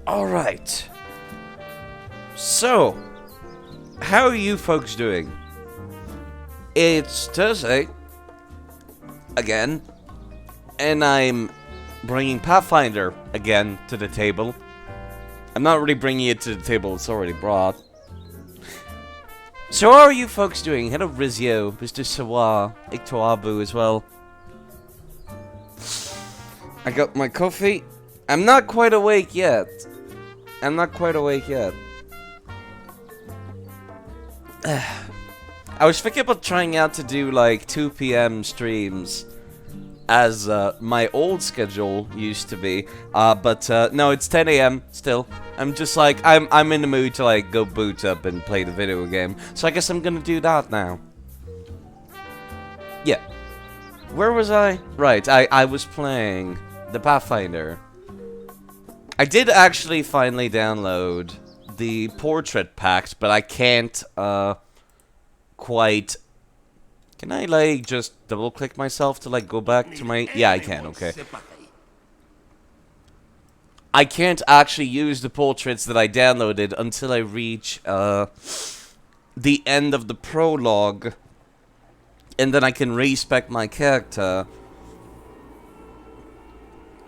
Alright. So, how are you folks doing? It's Thursday. Again. And I'm bringing Pathfinder again to the table. I'm not really bringing it to the table, it's already brought. So how are you folks doing? Hello Rizio, Mr. Sawa, Iktoabu as well. I got my coffee. I'm not quite awake yet. I was thinking about trying out to do like 2 PM streams as my old schedule used to be, but no, it's 10 AM still. I'm just like, I'm in the mood to like go boot up and play the video game, so I guess I'm gonna do that now. Yeah. Where was I? Right, I was playing the Pathfinder. I did actually finally download the portrait pack, but I can't quite. Can I like just double click myself to like go back to my? Yeah, I can. Okay. I can't actually use the portraits that I downloaded until I reach the end of the prologue, and then I can respec my character.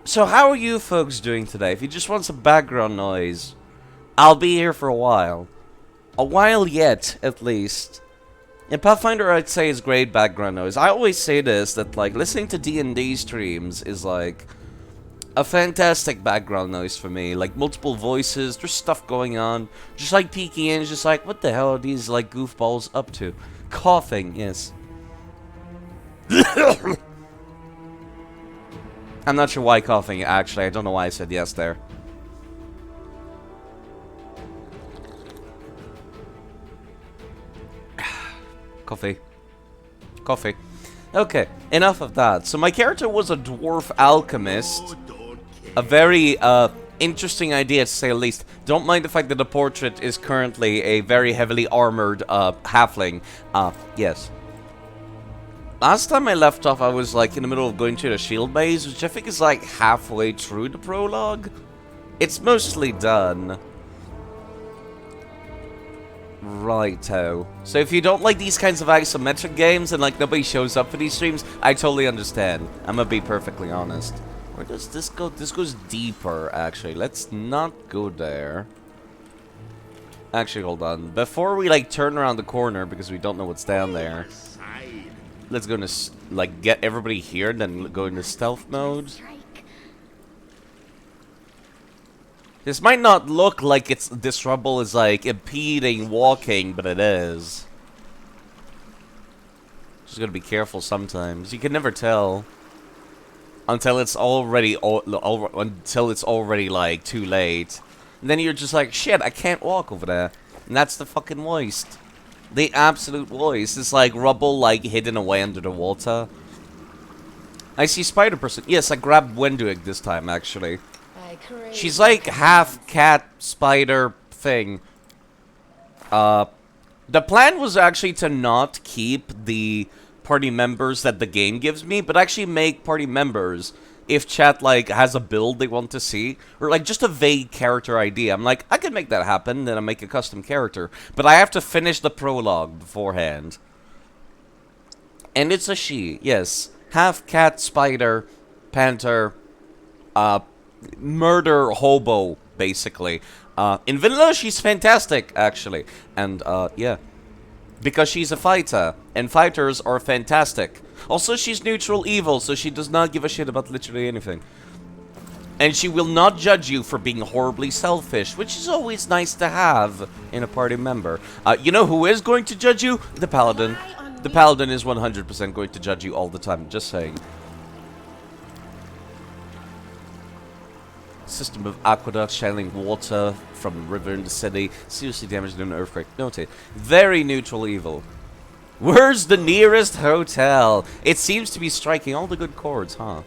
So how are you folks doing today? If you just want some background noise, I'll be here for a while. A while yet, at least. In Pathfinder, I'd say is great background noise. I always say this, that like listening to D&D streams is like a fantastic background noise for me. Like multiple voices, there's stuff going on. Just like peeking in, just like, what the hell are these like goofballs up to? Coughing, yes. I'm not sure why coughing, actually. I don't know why I said yes there. Coffee. Coffee. Okay, enough of that. So my character was a dwarf alchemist. A very, interesting idea to say the least. Don't mind the fact that the portrait is currently a very heavily armored, halfling. Yes. Last time I left off, I was like in the middle of going to the shield base, which I think is like halfway through the prologue. It's mostly done. Righto. So if you don't like these kinds of isometric games and like nobody shows up for these streams, I totally understand. I'm gonna be perfectly honest. Where does this go? This goes deeper, actually. Let's not go there. Actually, hold on. Before we like turn around the corner, because we don't know what's down there. Let's go into, like, get everybody here, then go into stealth mode. This might not look like this rubble is, like, impeding walking, but it is. Just gotta be careful sometimes. You can never tell. Until it's already, like, too late. And then you're just like, shit, I can't walk over there. And that's the fucking waste. The absolute voice. It's like rubble, like, hidden away under the water. I see Spider Person. Yes, I grabbed Wenduig this time, actually. She's like half cat, spider thing. The plan was actually to not keep the party members that the game gives me, but actually make party members if chat, like, has a build they want to see, or, like, just a vague character idea. I'm like, I can make that happen, then I make a custom character. But I have to finish the prologue beforehand. And it's a she, yes. Half cat, spider, panther, murder hobo, basically. In vanilla, she's fantastic, actually. And, yeah. Because she's a fighter, and fighters are fantastic. Also, she's neutral evil, so she does not give a shit about literally anything. And she will not judge you for being horribly selfish, which is always nice to have in a party member. You know who is going to judge you? The Paladin. The Paladin is 100% going to judge you all the time, just saying. System of aqueducts channeling water from the river in the city. Seriously damaged in an earthquake. Noted. Very neutral evil. Where's the nearest hotel? It seems to be striking all the good chords, huh?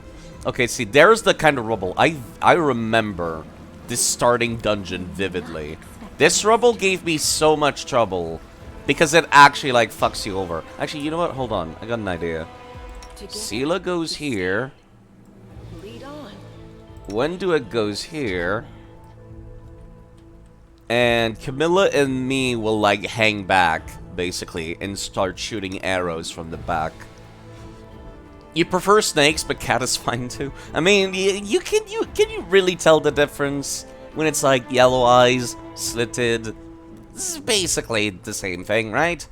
Okay, see, there's the kind of rubble. I remember this starting dungeon vividly. This rubble gave me so much trouble because it actually, like, fucks you over. Actually, you know what? Hold on. I got an idea. Sela goes here. Wenduig goes here. And Camilla and me will, like, hang back, basically, and start shooting arrows from the back. You prefer snakes, but cat is fine too. I mean, can you really tell the difference when it's like yellow eyes, slitted? This is basically the same thing, right?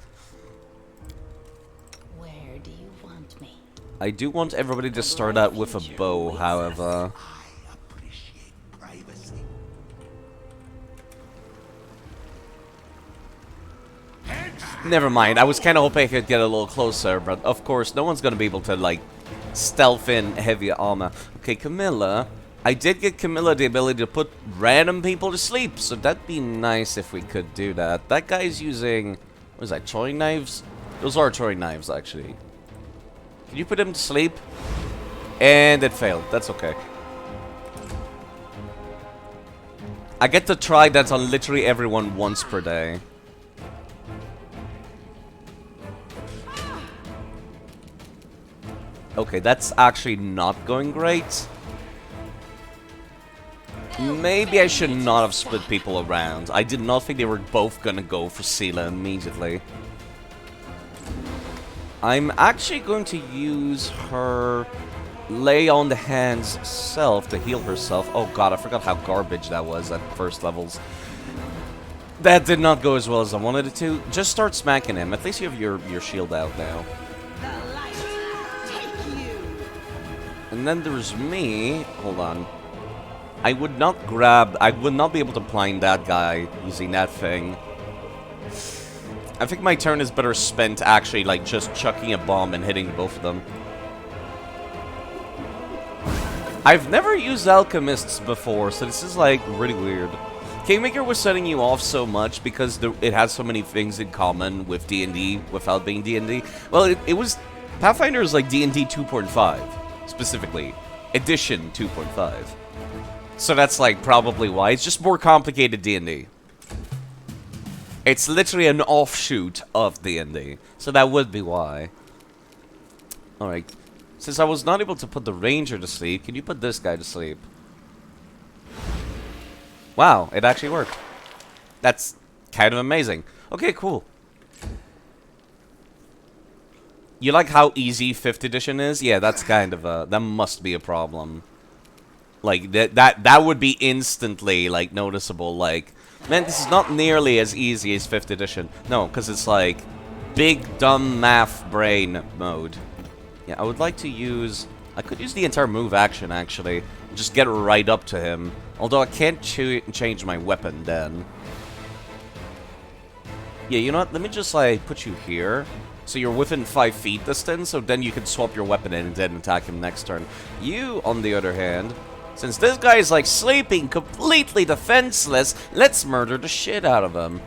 Where do you want me? I do want everybody to start out with a bow, however. Never mind, I was kind of hoping I could get a little closer, but of course, no one's gonna be able to, like, stealth in heavy armor. Okay, Camilla. I did get Camilla the ability to put random people to sleep, so that'd be nice if we could do that. That guy's using... what is that, throwing knives? Those are throwing knives, actually. Can you put him to sleep? And it failed. That's okay. I get to try that on literally everyone once per day. Okay, that's actually not going great. Maybe I should not have split people around. I did not think they were both gonna go for Sela immediately. I'm actually going to use her lay on the hands self to heal herself. Oh god, I forgot how garbage that was at first levels. That did not go as well as I wanted it to. Just start smacking him. At least you have your shield out now. And then there's me. Hold on. I would not be able to blind that guy using that thing. I think my turn is better spent actually, like, just chucking a bomb and hitting both of them. I've never used alchemists before, so this is, like, really weird. Kingmaker was setting you off so much because it has so many things in common with D&D without being D&D. Well, it was... Pathfinder is like D&D 2.5. Specifically, edition 2.5. So that's, like, probably why. It's just more complicated D&D. It's literally an offshoot of D&D. So that would be why. Alright. Since I was not able to put the ranger to sleep, can you put this guy to sleep? Wow, it actually worked. That's kind of amazing. Okay, cool. You like how easy 5th edition is? Yeah, that's kind of a... that must be a problem. Like, that would be instantly, like, noticeable. Like, man, this is not nearly as easy as 5th edition. No, because it's, like, big, dumb math brain mode. Yeah, I would like to use... I could use the entire move action, actually. Just get right up to him. Although I can't change my weapon then. Yeah, you know what? Let me just, like, put you here. So you're within 5 feet distance, so then you can swap your weapon in and then attack him next turn. You, on the other hand, since this guy is, like, sleeping, completely defenseless, let's murder the shit out of him.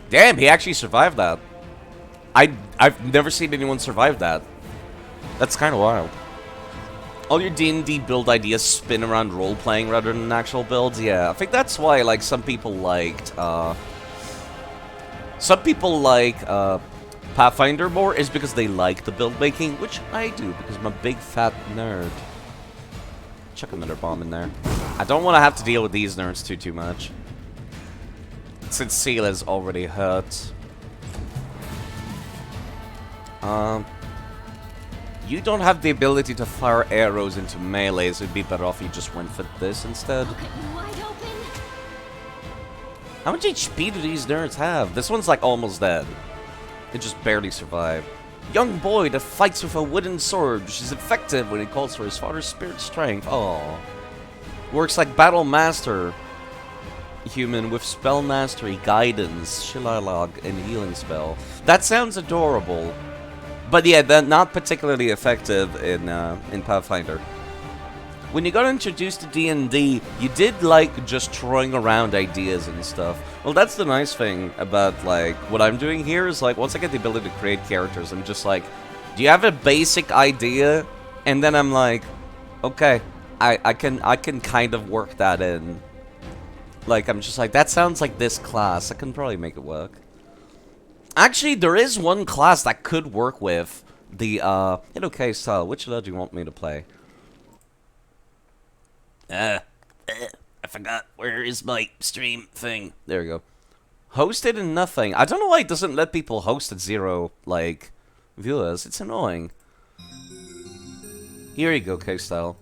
Damn, he actually survived that. I've never seen anyone survive that. That's kind of wild. All your D&D build ideas spin around role-playing rather than actual builds? Yeah, I think that's why, like, some people liked, Pathfinder more, is because they like the build-making, which I do, because I'm a big fat nerd. Chuck another bomb in there. I don't want to have to deal with these nerds too much. Since Sela's already hurt. You don't have the ability to fire arrows into melee, so it'd be better off you just went for this instead. How much HP do these nerds have? This one's like almost dead. It just barely survived. Young boy that fights with a wooden sword, which is effective when he calls for his father's spirit strength. Oh. Works like battle master. Human with spell mastery, guidance, shillalog, and healing spell. That sounds adorable. But yeah, they're not particularly effective in Pathfinder. When you got introduced to D&D, you did like just throwing around ideas and stuff. Well, that's the nice thing about like what I'm doing here is like once I get the ability to create characters, I'm just like, do you have a basic idea? And then I'm like, okay, I can kind of work that in. Like I'm just like, that sounds like this class. I can probably make it work. Actually, there is one class that could work with the hit okay style. Which do you want me to play? I forgot. Where is my stream thing? There we go. Hosted and nothing. I don't know why it doesn't let people host at 0, like, viewers. It's annoying. Here you go, K-Style.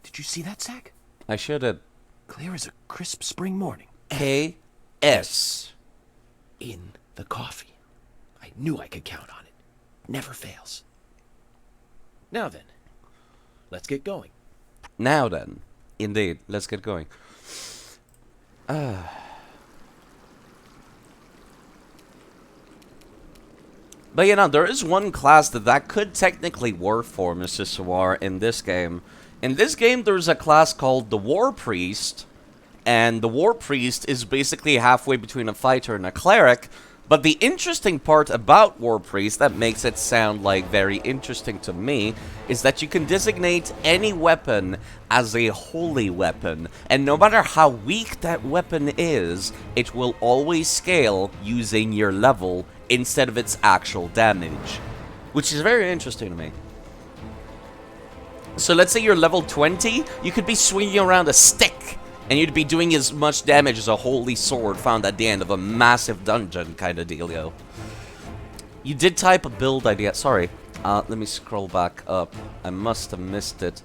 Did you see that, Zach? I should have. Clear as a crisp spring morning. K-S. In the coffee. I knew I could count on it. Never fails. Now then, let's get going. Now then. Indeed. Let's get going. But you know, there is one class that could technically work for Mr. Sawar in this game. In this game, there's a class called the War Priest. And the War Priest is basically halfway between a fighter and a cleric. But the interesting part about War Priest that makes it sound like very interesting to me is that you can designate any weapon as a holy weapon. And no matter how weak that weapon is, it will always scale using your level instead of its actual damage. Which is very interesting to me. So let's say you're level 20, you could be swinging around a stick. And you'd be doing as much damage as a holy sword found at the end of a massive dungeon kind of dealio. You did type a build idea. Sorry. Let me scroll back up. I must have missed it.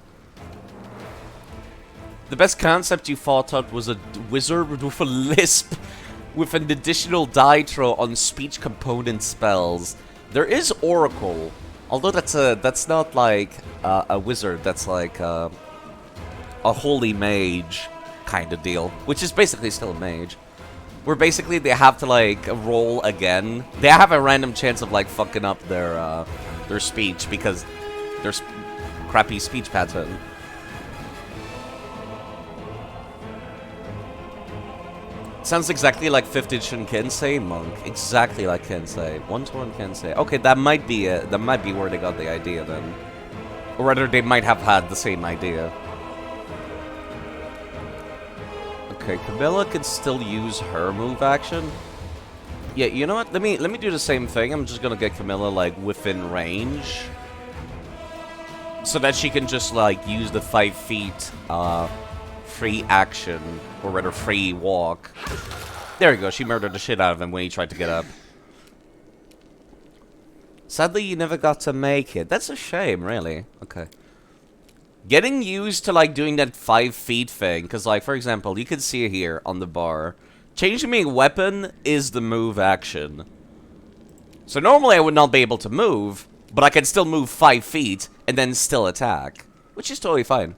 The best concept you thought out was a wizard with a lisp with an additional die throw on speech component spells. There is Oracle. Although that's not like a wizard. That's like a holy mage kind of deal, which is basically still a mage, where basically they have to like roll again. They have a random chance of like fucking up their speech because there's crappy speech pattern. Sounds exactly like 5th edition Kensei monk, exactly like Kensei. 1-to-1 Kensei. Okay, that might be it. That might be where they got the idea then, or rather, they might have had the same idea. Okay, Camilla can still use her move action. Yeah, you know what? Let me do the same thing. I'm just gonna get Camilla like within range, so that she can just like use the 5 feet free action, or rather free walk. There we go. She murdered the shit out of him when he tried to get up. Sadly, you never got to make it. That's a shame, really. Okay. Getting used to, like, doing that 5 feet thing, because, like, for example, you can see it here on the bar. Changing my weapon is the move action. So normally I would not be able to move, but I can still move 5 feet and then still attack, which is totally fine.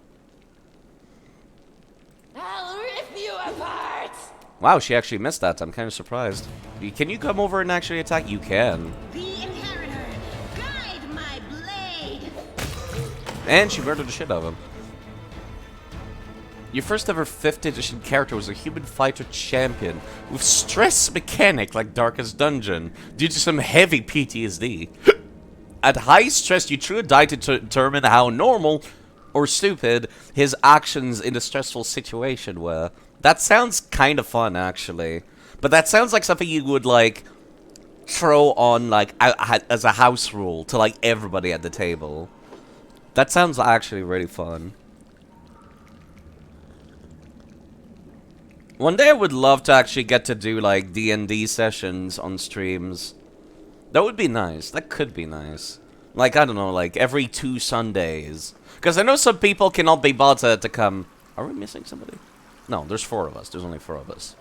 I'll rip you apart! Wow, she actually missed that. I'm kind of surprised. Can you come over and actually attack? You can. The inheritor, guide my blade! And she murdered the shit out of him. Your first ever 5th edition character was a human fighter champion with stress mechanic like Darkest Dungeon due to some heavy PTSD. At high stress, you threw a die to determine how normal or stupid his actions in a stressful situation were. That sounds kind of fun, actually. But that sounds like something you would, like, throw on, like, as a house rule to, like, everybody at the table. That sounds actually really fun. One day I would love to actually get to do, like, D&D sessions on streams. That would be nice. That could be nice. Like, I don't know, like, every 2 Sundays. Because I know some people cannot be bothered to come. Are we missing somebody? No, there's 4 of us. There's only 4 of us.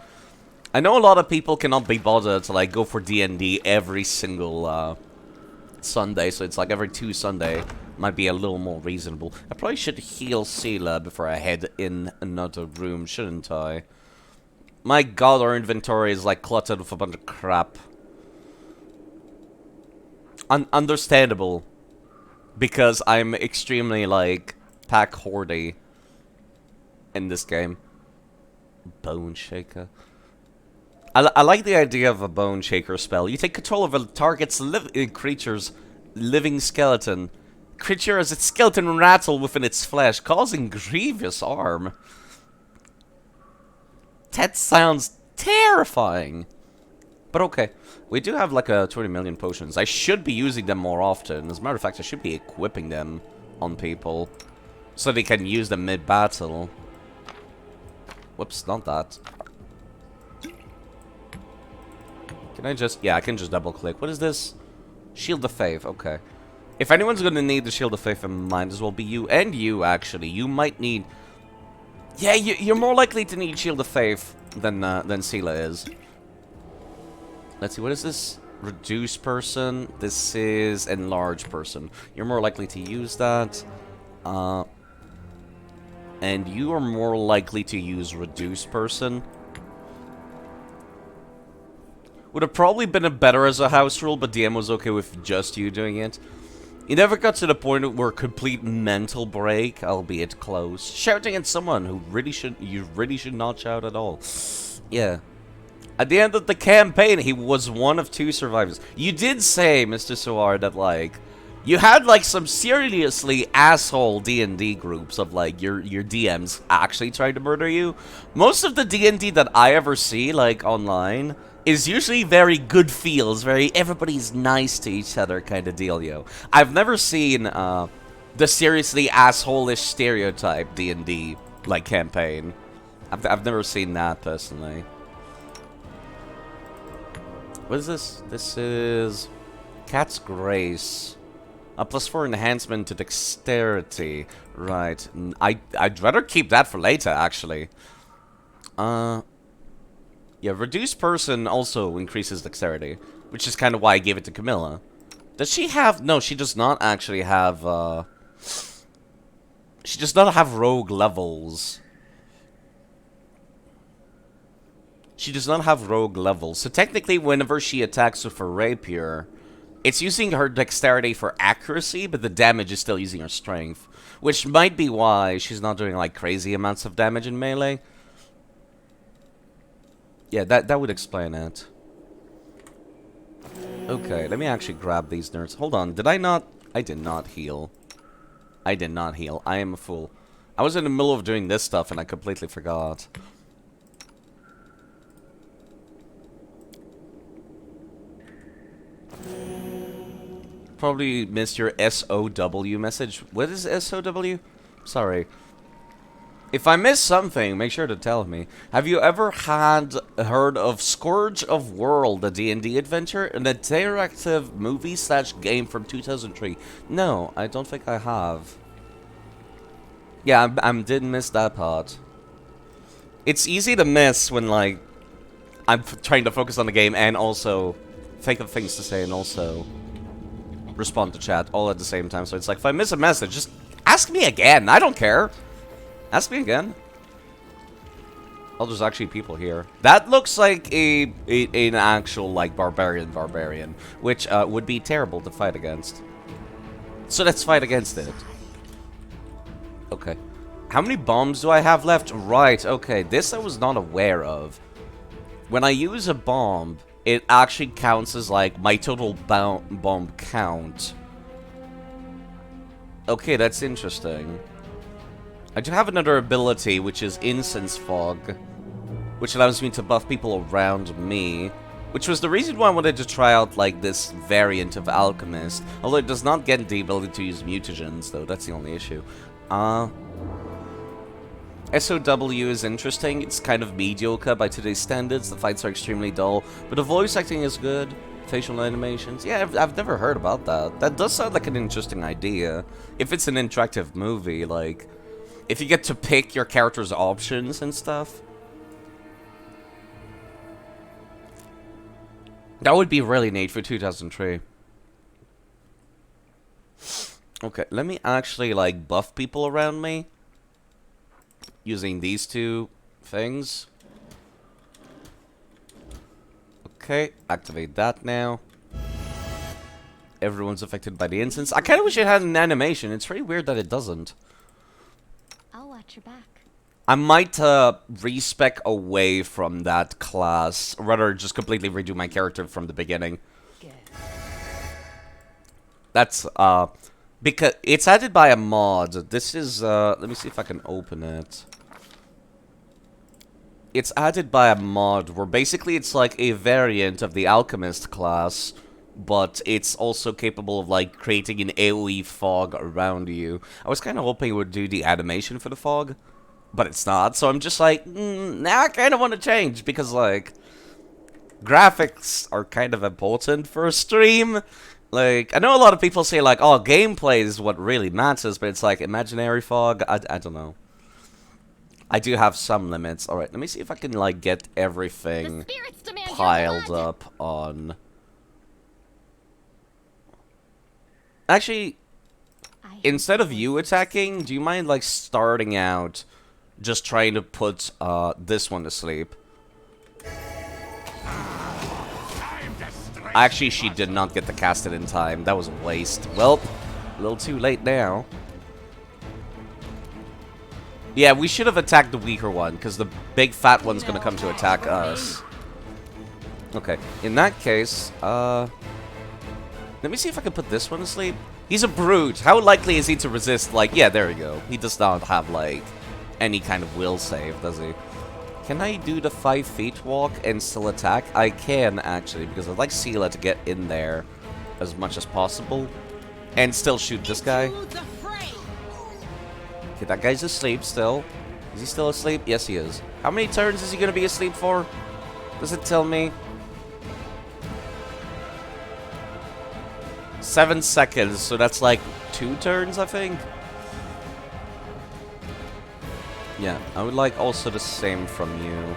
I know a lot of people cannot be bothered to, like, go for D&D every single, Sunday. So it's like every 2 Sunday might be a little more reasonable. I probably should heal Sela before I head in another room, shouldn't I? My god, our inventory is, like, cluttered with a bunch of crap. Understandable. Because I'm extremely, like, pack hoardy in this game. Bone Shaker. I like the idea of a Bone Shaker spell. You take control of a target's creature's living skeleton. Creature has its skeleton rattle within its flesh, causing grievous harm. That sounds terrifying. But okay. We do have like a 20 million potions. I should be using them more often. As a matter of fact, I should be equipping them on people. So they can use them mid-battle. Whoops, not that. Can I just... Yeah, I can just double-click. What is this? Shield of Faith, okay. If anyone's gonna need the Shield of Faith, it might as well be you. And you, actually. You might need... Yeah, you're more likely to need Shield of Faith than Sela is. Let's see, what is this? Reduce person. This is enlarge person. You're more likely to use that. And you are more likely to use reduce person. Would have probably been better as a house rule, but DM was okay with just you doing it. It never got to the point where complete mental break, albeit close. Shouting at someone who you really should not shout at all. Yeah. At the end of the campaign, he was one of 2 survivors. You did say, Mr. Soar, that, like, you had, like, some seriously asshole D&D groups of, like, your DMs actually trying to murder you. Most of the D&D that I ever see, like, online, is usually very good feels, very everybody's nice to each other kind of dealio. I've never seen, the seriously asshole-ish stereotype D&D, like, campaign. I've never seen that, personally. What is this? This is... Cat's Grace. A +4 enhancement to dexterity. Right. I'd rather keep that for later, actually. Yeah, reduce person also increases dexterity, which is kind of why I gave it to Camilla. Does she have... No, she does not actually have, She does not have rogue levels. She does not have rogue levels. So technically, whenever she attacks with her rapier, it's using her dexterity for accuracy, but the damage is still using her strength. Which might be why she's not doing, like, crazy amounts of damage in melee. Yeah, that would explain it. Okay, let me actually grab these nerds. Hold on, did I not... I did not heal. I did not heal. I am a fool. I was in the middle of doing this stuff and I completely forgot. Probably missed your SOW message. What is SOW? Sorry. If I missed something, make sure to tell me. Have you ever heard of Scourge of World, a D&D adventure? An interactive movie/game from 2003? No, I don't think I have. Yeah, I didn't miss that part. It's easy to miss when, like, I'm trying to focus on the game and also think of things to say and also respond to chat all at the same time. So it's like, if I miss a message, just ask me again. I don't care. Ask me again. Oh, there's actually people here. That looks like an actual, like, barbarian, which would be terrible to fight against. So let's fight against it. Okay. How many bombs do I have left? Right, okay. This I was not aware of. When I use a bomb, it actually counts as, like, my total bomb count. Okay, that's interesting. I do have another ability, which is Incense Fog, which allows me to buff people around me, which was the reason why I wanted to try out, like, this variant of Alchemist, although it does not get the ability to use mutagens, though, that's the only issue. SOW is interesting. It's kind of mediocre by today's standards. The fights are extremely dull, but the voice acting is good. Facial animations. Yeah, I've never heard about that. That does sound like an interesting idea. If it's an interactive movie, like, if you get to pick your character's options and stuff. That would be really neat for 2003. Okay, let me actually, like, buff people around me. Using these 2 things. Okay, activate that now. Everyone's affected by the incense. I kind of wish it had an animation. It's pretty weird that it doesn't. I'll watch your back. I might respec away from that class. Or rather, just completely redo my character from the beginning. Good. That's, because it's added by a mod. This is, let me see if I can open it. It's added by a mod where basically it's like a variant of the Alchemist class, but it's also capable of, like, creating an AoE fog around you. I was kind of hoping it would do the animation for the fog, but it's not, so I'm just like, now I kind of want to change, because, like, graphics are kind of important for a stream. Like, I know a lot of people say, like, oh, gameplay is what really matters, but it's like, imaginary fog, I don't know. I do have some limits. Alright, let me see if I can, like, get everything piled up on... Actually, instead of you attacking, do you mind, like, starting out just trying to put, this one to sleep? Actually, she did not get to cast it in time. That was a waste. Well, a little too late now. Yeah, we should have attacked the weaker one, because the big fat one's going to come to attack us. Okay, in that case, let me see if I can put this one to sleep. He's a brute. How likely is he to resist, like, yeah, there we go. He does not have, like, any kind of will save, does he? Can I do the 5 feet walk and still attack? I can, actually, because I'd like Sela to get in there as much as possible. And still shoot this guy. Okay, that guy's asleep still. Is he still asleep? Yes, he is. How many turns is he going to be asleep for? Does it tell me? 7 seconds, so that's like 2 turns, I think. Yeah, I would like also the same from you.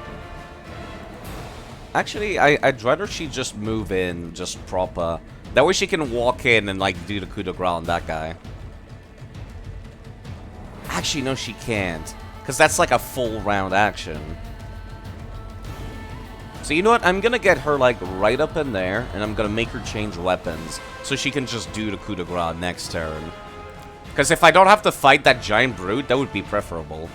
Actually, I'd rather she just move in, just proper. That way she can walk in and, like, do the coup de grace on that guy. Actually, no, she can't. Because that's like a full round action. So you know what? I'm going to get her, like, right up in there, and I'm going to make her change weapons. So she can just do the coup de grace next turn. Because if I don't have to fight that giant brute, that would be preferable.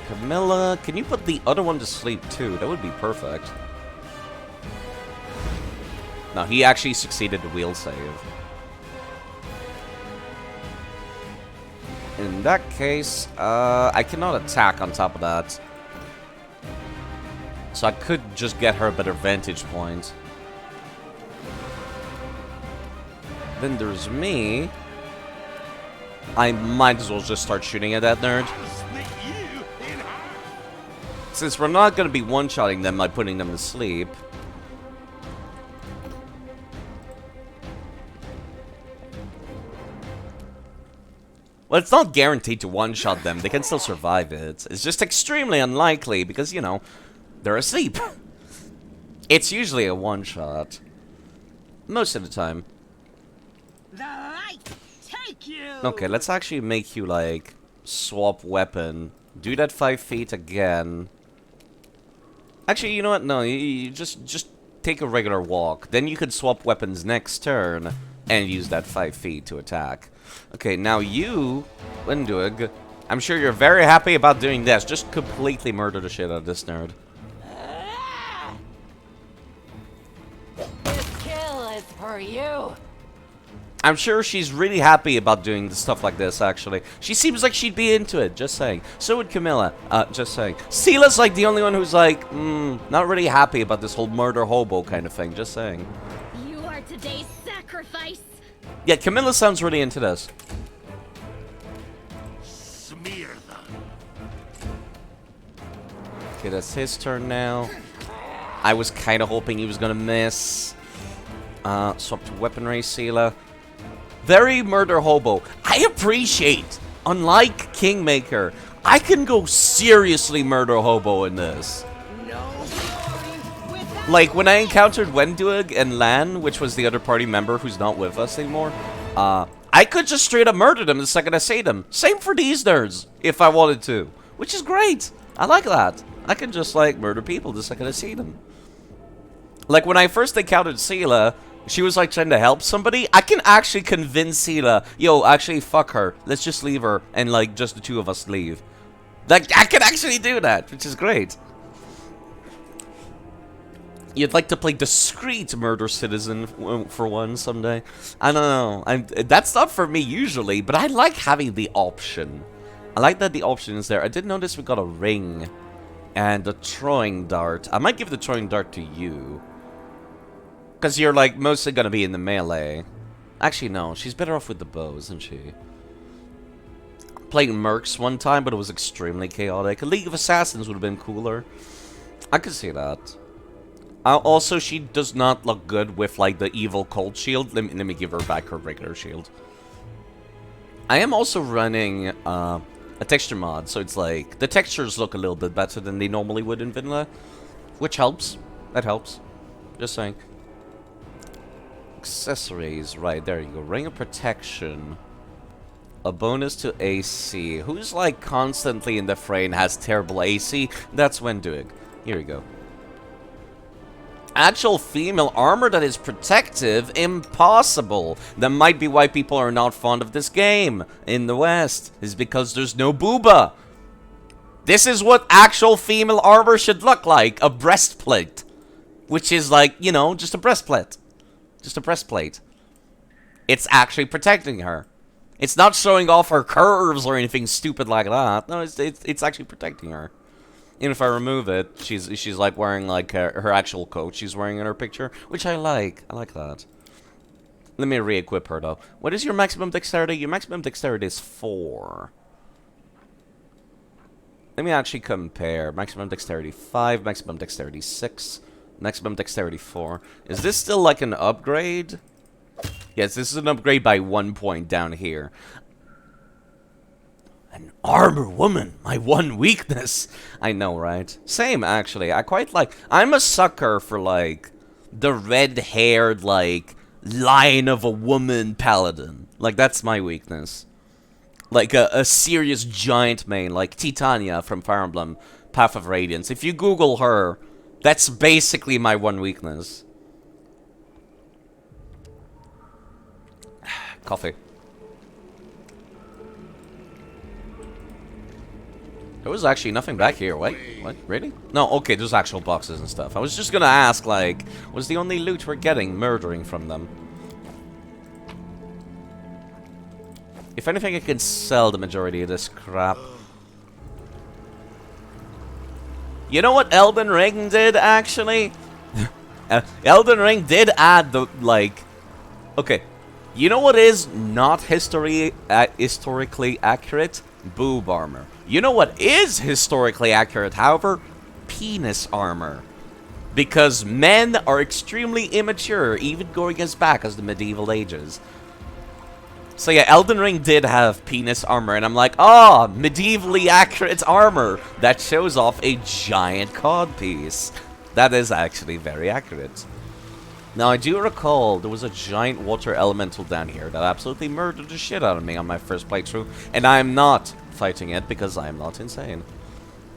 Camilla, can you put the other one to sleep too? That would be perfect. No, he actually succeeded the wheel save. In that case, I cannot attack on top of that. So I could just get her a better vantage point. Then there's me. I might as well just start shooting at that nerd. Since we're not going to be one-shotting them by putting them to sleep. Well, it's not guaranteed to one-shot them. They can still survive it. It's just extremely unlikely because, you know, they're asleep. It's usually a one-shot. Most of the time. The light take you. Okay, let's actually make you, like, swap weapon. Do that 5 feet again. Actually, you know what? No, you just take a regular walk. Then you could swap weapons next turn and use that 5 feet to attack. Okay, now you, Linduig, I'm sure you're very happy about doing this. Just completely murder the shit out of this nerd. This kill is for you. I'm sure she's really happy about doing stuff like this, actually. She seems like she'd be into it, just saying. So would Camilla, just saying. Sela's like the only one who's like, not really happy about this whole murder hobo kind of thing, just saying. You are today's sacrifice. Yeah, Camilla sounds really into this. Smear them. Okay, that's his turn now. I was kind of hoping he was going to miss. Swap to weaponry, Sela. Very murder hobo. I appreciate, unlike Kingmaker, I can go seriously murder hobo in this. Like, when I encountered Wenduig and Lan, which was the other party member who's not with us anymore, I could just straight up murder them the second I see them. Same for these nerds, if I wanted to. Which is great. I like that. I can just, like, murder people the second I see them. Like, when I first encountered Sela, she was, like, trying to help somebody. I can actually convince Sela, yo, actually, fuck her. Let's just leave her, and, like, just the two of us leave. Like, I can actually do that, which is great. You'd like to play discreet murder citizen for one someday? I don't know. That's not for me usually, but I like having the option. I like that the option is there. I did notice we got a ring and a throwing dart. I might give the throwing dart to you. Because you're, like, mostly gonna be in the melee. Actually, no. She's better off with the bow, isn't she? Played Mercs one time, but it was extremely chaotic. A League of Assassins would have been cooler. I could see that. Also, she does not look good with, like, the evil cold shield. Let me give her back her regular shield. I am also running a texture mod, so it's like the textures look a little bit better than they normally would in vanilla, which helps. That helps. Just saying. Accessories, right, there you go. Ring of Protection. A bonus to AC. Who's like constantly in the fray and has terrible AC? That's Wendig. Here we go. Actual female armor that is protective? Impossible. That might be why people are not fond of this game in the West. Is because there's no booba. This is what actual female armor should look like. A breastplate. Which is like, you know, just a breastplate. Just a breastplate. It's actually protecting her. It's not showing off her curves or anything stupid like that. No, it's actually protecting her. Even if I remove it, she's like wearing like her actual coat she's wearing in her picture, which I like. I like that. Let me re-equip her though. What is your maximum dexterity? Your maximum dexterity is 4. Let me actually compare. Maximum dexterity 5, maximum dexterity 6, maximum dexterity 4. Is this still like an upgrade? Yes, this is an upgrade by 1 point down here. An armor woman, my one weakness. I know, right? Same, actually. I quite like... I'm a sucker for, like, the red-haired, like, lion of a woman paladin. Like, that's my weakness. Like, a serious giant main, like Titania from Fire Emblem, Path of Radiance. If you Google her, that's basically my one weakness. Coffee. There was actually nothing back here. Wait, what? Really? No, okay, there's actual boxes and stuff. I was just gonna ask, like, was the only loot we're getting murdering from them? If anything, I can sell the majority of this crap. You know what Elden Ring did, actually? Elden Ring did add the, like... Okay. You know what is not historically accurate? Boob armor. You know what is historically accurate, however? Penis armor. Because men are extremely immature, even going as back as the medieval ages. So yeah, Elden Ring did have penis armor, and I'm like, oh, medievally accurate armor that shows off a giant codpiece. That is actually very accurate. Now, I do recall there was a giant water elemental down here that absolutely murdered the shit out of me on my first playthrough, and I'm not fighting it because I'm not insane.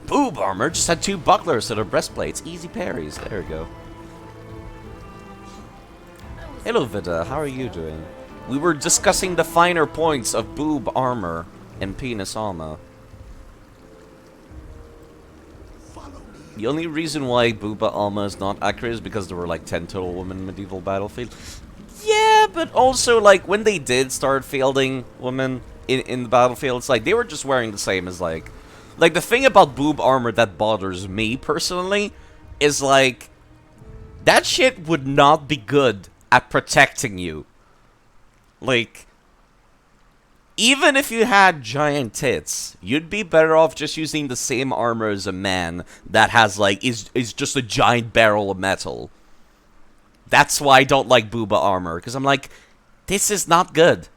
Boob armor just had 2 bucklers to their breastplates. Easy parries. There we go. Hello, Vida. How are you doing? We were discussing the finer points of boob armor and penis armor. The only reason why Booba Alma is not accurate is because there were like 10 total women in medieval battlefield. Yeah, but also like when they did start fielding women in the battlefield, it's like they were just wearing the same as like the thing about boob armor that bothers me personally is like that shit would not be good at protecting you. Like, even if you had giant tits, you'd be better off just using the same armor as a man that has, like, is just a giant barrel of metal. That's why I don't like booba armor, because I'm like, this is not good.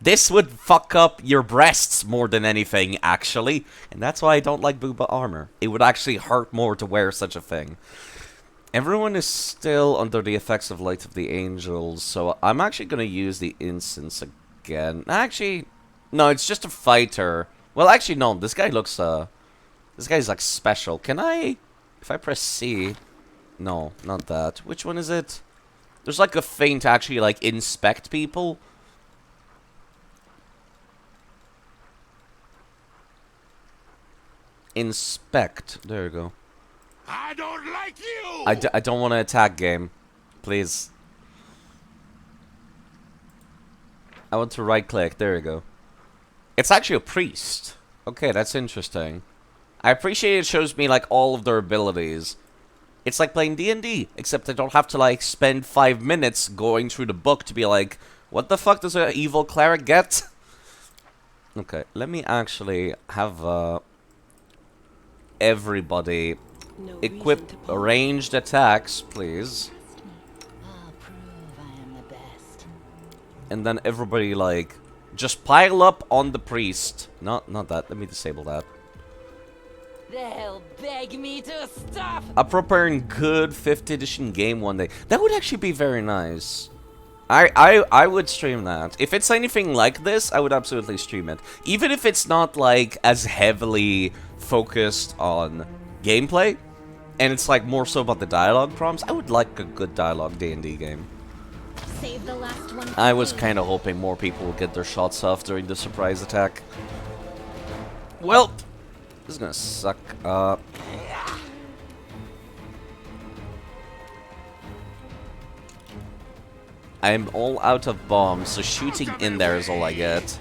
This would fuck up your breasts more than anything, actually. And that's why I don't like booba armor. It would actually hurt more to wear such a thing. Everyone is still under the effects of Light of the Angels, so I'm actually going to use the incense again. Actually... no, it's just a fighter. Well, actually, no. This guy looks, this guy's, like, special. Can I... if I press C... no, not that. Which one is it? There's, like, a thing to actually, like, inspect people. Inspect. There you go. I don't like you! I don't want to attack game. Please. I want to right-click. There you go. It's actually a priest. Okay, that's interesting. I appreciate it shows me, like, all of their abilities. It's like playing D&D, except I don't have to, like, spend 5 minutes going through the book to be like, what the fuck does an evil cleric get? Okay, let me actually have, everybody equip ranged attacks, please. I'll prove I am the best. And then everybody, like, just pile up on the priest. Not that. Let me disable that. They'll beg me to stop. A proper and good 5th edition game one day. That would actually be very nice. I would stream that. If it's anything like this, I would absolutely stream it. Even if it's not, like, as heavily focused on gameplay, and it's, like, more so about the dialogue prompts, I would like a good dialogue D&D game. Save the last one. I was kind of hoping more people would get their shots off during the surprise attack. Well, this is gonna suck. I'm all out of bombs, so shooting in there is all I get.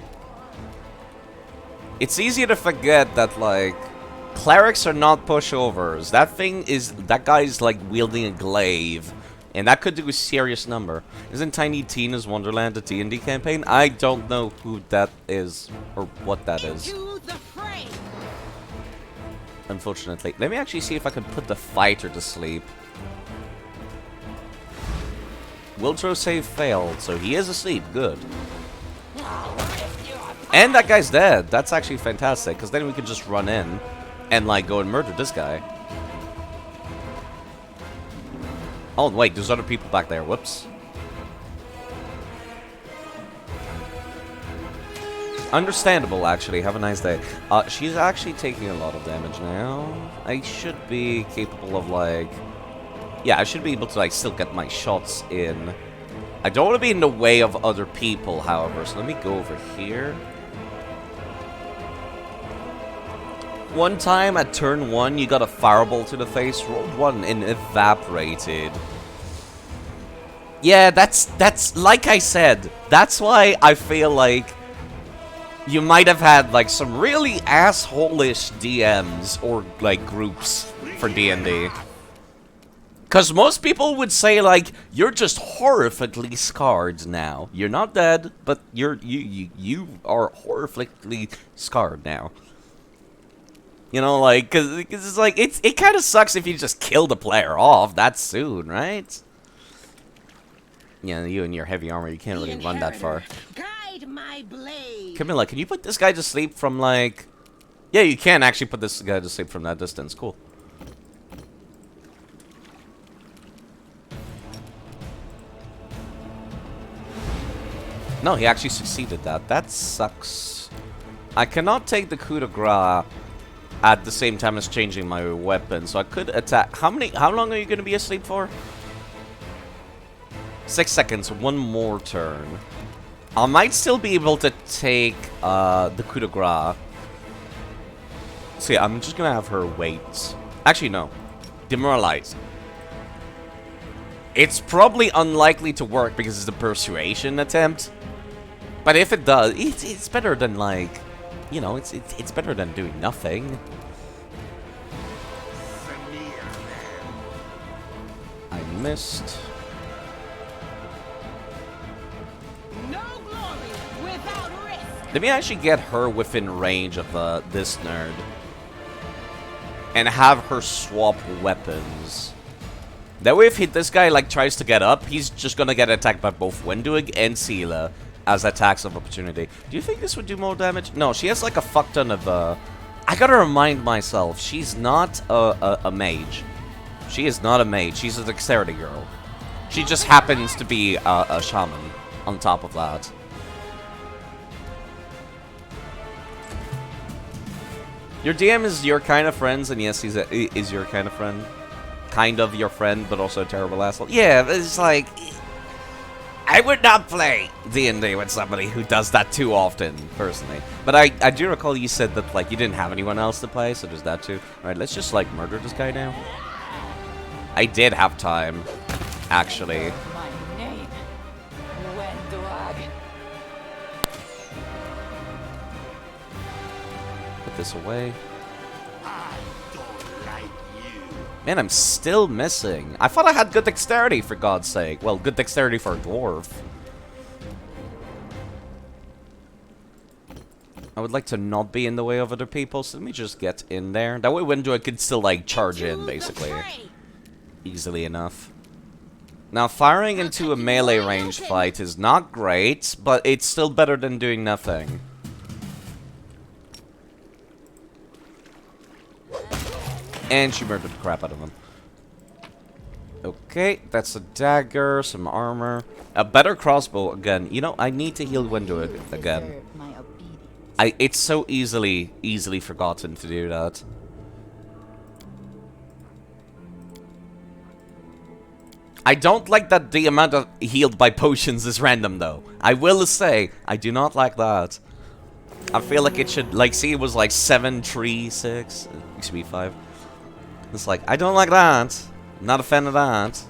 It's easy to forget that, like, clerics are not pushovers. That guy's, like, wielding a glaive. And that could do a serious number. Isn't Tiny Tina's Wonderland a D&D campaign? I don't know who that is, or what that is. Into the fray. Unfortunately. Let me actually see if I can put the fighter to sleep. Will throw save failed, so he is asleep. Good. And that guy's dead. That's actually fantastic, because then we can just run in and, like, go and murder this guy. Oh, wait, there's other people back there. Whoops. Understandable, actually. Have a nice day. She's actually taking a lot of damage now. I should be capable of, like... Yeah, I should be able to, like, still get my shots in. I don't want to be in the way of other people, however, so let me go over here. One time at turn 1, you got a fireball to the face, rolled 1 and evaporated. Yeah, that's like I said, that's why I feel like you might have had, like, some really asshole-ish DMs or, like, groups for D&D. Because most people would say, like, you're just horrifically scarred now. You're not dead, but you are horrifically scarred now. You know, like, cause it's like, it kind of sucks if you just kill the player off that soon, right? Yeah, you and your heavy armor, you can't really run that far. Guide my blade. Camilla, can you put this guy to sleep from, like... Yeah, you can actually put this guy to sleep from that distance. Cool. No, he actually succeeded that. That sucks. I cannot take the coup de grace at the same time as changing my weapon, so I could attack. How long are you going to be asleep for? 6 seconds, one more turn. I might still be able to take the coup de grace. So yeah, I'm just going to have her wait. Actually, no. Demoralize. It's probably unlikely to work because it's a persuasion attempt. But if it does, it's better than, like, you know, it's better than doing nothing. I missed. No glory without risk. Let me actually get her within range of this nerd. And have her swap weapons. That way if this guy, like, tries to get up, he's just gonna get attacked by both Wenduig and Sela as attacks of opportunity. Do you think this would do more damage? No, she has, like, a fuck ton of, I gotta remind myself, she's not a mage. She is not a mage. She's a dexterity girl. She just happens to be a shaman on top of that. Your DM is your kind of friends, and yes, is your kind of friend. Kind of your friend, but also a terrible asshole. Yeah, it's like... I would not play D&D with somebody who does that too often, personally. But I do recall you said that, like, you didn't have anyone else to play, so there's that too. Alright, let's just, like, murder this guy now. I did have time, actually. My name, Wenduag. Put this away. I don't like you. Man, I'm still missing. I thought I had good dexterity, for God's sake. Well, good dexterity for a dwarf. I would like to not be in the way of other people, so let me just get in there. That way Windward could still, like, charge in, basically. Easily enough. Now, firing into a melee range fight is not great, but it's still better than doing nothing. And she murdered the crap out of him. Okay, that's a dagger, some armor. A better crossbow again. You know, I need to heal Windward again. Deserve my obedience. It's so easily forgotten to do that. I don't like that the amount of healed by potions is random, though. I will say, I do not like that. I feel like it should, like, see, it was like 7, 3, 6. It should be 5. It's like, I don't like that. Not a fan of that.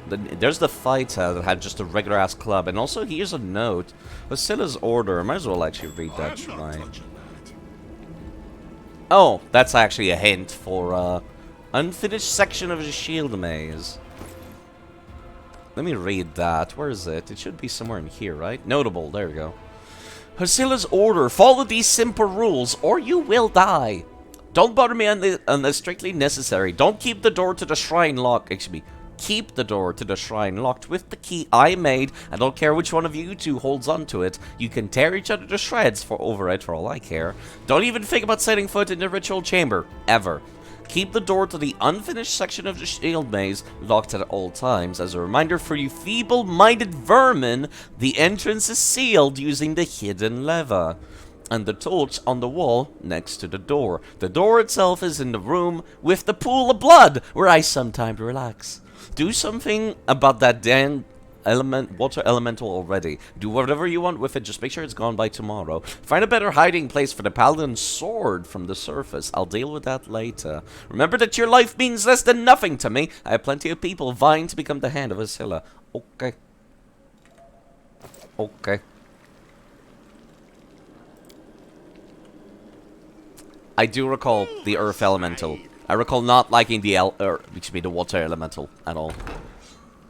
There's the fighter that had just a regular-ass club. And also, here's a note. Basila's order. I might as well actually read that, I'm not right? touching that. Oh, that's actually a hint for, unfinished section of the shield maze. Let me read that. Where is it? It should be somewhere in here, right? Notable. There we go. Hasila's order. Follow these simple rules, or you will die. Don't bother me unless strictly necessary. Don't keep the door to the shrine locked. Excuse me. Keep the door to the shrine locked with the key I made. I don't care which one of you two holds onto it. You can tear each other to shreds over it for all I care. Don't even think about setting foot in the ritual chamber. Ever. Keep the door to the unfinished section of the shield maze locked at all times. As a reminder for you feeble-minded vermin, the entrance is sealed using the hidden lever and the torch on the wall next to the door. The door itself is in the room with the pool of blood where I sometimes relax. Do something about that damn water elemental already. Do whatever you want with it, just make sure it's gone by tomorrow. Find a better hiding place for the paladin's sword from the surface. I'll deal with that later. Remember that your life means less than nothing to me. I have plenty of people vying to become the hand of Asila. Okay. Okay. I do recall the earth elemental. I recall not liking the the water elemental at all.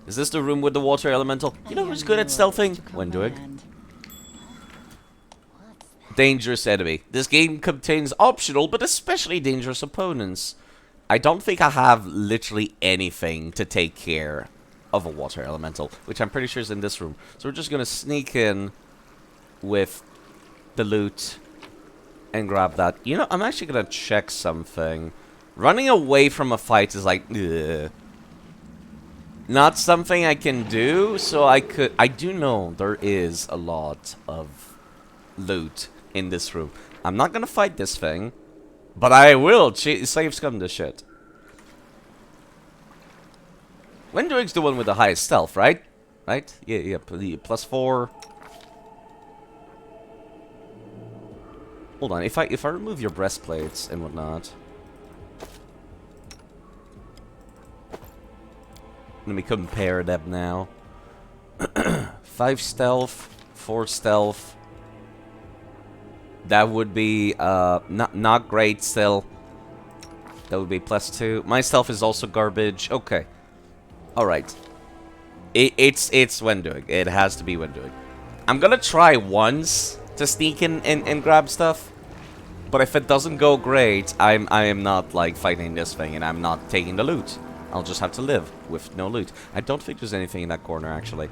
Is this the room with the water elemental? You know who's good at stealthing? Windward. Dangerous enemy. This game contains optional but especially dangerous opponents. I don't think I have literally anything to take care of a water elemental, which I'm pretty sure is in this room. So we're just gonna sneak in with the loot and grab that. You know, I'm actually gonna check something. Running away from a fight is like, ugh. Not something I can do, so I do know there is a lot of loot in this room. I'm not gonna fight this thing, but I will save scum this shit. Windwig's the one with the highest stealth, right? Right? Yeah, +4. Hold on, if I remove your breastplates and whatnot. Let me compare them now. 5 stealth, 4 stealth. That would be not great still. That would be +2. My stealth is also garbage. Okay. Alright. It's Windwig. It has to be Windwig. I'm gonna try once to sneak in and grab stuff. But if it doesn't go great, I am not like fighting this thing and I'm not taking the loot. I'll just have to live with no loot. I don't think there's anything in that corner, actually.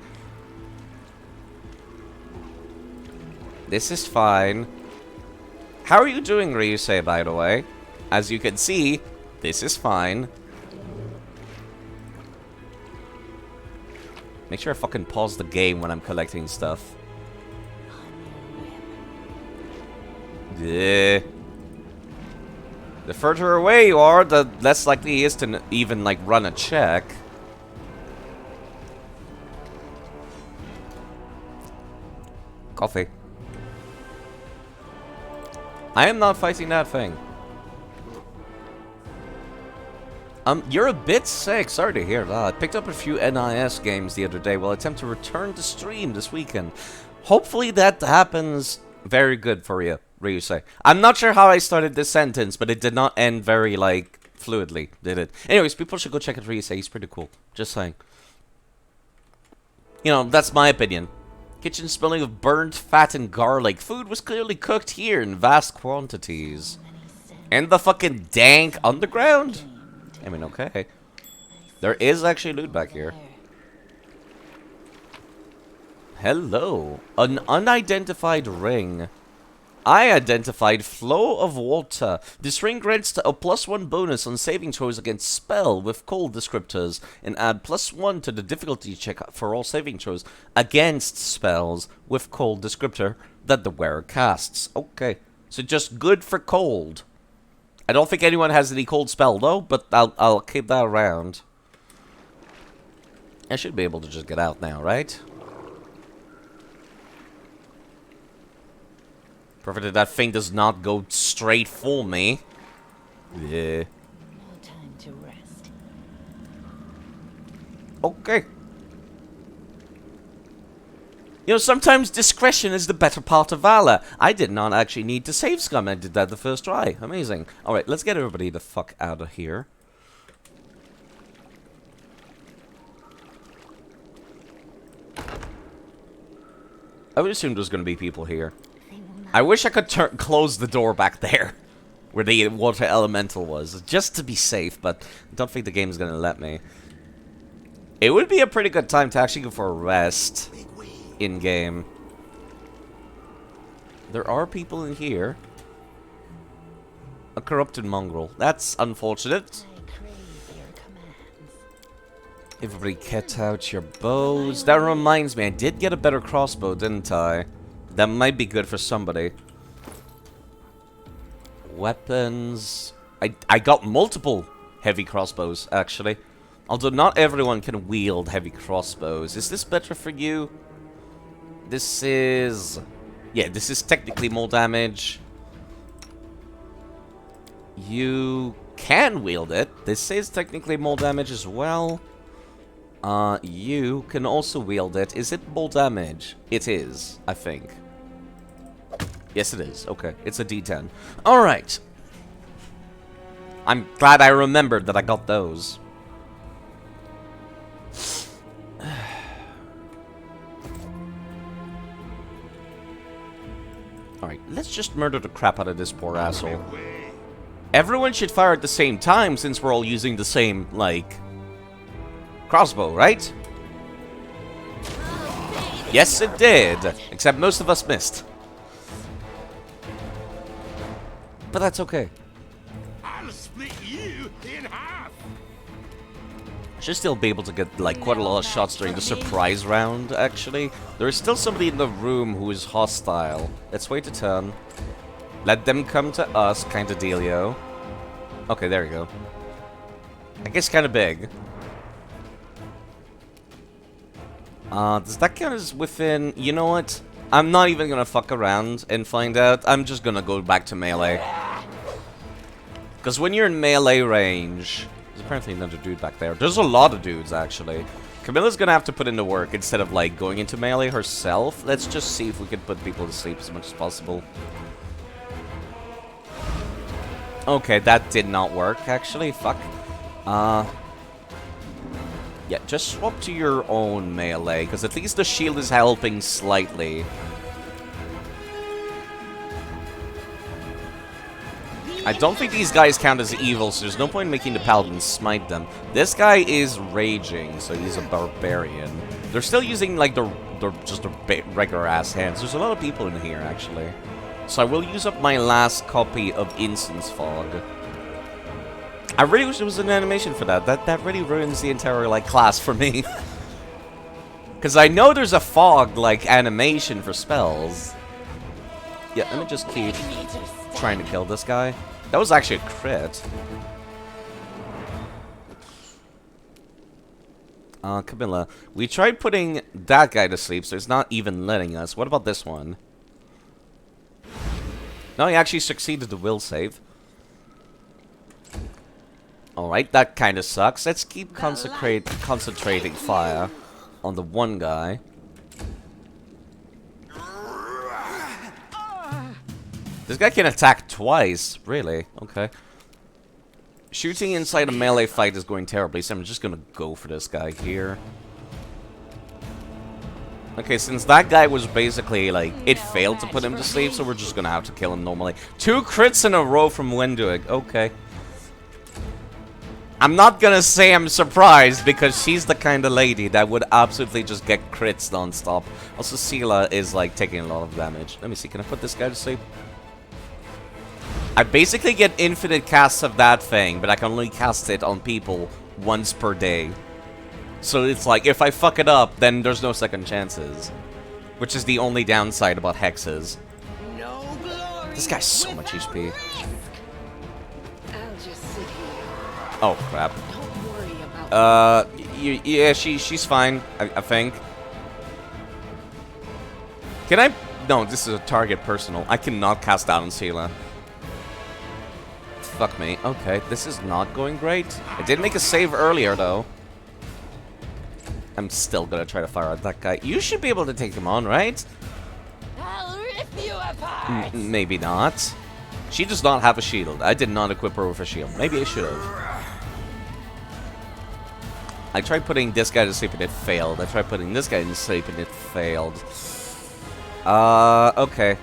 This is fine. How are you doing, Ryusei, by the way? As you can see, this is fine. Make sure I fucking pause the game when I'm collecting stuff. Yeah. The further away you are, the less likely he is to even, like, run a check. Coffee. I am not fighting that thing. You're a bit sick. Sorry to hear that. Picked up a few NIS games the other day while I attempt to return to stream this weekend. Hopefully that happens very good for you, Ryusei. I'm not sure how I started this sentence, but it did not end very, like, fluidly did it. Anyways, people should go check out Reese. He's pretty cool. Just saying. You know, that's my opinion. Kitchen smelling of burnt fat and garlic. Food was clearly cooked here in vast quantities. And the fucking dank underground? I mean, okay. There is actually loot back here. Hello. An unidentified ring. I identified flow of water. This ring grants a +1 bonus on saving throws against spell with cold descriptors, and add +1 to the difficulty check for all saving throws against spells with cold descriptor that the wearer casts. Okay, so just good for cold. I don't think anyone has any cold spell though, but I'll keep that around. I should be able to just get out now, right? Provided that thing does not go straight for me. Yeah. No time to rest. Okay. You know, sometimes discretion is the better part of valor. I did not actually need to save scum. I did that the first try. Amazing. Alright, let's get everybody the fuck out of here. I would assume there's going to be people here. I wish I could close the door back there, where the water elemental was, just to be safe, but I don't think the game's gonna let me. It would be a pretty good time to actually go for a rest in-game. There are people in here. A corrupted mongrel. That's unfortunate. I crave your commands. Everybody get out your bows. That reminds me, I did get a better crossbow, didn't I? That might be good for somebody. Weapons. I got multiple heavy crossbows, actually. Although not everyone can wield heavy crossbows. Is this better for you? This is... Yeah, this is technically more damage. You can wield it. This is technically more damage as well. You can also wield it. Is it more damage? It is, I think. Yes, it is. Okay, it's a D10. Alright. I'm glad I remembered that I got those. Alright, let's just murder the crap out of this poor asshole. Everyone should fire at the same time since we're all using the same, like, crossbow, right? Yes, it did. Except most of us missed. But that's okay. I'll split you in half. Should still be able to get like quite a lot of shots during the surprise round, actually. There is still somebody in the room who is hostile. Let's wait a turn. Let them come to us, kind of dealio. Okay, there you go. I guess kind of big. Does that count as within... You know what? I'm not even gonna fuck around and find out. I'm just gonna go back to melee. Because when you're in melee range... There's apparently another dude back there. There's a lot of dudes, actually. Camilla's gonna have to put in the work instead of, like, going into melee herself. Let's just see if we can put people to sleep as much as possible. Okay, that did not work, actually. Fuck. Yeah, just swap to your own melee, because at least the shield is helping slightly. I don't think these guys count as evil, so there's no point in making the paladin smite them. This guy is raging, so he's a barbarian. They're still using, like, just the regular-ass hands. There's a lot of people in here, actually. So I will use up my last copy of Incense Fog. I really wish there was an animation for that. That really ruins the entire, like, class for me. Because I know there's a fog, like, animation for spells. Yeah, let me just keep trying to kill this guy. That was actually a crit. Camilla. We tried putting that guy to sleep, so it's not even letting us. What about this one? No, he actually succeeded the will save. Alright, that kind of sucks. Let's keep concentrating fire on the one guy. This guy can attack twice, really? Okay. Shooting inside a melee fight is going terribly, so I'm just gonna go for this guy here. Okay, since that guy was basically, like, it failed to put him to sleep, so we're just gonna have to kill him normally. 2 crits in a row from Wenduig. Okay. I'm not gonna say I'm surprised, because she's the kind of lady that would absolutely just get crits non-stop. Also, Sela is, like, taking a lot of damage. Let me see, can I put this guy to sleep? I basically get infinite casts of that thing, but I can only cast it on people once per day. So it's like, if I fuck it up, then there's no second chances. Which is the only downside about hexes. No glory. This guy's so much HP. I'll just sit here. Oh, crap. Don't worry about Yeah, she's fine, I think. Can I... No, this is a target personal. I cannot cast out on Sela. Fuck me. Okay, this is not going great. I did make a save earlier, though. I'm still gonna try to fire at that guy. You should be able to take him on, right? I'll rip you apart. Maybe not. She does not have a shield. I did not equip her with a shield. Maybe I should have. I tried putting this guy to sleep and it failed. I tried putting this guy to sleep and it failed. Okay.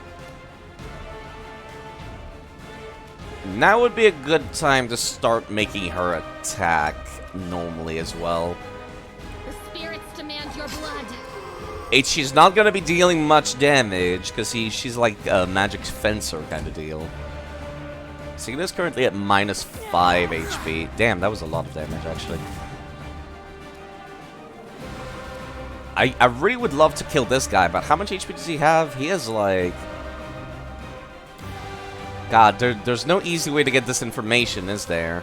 Now would be a good time to start making her attack normally as well. The spirits demand your blood. She's not gonna be dealing much damage because she's like a magic fencer kind of deal. Sela's currently at -5 HP. Damn, that was a lot of damage actually. I really would love to kill this guy, but how much HP does he have? He has like... God, there's no easy way to get this information, is there?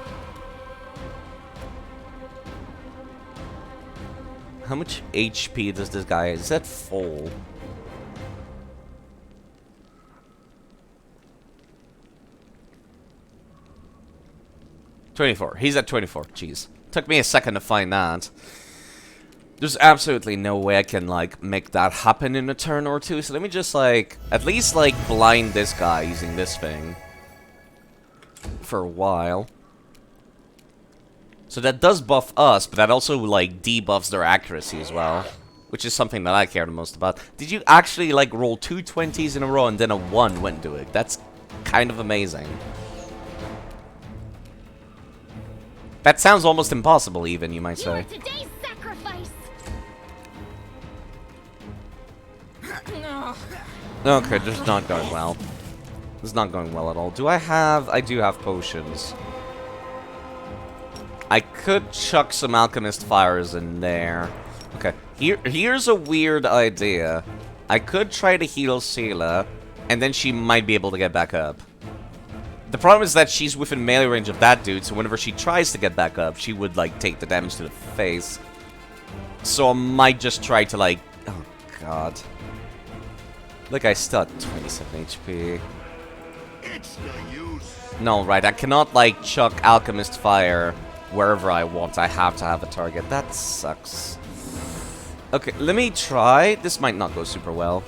How much HP does this guy have? Is that full? $24. He's at 24. Jeez. Took me a second to find that. There's absolutely no way I can, like, make that happen in a turn or two. So let me just, like, at least, like, blind this guy using this thing. For a while. So that does buff us, but that also, like, debuffs their accuracy as well. Which is something that I care the most about. Did you actually, like, roll 2 20s in a row and then a 1 went to it? That's kind of amazing. That sounds almost impossible, even, you might say. Today's sacrifice. No. Okay, this is not going well. This is not going well at all. Do I have... I do have potions. I could chuck some Alchemist Fires in there. Okay, here's a weird idea. I could try to heal Sela, and then she might be able to get back up. The problem is that she's within melee range of that dude, so whenever she tries to get back up, she would, like, take the damage to the face. So I might just try to, like... Oh, God. Look, I still have 27 HP. It's no use. No, right, I cannot, like, chuck Alchemist Fire wherever I want. I have to have a target. That sucks. Okay, let me try. This might not go super well.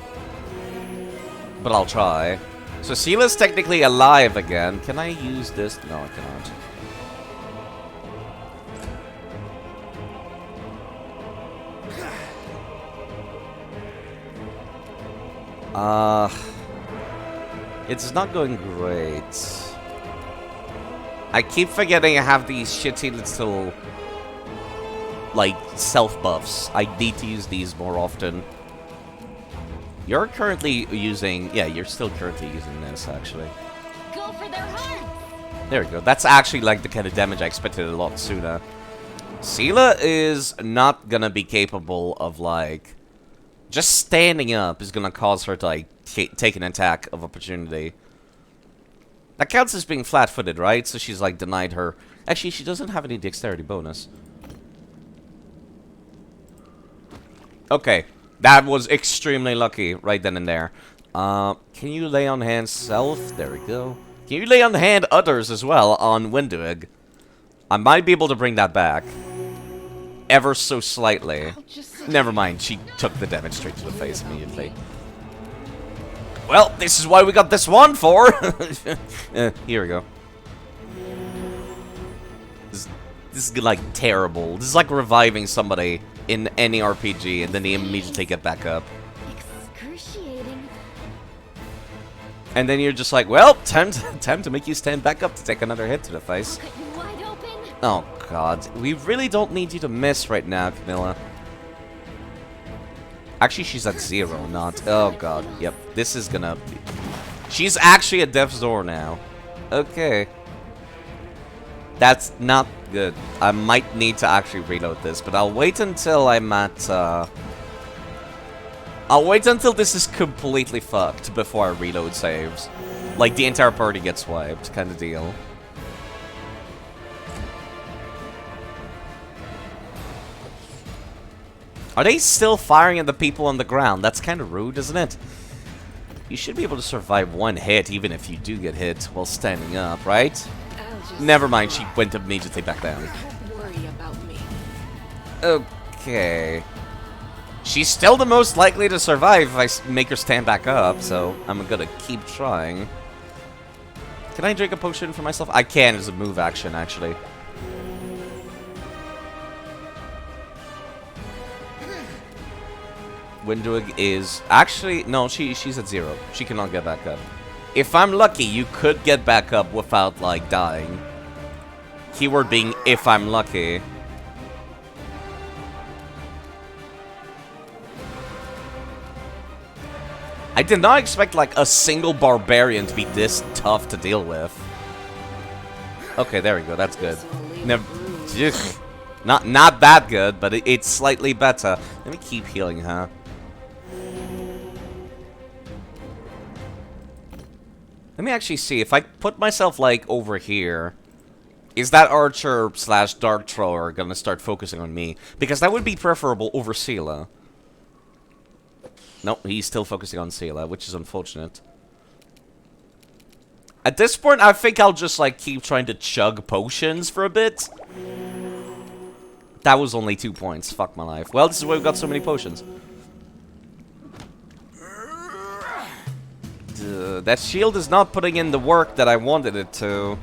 But I'll try. So Sela's technically alive again. Can I use this? No, I cannot. It's not going great. I keep forgetting I have these shitty little, like, self-buffs. I need to use these more often. You're currently using... Yeah, you're still currently using this, actually. Go for their hearts. There we go. That's actually, like, the kind of damage I expected a lot sooner. Sela is not gonna be capable of, like... Just standing up is gonna cause her to, like, take an attack of opportunity. That counts as being flat-footed, right? So she's, like, denied her... Actually, she doesn't have any dexterity bonus. Okay. That was extremely lucky right then and there. Can you lay on hand self? There we go. Can you lay on hand others as well on Wenduig? I might be able to bring that back. Ever so slightly. Never mind, she took the damage straight to the face immediately. Well, this is why we got this one for! Here we go. This is like terrible. This is like reviving somebody in any RPG and then they immediately get back up. Excruciating. And then you're just like, well, time to make you stand back up to take another hit to the face. Cut you wide open. Oh god, we really don't need you to miss right now, Camilla. Actually, she's at 0, not. Oh god, yep. This is gonna be. She's actually at death's door now. Okay. That's not good. I might need to actually reload this, but I'll wait until I'm at, I'll wait until this is completely fucked before I reload saves. Like, the entire party gets wiped, kind of deal. Are they still firing at the people on the ground? That's kind of rude, isn't it? You should be able to survive one hit, even if you do get hit while standing up, right? I'll just Never mind, she went immediately back down. Don't worry about me. Okay. She's still the most likely to survive if I make her stand back up, so I'm gonna keep trying. Can I drink a potion for myself? I can as a move action, actually. Windwig is... Actually, no, she's at 0. She cannot get back up. If I'm lucky, you could get back up without, like, dying. Keyword being, if I'm lucky. I did not expect, like, a single barbarian to be this tough to deal with. Okay, there we go. That's good. Never... Not that good, but it's slightly better. Let me keep healing her. Let me actually see. If I put myself, like, over here, is that archer / dart thrower gonna start focusing on me? Because that would be preferable over Sela. Nope, he's still focusing on Sela, which is unfortunate. At this point, I think I'll just, like, keep trying to chug potions for a bit. That was only 2 points. Fuck my life. Well, this is why we've got so many potions. That shield is not putting in the work that I wanted it to.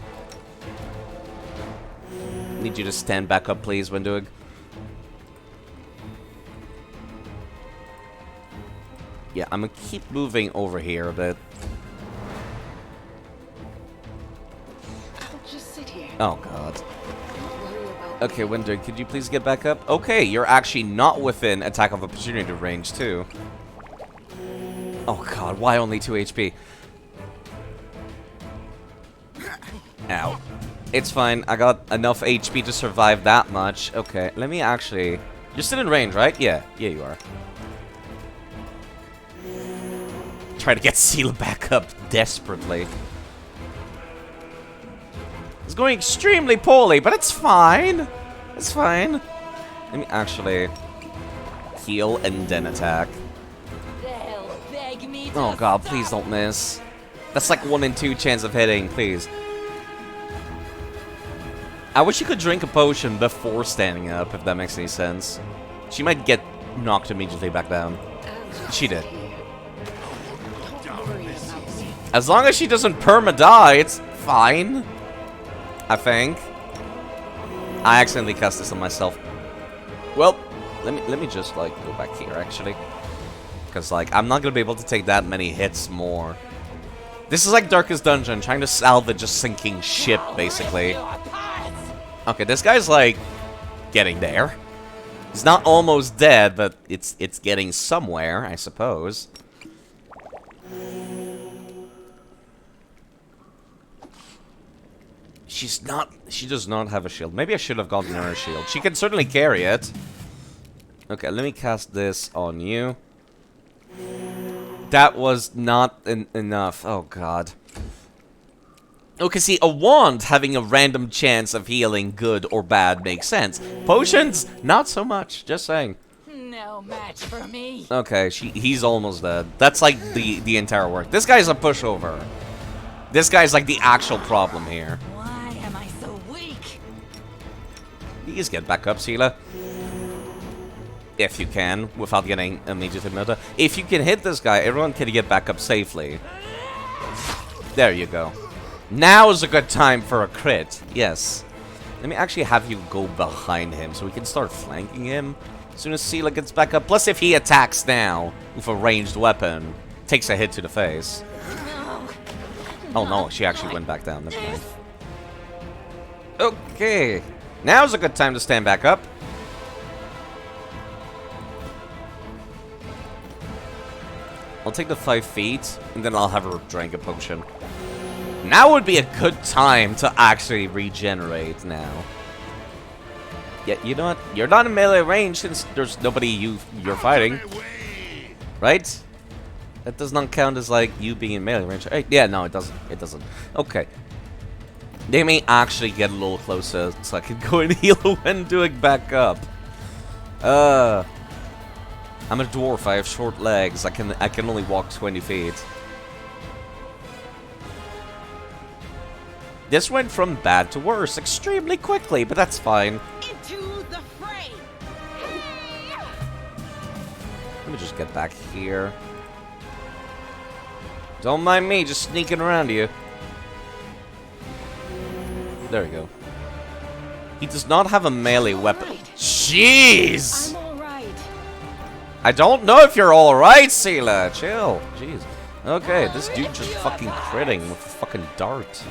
Need you to stand back up, please, Windwig. Yeah, I'm gonna keep moving over here a bit. I'll just sit here. Oh, God. Don't worry about Okay, Windwig, could you please get back up? Okay, you're actually not within attack of opportunity range, too. Oh, God, why only 2 HP? Ow. It's fine, I got enough HP to survive that much. Okay, let me actually... You're still in range, right? Yeah, you are. Try to get Seal back up desperately. It's going extremely poorly, but it's fine. It's fine. Let me actually heal and then attack. They'll beg me to Oh god, stop. please don't miss. That's like 1 in 2 chance of hitting, please. I wish you could drink a potion before standing up, if that makes any sense. She might get knocked immediately back down. I'll just She sit did. here. Don't worry about me. As long as she doesn't perma-die, it's fine. I think. I accidentally cast this on myself. Well, let me just, like, go back here, actually. Because, like, I'm not going to be able to take that many hits more. This is like Darkest Dungeon, trying to salvage a sinking ship, basically. Okay, this guy's, like, getting there. He's not almost dead, but it's getting somewhere, I suppose. She does not have a shield. Maybe I should have gotten her a shield. She can certainly carry it. Okay, let me cast this on you. That was not enough. Oh, God. Okay, see, a wand having a random chance of healing good or bad makes sense. Potions, not so much. Just saying. No match for me. Okay, he's almost dead. That's like the entire work. This guy's a pushover. This guy's like the actual problem here. Why am I so weak? Please get back up, Sheila. If you can, without getting immediately murdered. If you can hit this guy, everyone can get back up safely. There you go. Now is a good time for a crit. Yes. Let me actually have you go behind him so we can start flanking him as soon as Sela gets back up. Plus, if he attacks now with a ranged weapon, takes a hit to the face. Oh no, she actually went back down. Never mind. Okay. Now's a good time to stand back up. I'll take the 5 feet, and then I'll have her drink a potion. Now would be a good time to actually regenerate now. Yeah, you know what? You're not in melee range since there's nobody you're fighting. Right? That does not count as, like, you being in melee range. Right? Yeah, no, it doesn't. It doesn't. Okay. They may actually get a little closer so I can go and heal when doing back up. I'm a dwarf, I have short legs. I can only walk 20 feet. This went from bad to worse extremely quickly, but that's fine. Into the fray. Let me just get back here. Don't mind me, just sneaking around you. There we go. He does not have a melee weapon. Jeez! I'm alright. I don't know if you're alright, Sela. Chill. Jeez. Okay, this dude just fucking critting with a fucking dart.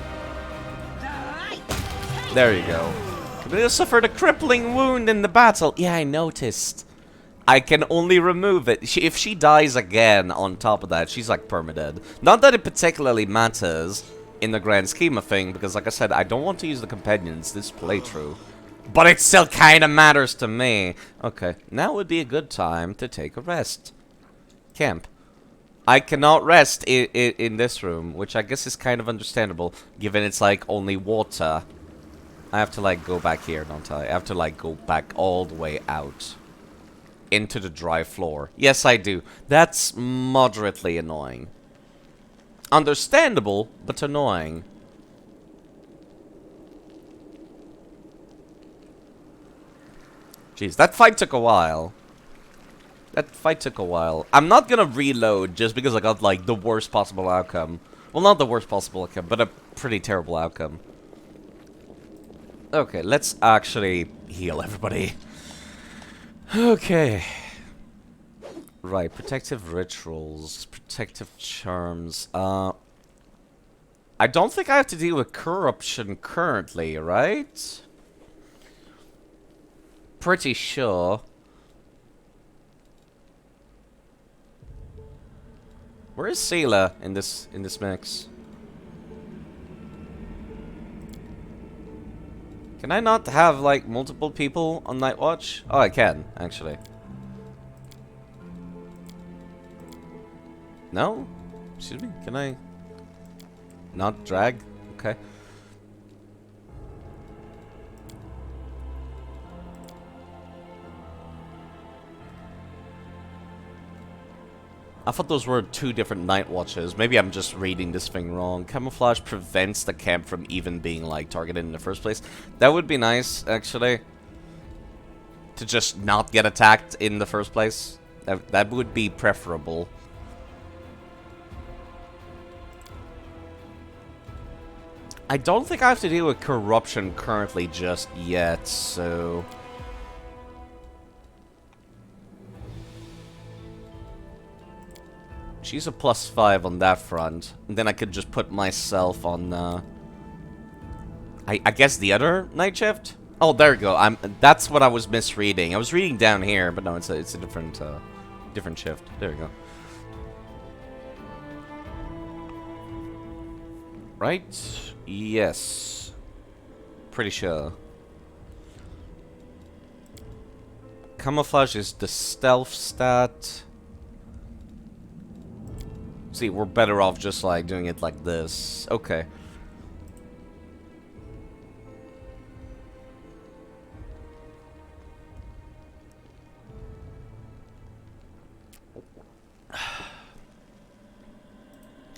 There you go. Camilla suffered a crippling wound in the battle. Yeah, I noticed. I can only remove it. If she dies again on top of that, she's like permadead. Not that it particularly matters in the grand scheme of things, because like I said, I don't want to use the companions this playthrough. But it still kind of matters to me. Okay, now would be a good time to take a rest. Camp. I cannot rest in this room, which I guess is kind of understandable, given it's like only water. I have to like go back here, don't I? I have to like go back all the way out. Into the dry floor. Yes, I do. That's moderately annoying. Understandable, but annoying. Jeez, that fight took a while. That fight took a while. I'm not gonna reload just because I got, like, the worst possible outcome. Well, not the worst possible outcome, but a pretty terrible outcome. Okay, let's actually heal everybody. Okay. Right, protective rituals, protective charms. I don't think I have to deal with corruption currently, right? Pretty sure. Where is Sela in this mix? Can I not have like multiple people on night watch? Oh, I can actually. No? Excuse me? Can I not drag? Okay. I thought those were 2 different night watches. Maybe I'm just reading this thing wrong. Camouflage prevents the camp from even being like targeted in the first place. That would be nice, actually. To just not get attacked in the first place. That would be preferable. I don't think I have to deal with corruption currently just yet, so... She's a +5 on that front. And then I could just put myself on, I guess the other night shift? Oh, there you go. That's what I was misreading. I was reading down here, but no, it's a different, different shift. There you go. Right? Yes. Pretty sure. Camouflage is the stealth stat. See, we're better off just like doing it like this. Okay.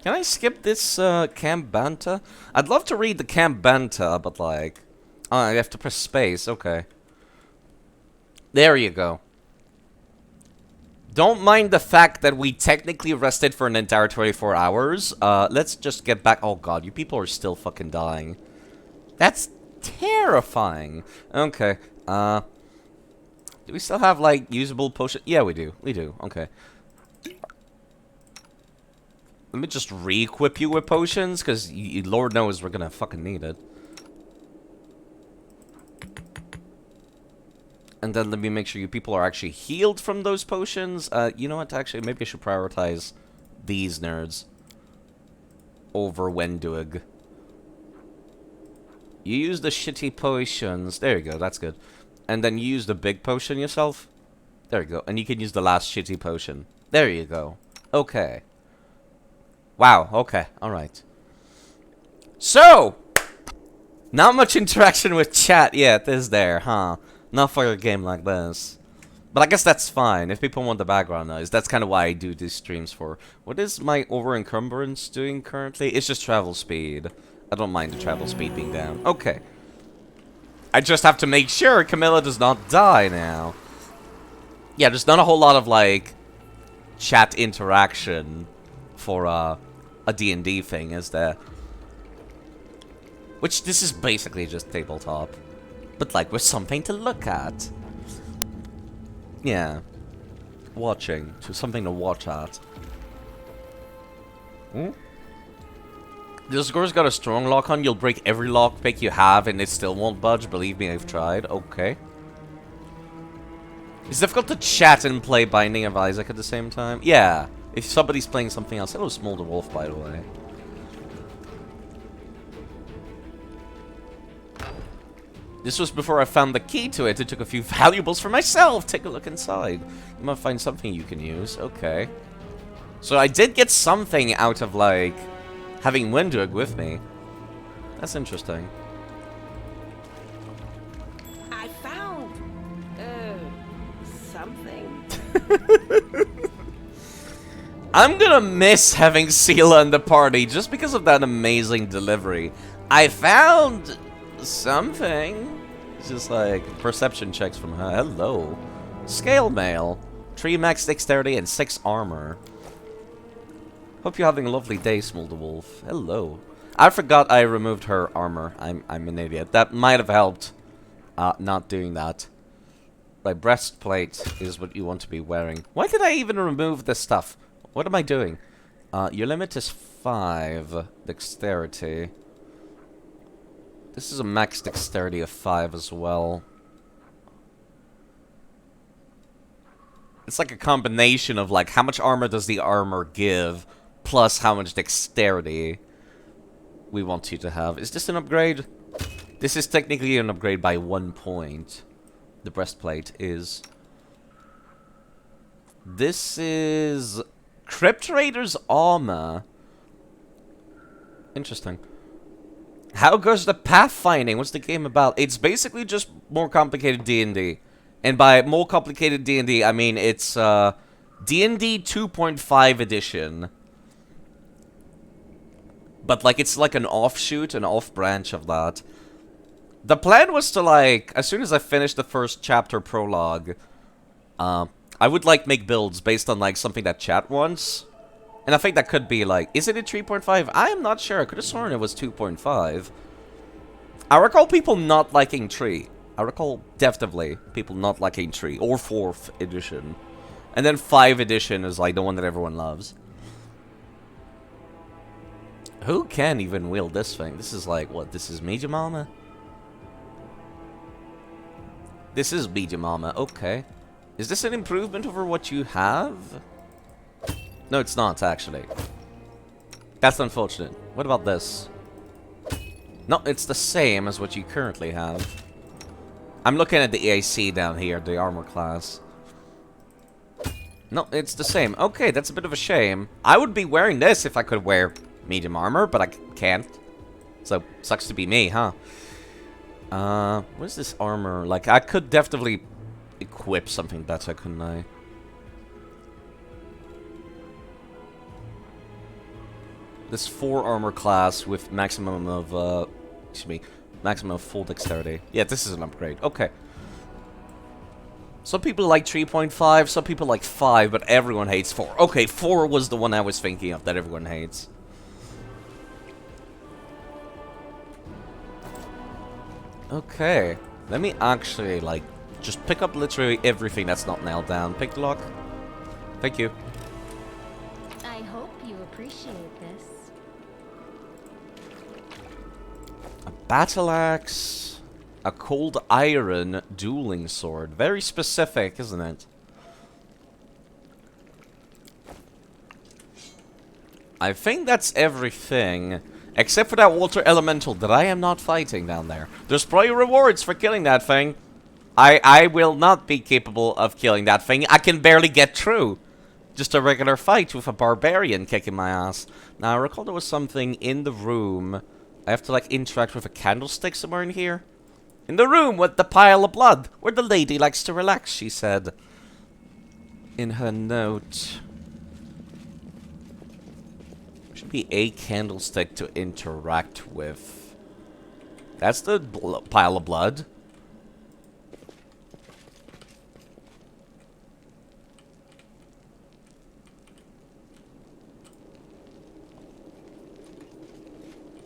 Can I skip this Camp Banta? I'd love to read the Camp Banta, but like... Oh, I have to press space. Okay. There you go. Don't mind the fact that we technically rested for an entire 24 hours. Let's just get back. Oh god, you people are still fucking dying. That's terrible. terrifying. Okay. Do we still have, like, usable potions? Yeah, we do. We do. Okay. Let me just re-equip you with potions, because Lord knows we're gonna fucking need it. And then let me make sure you people are actually healed from those potions. You know what? Actually, maybe I should prioritize these nerds over Wenduig. You use the shitty potions. There you go. That's good. And then you use the big potion yourself. There you go. And you can use the last shitty potion. There you go. Okay. Wow. Okay. Alright. So! Not much interaction with chat yet, is there, huh? Not for a game like this. But I guess that's fine. If people want the background noise, that's kind of why I do these streams for. What is my over-encumbrance doing currently? It's just travel speed. I don't mind the travel speed being down. Okay. I just have to make sure Camilla does not die now. Yeah, there's not a whole lot of, like, chat interaction for a D&D thing, is there? Which, this is basically just tabletop. But, like, with something to look at. Yeah. Watching. So something to watch at. Hmm? The score's got a strong lock on. You'll break every lockpick you have and it still won't budge. Believe me, I've tried. Okay. It's difficult to chat and play Binding of Isaac at the same time. Yeah. If somebody's playing something else. Hello, Smolder Wolf, by the way. This was before I found the key to it. It took a few valuables for myself. Take a look inside. You might find something you can use. Okay. So I did get something out of, like, having Windug with me. That's interesting. I found something. I'm gonna miss having Sela in the party just because of that amazing delivery. I found something. It's just like perception checks from her. Hello. Scale mail. 3 max dexterity and 6 armor. Hope you're having a lovely day, Smolder Wolf. Hello. I forgot I removed her armor. I'm an idiot. That might have helped. Not doing that. My breastplate is what you want to be wearing. Why did I even remove this stuff? What am I doing? Your limit is 5 dexterity. This is a max dexterity of 5 as well. It's like a combination of, like, how much armor does the armor give, plus how much dexterity we want you to have. Is this an upgrade? This is technically an upgrade by 1 point. The breastplate is. This is Crypt Raider's armor. Interesting. How goes the pathfinding? What's the game about? It's basically just more complicated D&D. And by more complicated D&D, I mean it's D&D 2.5 edition. But, like, it's like an offshoot, an off-branch of that. The plan was to, like, as soon as I finished the first chapter prologue, I would, like, make builds based on, like, something that chat wants. And I think that could be, like, is it a 3.5? I am not sure. I could have sworn it was 2.5. I recall people not liking 3. I recall definitely people not liking 3 or 4th edition. And then 5 edition is, like, the one that everyone loves. Who can even wield this thing? This is like, what? This is Medium Armor? This is Medium Armor, okay. Is this an improvement over what you have? No, it's not, actually. That's unfortunate. What about this? No, it's the same as what you currently have. I'm looking at the EAC down here, the armor class. No, it's the same. Okay, that's a bit of a shame. I would be wearing this if I could wear medium armor, but I can't. So, sucks to be me, huh? What is this armor? Like, I could definitely equip something better, couldn't I? This 4 armor class with maximum of, excuse me, maximum of full dexterity. Yeah, this is an upgrade. Okay. Some people like 3.5, some people like 5, but everyone hates 4. Okay, 4 was the one I was thinking of that everyone hates. Okay. Let me actually, like, just pick up literally everything that's not nailed down. Pick the lock. Thank you. I hope you appreciate this. A battle axe. A cold iron dueling sword. Very specific, isn't it? I think that's everything. Except for that water elemental that I am not fighting down there. There's probably rewards for killing that thing. I will not be capable of killing that thing. I can barely get through. Just a regular fight with a barbarian kicking my ass. Now, I recall there was something in the room. I have to, like, interact with a candlestick somewhere in here. In the room with the pile of blood, where the lady likes to relax, she said. In her note. Should be a candlestick to interact with. That's the pile of blood.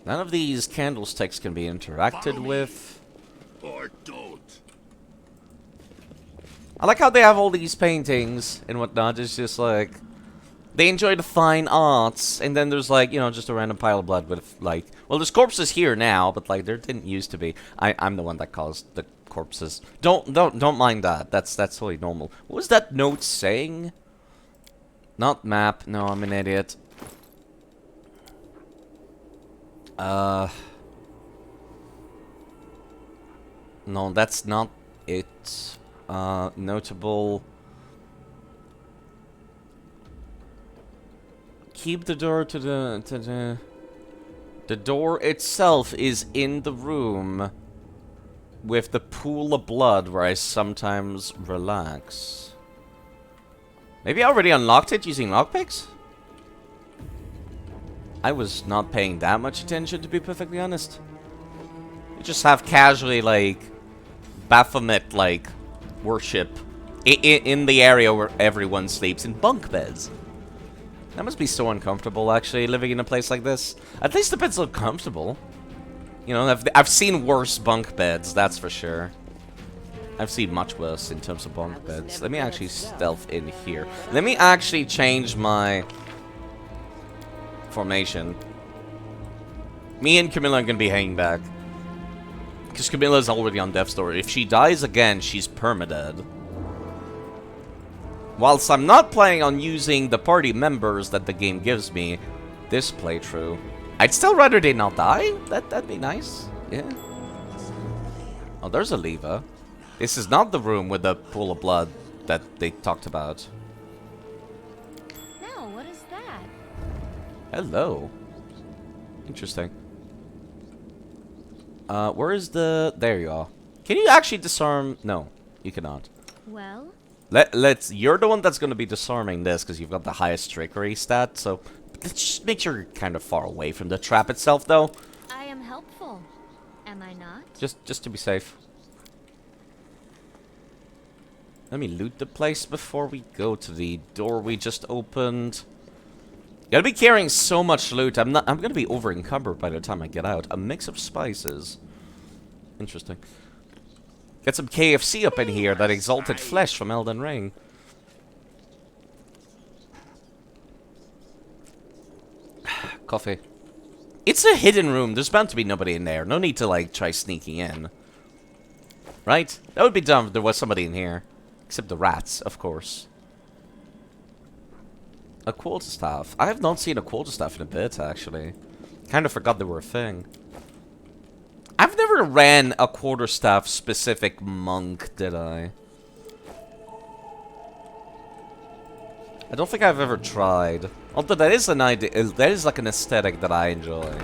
None of these candlesticks can be interacted with. Or don't. I like how they have all these paintings and whatnot. It's just like... They enjoy the fine arts, and then there's like, you know, just a random pile of blood with like... Well, there's corpses here now, but like, there didn't used to be. I'm the one that caused the corpses. Don't mind that. That's totally normal. What was that note saying? Not map. No, I'm an idiot. No, that's not it. Notable. Keep the door to the... The door itself is in the room with the pool of blood where I sometimes relax. Maybe I already unlocked it using lockpicks? I was not paying that much attention, to be perfectly honest. You just have casually, like, Baphomet, like, worship in the area where everyone sleeps in bunk beds. That must be so uncomfortable, actually, living in a place like this. At least the beds look comfortable. You know, I've seen worse bunk beds, that's for sure. I've seen much worse in terms of bunk beds. Let me actually stealth in here. Let me actually change my... formation. Me and Camilla are gonna be hanging back. Because Camilla's already on death's door. If she dies again, she's permadead. Whilst I'm not planning on using the party members that the game gives me this playthrough, I'd still rather they not die. That'd be nice. Yeah. Oh, there's a lever. This is not the room with the pool of blood that they talked about. Now, what is that? Hello. Interesting. Where is the... There you are. Can you actually disarm... No, you cannot. Well, Let's... You're the one that's going to be disarming this because you've got the highest trickery stat, so... Let's just make sure you're kind of far away from the trap itself, though. I am helpful. Am I not? Just to be safe. Let me loot the place before we go to the door we just opened. Gotta be carrying so much loot. I'm gonna be over encumbered by the time I get out. A mix of spices. Interesting. Get some KFC up in here. That exalted flesh from Elden Ring. Coffee. It's a hidden room. There's bound to be nobody in there. No need to, like, try sneaking in. Right? That would be dumb if there was somebody in here. Except the rats, of course. A quarterstaff. I have not seen a quarterstaff in a bit, actually. Kind of forgot they were a thing. I've never ran a quarterstaff specific monk, did I? I don't think I've ever tried. Although that is an idea, that is like an aesthetic that I enjoy.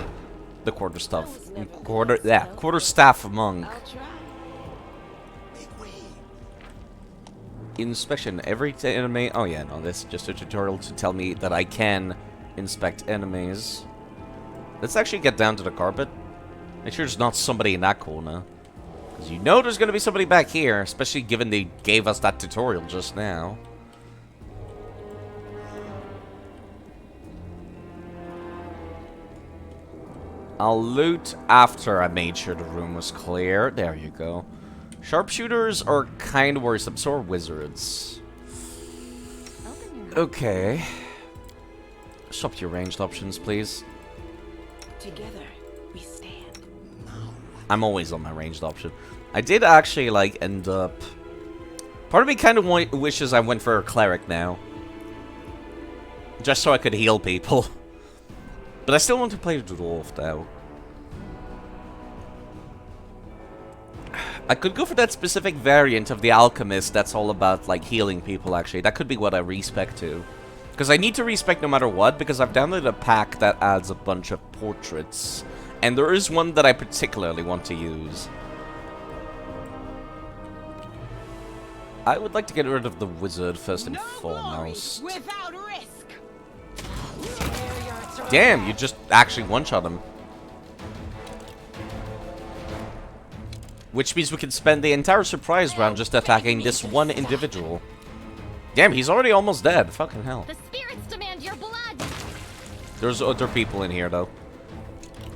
The quarterstaff, quarterstaff monk. I'll try. Inspection every enemy. Oh yeah, no, this is just a tutorial to tell me that I can inspect enemies. Let's actually get down to the carpet. Make sure there's not somebody in that corner. Because you know there's going to be somebody back here, especially given they gave us that tutorial just now. I'll loot after I made sure the room was clear. There you go. Sharpshooters are kind of worrisome. So are wizards. Okay. Swap your ranged options, please. Together, we stand. I'm always on my ranged option. I did actually, like, end up... Part of me kind of wishes I went for a cleric now. Just so I could heal people. But I still want to play dwarf, though. I could go for that specific variant of the alchemist that's all about, like, healing people, actually. That could be what I respec to. Because I need to respec no matter what, because I've downloaded a pack that adds a bunch of portraits. And there is one that I particularly want to use. I would like to get rid of the wizard first and foremost. Without risk. Damn, you just actually one-shot him. Which means we can spend the entire surprise round just attacking this one individual. Damn, he's already almost dead. Fucking hell. The spirits demand your blood. There's other people in here, though.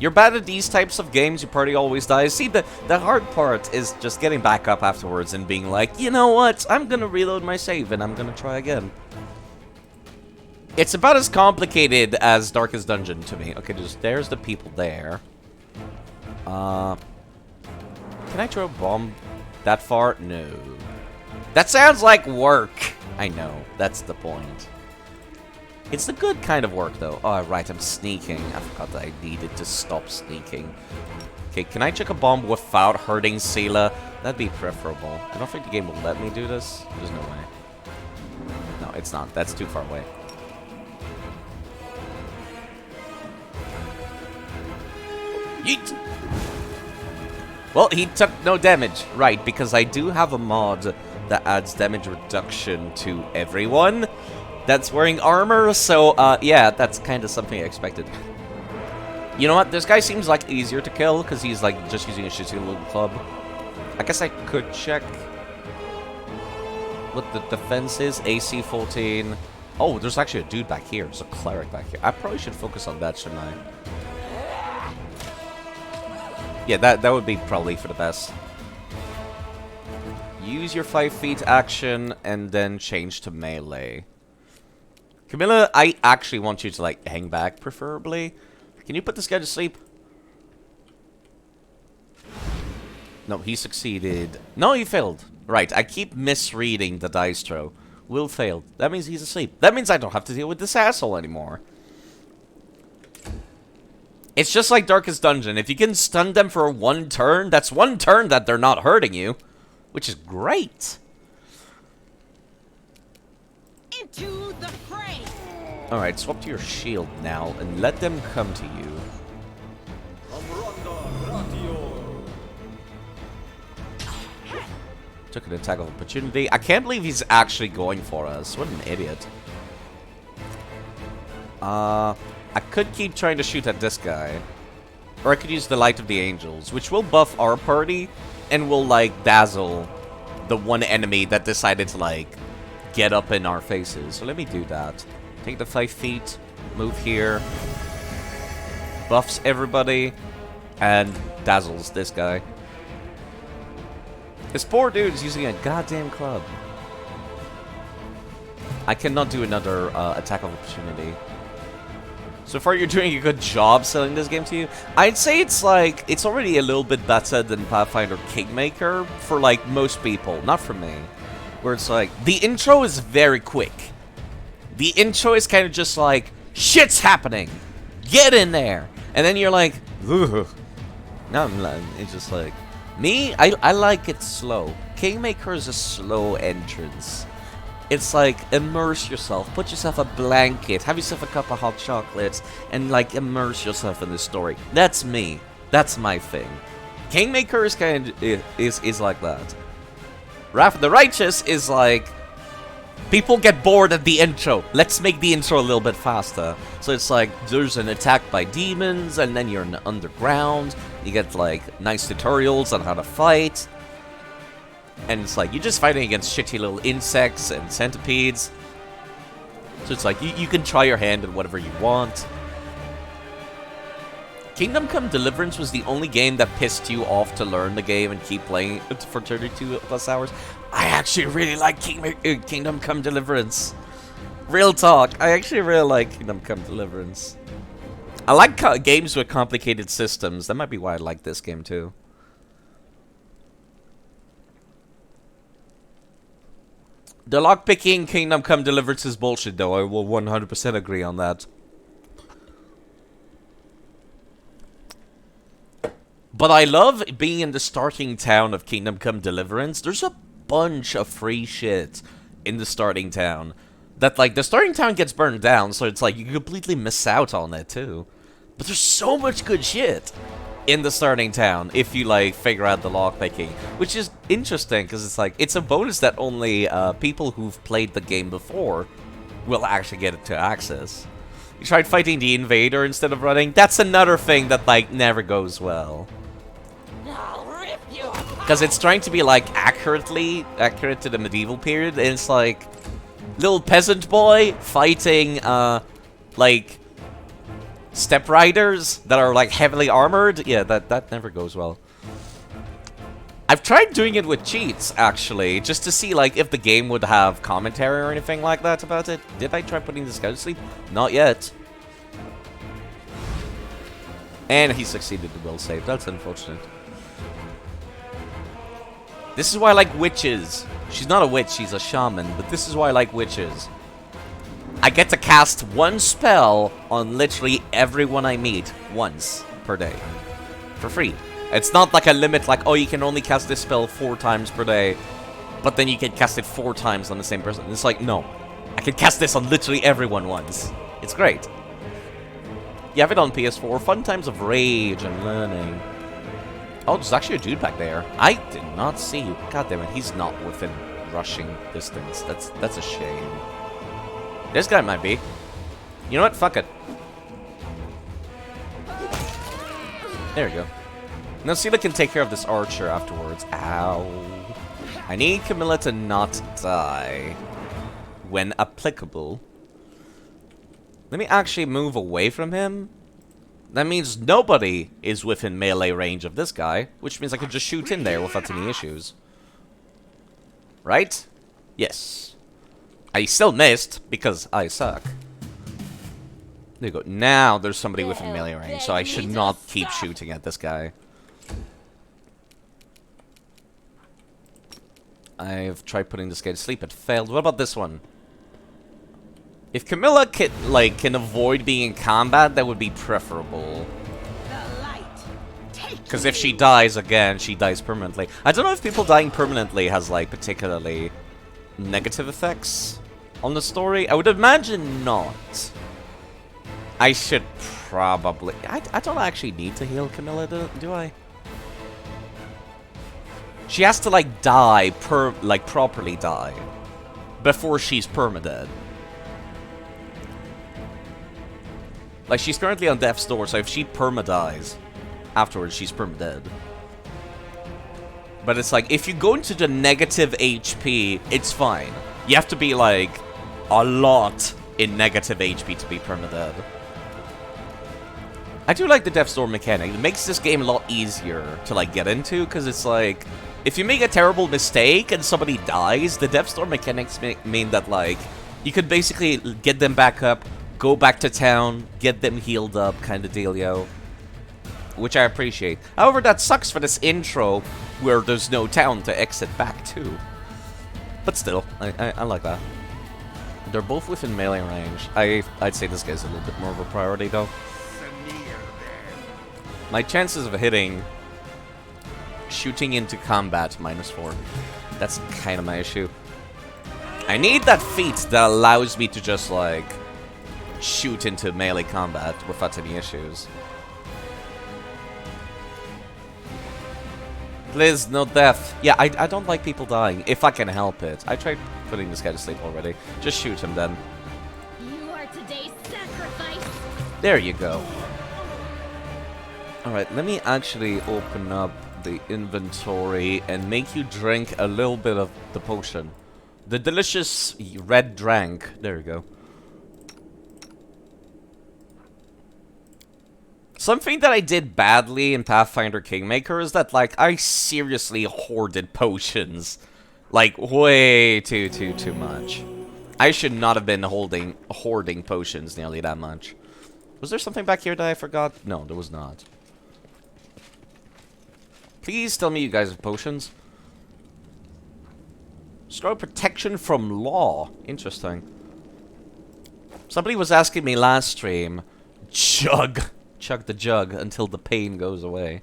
You're bad at these types of games, your party always dies. See, the hard part is just getting back up afterwards and being like, you know what, I'm gonna reload my save and I'm gonna try again. It's about as complicated as Darkest Dungeon to me. Okay, there's the people there. Can I throw a bomb that far? No. That sounds like work. I know, that's the point. It's the good kind of work, though. Oh, right, I'm sneaking. I forgot that I needed to stop sneaking. Okay, can I chuck a bomb without hurting Sela? That'd be preferable. I don't think the game will let me do this. There's no way. No, it's not. That's too far away. Yeet! Well, he took no damage. Right, because I do have a mod that adds damage reduction to everyone that's wearing armor, so, yeah, that's kind of something I expected. You know what? This guy seems, like, easier to kill, because he's, like, just using a shitty little club. I guess I could check what the defense is. AC 14. Oh, there's actually a dude back here. There's a cleric back here. I probably should focus on that, shouldn't I? Yeah, that would be probably for the best. Use your 5 feet action, and then change to melee. Camilla, I actually want you to, like, hang back, preferably. Can you put this guy to sleep? No, he succeeded. No, he failed. Right, I keep misreading the dice throw. Will failed. That means he's asleep. That means I don't have to deal with this asshole anymore. It's just like Darkest Dungeon. If you can stun them for one turn, that's one turn that they're not hurting you. Which is great. Into the fray. Alright, swap to your shield now, and let them come to you. Took an attack of opportunity. I can't believe he's actually going for us. What an idiot. I could keep trying to shoot at this guy. Or I could use the Light of the Angels, which will buff our party, and will, like, dazzle the one enemy that decided to, like, get up in our faces. So let me do that. Take the 5 feet, move here, buffs everybody, and dazzles this guy. This poor dude is using a goddamn club. I cannot do another attack of opportunity. So far, you're doing a good job selling this game to you. I'd say it's like, it's already a little bit better than Pathfinder Kingmaker for, like, most people. Not for me. Where it's like, the intro is very quick. The intro is kind of just like, shit's happening. Get in there. And then you're like, ugh. No, it's just like, me, I like it slow. Kingmaker is a slow entrance. It's like, immerse yourself, put yourself a blanket, have yourself a cup of hot chocolate, and, like, immerse yourself in the story. That's me. That's my thing. Kingmaker is kind of, is like that. Wrath of the Righteous is like, people get bored at the intro. Let's make the intro a little bit faster. So it's like, there's an attack by demons, and then you're in the underground. You get, like, nice tutorials on how to fight. And it's like, you're just fighting against shitty little insects and centipedes. So it's like, you can try your hand at whatever you want. Kingdom Come Deliverance was the only game that pissed you off to learn the game and keep playing it for 32 plus hours. I actually really like Kingdom Come Deliverance. Real talk, I actually really like Kingdom Come Deliverance. I like games with complicated systems. That might be why I like this game too. The lockpicking Kingdom Come Deliverance is bullshit though, I will 100% agree on that. But I love being in the starting town of Kingdom Come Deliverance. There's a bunch of free shit in the starting town. That, like, the starting town gets burned down, so it's like you completely miss out on it, too. But there's so much good shit in the starting town if you, like, figure out the lockpicking. Which is interesting, because it's like, it's a bonus that only people who've played the game before will actually get it to access. You tried fighting the invader instead of running? That's another thing that, like, never goes well. Because it's trying to be, like, accurate to the medieval period, and it's like, little peasant boy fighting, like, step riders that are, like, heavily armored. Yeah, that never goes well. I've tried doing it with cheats, actually, just to see, like, if the game would have commentary or anything like that about it. Did I try putting this guy to sleep? Not yet. And he succeeded the will save. That's unfortunate. This is why I like witches. She's not a witch, she's a shaman, but this is why I like witches. I get to cast one spell on literally everyone I meet once per day. For free. It's not like a limit like, oh, you can only cast this spell 4 times per day, but then you can cast it 4 times on the same person. It's like, no. I can cast this on literally everyone once. It's great. You have it on PS4. Fun times of rage and learning. Oh, there's actually a dude back there. I did not see you. God damn it, he's not within rushing distance. That's a shame. This guy might be. You know what? Fuck it. There we go. Now Sela can take care of this archer afterwards. Ow. I need Camilla to not die. When applicable. Let me actually move away from him. That means nobody is within melee range of this guy, which means I can just shoot in there without any issues. Right? Yes. I still missed, because I suck. There you go. Now there's somebody within melee range, so I should not keep shooting at this guy. I've tried putting this guy to sleep, it failed. What about this one? If Camilla can avoid being in combat, that would be preferable. Because if she dies again, she dies permanently. I don't know if people dying permanently has, like, particularly negative effects on the story. I would imagine not. I should probably... I don't actually need to heal Camilla, do I? She has to, like, die, properly die, before she's permadead. Like, she's currently on death's door, so if she perma-dies, afterwards she's perma-dead. But it's like, if you go into the negative HP, it's fine. You have to be, like, a lot in negative HP to be perma-dead. I do like the death's door mechanic. It makes this game a lot easier to, like, get into, because it's like, if you make a terrible mistake and somebody dies, the death's door mechanics mean that, like, you could basically get them back up, go back to town, get them healed up, kind of dealio. Which I appreciate. However, that sucks for this intro, where there's no town to exit back to. But still, I like that. They're both within melee range. I'd say this guy's a little bit more of a priority, though. My chances of hitting... shooting into combat, -4. That's kind of my issue. I need that feat that allows me to just, like... shoot into melee combat without any issues. Please, no death. Yeah, I don't like people dying, if I can help it. I tried putting this guy to sleep already. Just shoot him then. You are today's sacrifice. There you go. Alright, let me actually open up the inventory and make you drink a little bit of the potion. The delicious red drink. There you go. Something that I did badly in Pathfinder Kingmaker is that, like, I seriously hoarded potions. Like, way too much. I should not have been hoarding potions nearly that much. Was there something back here that I forgot? No, there was not. Please tell me you guys have potions. Scroll protection from law. Interesting. Somebody was asking me last stream, chug the jug until the pain goes away.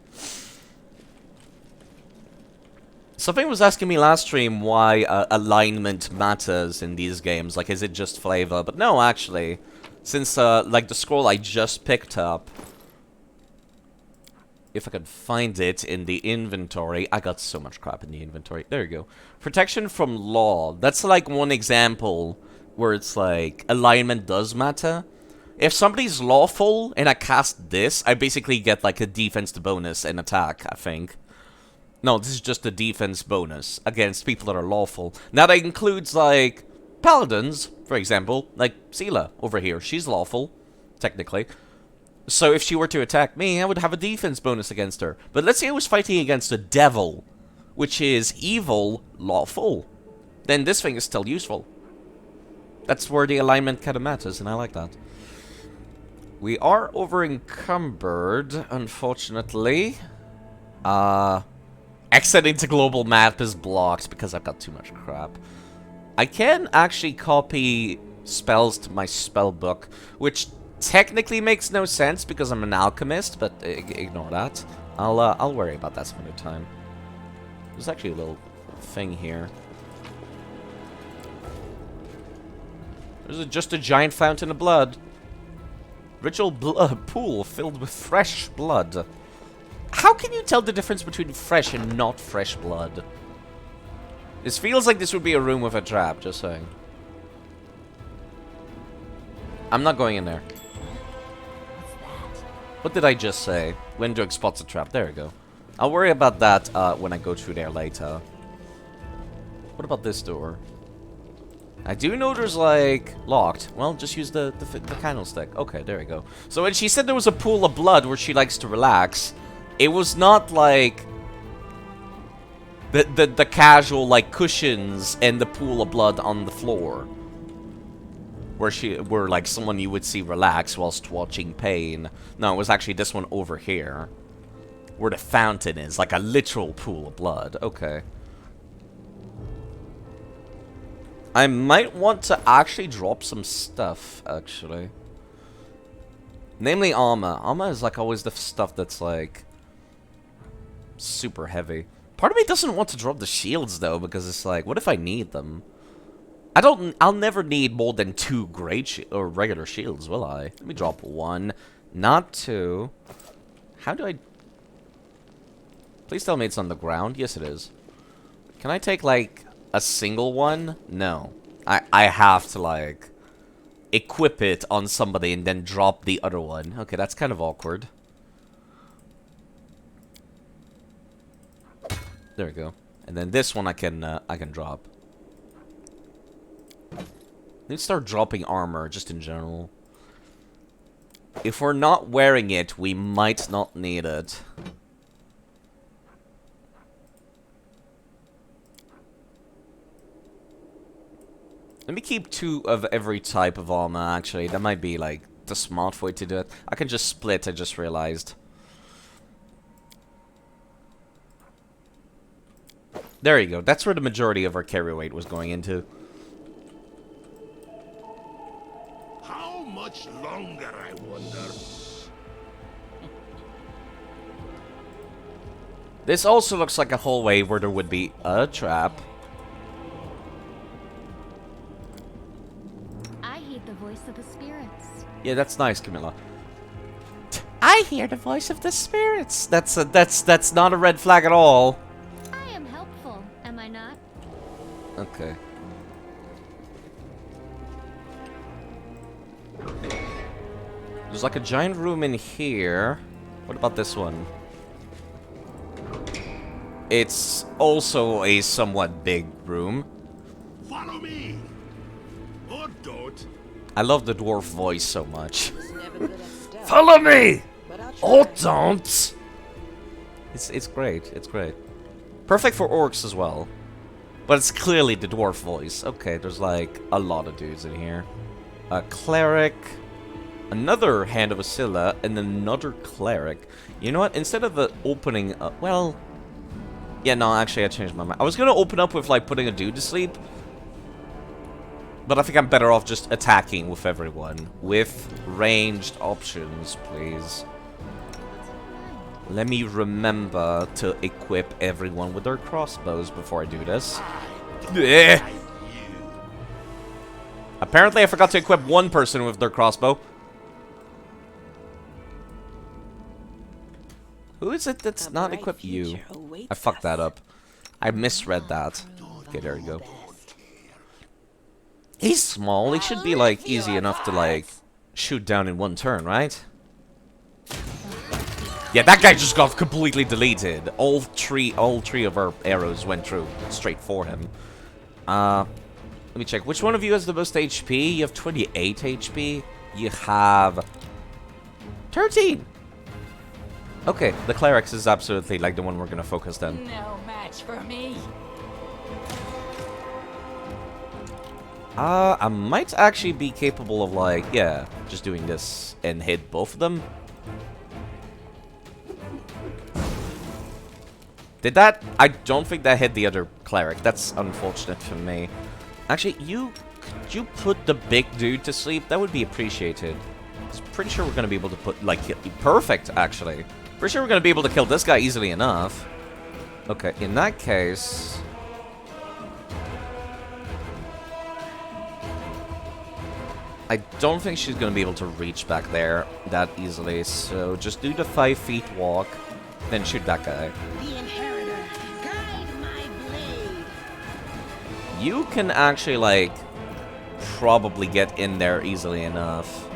Something was asking me last stream why alignment matters in these games. Like, is it just flavor? But no, actually. Since, like, the scroll I just picked up, if I could find it in the inventory. I got so much crap in the inventory. There you go. Protection from law. That's, like, one example where it's, like, alignment does matter. If somebody's lawful and I cast this, I basically get, like, a defense bonus and attack, I think. No, this is just a defense bonus against people that are lawful. Now, that includes, like, paladins, for example. Like, Sela over here. She's lawful, technically. So if she were to attack me, I would have a defense bonus against her. But let's say I was fighting against a devil, which is evil, lawful. Then this thing is still useful. That's where the alignment kind of matters, and I like that. We are over-encumbered, unfortunately. Exit into global map is blocked because I've got too much crap. I can actually copy spells to my spell book, which technically makes no sense because I'm an alchemist, but ignore that. I'll worry about that some other time. There's actually a little thing here. There's just a giant fountain of blood. Ritual pool filled with fresh blood. How can you tell the difference between fresh and not fresh blood? This feels like this would be a room with a trap, just saying. I'm not going in there. What did I just say? Windrug spots a trap. There we go. I'll worry about that when I go through there later. What about this door? I do know there's, like, locked. Well, just use the candlestick. Okay, there we go. So when she said there was a pool of blood where she likes to relax, it was not, like, the casual, like, cushions and the pool of blood on the floor. Where, like, someone you would see relax whilst watching pain. No, it was actually this one over here. Where the fountain is, like a literal pool of blood. Okay. I might want to actually drop some stuff, actually. Namely armor. Armor is, like, always the stuff that's, like, super heavy. Part of me doesn't want to drop the shields, though, because it's like, what if I need them? I'll never need more than 2 great or regular shields, will I? Let me drop 1, not 2. How do I... Please tell me it's on the ground. Yes, it is. Can I take, like, a single one? No. I have to, like, equip it on somebody and then drop the other one. Okay, that's kind of awkward. There we go. And then this one I can drop. Let's start dropping armor, just in general. If we're not wearing it, we might not need it. Let me keep 2 of every type of armor, actually. That might be, like, the smart way to do it. I can just split, I just realized. There you go. That's where the majority of our carry weight was going into. How much longer, I wonder? This also looks like a hallway where there would be a trap. I hear the voice of the spirits. Yeah, that's nice, Camilla. I hear the voice of the spirits. That's not a red flag at all. I am helpful, am I not? Okay. There's like a giant room in here. What about this one? It's also a somewhat big room. Follow me! Or don't. I love the dwarf voice so much. Was never good at stealth, Follow me! but I'll Oh, don't! It's great. It's great. Perfect for orcs as well. But it's clearly the dwarf voice. Okay, there's like a lot of dudes in here. A cleric, another Hand of Asilla, and another cleric. You know what? Instead of opening up, well, yeah, no, actually I changed my mind. I was gonna open up with like putting a dude to sleep, but I think I'm better off just attacking with everyone with ranged options, please. Let me remember to equip everyone with their crossbows before I do this. Apparently I forgot to equip one person with their crossbow. Who is it that's not equipped? You. I fucked that up. I misread that. Okay, there you go. He's small. He should be, like, easy enough to, like, shoot down in one turn, right? Yeah, that guy just got completely deleted. All three of our arrows went through straight for him. Let me check. Which one of you has the most HP? You have 28 HP. You have 13. Okay, the clerics is absolutely like the one we're gonna focus on. No match for me. I might actually be capable of like, yeah, just doing this and hit both of them. Did that? I don't think that hit the other cleric. That's unfortunate for me. Actually, could you put the big dude to sleep? That would be appreciated. I'm pretty sure we're gonna be able to put like perfect actually. Pretty sure we're gonna be able to kill this guy easily enough. Okay, in that case, I don't think she's gonna be able to reach back there that easily. So just do the 5 feet walk, then shoot that guy. The inheritor, guide my blade. You can actually like probably get in there easily enough.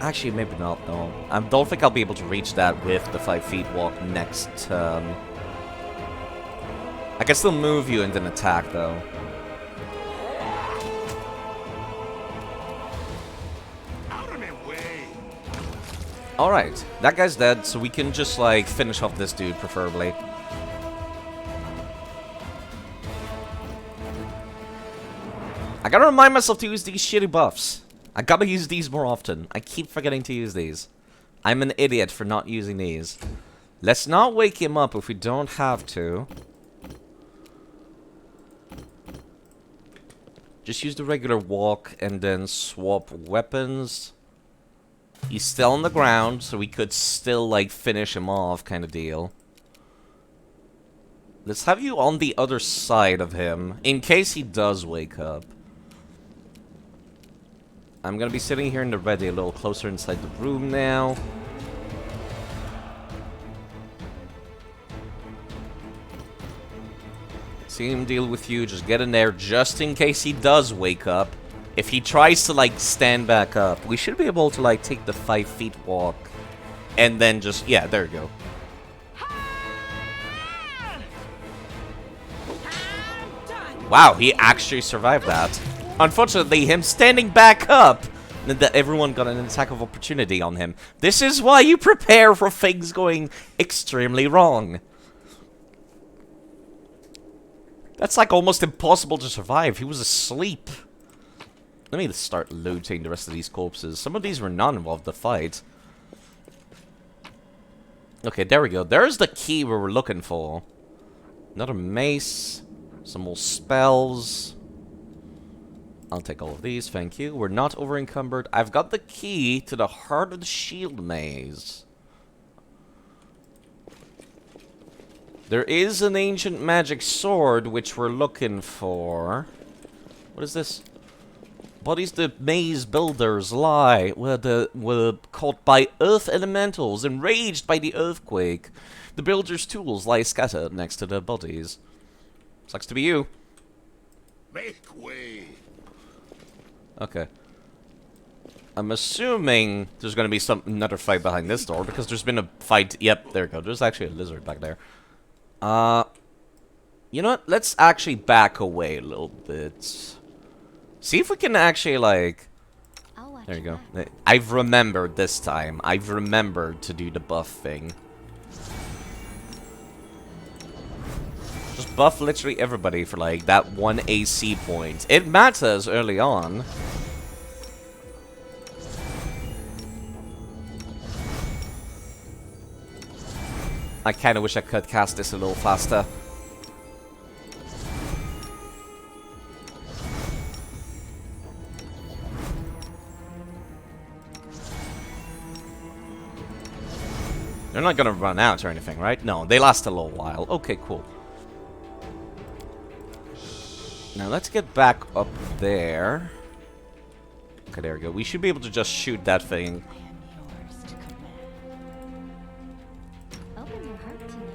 Actually, maybe not, no. I don't think I'll be able to reach that with the 5 feet walk next turn. I can still move you and then attack, though. Out of my way. Alright, that guy's dead, so we can just, like, finish off this dude, preferably. I gotta remind myself to use these shitty buffs. I gotta use these more often. I keep forgetting to use these. I'm an idiot for not using these. Let's not wake him up if we don't have to. Just use the regular walk and then swap weapons. He's still on the ground, so we could still, like, finish him off kind of deal. Let's have you on the other side of him, in case he does wake up. I'm gonna be sitting here in the ready a little closer inside the room now. See him deal with you, just get in there just in case he does wake up. If he tries to, like, stand back up, we should be able to, like, take the 5 feet walk. And then just, yeah, there you go. Wow, he actually survived that. Unfortunately, him standing back up meant that everyone got an attack of opportunity on him. This is why you prepare for things going extremely wrong. That's like almost impossible to survive. He was asleep. Let me start looting the rest of these corpses. Some of these were not involved in the fight. Okay, there we go. There's the key we were looking for. Another mace. Some more spells. I'll take all of these, thank you. We're not over-encumbered. I've got the key to the Heart of the Shield maze. There is an ancient magic sword, which we're looking for. What is this? Bodies the maze builders lie, were caught by earth elementals, enraged by the earthquake. The builders' tools lie scattered next to their bodies. Sucks to be you. Make way. Okay. I'm assuming there's going to be another fight behind this door, because there's been a fight. Yep, there you go. There's actually a lizard back there. You know what? Let's actually back away a little bit. See if we can actually, like... There you go. I've remembered this time. I've remembered to do the buff thing. Just buff literally everybody for like that 1 AC point. It matters early on. I kinda wish I could cast this a little faster. They're not gonna run out or anything, right? No, they last a little while. Okay, cool. Now let's get back up there. Okay, there we go. We should be able to just shoot that thing. I am yours to command. Open your heart to me.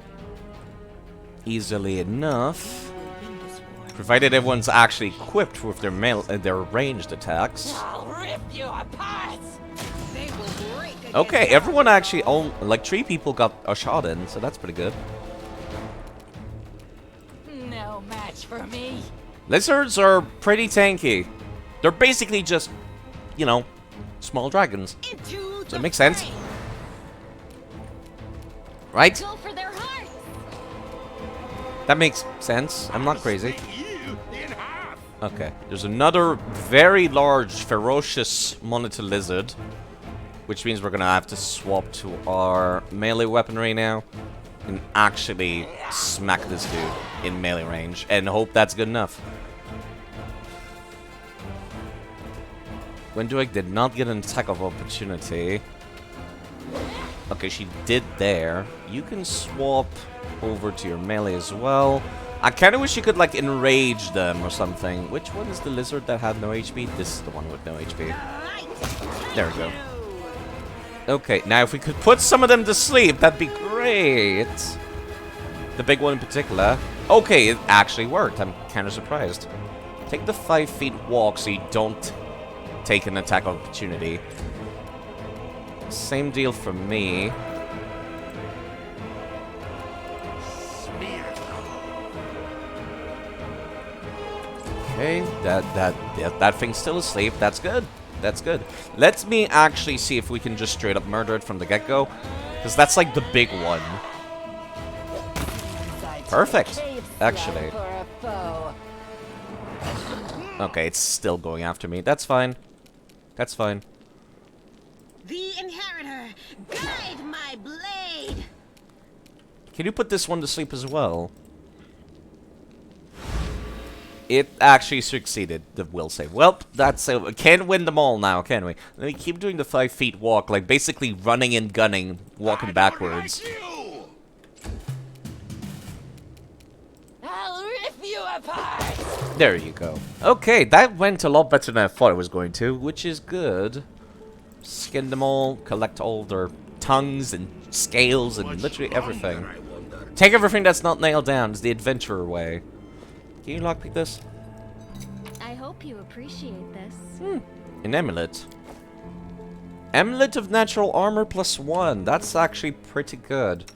Easily enough. In this war, Provided everyone's actually equipped with their ranged attacks. I'll rip you apart. They will break against Okay, everyone actually like 3 people got a shot in, so that's pretty good. no match for me. Lizards are pretty tanky. They're basically just, you know, small dragons. Into So it makes sense. Right? Go for their hearts. That makes sense. I'm not crazy. Split you in half. Okay, there's another very large, ferocious monitor lizard, which means we're gonna have to swap to our melee weaponry now and actually smack this dude in melee range and hope that's good enough. Windwig did not get an attack of opportunity. Okay, she did there. You can swap over to your melee as well. I kind of wish you could, like, enrage them or something. Which one is the lizard that had no HP? This is the one with no HP. There we go. Okay, now if we could put some of them to sleep, that'd be great. The big one in particular. Okay, it actually worked. I'm kind of surprised. Take the 5 feet walk so you don't take an attack of opportunity. Same deal for me. Okay, that thing's still asleep. That's good. That's good. Let me actually see if we can just straight up murder it from the get-go. Because that's like the big one. Perfect, actually. Okay, it's still going after me. That's fine. That's fine. The inheritor, guide my blade. Can you put this one to sleep as well? It actually succeeded, the will save. Well, that's it. We can't win them all now, can we? Let me keep doing the 5 feet walk, like basically running and gunning, walking backwards. I'll rip you apart. There you go. Okay, that went a lot better than I thought it was going to, which is good. Skin them all, collect all their tongues and scales and literally everything. Take everything that's not nailed down. It's the adventurer way. Can you lockpick this? I hope you appreciate this. An amulet. Amulet of natural armor +1. That's actually pretty good.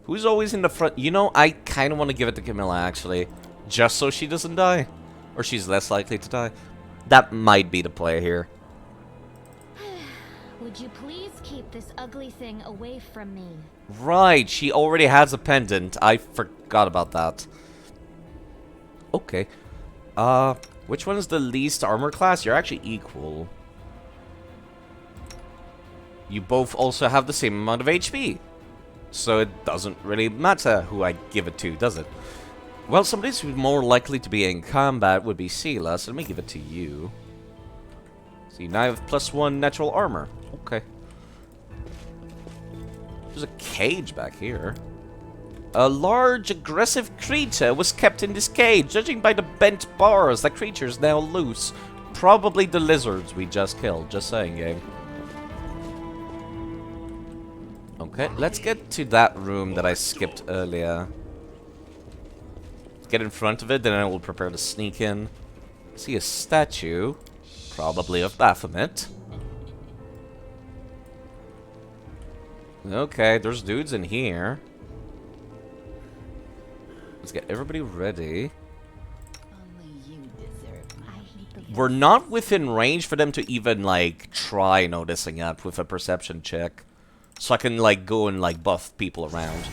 Who's always in the front? You know, I kind of want to give it to Camilla, actually. Just so she doesn't die. Or she's less likely to die. That might be the play here. Would you please keep this ugly thing away from me? Right, she already has a pendant. I forgot about that. Okay. Which one is the least armor class? You're actually equal. You both also have the same amount of HP. So it doesn't really matter who I give it to, does it? Well, somebody who's more likely to be in combat would be Sela, so let me give it to you. So you now have +1 natural armor. Okay. There's a cage back here. A large, aggressive creature was kept in this cage. Judging by the bent bars, the creature is now loose. Probably the lizards we just killed. Just saying, game. Okay, let's get to that room that I skipped earlier. Get in front of it, then I will prepare to sneak in. See a statue. Probably of Baphomet. Okay, there's dudes in here. Let's get everybody ready. Only you deserve. I hate the we're not within range for them to even, like, try noticing it with a perception check. So I can, like, go and, like, buff people around.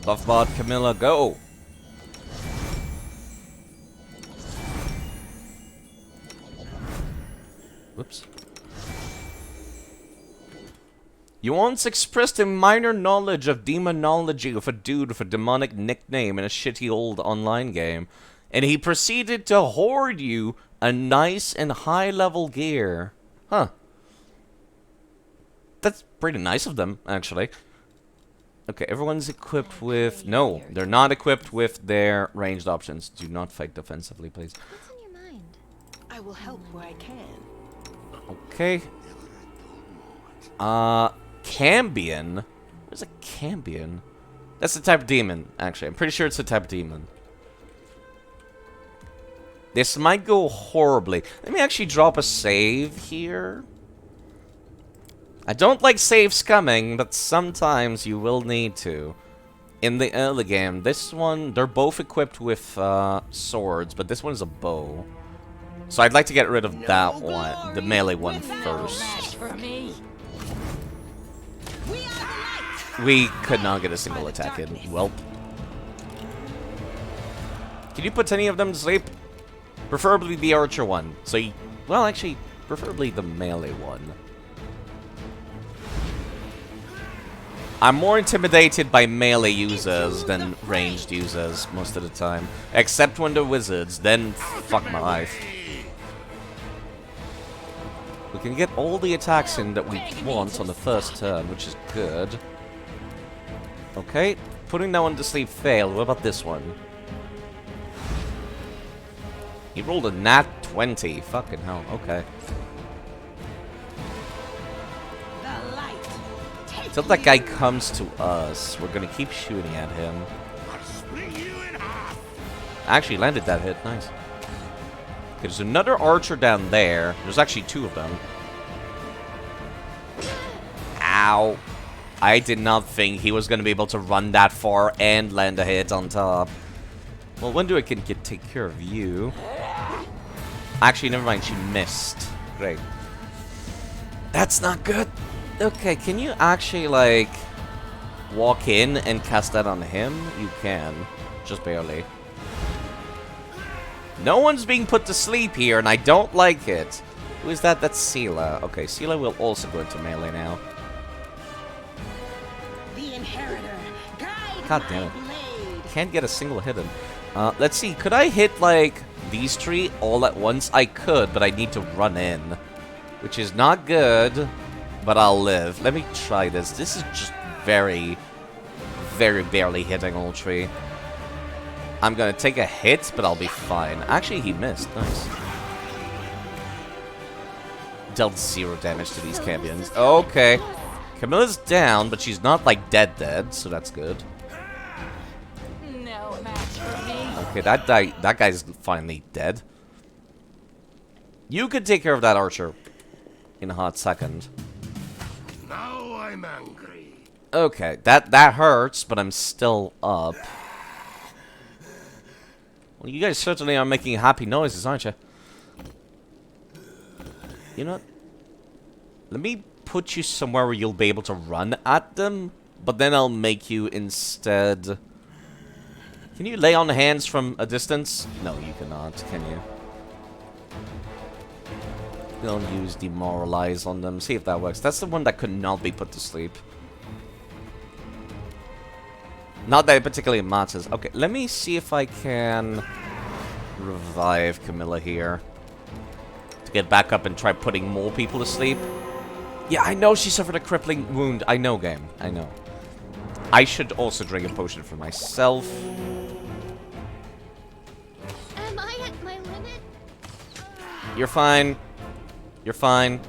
Buffbot, Camilla, go! Whoops. You once expressed a minor knowledge of demonology with a dude with a demonic nickname in a shitty old online game, and he proceeded to hoard you a nice and high-level gear. Huh. That's pretty nice of them, actually. Okay, everyone's equipped with... No, they're not equipped with their ranged options. Do not fight defensively, please. What's in your mind? I will help where I can. Okay. Cambion? Where's a Cambion? That's the type of demon, actually. I'm pretty sure it's the type of demon. This might go horribly. Let me actually drop a save here. I don't like save scumming, but sometimes you will need to. In the early game, this one, they're both equipped with swords, but this one is a bow. So I'd like to get rid of that one, the melee one first. We could not get a single attack in. Welp. Can you put any of them to sleep? Preferably the archer one. So you, well, actually, preferably the melee one. I'm more intimidated by melee users than ranged users most of the time. Except when they're wizards, then fuck my life. We can get all the attacks in that we want on the first turn, which is good. Okay, putting that one to sleep failed. What about this one? He rolled a nat 20. Fucking hell, okay. Until that guy comes to us, we're gonna keep shooting at him. Actually landed that hit, nice. Okay, there's another archer down there. There's actually two of them. Ow. I did not think he was gonna be able to run that far and land a hit on top. Well, Windu, I can take care of you. Actually, never mind, she missed. Great. That's not good. Okay, can you actually, like, walk in and cast that on him? You can. Just barely. No one's being put to sleep here, and I don't like it. Who is that? That's Sela. Okay, Sela will also go into melee now. The inheritor, guide God damn it. my blade. Can't get a single hit in. Let's see. Could I hit, like, these three all at once? I could, but I need to run in. Which is not good. But I'll live. Let me try this. This is just very, very barely hitting all three. I'm gonna take a hit, but I'll be fine. Actually, he missed. Nice. Dealt 0 damage to these Cambions. Okay. Camilla's down, but she's not, like, dead, so that's good. No match for me. Okay, that guy's finally dead. You could take care of that archer in a hot second. Now I'm angry. Okay, that hurts, but I'm still up. Well, you guys certainly are making happy noises, aren't you? You know what? Let me put you somewhere where you'll be able to run at them, but then I'll make you instead... Can you lay on hands from a distance? No, you cannot, can you? We'll use Demoralize on them, see if that works. That's the one that could not be put to sleep. Not that it particularly matters. Okay, let me see if I can revive Camilla here. To get back up and try putting more people to sleep. Yeah, I know she suffered a crippling wound. I know, game. I know. I should also drink a potion for myself. Am I at my limit? You're fine. You're fine.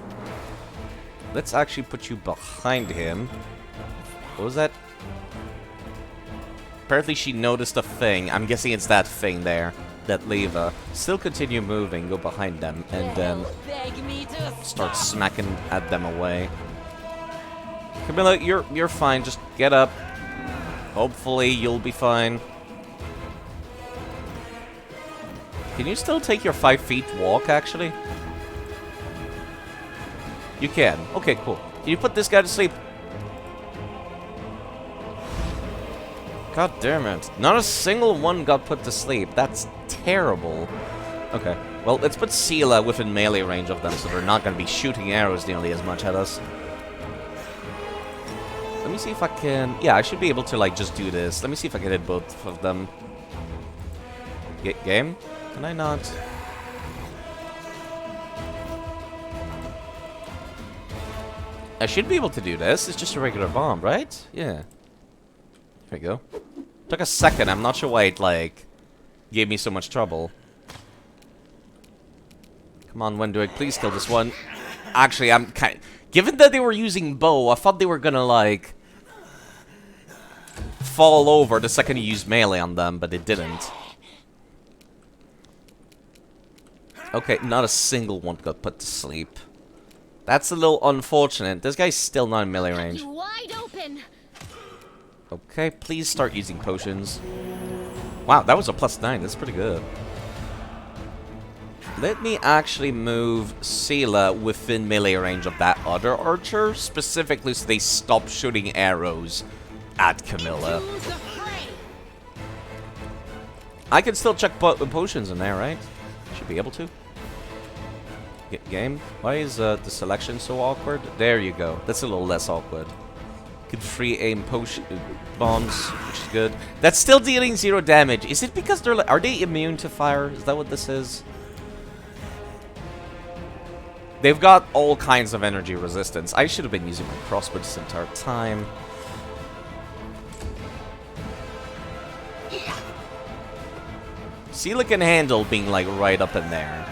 Let's actually put you behind him. What was that? Apparently she noticed a thing. I'm guessing it's that thing there. That Leva. Still continue moving, go behind them, and then start smacking at them away. Camilla, you're fine. Just get up. Hopefully you'll be fine. Can you still take your 5 feet walk, actually? You can. Okay, cool. Can you put this guy to sleep? God damn it. Not a single one got put to sleep. That's terrible. Okay. Well, let's put Sela within melee range of them so they're not going to be shooting arrows nearly as much at us. Let me see if I can... Yeah, I should be able to, like, just do this. Let me see if I can hit both of them. Game? Can I not? I should be able to do this. It's just a regular bomb, right? Yeah. There we go. Took a second. I'm not sure why it, like, gave me so much trouble. Come on, Wendoig, please kill this one. Actually, I'm kind... Given that they were using bow, I thought they were gonna, like... fall over the second you use melee on them, but it didn't. Okay, not a single one got put to sleep. That's a little unfortunate. This guy's still not in melee range. Wide open. Okay, please start using potions. Wow, that was a +9. That's pretty good. Let me actually move Sela within melee range of that other archer, specifically so they stop shooting arrows at Camilla. I can still check potions in there, right? Should be able to. Game? Why is the selection so awkward? There you go. That's a little less awkward. Could free aim potion bombs, which is good. That's still dealing 0 damage. Is it because they're are they immune to fire? Is that what this is? They've got all kinds of energy resistance. I should have been using my crossbow this entire time. Sela can handle being like right up in there.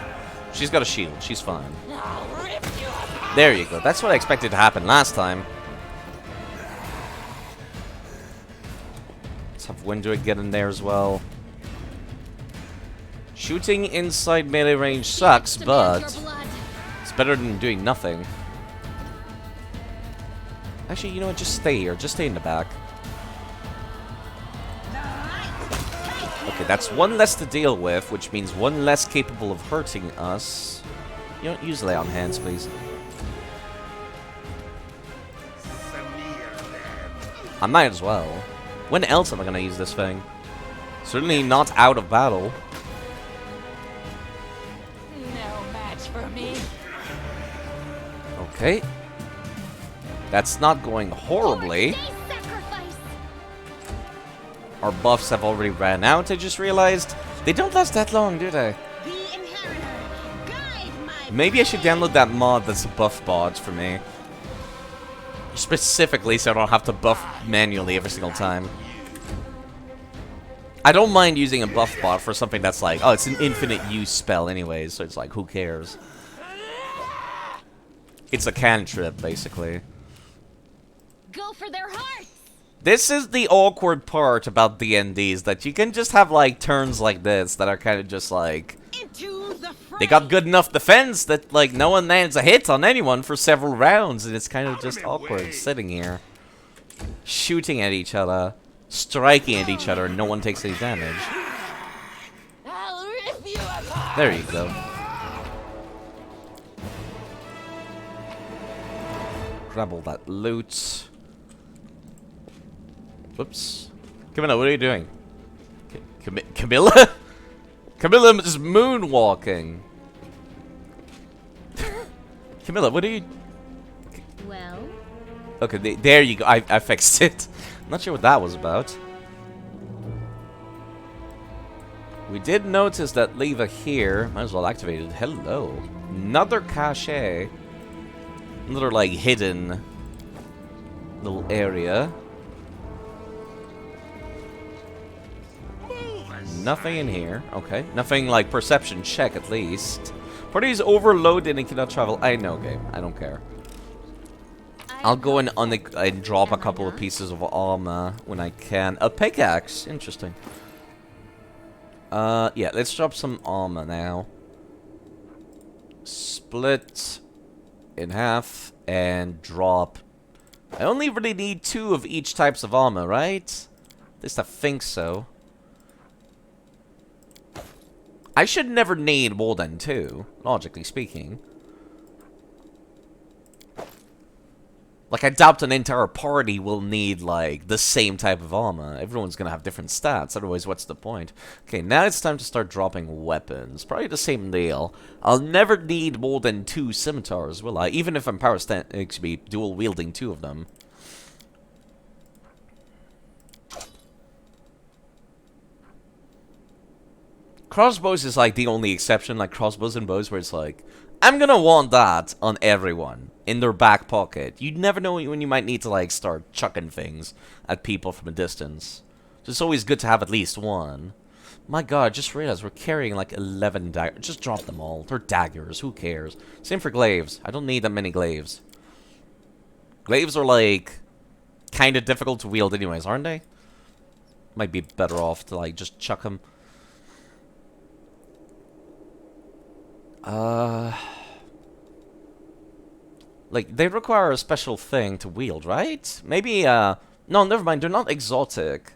She's got a shield. She's fine. There you go. That's what I expected to happen last time. Let's have Wendoig get in there as well. Shooting inside melee range sucks, but it's better than doing nothing. Actually, you know what? Just stay here. Just stay in the back. Okay, that's one less to deal with, which means one less capable of hurting us. You don't use lay on hands, please. I might as well. When else am I gonna use this thing? Certainly not out of battle. No match for me. Okay. That's not going horribly. Our buffs have already ran out, I just realized. They don't last that long, do they? Maybe I should download that mod that's a buff bod for me. Specifically so I don't have to buff manually every single time. I don't mind using a buff bot for something that's like, oh, it's an infinite use spell anyways, so it's like, who cares? It's a cantrip, basically. Go for their hearts. This is the awkward part about D&Ds, that you can just have, like, turns like this that are kind of just, like... They got good enough defense that, like, no one lands a hit on anyone for several rounds, and it's kind of just awkward sitting here. Shooting at each other, striking at each other, and no one takes any damage. I'll rip you apart. There you go. Grab all that loot. Whoops. Camilla, what are you doing? Camilla? Camilla is moonwalking. Camilla, what are you... Well? Okay, there you go. I fixed it. I'm not sure what that was about. We did notice that lever here. Might as well activate it. Hello. Another cache. Another, like, hidden little area. Nothing in here. Okay. Nothing like perception check, at least. Party is overloaded and cannot travel. I know, game. I don't care. I'll go and drop a couple of pieces of armor when I can. A pickaxe, interesting. Yeah, let's drop some armor now. Split in half and drop. I only really need 2 of each types of armor, right? At least I think so. I should never need more than 2, logically speaking. Like, I doubt an entire party will need, like, the same type of armor. Everyone's gonna have different stats, otherwise what's the point? Okay, now it's time to start dropping weapons. Probably the same deal. I'll never need more than 2 scimitars, will I? Even if I'm dual-wielding 2 of them. Crossbows is, like, the only exception, like crossbows and bows, where it's like, I'm gonna want that on everyone, in their back pocket. You never know when you might need to, like, start chucking things at people from a distance. So it's always good to have at least 1. My god, I just realized we're carrying, like, 11 daggers. Just drop them all. They're daggers, who cares? Same for glaives. I don't need that many glaives. Glaives are, like, kinda difficult to wield anyways, aren't they? Might be better off to, like, just chuck them. Like, they require a special thing to wield, right? Maybe, no, never mind, they're not exotic.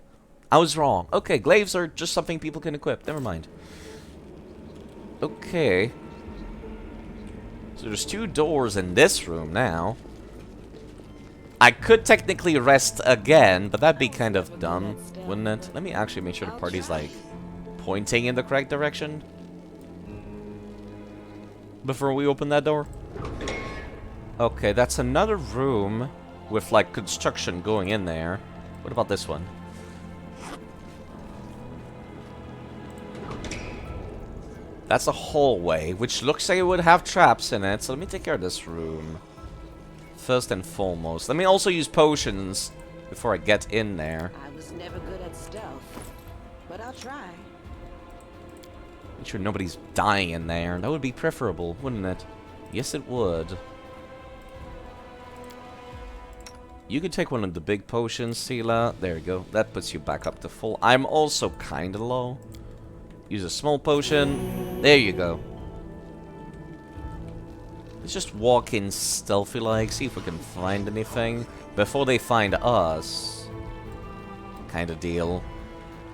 I was wrong. Okay, glaives are just something people can equip, never mind. Okay. So there's 2 doors in this room now. I could technically rest again, but that'd be kind of dumb, wouldn't it? Let me actually make sure the party's, like, pointing in the correct direction before we open that door. Okay, that's another room with, like, construction going in there. What about this one? That's a hallway, which looks like it would have traps in it, so let me take care of this room. First and foremost. Let me also use potions before I get in there. I was never good at stealth, but I'll try. Make sure nobody's dying in there. That would be preferable, wouldn't it? Yes, it would. You could take one of the big potions, Sela. There you go. That puts you back up to full. I'm also kind of low. Use a small potion. There you go. Let's just walk in stealthy-like, see if we can find anything before they find us. Kind of deal.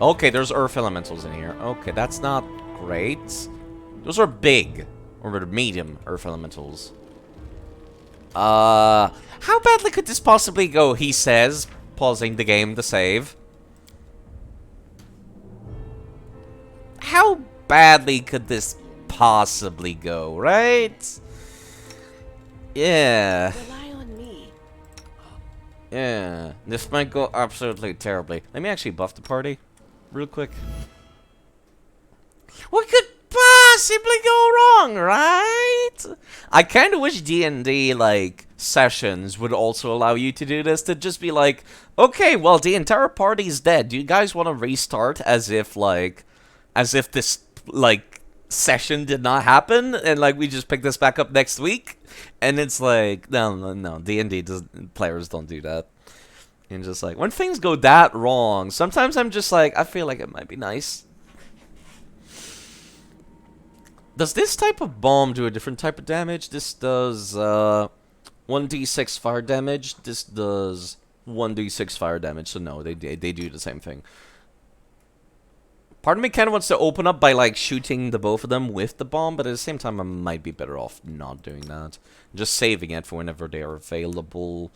Okay, there's earth elementals in here. Okay, that's not great. Those are big, or medium earth elementals. How badly could this possibly go, he says, pausing the game to save. How badly could this possibly go, right? Yeah. Rely on me. Yeah. This might go absolutely terribly. Let me actually buff the party real quick. What could possibly go wrong, right? I kind of wish D&D, like, sessions would also allow you to do this, to just be like, okay, well, the entire party's dead. Do you guys want to restart as if this, like, session did not happen, and, like, we just pick this back up next week? And it's like, no, D&D players don't do that. And just, like, when things go that wrong, sometimes I'm just like, I feel like it might be nice. Does this type of bomb do a different type of damage? This does 1d6 fire damage. This does 1d6 fire damage. So no, they do the same thing. Part of me kind of wants to open up by, like, shooting the both of them with the bomb, but at the same time I might be better off not doing that. Just saving it for whenever they are available.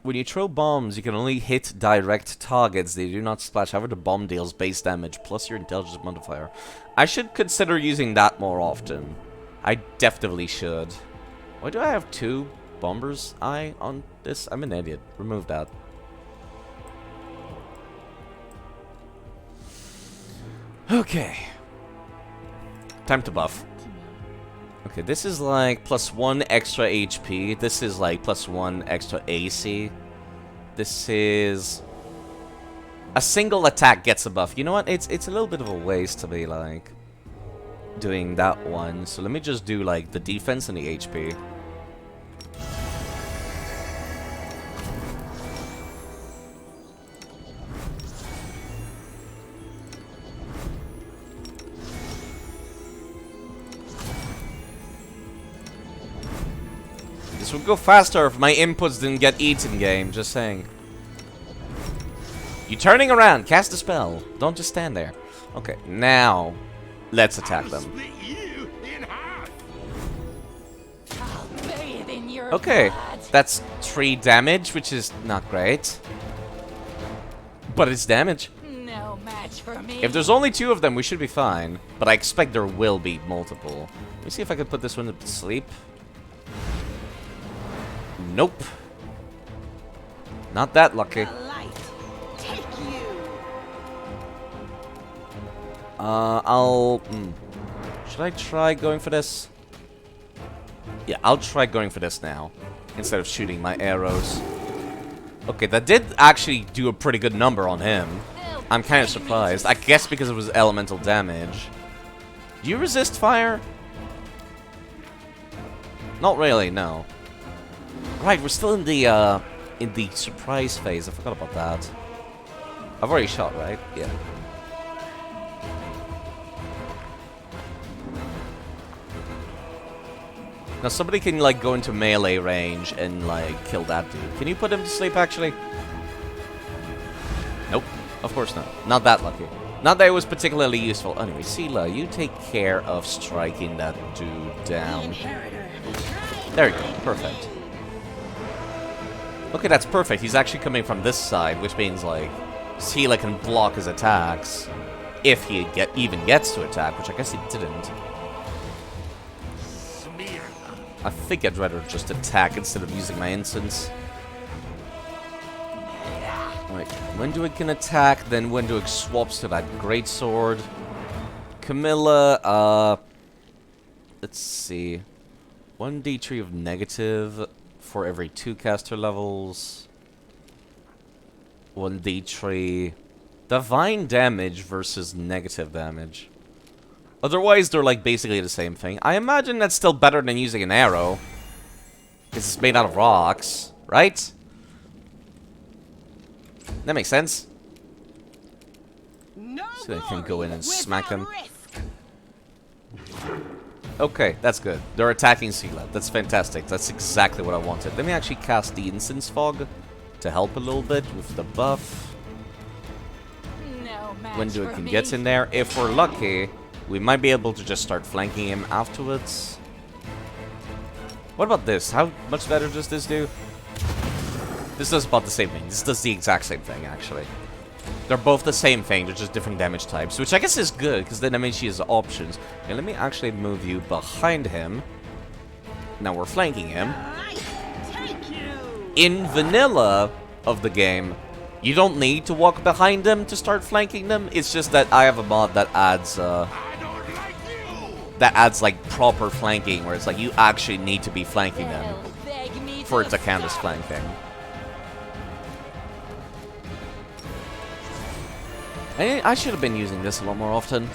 When you throw bombs, you can only hit direct targets. They do not splash. However, the bomb deals base damage plus your intelligence modifier. I should consider using that more often. I definitely should. Why do I have 2 bombers eye on this? I'm an idiot. Remove that. Okay. Time to buff. Okay, this is like +1 extra HP. This is like +1 extra AC. This is... a single attack gets a buff. You know what? It's a little bit of a waste to be like... doing that one. So let me just do, like, the defense and the HP. This would go faster if my inputs didn't get eaten, game. Just saying. You turning around. Cast a spell. Don't just stand there. Okay, now let's attack them. Split you in half. I'll bathe in your Okay, blood. that's 3 damage, which is not great. But it's damage. No match for me. If there's only 2 of them, we should be fine. But I expect there will be multiple. Let me see if I can put this one to sleep. Nope. Not that lucky. The light, take you. Should I try going for this? Yeah, I'll try going for this now. Instead of shooting my arrows. Okay, that did actually do a pretty good number on him. I'm kind of surprised. I guess because it was elemental damage. Do you resist fire? Not really, no. Right, we're still in the surprise phase. I forgot about that. I've already shot, right? Yeah. Now somebody can, like, go into melee range and, like, kill that dude. Can you put him to sleep, actually? Nope. Of course not. Not that lucky. Not that it was particularly useful. Anyway, Sela, you take care of striking that dude down. Inheritor. There you go. Perfect. Okay, that's perfect. He's actually coming from this side, which means, like, Sela can block his attacks if he even gets to attack, which I guess he didn't. Smear. I think I'd rather just attack instead of using my instance. Alright, Wenduig can attack, then Wenduig swaps to that greatsword. Camilla, let's see. 1d3 of negative for every 2 caster levels. 1d3 divine damage versus negative damage. Otherwise, they're, like, basically the same thing. I imagine that's still better than using an arrow. Because it's made out of rocks, right? That makes sense. No So I can go in and glory smack him. without risk. Okay, that's good. They're attacking Sela. That's fantastic. That's exactly what I wanted. Let me actually cast the Instance Fog to help a little bit with the buff. No match Wenduig for can me. get in there. If we're lucky, we might be able to just start flanking him afterwards. What about this? How much better does this do? This does about the same thing. This does the exact same thing, actually. They're both the same thing, they're just different damage types, which I guess is good, because then that means she has options. Okay, let me actually move you behind him. Now we're flanking him. Light, take you. In vanilla of the game, you don't need to walk behind them to start flanking them. It's just that I have a mod that adds, I don't like you. like, proper flanking, where it's like, you actually need to be flanking them They'll beg me for it to count as stop. flanking. I should have been using this a lot more often.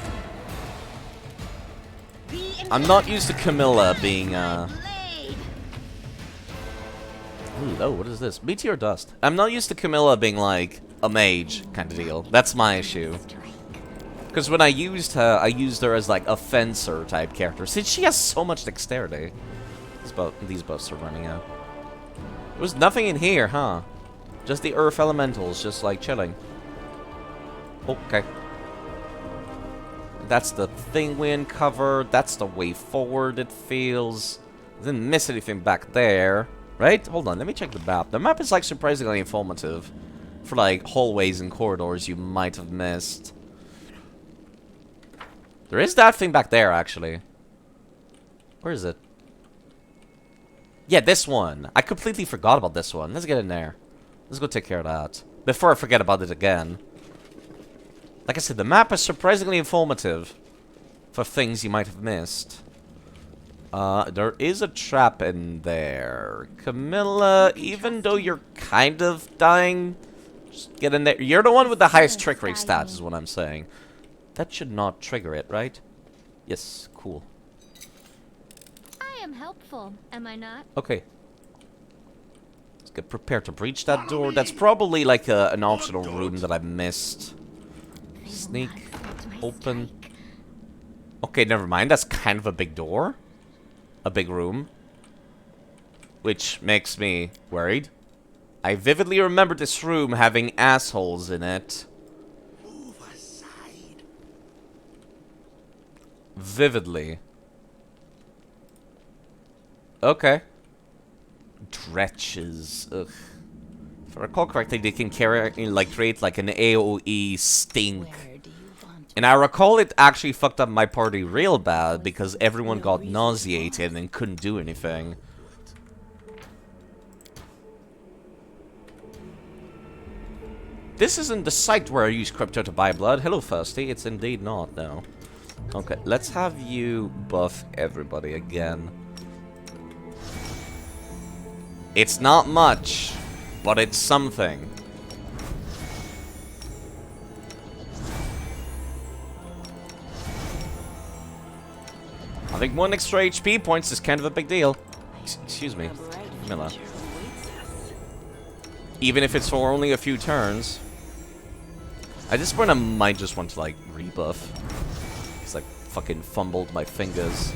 I'm not used to Camilla being, Blade. Ooh, oh, what is this? Meteor dust. I'm not used to Camilla being, like, a mage kind of deal. That's my issue. Because when I used her as, like, a fencer type character. Since she has so much dexterity. These buffs are running out. There was nothing in here, huh? Just the earth elementals, just, like, chilling. Okay. That's the thing we uncovered. That's the way forward, it feels. Didn't miss anything back there. Right? Hold on, let me check the map. The map is, like, surprisingly informative. For, like, hallways and corridors you might have missed. There is that thing back there, actually. Where is it? Yeah, this one. I completely forgot about this one. Let's get in there. Let's go take care of that. Before I forget about it again. Like I said, the map is surprisingly informative for things you might have missed. There is a trap in there. Camilla, even though you're kind of dying, just get in there. You're the one with the highest trickery stats, is what I'm saying. That should not trigger it, right? Yes, cool. I am helpful, am I not? Okay. Let's get prepared to breach that door. That's probably like an optional room that I missed. Sneak. Open. Okay, never mind. That's kind of a big door. A big room. Which makes me worried. I vividly remember this room having assholes in it. Move aside. Vividly. Okay. Dretches. Ugh. If I recall correctly, they can create like an AoE stink. And I recall it actually fucked up my party real bad because everyone got nauseated and couldn't do anything. This isn't the site where I use crypto to buy blood. Hello, Thirsty. It's indeed not, no. Okay, let's have you buff everybody again. It's not much, but it's something. I think 1 extra HP points is kind of a big deal. Excuse me, Miller. Even if it's for only a few turns. At this point, I might just want to, like, rebuff. Because I fucking fumbled my fingers.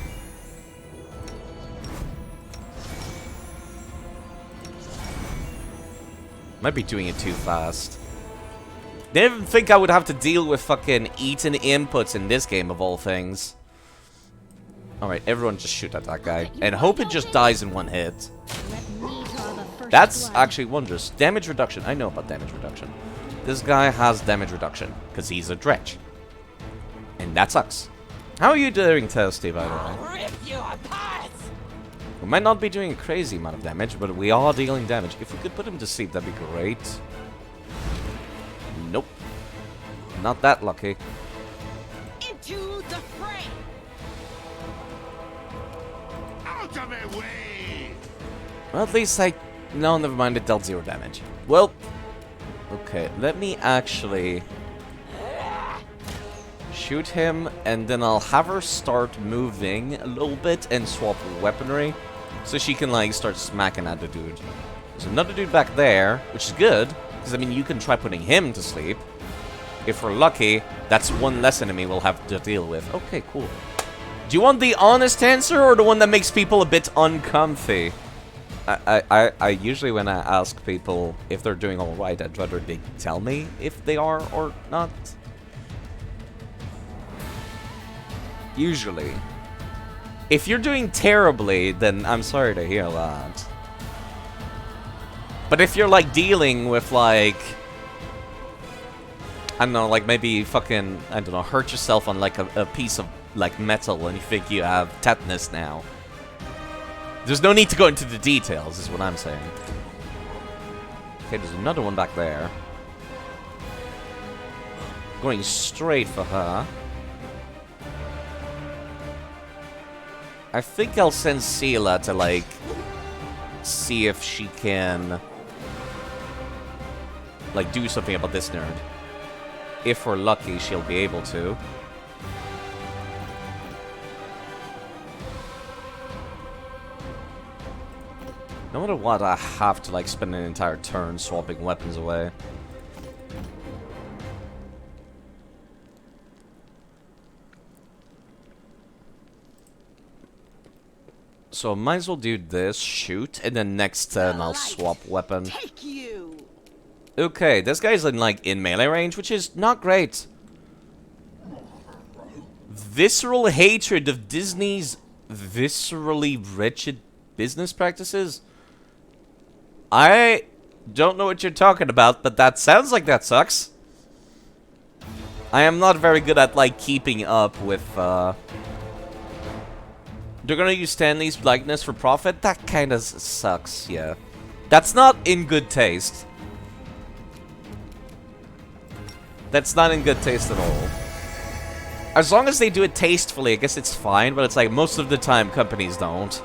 Might be doing it too fast. Didn't think I would have to deal with fucking eaten inputs in this game, of all things. Alright, everyone just shoot at that guy. And hope it just dies in 1 hit. That's actually wondrous. Damage reduction. I know about damage reduction. This guy has damage reduction. Because he's a dretch. And that sucks. How are you doing, Thirsty, by the way? Rip you apart! We might not be doing a crazy amount of damage, but we are dealing damage. If we could put him to sleep, that'd be great. Nope. Not that lucky. Into the fray! Out of my way! Well, at least I... No, never mind. It dealt 0 damage. Well... Okay, let me actually... shoot him, and then I'll have her start moving a little bit and swap weaponry. So she can, like, start smacking at the dude. There's another dude back there, which is good. Because, I mean, you can try putting him to sleep. If we're lucky, that's 1 less enemy we'll have to deal with. Okay, cool. Do you want the honest answer or the one that makes people a bit uncomfy? I usually, when I ask people if they're doing alright, I'd rather they tell me if they are or not. Usually. If you're doing terribly, then I'm sorry to hear that. But if you're, like, dealing with, like... I don't know, like, maybe fucking, I don't know, hurt yourself on, like, a piece of, like, metal and you think you have tetanus now. There's no need to go into the details, is what I'm saying. Okay, there's another one back there. Going straight for her. I think I'll send Sela to, like, see if she can, like, do something about this nerd. If we're lucky, she'll be able to. No matter what, I have to, like, spend an entire turn swapping weapons away. So, might as well do this, shoot, and then next turn I'll swap weapon. Take you! Okay, this guy's in melee range, which is not great. Visceral hatred of Disney's viscerally wretched business practices? I don't know what you're talking about, but that sounds like that sucks. I am not very good at, like, keeping up with, They're gonna use Stanley's likeness for profit? That kinda sucks, yeah. That's not in good taste. That's not in good taste at all. As long as they do it tastefully, I guess it's fine, but it's like most of the time companies don't.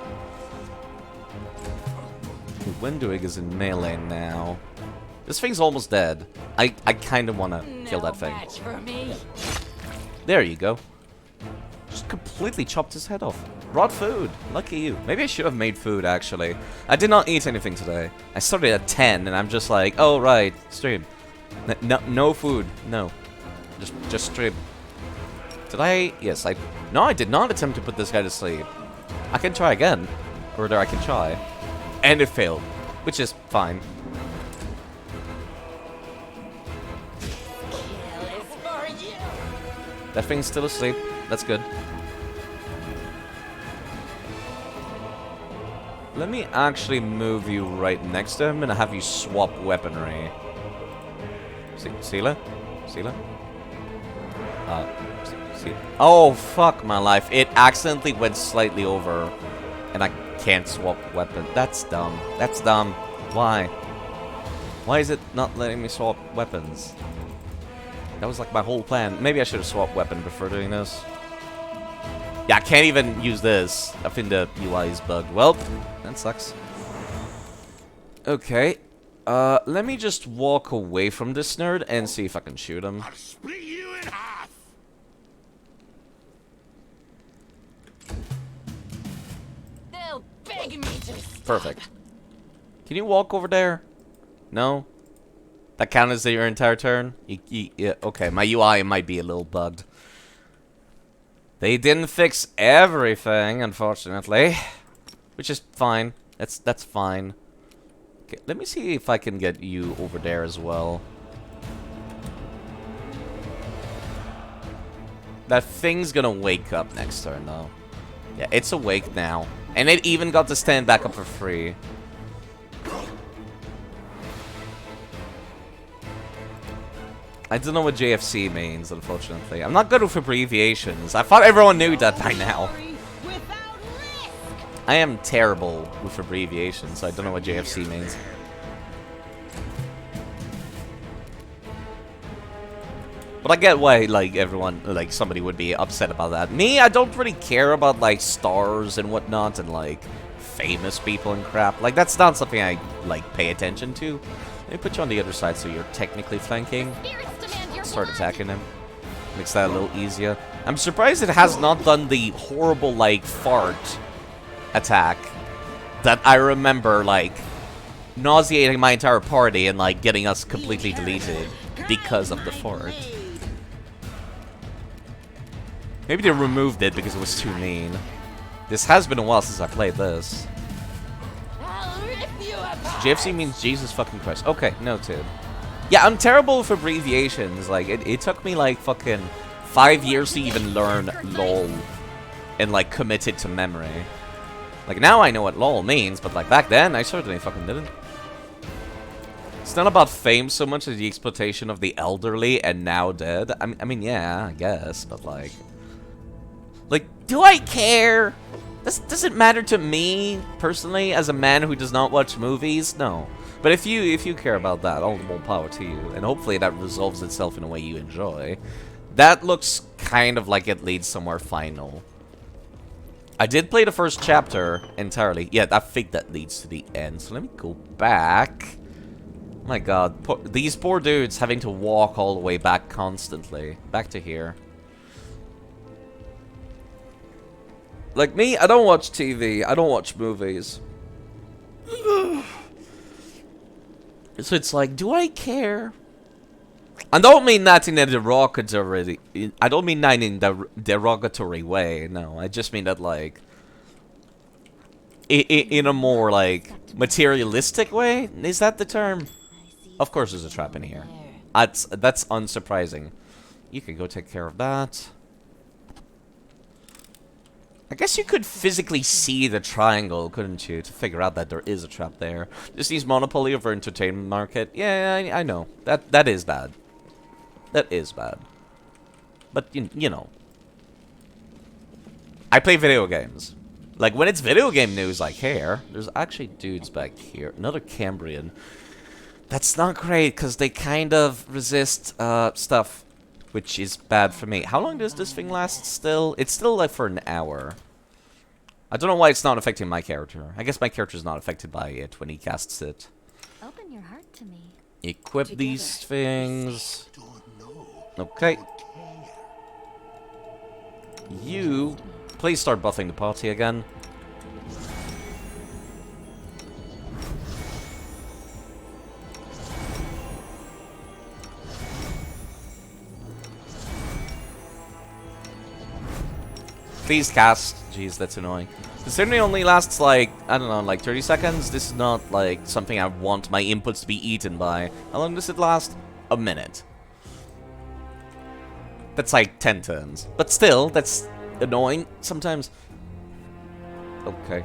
Windwig is in melee now. This thing's almost dead. I kinda wanna kill that thing. Match for me. There you go. Just completely chopped his head off. Brought food. Lucky you. Maybe I should have made food, actually. I did not eat anything today. I started at 10, and I'm just like, oh, right, stream. No food. No. Just stream. Did I? Yes, I... No, I did not attempt to put this guy to sleep. I can try again. Or there I can try. And it failed. Which is fine. That thing's still asleep. That's good. Let me actually move you right next to him and have you swap weaponry. Sela? Sela? See. Oh, fuck my life. It accidentally went slightly over. And I can't swap weapon. That's dumb. That's dumb. Why? Why is it not letting me swap weapons? That was like my whole plan. Maybe I should have swapped weapon before doing this. Yeah, I can't even use this. I think the UI is bugged. Well, that sucks. Okay. Let me just walk away from this nerd and see if I can shoot him. I'll split you in half. They'll beg me to stop. Perfect. Can you walk over there? No? That counts as your entire turn? Yeah, okay, my UI might be a little bugged. They didn't fix everything, unfortunately. Which is fine. That's fine. Okay, let me see if I can get you over there as well. That thing's gonna wake up next turn, though. Yeah, it's awake now. And it even got to stand back up for free. I don't know what JFC means, unfortunately. I'm not good with abbreviations. I thought everyone knew that by now. I am terrible with abbreviations, so I don't know what JFC means. But I get why, like, everyone, like, somebody would be upset about that. Me, I don't really care about, like, stars and whatnot and, like, famous people and crap. Like, that's not something I, like, pay attention to. Let me put you on the other side so you're technically flanking. Start attacking him. Makes that a little easier. I'm surprised it has not done the horrible, like, fart attack that I remember, like, nauseating my entire party and, like, getting us completely deleted because of the fart. Maybe they removed it because it was too mean. This has been a while since I played this. JFC means Jesus fucking Christ. Okay, noted. Yeah, I'm terrible with abbreviations. Like, it took me, like, fucking 5 years to even learn LOL and, like, commit it to memory. Like, now I know what LOL means, but, like, back then, I certainly fucking didn't. It's not about fame so much as the exploitation of the elderly and now dead. I mean, yeah, I guess, but, like, do I care? Does it matter to me, personally, as a man who does not watch movies? No. But if you care about that, all the more power to you. And hopefully that resolves itself in a way you enjoy. That looks kind of like it leads somewhere final. I did play the first chapter entirely. Yeah, I think that leads to the end. So let me go back. Oh my god, these poor dudes having to walk all the way back constantly. Back to here. Like me, I don't watch TV. I don't watch movies. So it's like, do I care? I don't mean that in a derogatory... I don't mean that in a derogatory way, no. I just mean that, like... In a more, like, materialistic way? Is that the term? Of course there's a trap in here. That's unsurprising. You can go take care of that. I guess you could physically see the triangle, couldn't you, to figure out that there is a trap there. Disney's monopoly over entertainment market. Yeah, I know. That is bad. That is bad. But, you know. I play video games. Like, when it's video game news, I care. There's actually dudes back here. Another Cambrian. That's not great, because they kind of resist stuff. Which is bad for me. How long does this thing last still? It's still like for an hour. I don't know why it's not affecting my character. I guess my character's not affected by it when he casts it. Open your heart to me. Equip these things. Okay. You, please start buffing the party again. Please cast. Jeez, that's annoying. Considering it only lasts like, I don't know, like 30 seconds, this is not like something I want my inputs to be eaten by. How long does it last? A minute. That's like 10 turns. But still, that's annoying sometimes. Okay.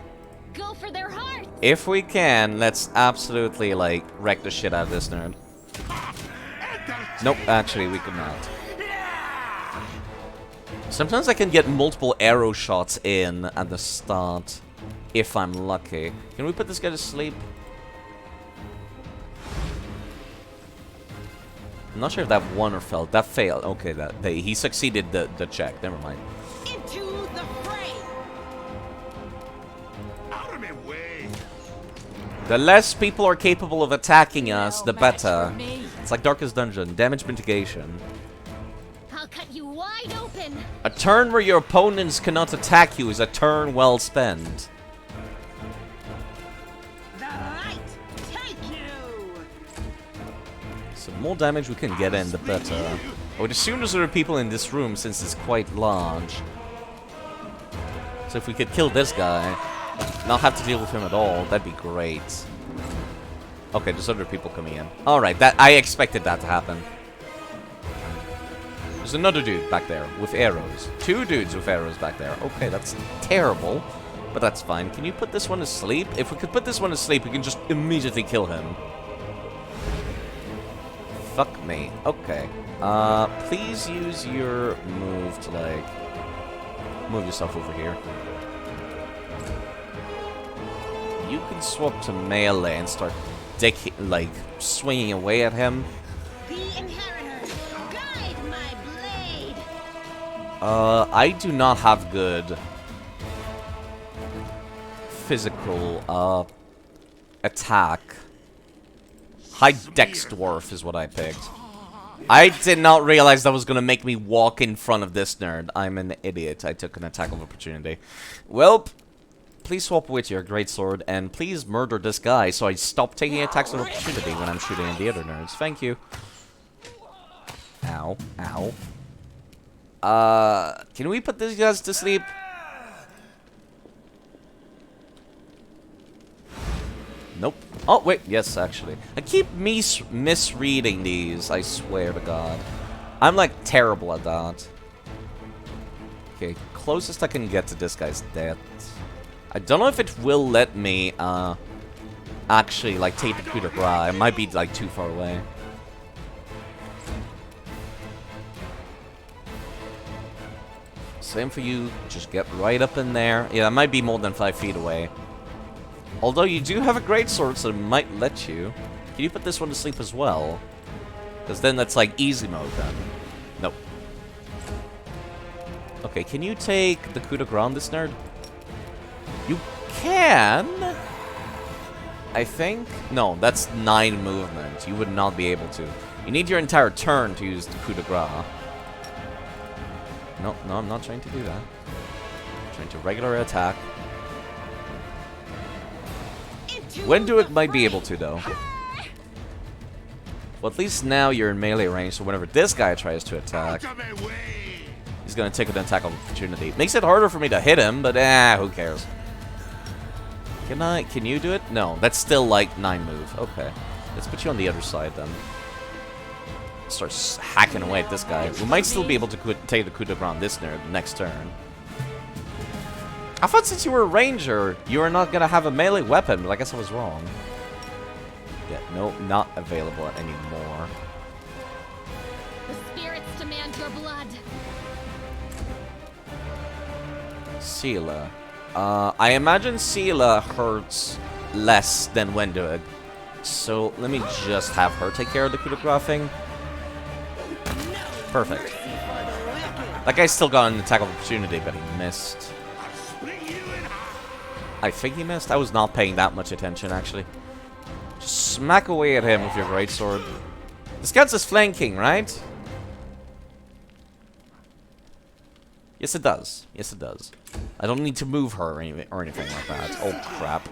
Go for their hearts. If we can, let's absolutely like wreck the shit out of this nerd. Nope, actually we could not. Sometimes I can get multiple arrow shots in at the start, if I'm lucky. Can we put this guy to sleep? I'm not sure if that won or failed. That failed. Okay, he succeeded the check. Never mind. Into the fray. Out of my way. The less people are capable of attacking us, the No match better. for me. It's like Darkest Dungeon. Damage mitigation. I'll cut you wide open. A turn where your opponents cannot attack you is a turn well spent. The light take you. So the more damage we can get in, the better. I would assume there's other people in this room since it's quite large. So if we could kill this guy, not have to deal with him at all, that'd be great. Okay, there's other people coming in. Alright, I expected that to happen. There's another dude back there with arrows. 2 dudes with arrows back there. Okay, that's terrible, but that's fine. Can you put this one to sleep? If we could put this one to sleep, we can just immediately kill him. Fuck me. Okay. Please use your move to, like, move yourself over here. You can swap to melee and start swinging away at him. The inheritor. Guide my blade. I do not have good physical, attack. High Dex Dwarf is what I picked. I did not realize that was gonna make me walk in front of this nerd. I'm an idiot. I took an attack of opportunity. Welp, please swap with your greatsword, and please murder this guy so I stop taking attacks of opportunity when I'm shooting at the other nerds. Thank you. Ow. Ow. Can we put these guys to sleep? Nope. Oh, wait. Yes, actually. I keep misreading these, I swear to God. I'm, like, terrible at that. Okay, closest I can get to this guy's death. I don't know if it will let me, actually, like, take the coup de grace. It might be, like, too far away. Same for you. Just get right up in there. Yeah, it might be more than 5 feet away. Although you do have a greatsword, so it might let you. Can you put this one to sleep as well? Because then that's like easy mode then. Nope. Okay, can you take the coup de grace on this nerd? You can? I think? No, that's 9 movement. You would not be able to. You need your entire turn to use the coup de grace. No, I'm not trying to do that. I'm trying to regular attack. Wenduik might be able to, though. Well, at least now you're in melee range, so whenever this guy tries to attack, Out of my way. he's gonna take an attack of opportunity. Makes it harder for me to hit him, but who cares? Can you do it? No, that's still like 9 move. Okay. Let's put you on the other side then. Start hacking away at this guy. We might still be able to take the coup de grace on this nerd next turn. I thought since you were a ranger, you were not gonna have a melee weapon, but I guess I was wrong. Yeah, no, not available anymore. The spirits demand your blood. Sela. I imagine Sela hurts less than Wenduig. So let me just have her take care of the coup de grace thing. Perfect. That guy still got an attack of opportunity, but he missed. Split you in half. I think he missed. I was not paying that much attention, actually. Just smack away at him with your greatsword. The scouts is flanking, right? Yes, it does. Yes, it does. I don't need to move her or anything like that. Oh, crap.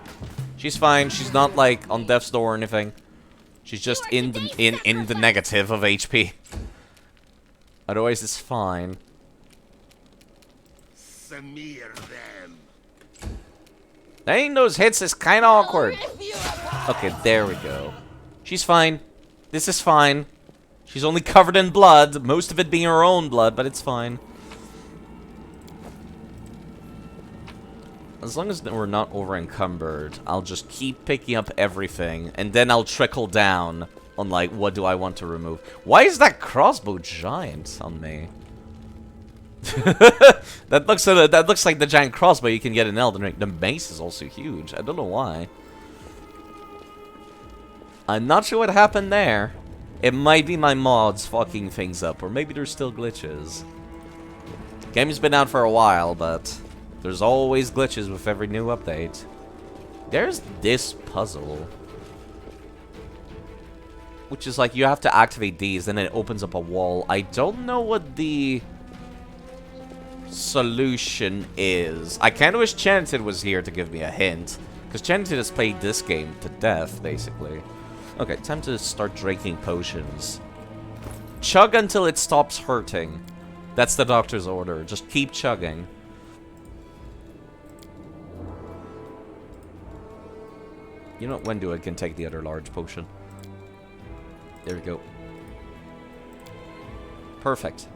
She's fine. She's not, like, on death's door or anything. She's just in the negative of HP. Otherwise, it's fine. Smear them. Dang, those hits is kind of awkward. Okay, there we go. She's fine. This is fine. She's only covered in blood, most of it being her own blood, but it's fine. As long as we're not over-encumbered, I'll just keep picking up everything, and then I'll trickle down on, like, what do I want to remove. Why is that crossbow giant on me? that looks like the giant crossbow you can get in Elden Ring. The mace is also huge. I don't know why. I'm not sure what happened there. It might be my mods fucking things up, or maybe there's still glitches. Game's been out for a while, but there's always glitches with every new update. There's this puzzle, which is like you have to activate these, then it opens up a wall. I don't know what the solution is. I kind of wish Chanted was here to give me a hint, because Chanted has played this game to death, basically. Okay, time to start drinking potions. Chug until it stops hurting. That's the doctor's order. Just keep chugging. You know, Wendu can take the other large potion. There we go. Perfect.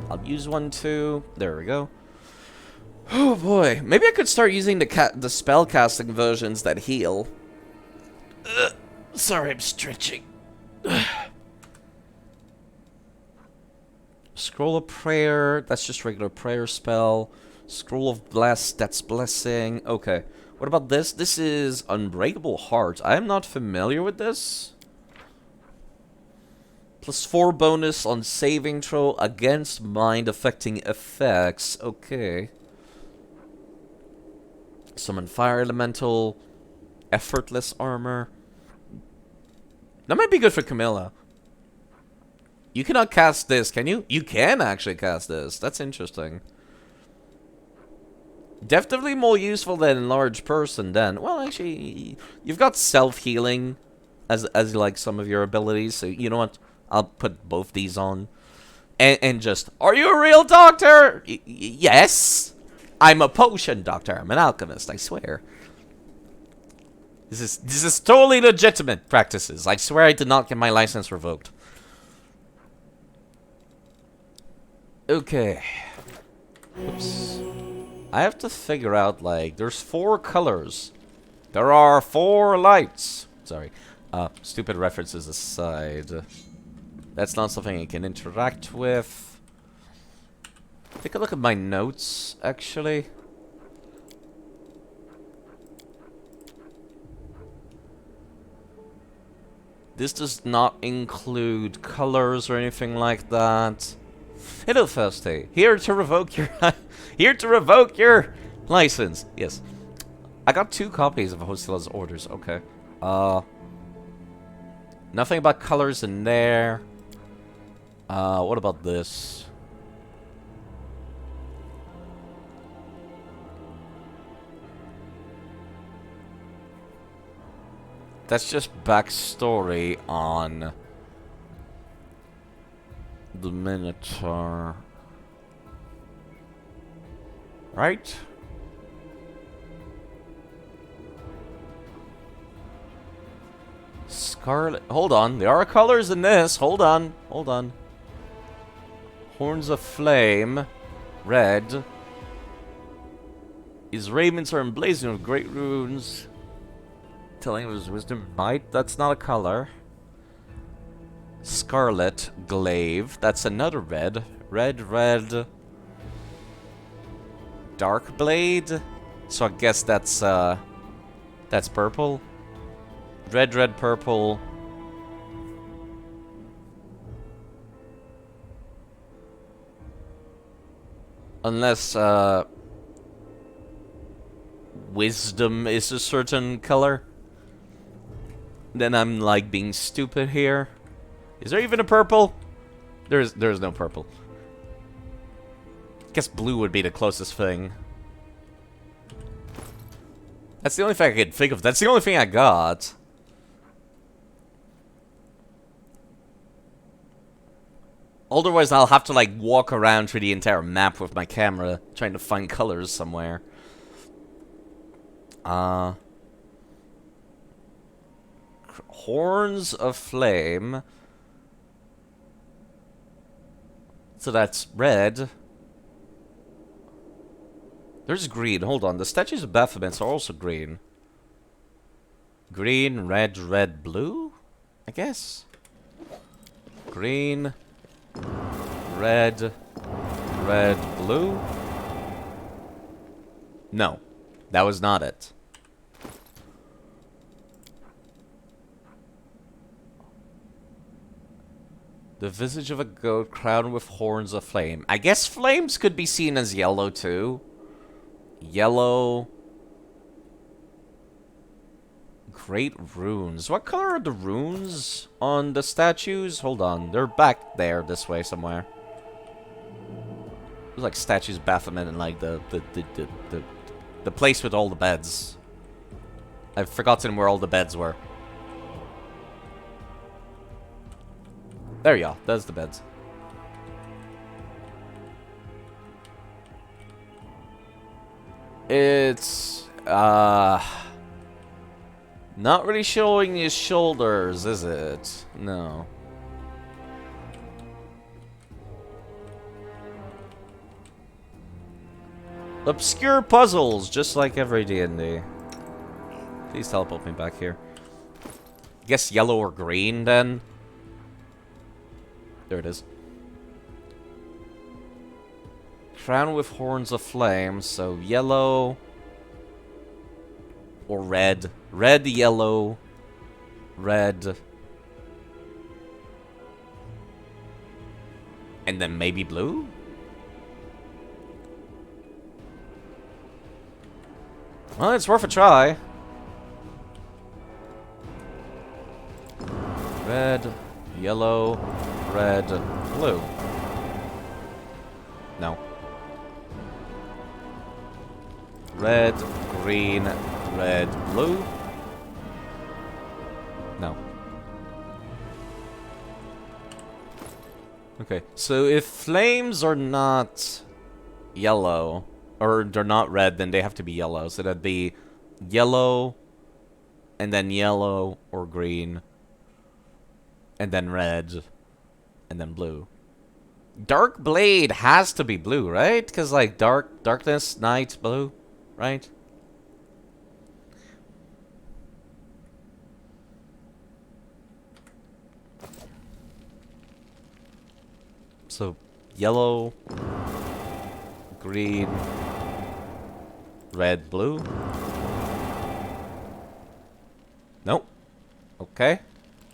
I'll use one too. There we go. Oh boy, maybe I could start using the spell casting versions that heal. Sorry, I'm stretching. Scroll of Prayer, that's just regular prayer spell. Scroll of Bless, that's blessing. Okay, what about this? This is Unbreakable Heart. I am not familiar with this. +4 bonus on saving throw against mind-affecting effects. Okay. Summon Fire Elemental. Effortless armor. That might be good for Camilla. You cannot cast this, can you? You can actually cast this. That's interesting. Definitely more useful than Enlarged Person then. Well, actually, you've got self-healing as like some of your abilities. So you know what? I'll put both these on. And just, are you a real doctor? Yes. I'm a potion doctor. I'm an alchemist, I swear. This is totally legitimate practices. I swear I did not get my license revoked. Okay. Oops. I have to figure out, like, there's 4 colors. There are 4 lights. Sorry. Stupid references aside. That's not something I can interact with. Take a look at my notes, actually. This does not include colors or anything like that. Hello, Fauste. Here to revoke your license. Yes. I got 2 copies of Hostila's orders. Okay. Nothing about colors in there. What about this? That's just backstory on the Minotaur. Right? Scarlet. Hold on. There are colors in this. Hold on. Hold on. Horns of Flame. Red. His raiments are emblazoned with great runes. Telling of his wisdom might. That's not a color. Scarlet Glaive. That's another red. Red. Dark Blade. So I guess that's purple. Red, purple. Unless wisdom is a certain color. Then I'm like being stupid here. Is there even a purple? There's no purple. Guess blue would be the closest thing. That's the only thing I could think of. That's the only thing I got. Otherwise, I'll have to, like, walk around through the entire map with my camera, trying to find colors somewhere. Horns of Flame. So that's red. There's green. Hold on. The statues of Baphomet are also green. Green, red, red, blue? I guess. Green, red, red, blue? No. That was not it. The visage of a goat crowned with horns of flame. I guess flames could be seen as yellow too. Yellow. Great runes. What color are the runes on the statues? Hold on. They're back there this way somewhere. There's like statues of Baphomet and like the place with all the beds. I've forgotten where all the beds were. There you go. There's the beds. It's not really showing his shoulders, is it? No. Obscure puzzles, just like every D&D. Please teleport me back here. Guess yellow or green, then? There it is. Crown with horns of flame, so yellow or red. Red, yellow, red. And then maybe blue? Well, it's worth a try. Red, yellow, red, blue. No. Red, green, red, blue. No. Okay, so if flames are not yellow, or they're not red, then they have to be yellow. So that'd be yellow, and then yellow or green, and then red, and then blue. Dark Blade has to be blue, right? Because, like, darkness, night, blue, right? So, yellow, green, red, blue. Nope. Okay.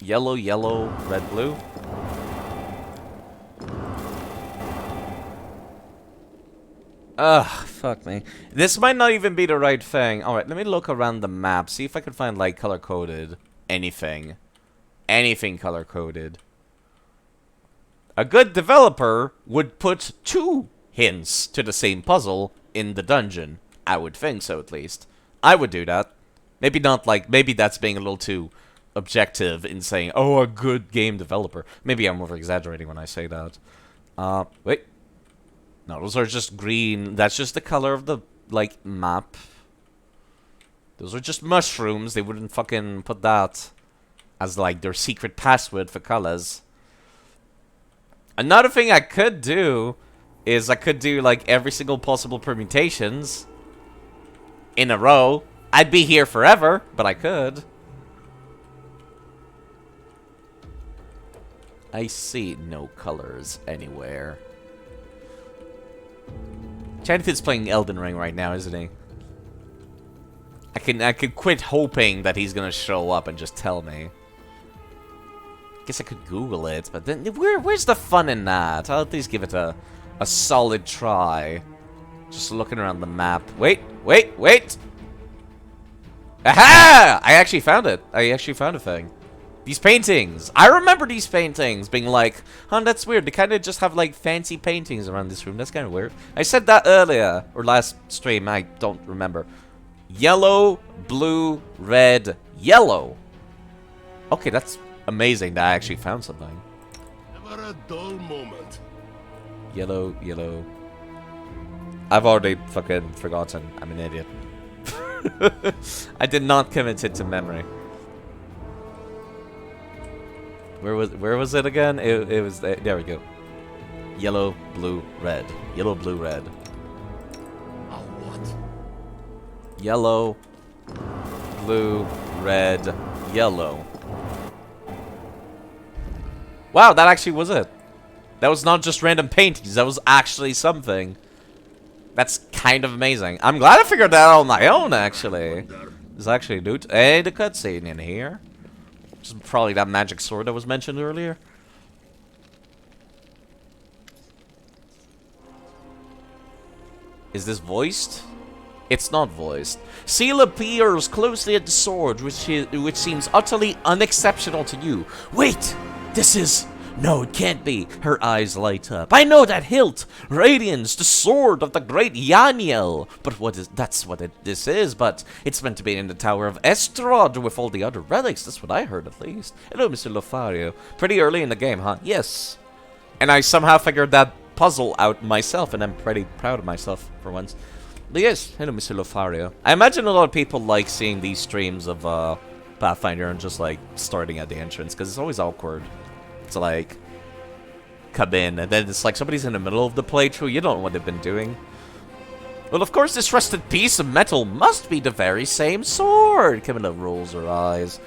Yellow, yellow, red, blue. Ugh, fuck me. This might not even be the right thing. Alright, let me look around the map, see if I can find, like, color-coded anything. Anything color-coded. A good developer would put 2 hints to the same puzzle in the dungeon. I would think so, at least. I would do that. Maybe not, like, maybe that's being a little too objective in saying, oh, a good game developer. Maybe I'm over-exaggerating when I say that. Wait. No, those are just green. That's just the color of the, like, map. Those are just mushrooms. They wouldn't fucking put that as, like, their secret password for colors. Another thing I could do is I could do, like, every single possible permutations in a row. I'd be here forever, but I could. I see no colors anywhere. Jonathan's playing Elden Ring right now, isn't he? I can quit hoping that he's gonna show up and just tell me. Guess I could Google it, but then where's the fun in that? I'll at least give it a solid try. Just looking around the map. Wait! Aha! I actually found it. I actually found a thing. These paintings. I remember these paintings being like, huh, that's weird. They kind of just have like fancy paintings around this room. That's kind of weird. I said that earlier, or last stream. I don't remember. Yellow, blue, red, yellow. Okay, that's amazing that I actually found something. Never a dull moment. Yellow, yellow. I've already fucking forgotten. I'm an idiot. I did not commit it to memory. Where was it again? It was there we go. Yellow, blue, red. Yellow, blue, red. A what? Yellow, blue, red, yellow. Wow, that actually was it. That was not just random paintings. That was actually something. That's kind of amazing. I'm glad I figured that out on my own, actually. There's actually loot. Hey, the cutscene in here. Which is probably that magic sword that was mentioned earlier. Is this voiced? It's not voiced. Seal appears closely at the sword, which seems utterly unexceptional to you. Wait! This is... No, it can't be. Her eyes light up. I know that hilt! Radiance, the sword of the great Yaniel! But that's what this is, but it's meant to be in the Tower of Estrad with all the other relics. That's what I heard, at least. Hello, Mr. Lothario. Pretty early in the game, huh? Yes. And I somehow figured that puzzle out myself, and I'm pretty proud of myself for once. But yes, hello, Mr. Lothario. I imagine a lot of people like seeing these streams of Pathfinder and just like starting at the entrance, because it's always awkward to like come in and then it's like somebody's in the middle of the playthrough. You don't know what they've been doing. Well, of course, this rusted piece of metal must be the very same sword. Camilla rolls her eyes.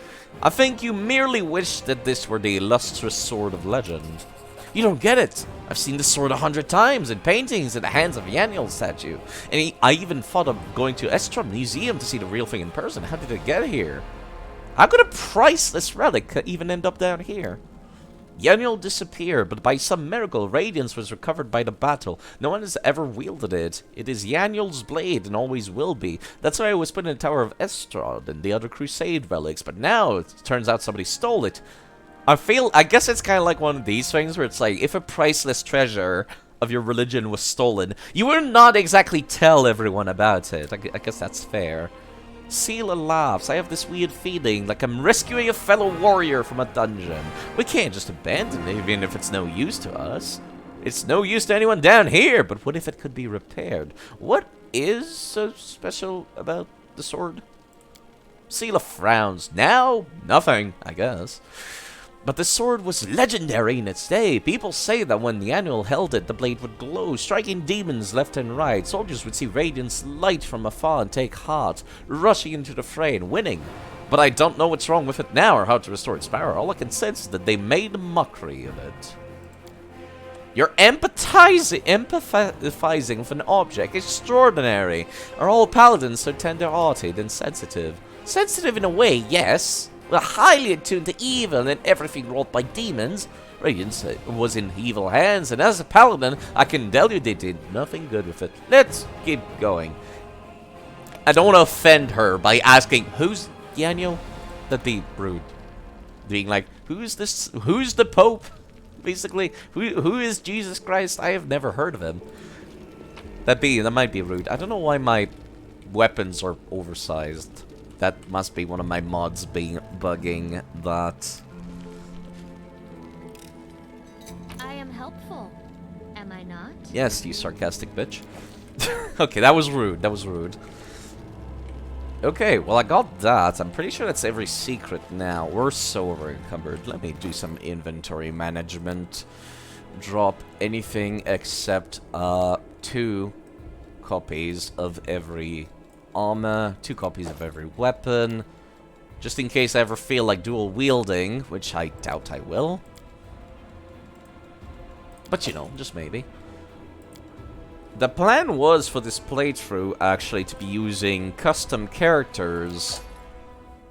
I think you merely wish that this were the illustrious sword of legend. You don't get it. I've seen this sword 100 times in paintings in the hands of Yaniel's statue. And I even thought of going to Estrom Museum to see the real thing in person. How did it get here? How could a priceless relic even end up down here? Yaniel disappeared, but by some miracle, Radiance was recovered by the battle. No one has ever wielded it. It is Yaniel's blade and always will be. That's why it was put in the Tower of Estrad and the other Crusade relics, but now it turns out somebody stole it. I guess it's kind of like one of these things where it's like, if a priceless treasure of your religion was stolen, you would not exactly tell everyone about it. I guess that's fair. Seela laughs. I have this weird feeling like I'm rescuing a fellow warrior from a dungeon. We can't just abandon it, even if it's no use to us. It's no use to anyone down here, but what if it could be repaired? What is so special about the sword? Seela frowns. Now, nothing, I guess. But the sword was legendary in its day. People say that when the Annual held it, the blade would glow, striking demons left and right. Soldiers would see radiance light from afar and take heart, rushing into the fray and winning. But I don't know what's wrong with it now or how to restore its power. All I can sense is that they made a mockery of it. You're empathizing with an object. Extraordinary. Are all paladins so tender-hearted and sensitive? Sensitive in a way, yes. We're highly attuned to evil and everything wrought by demons. Radiance was in evil hands, and as a paladin, I can tell you they did nothing good with it. Let's keep going. I don't want to offend her by asking, who's Yaniel? That'd be rude. Being like, who's this? Who's the Pope? Basically, who is Jesus Christ? I have never heard of him. That might be rude. I don't know why my weapons are oversized. That must be one of my mods being bugging that. I am helpful, am I not? Yes, you sarcastic bitch. Okay, that was rude. That was rude. Okay, well, I got that. I'm pretty sure that's every secret now. We're so over encumbered. Let me do some inventory management. Drop anything except 2 copies of every armor, 2 copies of every weapon, just in case I ever feel like dual wielding, which I doubt I will. But you know, just maybe. The plan was for this playthrough actually to be using custom characters,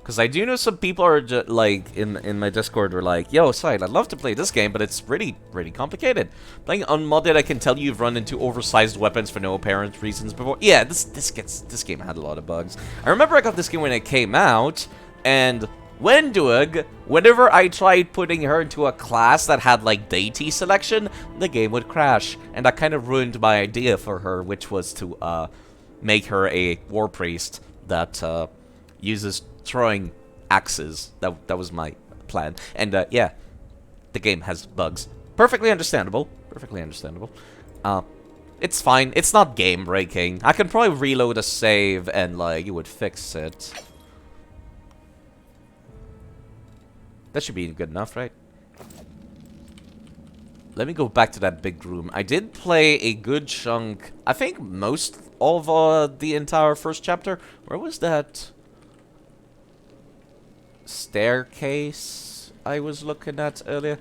because I do know some people are just, like in my Discord were like, "Yo, Side, I'd love to play this game, but it's really complicated. Playing unmodded, I can tell you've run into oversized weapons for no apparent reasons before." Yeah, this game had a lot of bugs. I remember I got this game when it came out, and When doing, whenever I tried putting her into a class that had like deity selection, the game would crash. And that kind of ruined my idea for her, which was to make her a war priest that uses throwing axes. That was my plan. And yeah, the game has bugs. Perfectly understandable. Perfectly understandable. It's fine. It's not game breaking. I can probably reload a save and like it would fix it. That should be good enough, right? Let me go back to that big room. I did play a good chunk, I think most of the entire first chapter. Where was that staircase I was looking at earlier?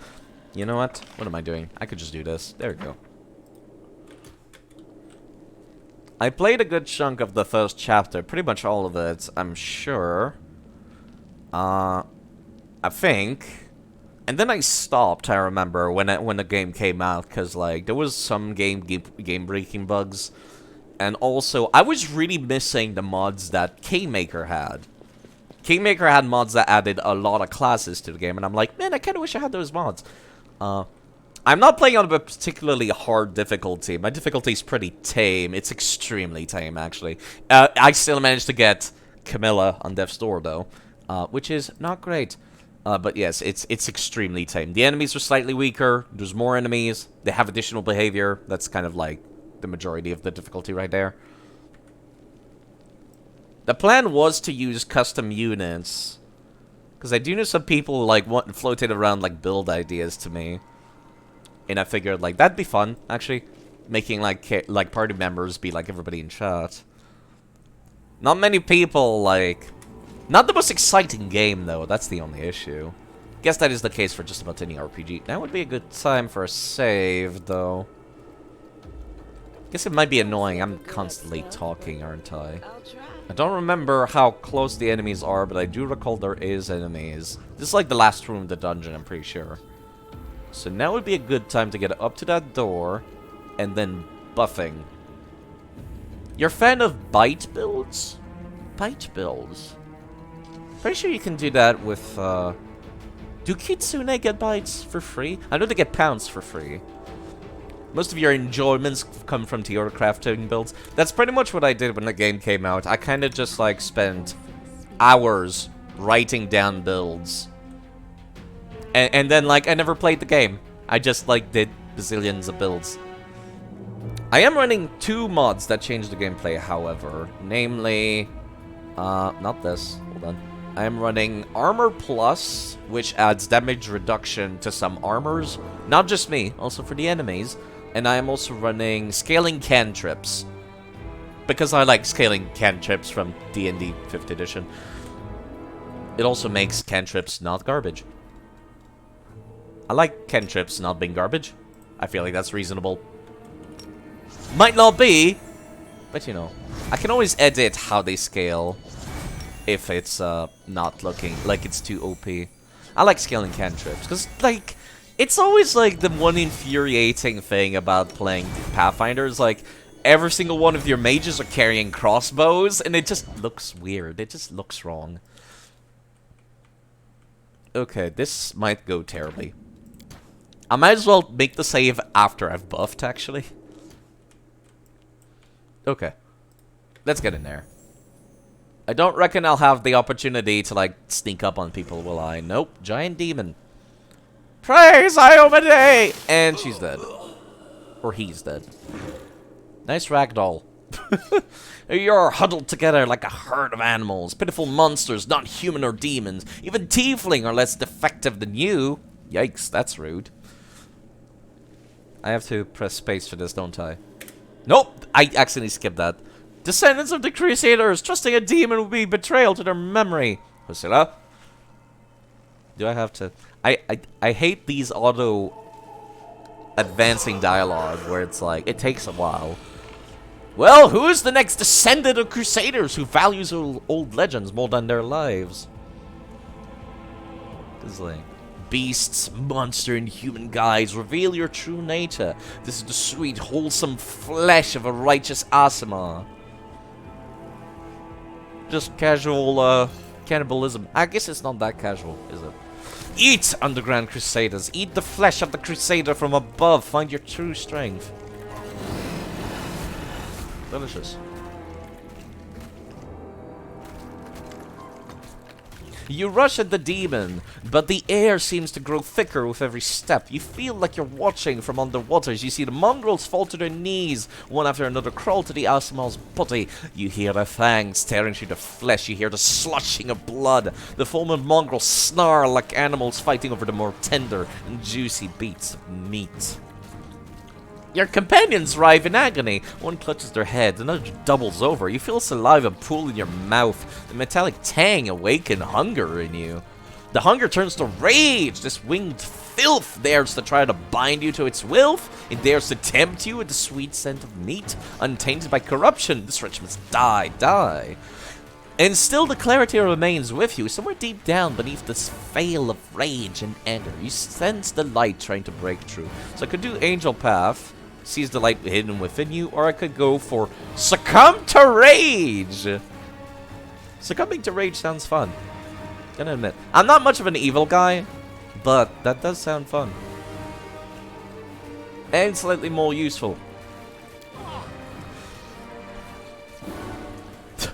You know what? What am I doing? I could just do this. There we go. I played a good chunk of the first chapter. Pretty much all of it, I'm sure. I think. And then I stopped, I remember, when the game came out, because, like, there was some game-breaking bugs. And also, I was really missing the mods that Kingmaker had. Kingmaker had mods that added a lot of classes to the game, and I'm like, man, I kind of wish I had those mods. I'm not playing on a particularly hard difficulty. My difficulty is pretty tame. It's extremely tame, actually. I still managed to get Camilla on Death's Door, though, which is not great. But yes, it's extremely tame. The enemies are slightly weaker. There's more enemies. They have additional behavior. That's kind of like the majority of the difficulty right there. The plan was to use custom units, because I do know some people like floated around like build ideas to me, and I figured like that'd be fun actually, making like party members be like everybody in chat. Not many people like. Not the most exciting game, though. That's the only issue. Guess that is the case for just about any RPG. Now would be a good time for a save, though. Guess it might be annoying. I'm constantly talking, aren't I? I don't remember how close the enemies are, but I do recall there is enemies. This is like the last room of the dungeon, I'm pretty sure. So now would be a good time to get up to that door, and then buffing. You're a fan of bite builds? Bite builds? Pretty sure you can do that with, do Kitsune get bites for free? I know they get pounds for free. Most of your enjoyments come from tier crafting builds. That's pretty much what I did when the game came out. I kind of just, like, spent hours writing down builds. And then, like, I never played the game. I just, like, did bazillions of builds. I am running 2 mods that change the gameplay, however. Namely, not this. Hold on. I am running Armor Plus, which adds damage reduction to some armors. Not just me, also for the enemies. And I am also running Scaling Cantrips. Because I like scaling cantrips from D&D 5th edition. It also makes cantrips not garbage. I like cantrips not being garbage. I feel like that's reasonable. Might not be, but you know. I can always edit how they scale. If it's not looking like it's too OP. I like scaling cantrips, because, like, it's always, like, the one infuriating thing about playing Pathfinder is, like, every single one of your mages are carrying crossbows, and it just looks weird. It just looks wrong. Okay, this might go terribly. I might as well make the save after I've buffed, actually. Okay. Let's get in there. I don't reckon I'll have the opportunity to, like, sneak up on people, will I? Nope. Giant demon. Praise Iomade! And she's dead. Or he's dead. Nice ragdoll. You're huddled together like a herd of animals. Pitiful monsters, not human or demons. Even tiefling are less defective than you. Yikes, that's rude. I have to press space for this, don't I? Nope! I accidentally skipped that. Descendants of the Crusaders, trusting a demon will be betrayal to their memory. Hosilla? Do I have to... I hate these auto... advancing dialogue where it's like, it takes a while. Well, who is the next descendant of Crusaders who values old legends more than their lives? It's like... Beasts, monster, and human guise, reveal your true nature. This is the sweet, wholesome flesh of a righteous Asima. Just casual cannibalism. I guess it's not that casual, is it? Eat, underground crusaders. Eat the flesh of the crusader from above. Find your true strength. Delicious. You rush at the demon, but the air seems to grow thicker with every step. You feel like you're watching from underwater as you see the mongrels fall to their knees, one after another crawl to the Asimal's body. You hear their fangs tearing through the flesh. You hear the sloshing of blood. The foaming mongrels snarl like animals fighting over the more tender and juicy bits of meat. Your companions writhe in agony. One clutches their head, another doubles over. You feel saliva pool in your mouth. The metallic tang awaken hunger in you. The hunger turns to rage. This winged filth dares to try to bind you to its will. It dares to tempt you with the sweet scent of meat. Untainted by corruption, this wretch must die. And still the clarity remains with you. Somewhere deep down beneath this veil of rage and anger, you sense the light trying to break through. So I could do Angel Path, sees the light hidden within you, or I could go for Succumb to Rage. Succumbing to Rage sounds fun. Gonna admit, I'm not much of an evil guy, but that does sound fun. And slightly more useful.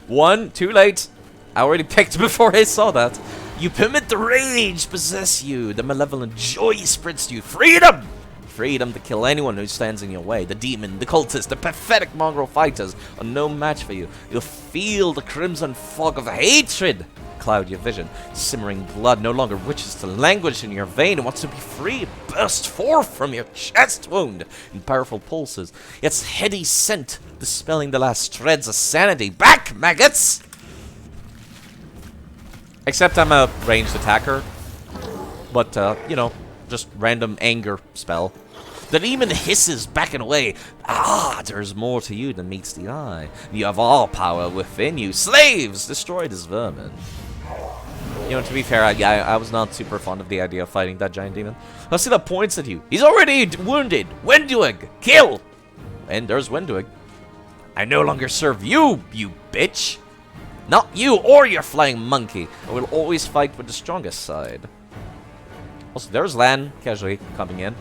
1, too late. I already picked before I saw that. You permit the rage possess you. The malevolent joy spreads to you. Freedom! Freedom to kill anyone who stands in your way. The demon, the cultist, the pathetic mongrel fighters are no match for you. You'll feel the crimson fog of hatred cloud your vision. Simmering blood no longer wishes to languish in your vein and wants to be free. It bursts forth from your chest wound in powerful pulses. Its heady scent dispelling the last shreds of sanity. Back, maggots! Except I'm a ranged attacker. But, you know, just random anger spell. The demon hisses, backing away. Ah, there's more to you than meets the eye. You have all power within you. Slaves! Destroy this vermin. You know, to be fair, I was not super fond of the idea of fighting that giant demon. Hasila points at you. He's already wounded. Wenduig! Kill! And there's Wenduig. I no longer serve you, you bitch. Not you or your flying monkey. I will always fight with the strongest side. Also, there's Lan, casually coming in.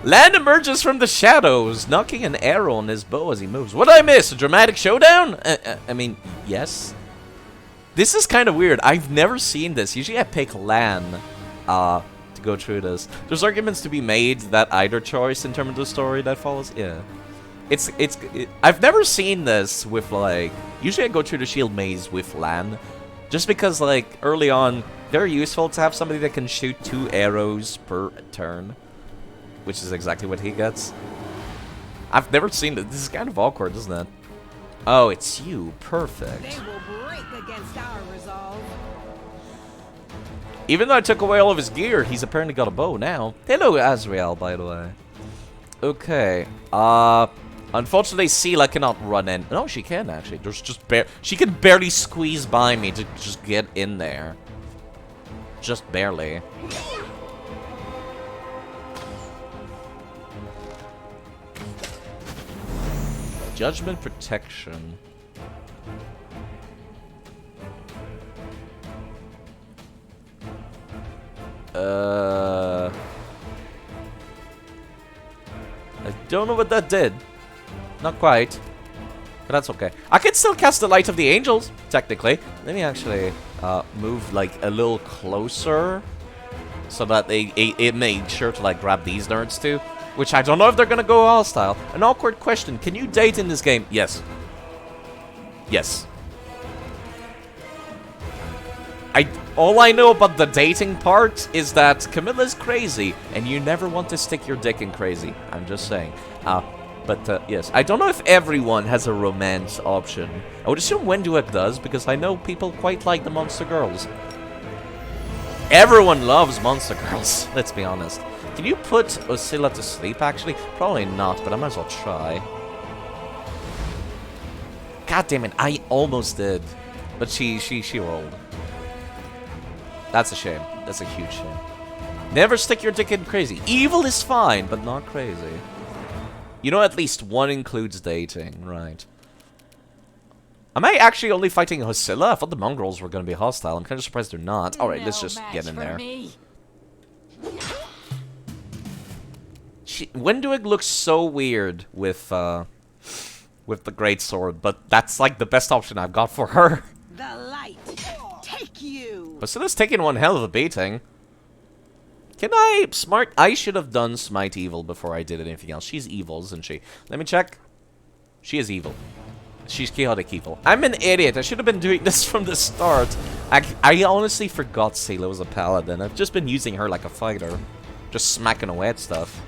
Lan emerges from the shadows, knocking an arrow on his bow as he moves. What did I miss? A dramatic showdown? I mean, yes. This is kind of weird. I've never seen this. Usually I pick Lan to go through this. There's arguments to be made that either choice in terms of the story that follows. Yeah. I've never seen this with, like... Usually I go through the shield maze with Lan. Just because, like, early on, they're useful to have somebody that can shoot 2 arrows per turn. Which is exactly what he gets. I've never seen it. This is kind of awkward, isn't it? Oh, it's you. Perfect. They will break against our resolve. Even though I took away all of his gear, he's apparently got a bow now. Hello, Azrael, by the way. Okay. Unfortunately, Sela cannot run in. No, she can, actually. There's just she can barely squeeze by me to just get in there. Just barely. Judgment protection. I don't know what that did. Not quite. But that's okay. I can still cast the Light of the Angels, technically. Let me actually move, like, a little closer. So that it made sure to, like, grab these nerds, too. Which I don't know if they're gonna go hostile. An awkward question. Can you date in this game? Yes. Yes. All I know about the dating part is that Camilla's crazy, and you never want to stick your dick in crazy. I'm just saying. But yes. I don't know if everyone has a romance option. I would assume Wenduek does, because I know people quite like the monster girls. Everyone loves monster girls, let's be honest. Can you put Oscilla to sleep, actually? Probably not, but I might as well try. God damn it, I almost did. But she rolled. That's a shame. That's a huge shame. Never stick your dick in crazy. Evil is fine, but not crazy. You know, at least one includes dating, right? Am I actually only fighting Hosilla? I thought the mongrels were going to be hostile. I'm kind of surprised they're not. Alright, let's just get in there. Windwig looks so weird with the greatsword, but that's like the best option I've got for her. The light. Take you. Hosilla's taking one hell of a beating. Can I smart? I should have done Smite Evil before I did anything else. She's evil, isn't she? Let me check. She is evil. She's chaotic evil. I'm an idiot. I should have been doing this from the start. I honestly forgot Seela was a paladin. I've just been using her like a fighter. Just smacking away at stuff.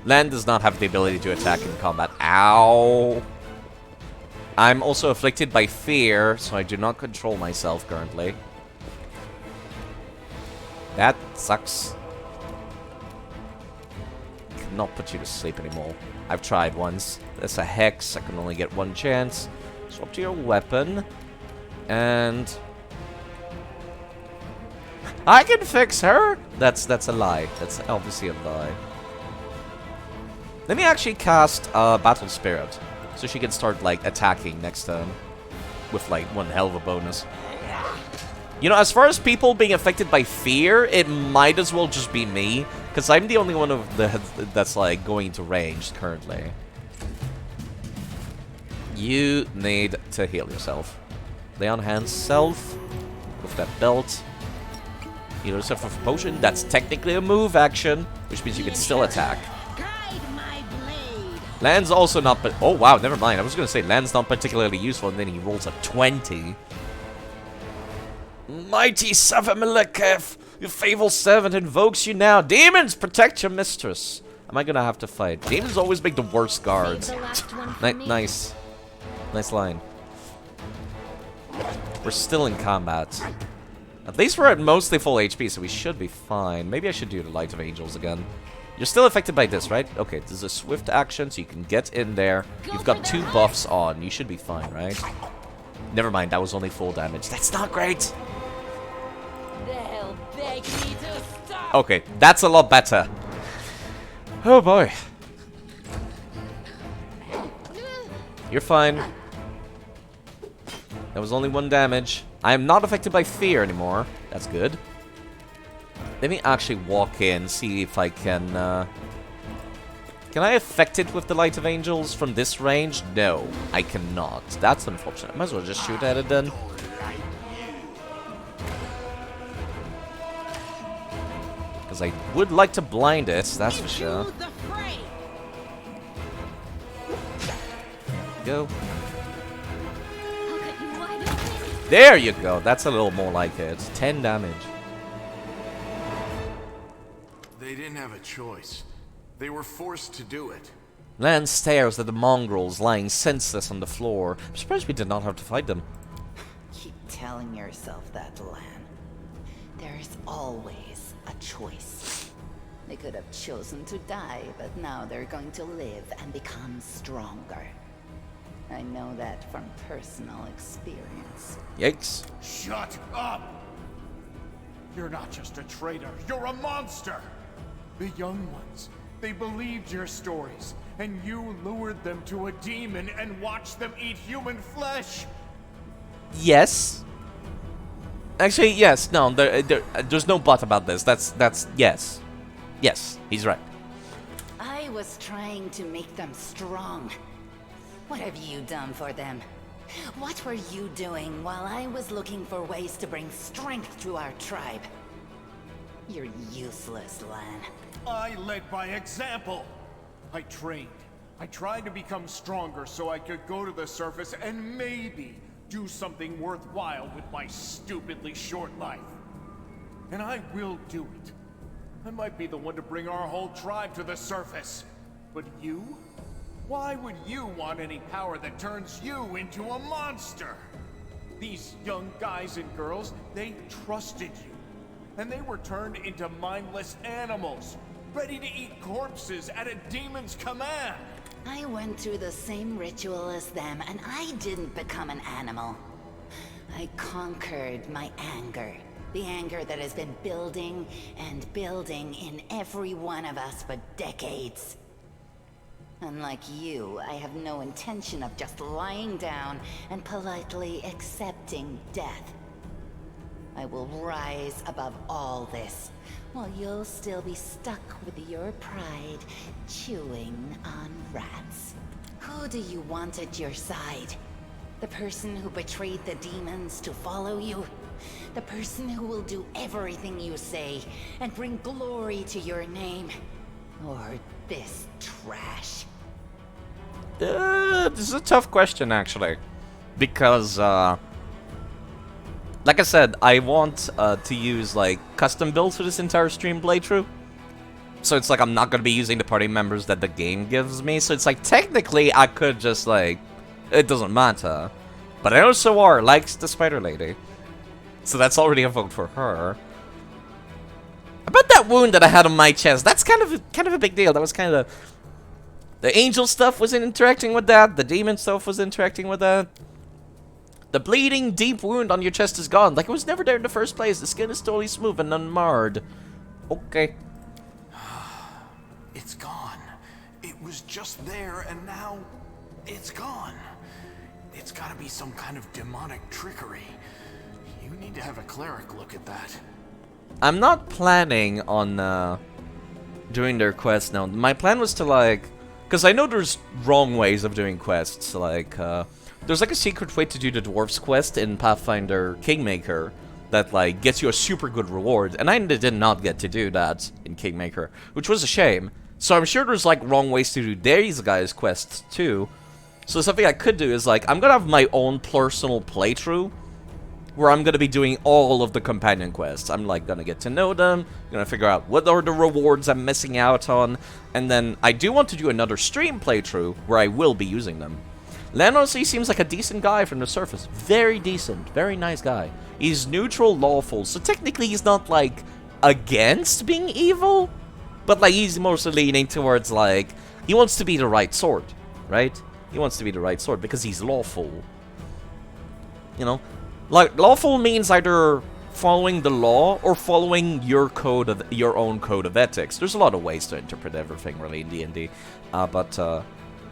Lan does not have the ability to attack in combat. Ow. I'm also afflicted by fear, so I do not control myself currently. That sucks. Cannot put you to sleep anymore. I've tried once. That's a hex. I can only get one chance. Swap to your weapon. And I can fix her? That's a lie. That's obviously a lie. Let me actually cast Battle Spirit. So she can start, like, attacking next turn. With, like, one hell of a bonus. You know, as far as people being affected by fear, it might as well just be me. Because I'm the only one of that's, like, going to range currently. You need to heal yourself. Lay on hands self. With that belt. Heal yourself with a potion. That's technically a move action. Which means you can still attack. Guide my blade. Lan's also not... Oh, wow, never mind. I was going to say Lan's not particularly useful, and then he rolls a 20. Mighty Savamalekef, your faithful servant invokes you now. Demons, protect your mistress. Am I gonna have to fight? Demons always make the worst guards. Nice. Nice line. We're still in combat. At least we're at mostly full HP, so we should be fine. Maybe I should do the Light of Angels again. You're still affected by this, right? Okay, this is a swift action, so you can get in there. You've got 2 buffs on. You should be fine, right? Never mind, that was only full damage. That's not great. They'll beg me to stop. Okay, that's a lot better. Oh boy. You're fine. That was only 1 damage. I am not affected by fear anymore. That's good. Let me actually walk in, see if I can... Can I affect it with the Light of Angels from this range? No, I cannot. That's unfortunate. I might as well just shoot at it then. Because I would like to blind it, that's for sure. The fray. Go. I'll cut you wide open. There you go. That's a little more like it. 10 damage. They didn't have a choice. They were forced to do it. Lan stares at the mongrels lying senseless on the floor. I'm surprised we did not have to fight them. Keep telling yourself that, Lan. There is always a choice. They could have chosen to die, but now they're going to live and become stronger. I know that from personal experience. Yikes. Shut up! You're not just a traitor, you're a monster! The young ones, they believed your stories, and you lured them to a demon and watched them eat human flesh! Yes. Actually, yes. No, there's no but about this. That's yes. Yes, he's right. I was trying to make them strong. What have you done for them? What were you doing while I was looking for ways to bring strength to our tribe? You're useless, Lan. I led by example! I trained. I tried to become stronger so I could go to the surface and maybe do something worthwhile with my stupidly short life. And I will do it. I might be the one to bring our whole tribe to the surface. But you? Why would you want any power that turns you into a monster? These young guys and girls, they trusted you. And they were turned into mindless animals, ready to eat corpses at a demon's command. I went through the same ritual as them, and I didn't become an animal. I conquered my anger. The anger that has been building and building in every one of us for decades. Unlike you, I have no intention of just lying down and politely accepting death. I will rise above all this, while you'll still be stuck with your pride, chewing on rats. Who do you want at your side? The person who betrayed the demons to follow you? The person who will do everything you say and bring glory to your name? Or this trash? This is a tough question, actually. Because, like I said, I want to use, like, custom builds for this entire stream playthrough. So it's like I'm not going to be using the party members that the game gives me. So it's like, technically, I could just, like, it doesn't matter. But I know Sawar likes the Spider Lady. So that's already a vote for her. About that wound that I had on my chest, that's kind of a big deal. That was kind of... The angel stuff was interacting with that. The demon stuff was interacting with that. The bleeding, deep wound on your chest is gone. Like, it was never there in the first place. The skin is totally smooth and unmarred. Okay. It's gone. It was just there, and now it's gone. It's gotta be some kind of demonic trickery. You need to have a cleric look at that. I'm not planning on doing their quest now. My plan was to, like... Because I know there's wrong ways of doing quests. Like, there's like a secret way to do the Dwarf's quest in Pathfinder Kingmaker that, like, gets you a super good reward. And I did not get to do that in Kingmaker, which was a shame. So I'm sure there's, like, wrong ways to do these guys' quests, too. So something I could do is, like, I'm gonna have my own personal playthrough where I'm gonna be doing all of the companion quests. I'm, like, gonna get to know them, gonna figure out what are the rewards I'm missing out on, and then I do want to do another stream playthrough where I will be using them. Len honestly seems like a decent guy from the surface. Very decent, very nice guy. He's neutral, lawful, so technically he's not, like, against being evil, but, like, he's mostly leaning towards, like, he wants to be the right sort, right? He wants to be the right sort because he's lawful. You know? Like, lawful means either following the law or following your own code of ethics. There's a lot of ways to interpret everything, really, in D&D.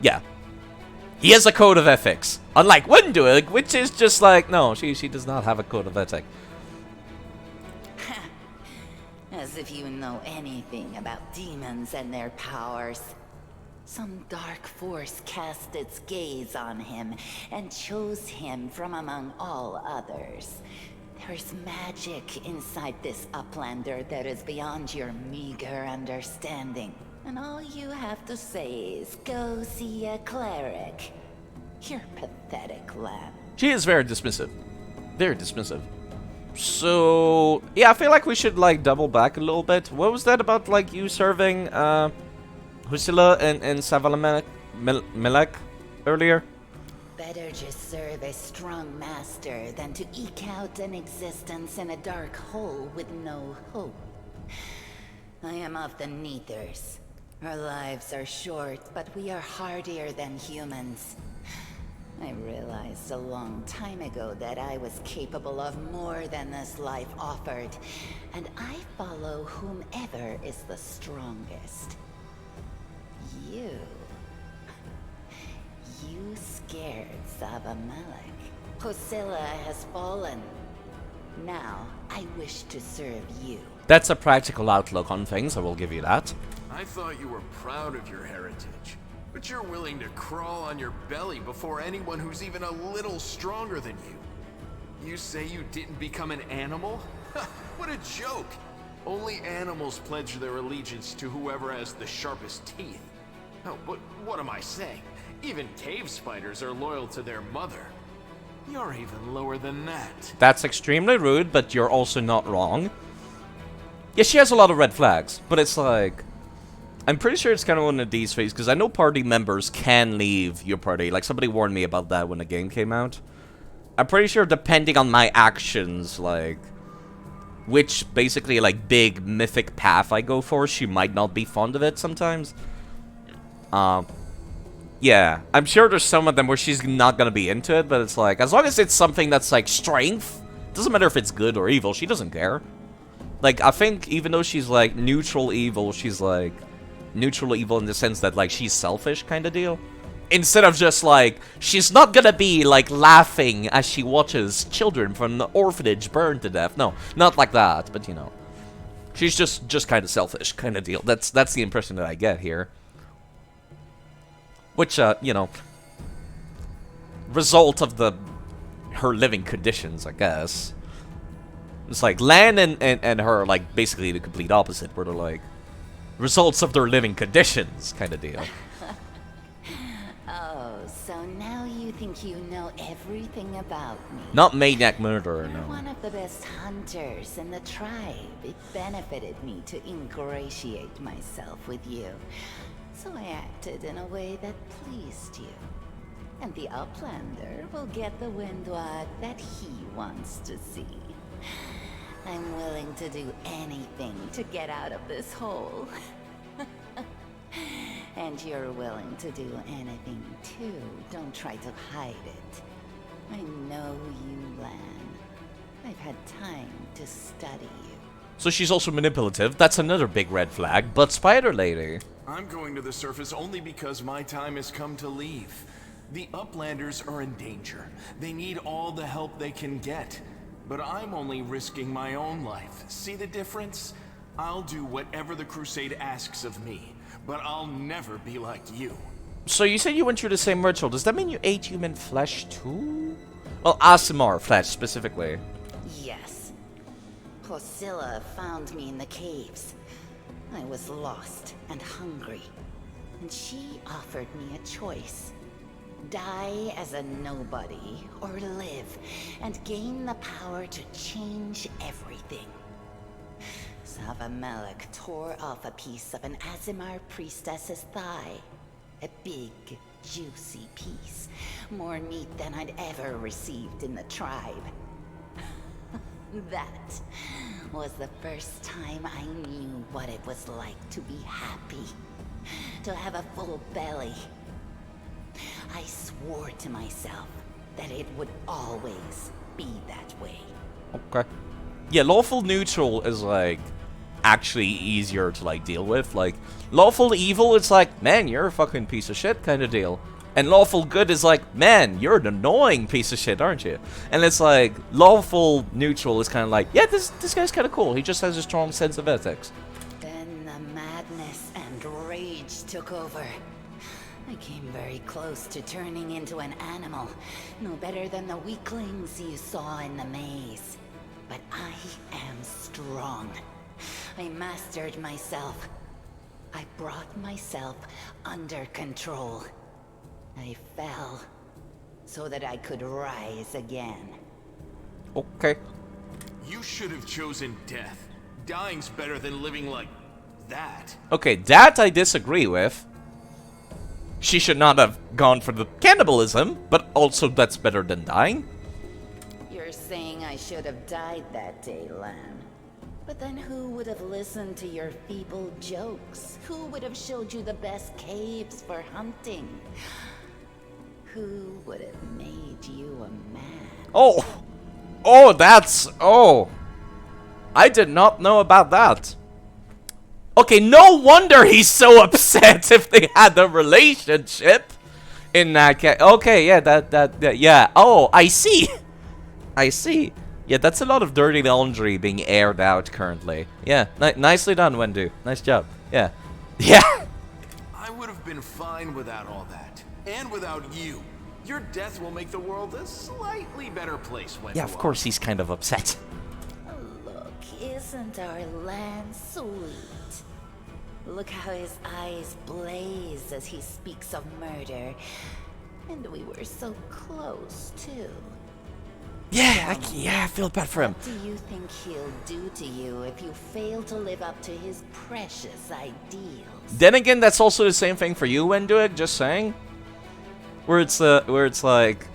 Yeah. He has a code of ethics. Unlike Winduig, which is just like, no, she does not have a code of ethics. As if you know anything about demons and their powers. Some dark force cast its gaze on him and chose him from among all others. There's magic inside this Uplander that is beyond your meager understanding. And all you have to say is go see a cleric. You're pathetic, lad. She is very dismissive. Very dismissive. So, yeah, I feel like we should, like, double back a little bit. What was that about, like, you serving, Husila and Savalamelek earlier? Better just serve a strong master than to eke out an existence in a dark hole with no hope. I am of the Neathers. Our lives are short, but we are hardier than humans. I realized a long time ago that I was capable of more than this life offered, and I follow whomever is the strongest. You scared Savamelek. Hosilla has fallen. Now, I wish to serve you. That's a practical outlook on things, I will give you that. I thought you were proud of your heritage, but you're willing to crawl on your belly before anyone who's even a little stronger than you. You say you didn't become an animal? What a joke! Only animals pledge their allegiance to whoever has the sharpest teeth. Oh, but what am I saying? Even cave spiders are loyal to their mother. You're even lower than that. That's extremely rude, but you're also not wrong. Yeah, she has a lot of red flags, but it's like... I'm pretty sure it's kind of one of these things, because I know party members can leave your party. Like, somebody warned me about that when the game came out. I'm pretty sure depending on my actions, like... which, basically, like, big mythic path I go for, she might not be fond of it sometimes. Yeah, I'm sure there's some of them where she's not gonna be into it, but it's like, as long as it's something that's, like, strength, doesn't matter if it's good or evil, she doesn't care. Like, I think even though she's, like, neutral evil, she's, like, neutral evil in the sense that, like, she's selfish kind of deal. Instead of just, like, she's not gonna be, like, laughing as she watches children from the orphanage burn to death. No, not like that, but, you know. She's just kind of selfish kind of deal. That's the impression that I get here. Which, you know, result of her living conditions, I guess. It's like, Lan and her, like, basically the complete opposite, where they're, like, results of their living conditions kind of deal. Oh, so now you think you know everything about me? Not maniac murderer, You're no. one of the best hunters in the tribe. It benefited me to ingratiate myself with you. So I acted in a way that pleased you. And the Uplander will get the windwag that he wants to see. I'm willing to do anything to get out of this hole. And you're willing to do anything too. Don't try to hide it. I know you, Lan. I've had time to study you. So she's also manipulative. That's another big red flag. But Spider Lady. I'm going to the surface only because my time has come to leave. The Uplanders are in danger. They need all the help they can get. But I'm only risking my own life. See the difference? I'll do whatever the Crusade asks of me, but I'll never be like you. So you said you went through the same ritual. Does that mean you ate human flesh too? Well, Aasimar flesh specifically. Yes. Posilla found me in the caves. I was lost and hungry, and she offered me a choice. Die as a nobody, or live and gain the power to change everything. Savamelek tore off a piece of an Aasimar priestess's thigh. A big, juicy piece. More meat than I'd ever received in the tribe. That was the first time I knew what it was like to be happy. To have a full belly. I swore to myself that it would always be that way. Okay. Yeah, lawful neutral is, like, actually easier to, like, deal with. Like, lawful evil is like, man, you're a fucking piece of shit kind of deal. And lawful good is like, man, you're an annoying piece of shit, aren't you? And it's like, lawful neutral is kind of like, yeah, this guy's kind of cool. He just has a strong sense of ethics. Then the madness and rage took over. I came very close to turning into an animal, no better than the weaklings you saw in the maze. But I am strong. I mastered myself. I brought myself under control. I fell so that I could rise again. Okay. You should have chosen death. Dying's better than living like that. Okay, that I disagree with. She should not have gone for the cannibalism, but also that's better than dying. You're saying I should have died that day, Lan. But then who would have listened to your feeble jokes? Who would have showed you the best caves for hunting? Who would have made you a man? Oh! Oh, that's... Oh! I did not know about that. Okay, no wonder he's so upset if they had a relationship in that case. Okay, yeah, that, yeah. Oh, I see. I see. Yeah, that's a lot of dirty laundry being aired out currently. Yeah, nicely done, Wendu. Nice job. Yeah. Yeah. I would have been fine without all that. And without you. Your death will make the world a slightly better place, Wendu. Yeah, of course he's kind of upset. Look, isn't our land sweet? Look how his eyes blaze as he speaks of murder. And we were so close, too. Yeah, I feel bad for him. What do you think he'll do to you if you fail to live up to his precious ideals? Then again, that's also the same thing for you, Wenduig, just saying. Where it's like,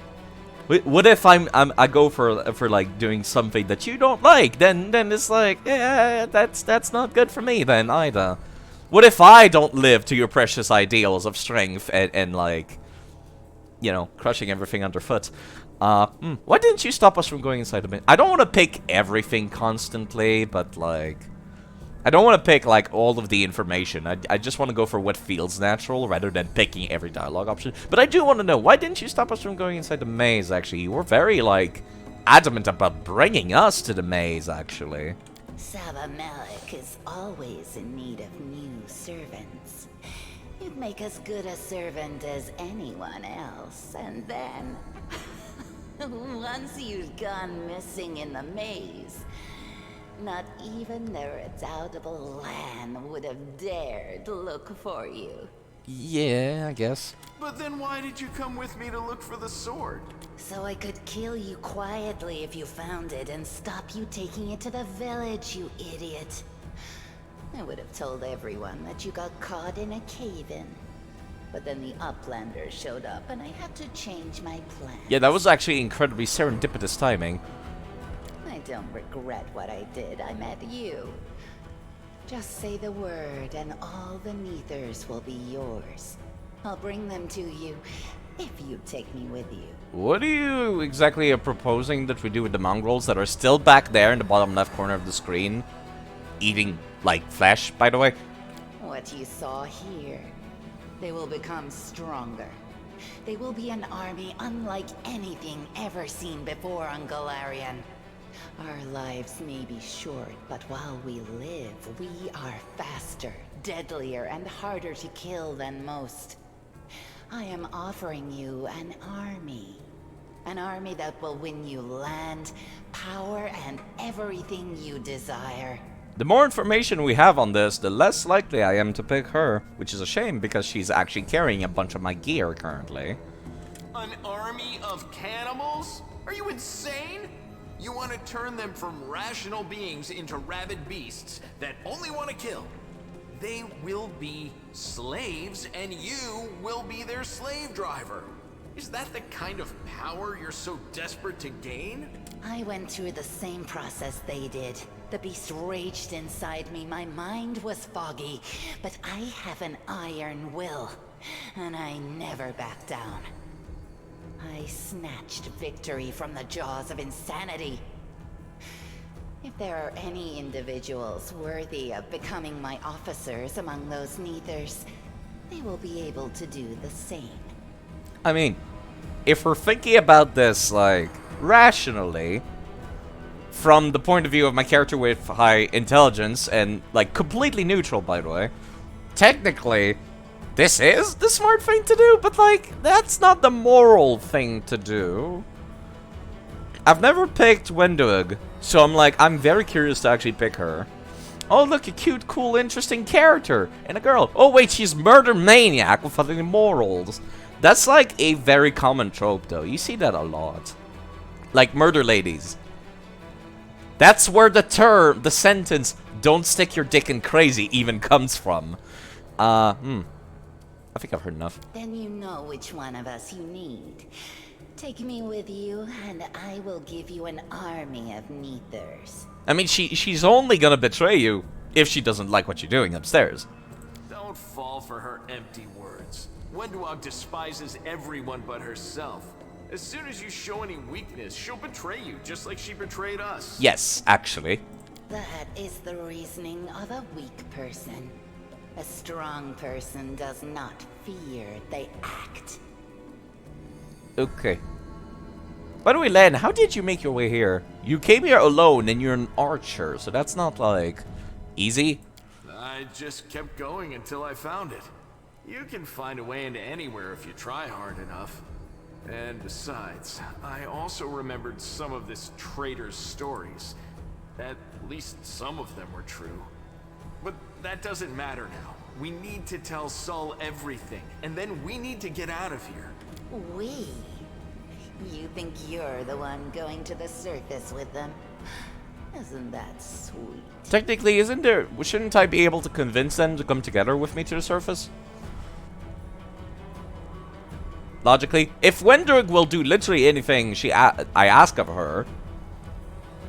what if I go for like doing something that you don't like? Then it's like, yeah, that's not good for me then either. What if I don't live to your precious ideals of strength and like, you know, crushing everything underfoot? Why didn't you stop us from going inside a bit? I don't want to pick everything constantly, but like, I don't want to pick, like, all of the information. I just want to go for what feels natural rather than picking every dialogue option. But I do want to know, why didn't you stop us from going inside the maze, actually? You were very, like, adamant about bringing us to the maze, actually. Saba Malik is always in need of new servants. You'd make as good a servant as anyone else, and then... once you've gone missing in the maze, not even the redoubtable Lan would have dared look for you. Yeah, I guess. But then why did you come with me to look for the sword? So I could kill you quietly if you found it and stop you taking it to the village, you idiot. I would have told everyone that you got caught in a cave-in. But then the Uplanders showed up and I had to change my plan. Yeah, that was actually incredibly serendipitous timing. I don't regret what I did. I met you. Just say the word and all the Neathers will be yours. I'll bring them to you if you take me with you. What are you exactly proposing that we do with the mongrels that are still back there in the bottom left corner of the screen? Eating, like, flesh, by the way? What you saw here. They will become stronger. They will be an army unlike anything ever seen before on Galarian. Our lives may be short, but while we live, we are faster, deadlier, and harder to kill than most. I am offering you an army. An army that will win you land, power, and everything you desire. The more information we have on this, the less likely I am to pick her. Which is a shame, because she's actually carrying a bunch of my gear currently. An army of cannibals? Are you insane? You want to turn them from rational beings into rabid beasts that only want to kill. They will be slaves, and you will be their slave driver. Is that the kind of power you're so desperate to gain? I went through the same process they did. The beast raged inside me, my mind was foggy, but I have an iron will, and I never back down. I snatched victory from the jaws of insanity. If there are any individuals worthy of becoming my officers among those Neathers, they will be able to do the same. I mean, if we're thinking about this, like, rationally, from the point of view of my character with high intelligence, and, like, completely neutral, by the way, technically, this is the smart thing to do, but, like, that's not the moral thing to do. I've never picked Wendoug, so I'm very curious to actually pick her. Oh, look, a cute, cool, interesting character, and a girl. Oh, wait, she's murder maniac with fucking morals. That's, like, a very common trope, though. You see that a lot. Like, murder ladies. That's where the sentence, don't stick your dick in crazy, even comes from. I think I've heard enough. Then you know which one of us you need. Take me with you, and I will give you an army of Neathers. I mean, she's only gonna betray you if she doesn't like what you're doing upstairs. Don't fall for her empty words. Wenduog despises everyone but herself. As soon as you show any weakness, she'll betray you, just like she betrayed us. Yes, actually. That is the reasoning of a weak person. A strong person does not fear, they act. Okay. By the way, Len, how did you make your way here? You came here alone and you're an archer, so that's not, like, easy. I just kept going until I found it. You can find a way into anywhere if you try hard enough. And besides, I also remembered some of this traitor's stories. At least some of them were true. But that doesn't matter now. We need to tell Sol everything, and then we need to get out of here. We? You think you're the one going to the surface with them? Isn't that sweet? Technically, shouldn't I be able to convince them to come together with me to the surface? Logically, if Wendoug will do literally anything I ask of her,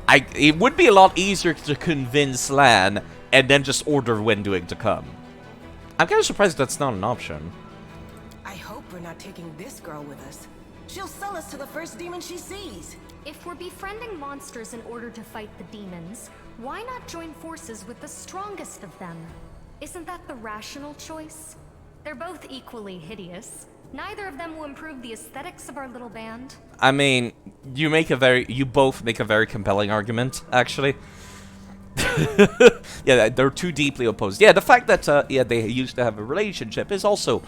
it would be a lot easier to convince Lan and then just order Wendoug to come. I'm kind of surprised that's not an option. I hope we're not taking this girl with us. She'll sell us to the first demon she sees. If we're befriending monsters in order to fight the demons, Why not join forces with the strongest of them? Isn't that the rational choice? They're both equally hideous. Neither of them will improve the aesthetics of our little band. I mean, you both make a very compelling argument, actually. Yeah, they're too deeply opposed. Yeah, the fact that yeah, they used to have a relationship is also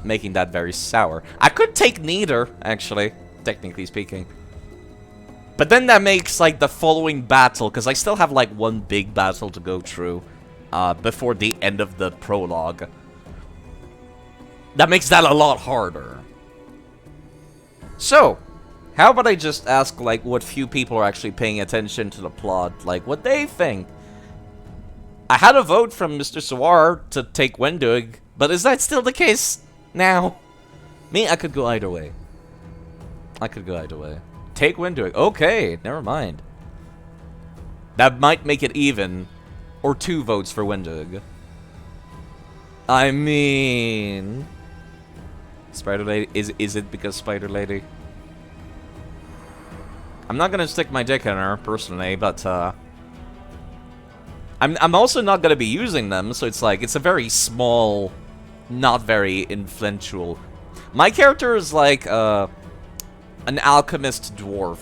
making that very sour. I could take neither, actually, technically speaking. But then that makes, like, the following battle, because I still have, like, one big battle to go through before the end of the prologue. That makes that a lot harder. So, how about I just ask, like, what few people are actually paying attention to the plot, like, what they think? I had a vote from Mr. Sawar to take Wendig, but is that still the case now? Me, I could go either way. I could go either way. Take Wendig. Okay, never mind. That might make it even. Or 2 votes for Wendig. I mean... Spider Lady? Is it because Spider Lady? I'm not gonna stick my dick in her, personally, but, I'm also not gonna be using them, so it's like, it's a very small, not very influential... My character is like, an alchemist dwarf.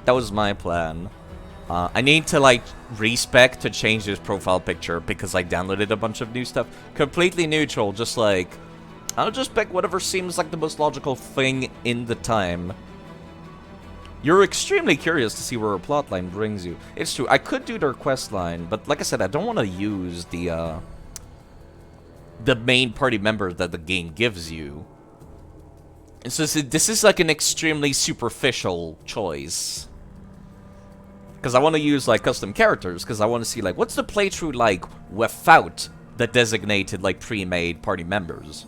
That was my plan. I need to, like, respec to change this profile picture because I downloaded a bunch of new stuff. Completely neutral, just like... I'll just pick whatever seems like the most logical thing in the time. You're extremely curious to see where a plotline brings you. It's true, I could do their quest line, but like I said, I don't want to use the main party member that the game gives you. So this is like an extremely superficial choice. Because I want to use, like, custom characters, because I want to see, like, what's the playthrough like without the designated, like, pre-made party members.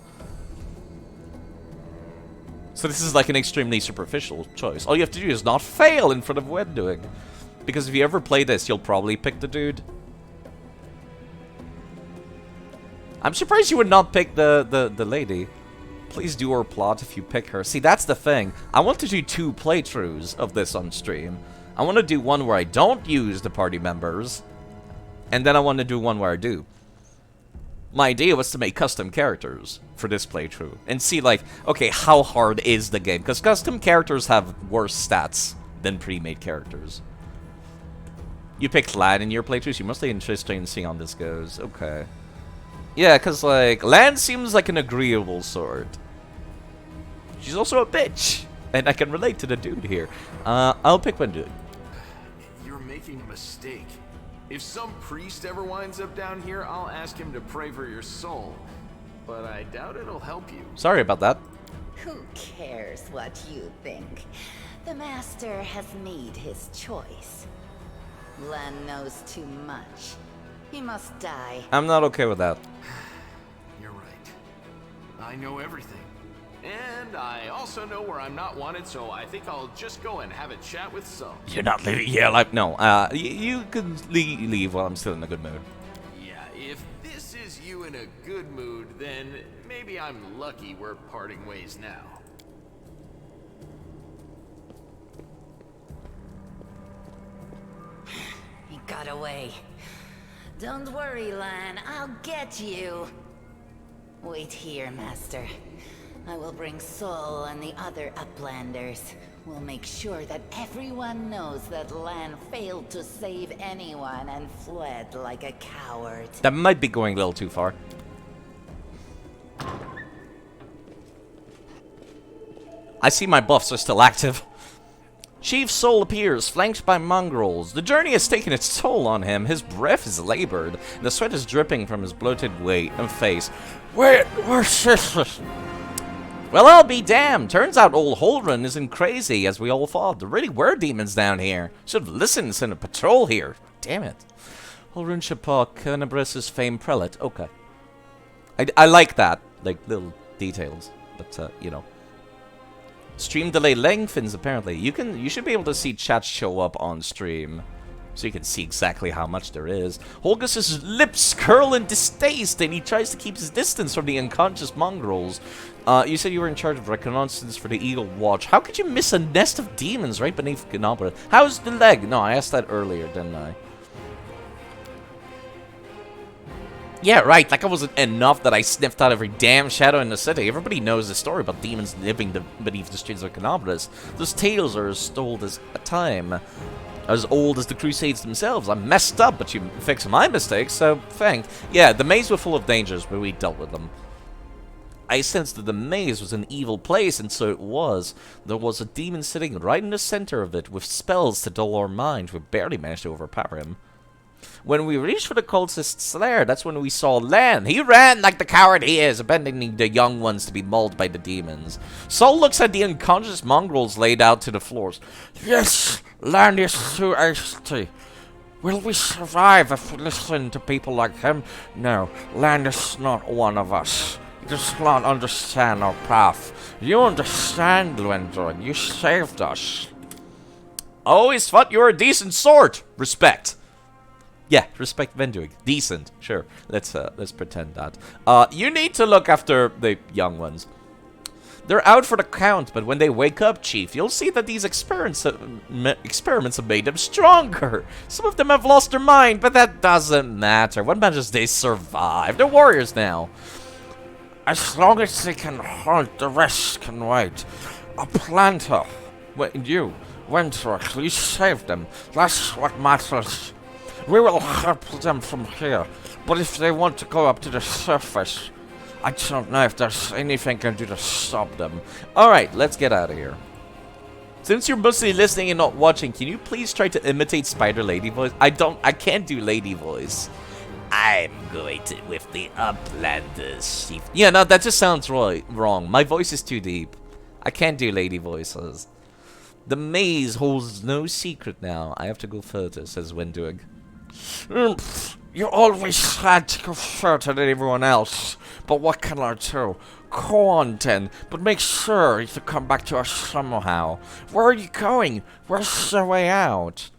So this is like an extremely superficial choice. All you have to do is not fail in front of Wendig. Because if you ever play this, you'll probably pick the dude. I'm surprised you would not pick the lady. Please do her plot if you pick her. See, that's the thing. I want to do 2 playthroughs of this on stream. I want to do one where I don't use the party members. And then I want to do one where I do. My idea was to make custom characters for this playthrough. And see, like, okay, how hard is the game? Because custom characters have worse stats than pre-made characters. You picked Lan in your playthroughs? You must be interested in seeing how this goes. Okay. Yeah, because, like, Lan seems like an agreeable sort. She's also a bitch. And I can relate to the dude here. I'll pick one dude. You're making a mistake. If some priest ever winds up down here, I'll ask him to pray for your soul. But I doubt it'll help you. Sorry about that. Who cares what you think? The master has made his choice. Lan knows too much. He must die. I'm not okay with that. You're right. I know everything. And I also know where I'm not wanted, so I think I'll just go and have a chat with some. You're not leaving? Yeah, like, no. You can leave while I'm still in a good mood. Yeah, if this is you in a good mood, then maybe I'm lucky we're parting ways now. He got away. Don't worry, Lan. I'll get you. Wait here, Master. I will bring Sol and the other Uplanders. We'll make sure that everyone knows that Lan failed to save anyone and fled like a coward. That might be going a little too far. I see my buffs are still active. Chief Sol appears, flanked by mongrels. The journey has taken its toll on him. His breath is labored, and the sweat is dripping from his bloated weight and face. Where's Sisters? Well, I'll be damned. Turns out old Holrun isn't crazy, as we all thought. There really were demons down here. Should have listened and sent a patrol here. Damn it. Holrun Shapak, Kernabris' famed prelate. Okay. I like that. Like, little details. But, you know. Stream delay lengthens, apparently. You should be able to see chat show up on stream. So you can see exactly how much there is. Holgus's lips curl in distaste, and he tries to keep his distance from the unconscious mongrels. You said you were in charge of reconnaissance for the Eagle Watch. How could you miss a nest of demons right beneath Gnobbra? How's the leg? No, I asked that earlier, didn't I? Yeah, right, like it wasn't enough that I sniffed out every damn shadow in the city. Everybody knows the story about demons living beneath the streets of Canobras. Those tales are as old as time. As old as the Crusades themselves. I messed up, but you fixed my mistakes, so thanks. Yeah, the maze was full of dangers, but we dealt with them. I sensed that the maze was an evil place, and so it was. There was a demon sitting right in the center of it, with spells to dull our minds. We barely managed to overpower him. When we reached for the cultist's lair, that's when we saw Lan. He ran like the coward he is, abandoning the young ones to be mauled by the demons. Saul looks at the unconscious mongrels laid out to the floors. Yes, Lan is too hasty. Will we survive if we listen to people like him? No, Lan is not one of us. He does not understand our path. You understand, Gwendolyn. You saved us. I always thought you were a decent sort. Respect. Yeah, respect Venduig. Decent, sure. Let's pretend that. You need to look after the young ones. They're out for the count, but when they wake up, Chief, you'll see that these experiments have made them stronger. Some of them have lost their mind, but that doesn't matter. What matters is they survive. They're warriors now. As long as they can hunt, the rest can wait. A planter, you went through it. You saved them. That's what matters. We will help them from here, but if they want to go up to the surface, I don't know if there's anything I can do to stop them. Alright, let's get out of here. Since you're mostly listening and not watching, can you please try to imitate Spider Lady voice? I can't do lady voice. I'm going to with the Uplanders, Chief. Yeah, no, that just sounds wrong. My voice is too deep. I can't do lady voices. The maze holds no secret now. I have to go further, says Wenduig. You always had to go further than everyone else. But what can I do? Go on then, but make sure you come back to us somehow. Where are you going? Where's the way out?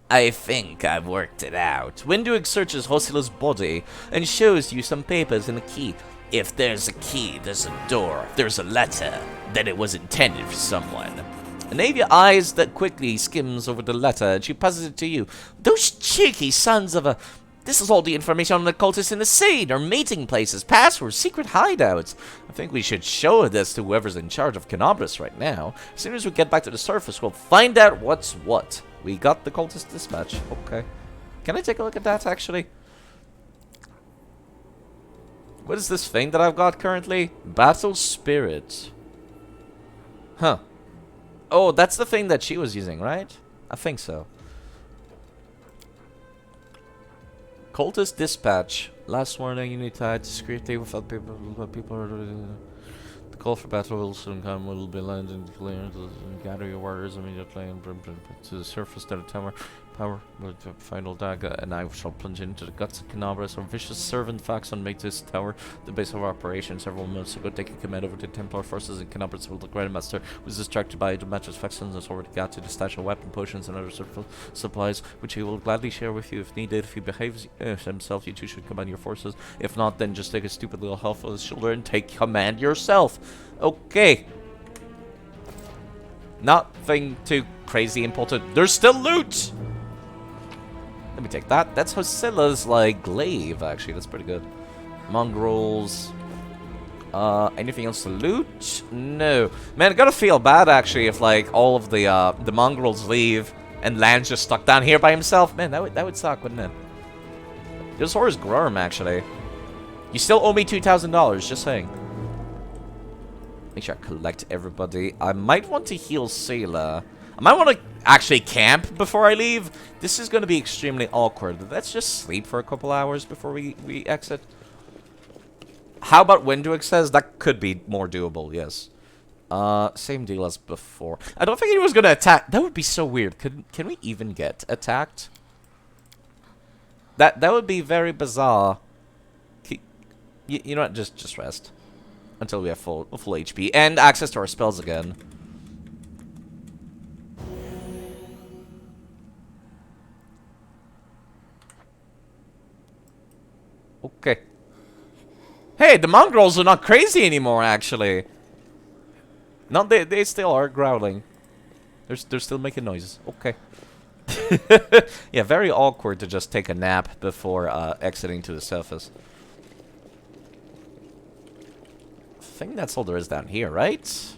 I think I've worked it out. Wenduig searches Hosila's body and shows you some papers and a key. If there's a key, there's a door. If there's a letter, then it was intended for someone. Navia eyes that quickly skims over the letter, and she passes it to you. Those cheeky sons of a... This is all the information on the cultists in the sea, their meeting places, passwords, secret hideouts. I think we should show this to whoever's in charge of Canobras right now. As soon as we get back to the surface, we'll find out what's what. We got the cultist dispatch. Okay. Can I take a look at that, actually? What is this thing that I've got currently? Battle Spirit. Huh. Oh, that's the thing that she was using, right? I think so. Cultist dispatch. Last warning, you need to hide discreetly without people. The call for battle will soon come. Will be landing clear. Gather your warriors immediately and bring to the surface to the tower. Power with the final dagger, and I shall plunge into the guts of Canobras. Our vicious servant Faxon made this tower the base of our operation several months ago, taking command over the Templar forces in Canobras. While the Grandmaster was distracted by the matches, Faxon has already got to the stash of weapon potions and other supplies, which he will gladly share with you if needed. If he behaves himself, you two should command your forces. If not, then just take a stupid little help on his shoulder and take command yourself. Okay. Nothing too crazy important. There's still loot! Let me take that. That's Hosila's, like, glaive, actually. That's pretty good. Mongrels. Anything else to loot? No. Man, I gotta feel bad, actually, if, like, all of the mongrels leave and Lan's just stuck down here by himself. Man, that would suck, wouldn't it? This horse Grurm, actually. You still owe me $2,000, just saying. Make sure I collect everybody. I might want to heal Sailor. I might want to actually camp before I leave. This is going to be extremely awkward. Let's just sleep for a couple hours before we exit. How about Wenduig says? That could be more doable, yes. Same deal as before. I don't think he was going to attack. That would be so weird. Can we even get attacked? That would be very bizarre. You know what? Just rest. Until we have full HP. And access to our spells again. Okay. Hey, the mongrels are not crazy anymore, actually. No, they still are growling. They're still making noises. Okay. Yeah, very awkward to just take a nap before exiting to the surface. I think that's all there is down here, right?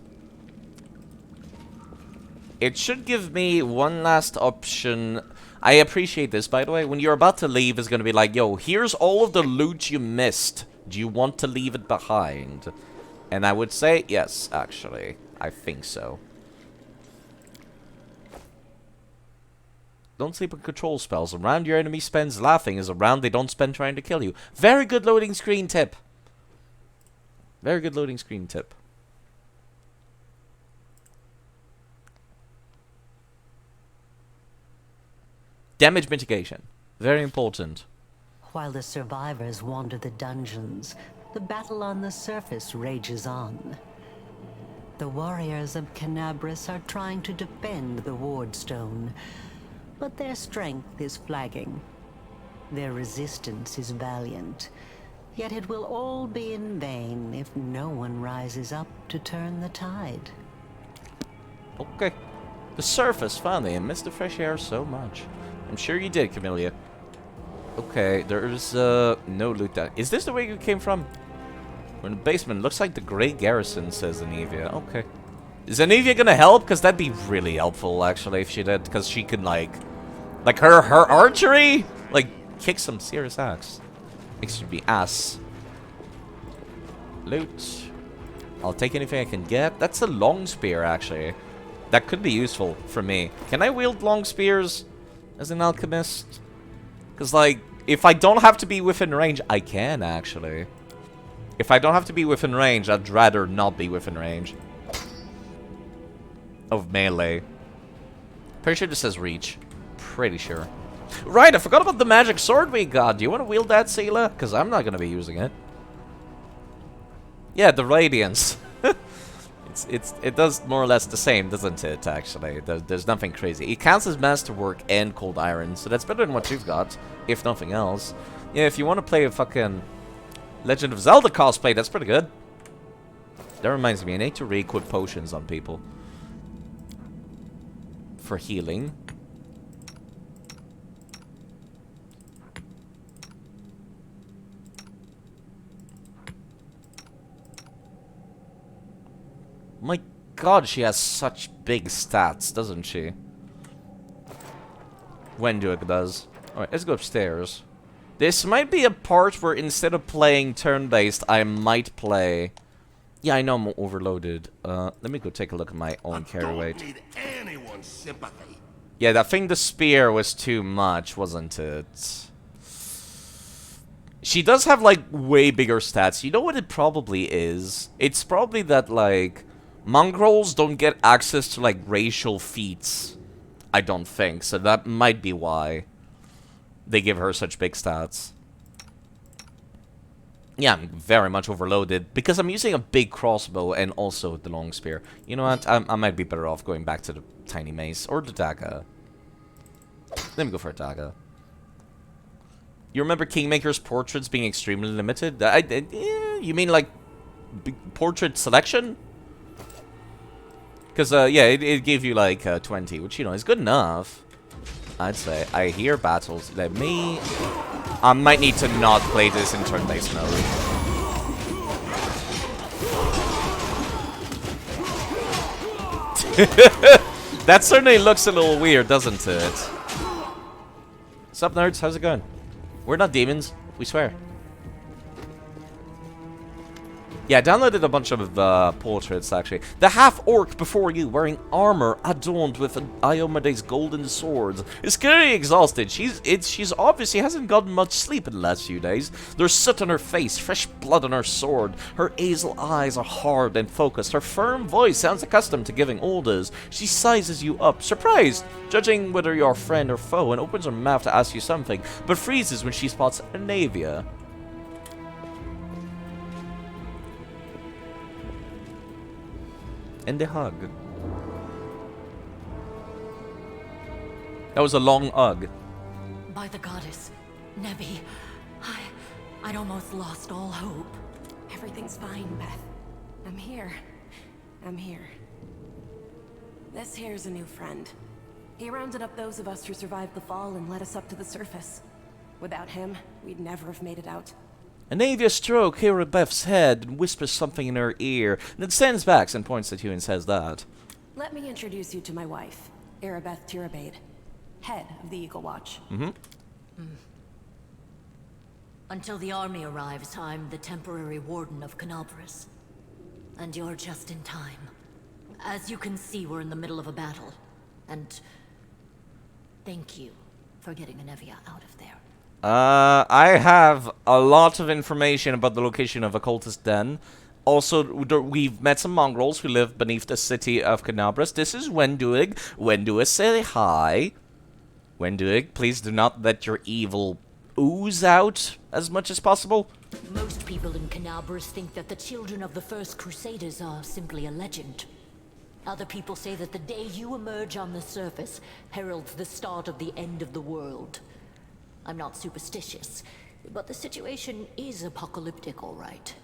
It should give me one last option. I appreciate this, by the way. When you're about to leave, it's going to be like, yo, here's all of the loot you missed. Do you want to leave it behind? And I would say yes, actually. I think so. Don't sleep on control spells. A round your enemy spends laughing is a round they don't spend trying to kill you. Very good loading screen tip. Very good loading screen tip. Damage mitigation. Very important. While the survivors wander the dungeons, the battle on the surface rages on. The warriors of Canabras are trying to defend the Wardstone, but their strength is flagging. Their resistance is valiant, yet it will all be in vain if no one rises up to turn the tide. Okay. The surface, finally. I missed the fresh air so much. I'm sure you did, Camellia. Okay, there's no loot down. Is this the way you came from? We're in the basement. Looks like the Great Garrison, says Anivia. Okay. Is Anivia gonna help? Because that'd be really helpful, actually, if she did. Because she can, like her archery? Like, kick some serious axe. Makes you be ass. Loot. I'll take anything I can get. That's a long spear, actually. That could be useful for me. Can I wield long spears as an alchemist? Because, like, if I don't have to be within range, I can, actually. If I don't have to be within range, I'd rather not be within range of melee. Pretty sure this says reach. Pretty sure. Right, I forgot about the magic sword we got. Do you want to wield that, Seela? Because I'm not going to be using it. Yeah, the Radiance. It does more or less the same, doesn't it, actually? There's nothing crazy. It counts as Masterwork and Cold Iron, so that's better than what you've got, if nothing else. Yeah, if you want to play a fucking Legend of Zelda cosplay, that's pretty good. That reminds me, I need to re-equip potions on people. For healing. My god, she has such big stats, doesn't she? Wenduik does. Alright, let's go upstairs. This might be a part where instead of playing turn-based, I might play... Yeah, I know I'm overloaded. Let me go take a look at my own carry weight. Need anyone's sympathy. Yeah, I think the spear was too much, wasn't it? She does have, like, way bigger stats. You know what it probably is? It's probably that, like... mongrels don't get access to, like, racial feats. I don't think. So that might be why they give her such big stats. Yeah, I'm very much overloaded. Because I'm using a big crossbow and also the long spear. You know what? I might be better off going back to the tiny mace. Or the dagger. Let me go for a dagger. You remember Kingmaker's portraits being extremely limited? You mean, like, portrait selection? Because, yeah, it gave you, like, 20, which, you know, is good enough. I'd say. I hear battles. Let me... I might need to not play this in turn-based mode. That certainly looks a little weird, doesn't it? What's up, nerds? How's it going? We're not demons. We swear. Yeah, I downloaded a bunch of portraits, actually. The half-orc before you, wearing armor adorned with Iomede's golden swords, is clearly exhausted. She's obviously hasn't gotten much sleep in the last few days. There's soot on her face, fresh blood on her sword. Her hazel eyes are hard and focused. Her firm voice sounds accustomed to giving orders. She sizes you up, surprised, judging whether you're friend or foe, and opens her mouth to ask you something, but freezes when she spots Anavia. And the hug. That was a long hug. By the goddess, Nevi, I'd almost lost all hope. Everything's fine, Beth. I'm here. I'm here. This here's a new friend. He rounded up those of us who survived the fall and led us up to the surface. Without him, we'd never have made it out. Anavia strokes Kiribeth's head and whispers something in her ear, then stands back and points at you and says that. Let me introduce you to my wife, Arabeth Tirabade, head of the Eagle Watch. Until the army arrives, I'm the temporary warden of Canabras. And you're just in time. As you can see, we're in the middle of a battle. And thank you for getting Anevia out of there. I have a lot of information about the location of Occultist Den. Also, we've met some mongrels who live beneath the city of Canabras. This is Wenduig. Wenduig, say hi. Wenduig, please do not let your evil ooze out as much as possible. Most people in Canabras think that the children of the First Crusaders are simply a legend. Other people say that the day you emerge on the surface heralds the start of the end of the world. I'm not superstitious, but the situation is apocalyptic, all right.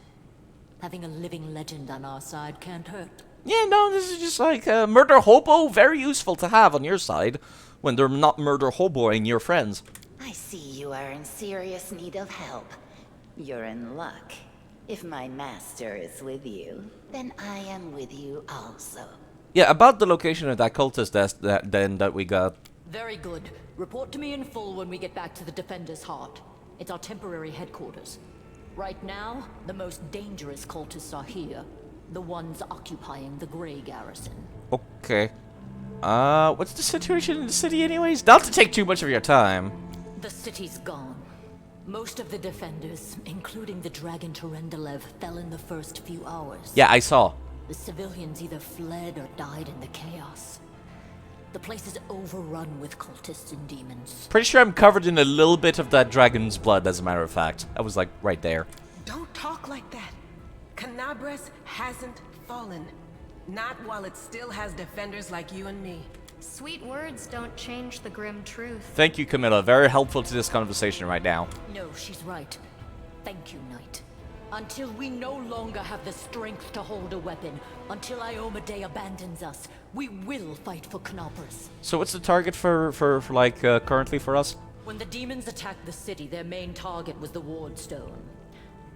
Having a living legend on our side can't hurt. Yeah, no, this is just like murder hobo, very useful to have on your side when they're not murder hoboing your friends. I see you are in serious need of help. You're in luck. If my master is with you, then I am with you also. Yeah, about the location of that cultist den that we got. Very good. Report to me in full when we get back to the Defender's Heart. It's our temporary headquarters. Right now, the most dangerous cultists are here. The ones occupying the Grey Garrison. Okay. What's the situation in the city anyways? Not to take too much of your time. The city's gone. Most of the defenders, including the Dragon Terendelev, fell in the first few hours. Yeah, I saw. The civilians either fled or died in the chaos. The place is overrun with cultists and demons. Pretty sure I'm covered in a little bit of that dragon's blood, as a matter of fact. I was like, right there. Don't talk like that. Canabras hasn't fallen. Not while it still has defenders like you and me. Sweet words don't change the grim truth. Thank you, Camilla. Very helpful to this conversation right now. No, she's right. Thank you, Knight. Until we no longer have the strength to hold a weapon, until Iomedae abandons us, we will fight for Canopus. So what's the target for currently for us? When the demons attacked the city, their main target was the Ward Stone.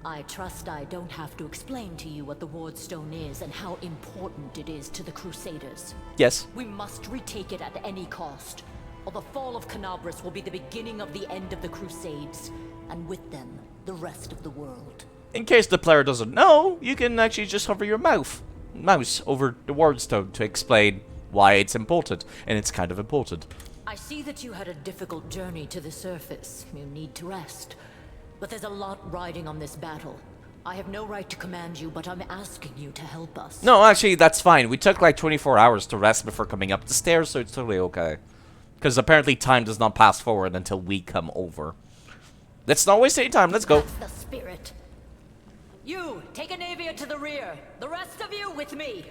I trust I don't have to explain to you what the Ward Stone is and how important it is to the Crusaders. Yes. We must retake it at any cost, or the fall of Canabras will be the beginning of the end of the Crusades, and with them, the rest of the world. In case the player doesn't know, you can actually just hover your mouse over the Ward Stone to explain why it's important, and it's kind of important. I see that you had a difficult journey to the surface. You need to rest. But there's a lot riding on this battle. I have no right to command you, but I'm asking you to help us. No, actually, that's fine. We took like 24 hours to rest before coming up the stairs, so it's totally okay. Because apparently time does not pass forward until we come over. Let's not waste any time. Let's go. That's the spirit. You, take Anavia to the rear. The rest of you with me.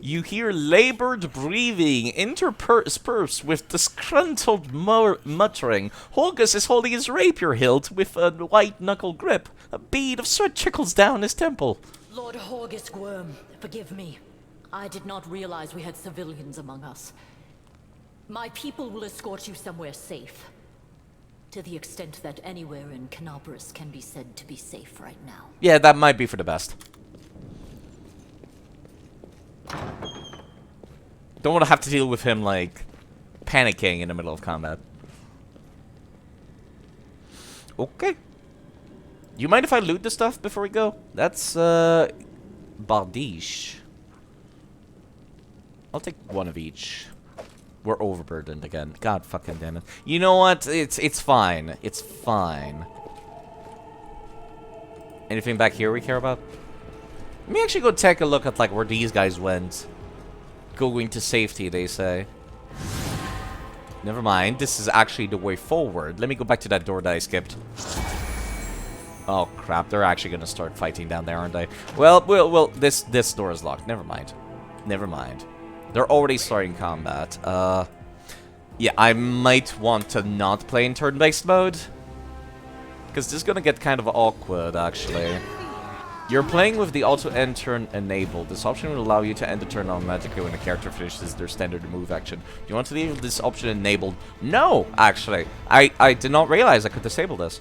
You hear labored breathing interspersed with disgruntled muttering. Holgus is holding his rapier hilt with a white-knuckle grip. A bead of sweat trickles down his temple. Lord Horgus Gwyrm, forgive me. I did not realize we had civilians among us. My people will escort you somewhere safe. To the extent that anywhere in Canabras can be said to be safe right now. Yeah, that might be for the best. Don't want to have to deal with him, like, panicking in the middle of combat. Okay. Do you mind if I loot the stuff before we go? That's, Bardiche. I'll take one of each. We're overburdened again. God fucking damn it. You know what? It's fine. It's fine. Anything back here we care about? Let me actually go take a look at, like, where these guys went. Going to safety, they say. Never mind. This is actually the way forward. Let me go back to that door that I skipped. Oh, crap. They're actually going to start fighting down there, aren't they? Well, this door is locked. Never mind. Never mind. They're already starting combat. Yeah, I might want to not play in turn-based mode. Because this is going to get kind of awkward, actually. You're playing with the auto end turn enabled. This option will allow you to end the turn automatically when a character finishes their standard move action. Do you want to leave this option enabled? No, actually. I did not realize I could disable this.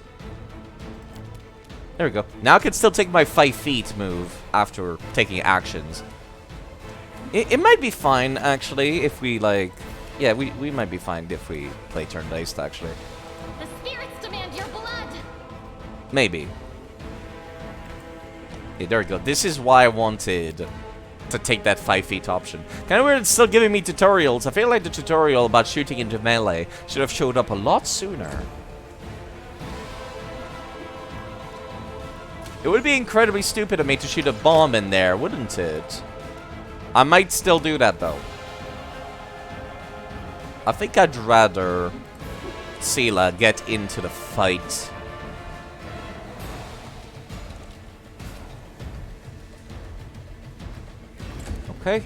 There we go. Now I can still take my 5 feet move after taking actions. It might be fine, actually, if we, like... Yeah, we might be fine if we play turn-based, actually. The spirits demand your blood. Maybe. Yeah, there we go. This is why I wanted to take that 5 feet option. Kind of weird it's still giving me tutorials. I feel like the tutorial about shooting into melee should have showed up a lot sooner. It would be incredibly stupid of me to shoot a bomb in there, wouldn't it? I might still do that, though. I think I'd rather Sela get into the fight. Okay.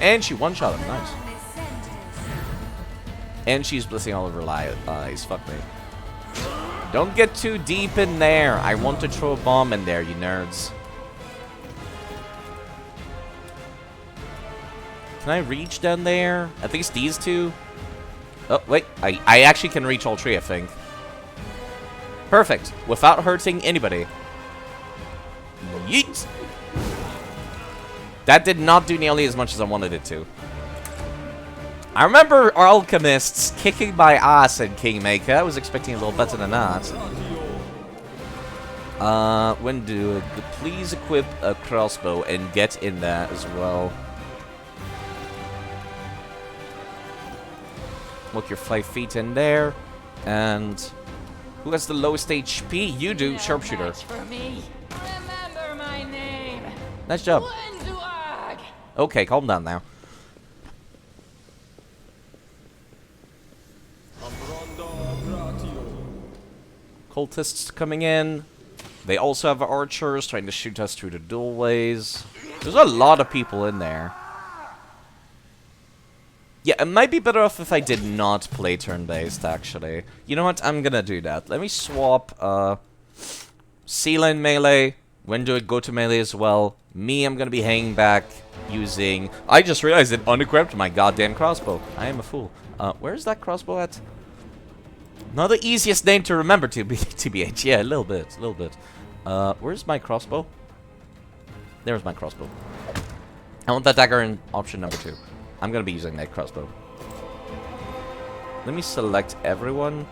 And she one-shot him, nice. And she's blissing all over her eyes, fuck me. Don't get too deep in there. I want to throw a bomb in there, you nerds. Can I reach down there? At least these two? Oh, wait. I actually can reach all three, I think. Perfect. Without hurting anybody. Yeet! That did not do nearly as much as I wanted it to. I remember alchemists kicking my ass in Kingmaker. I was expecting a little better than that. When do it? Please equip a crossbow and get in there as well. Look, your 5 feet in there. And who has the lowest HP? You do, sharpshooter. For me. Remember my name. Nice job. Okay, calm down now. Cultists coming in. They also have archers trying to shoot us through the doorways. There's a lot of people in there. Yeah, it might be better off if I did not play turn-based, actually. You know what? I'm gonna do that. Let me swap, Sela in melee. Wendu go to melee as well. Me, I'm gonna be hanging back using... I just realized it unequipped my goddamn crossbow. I am a fool. Where's that crossbow at? Not the easiest name to remember, TBH. Yeah, a little bit, where's my crossbow? There's my crossbow. I want that dagger in option number 2. I'm gonna be using that crossbow. Let me select everyone.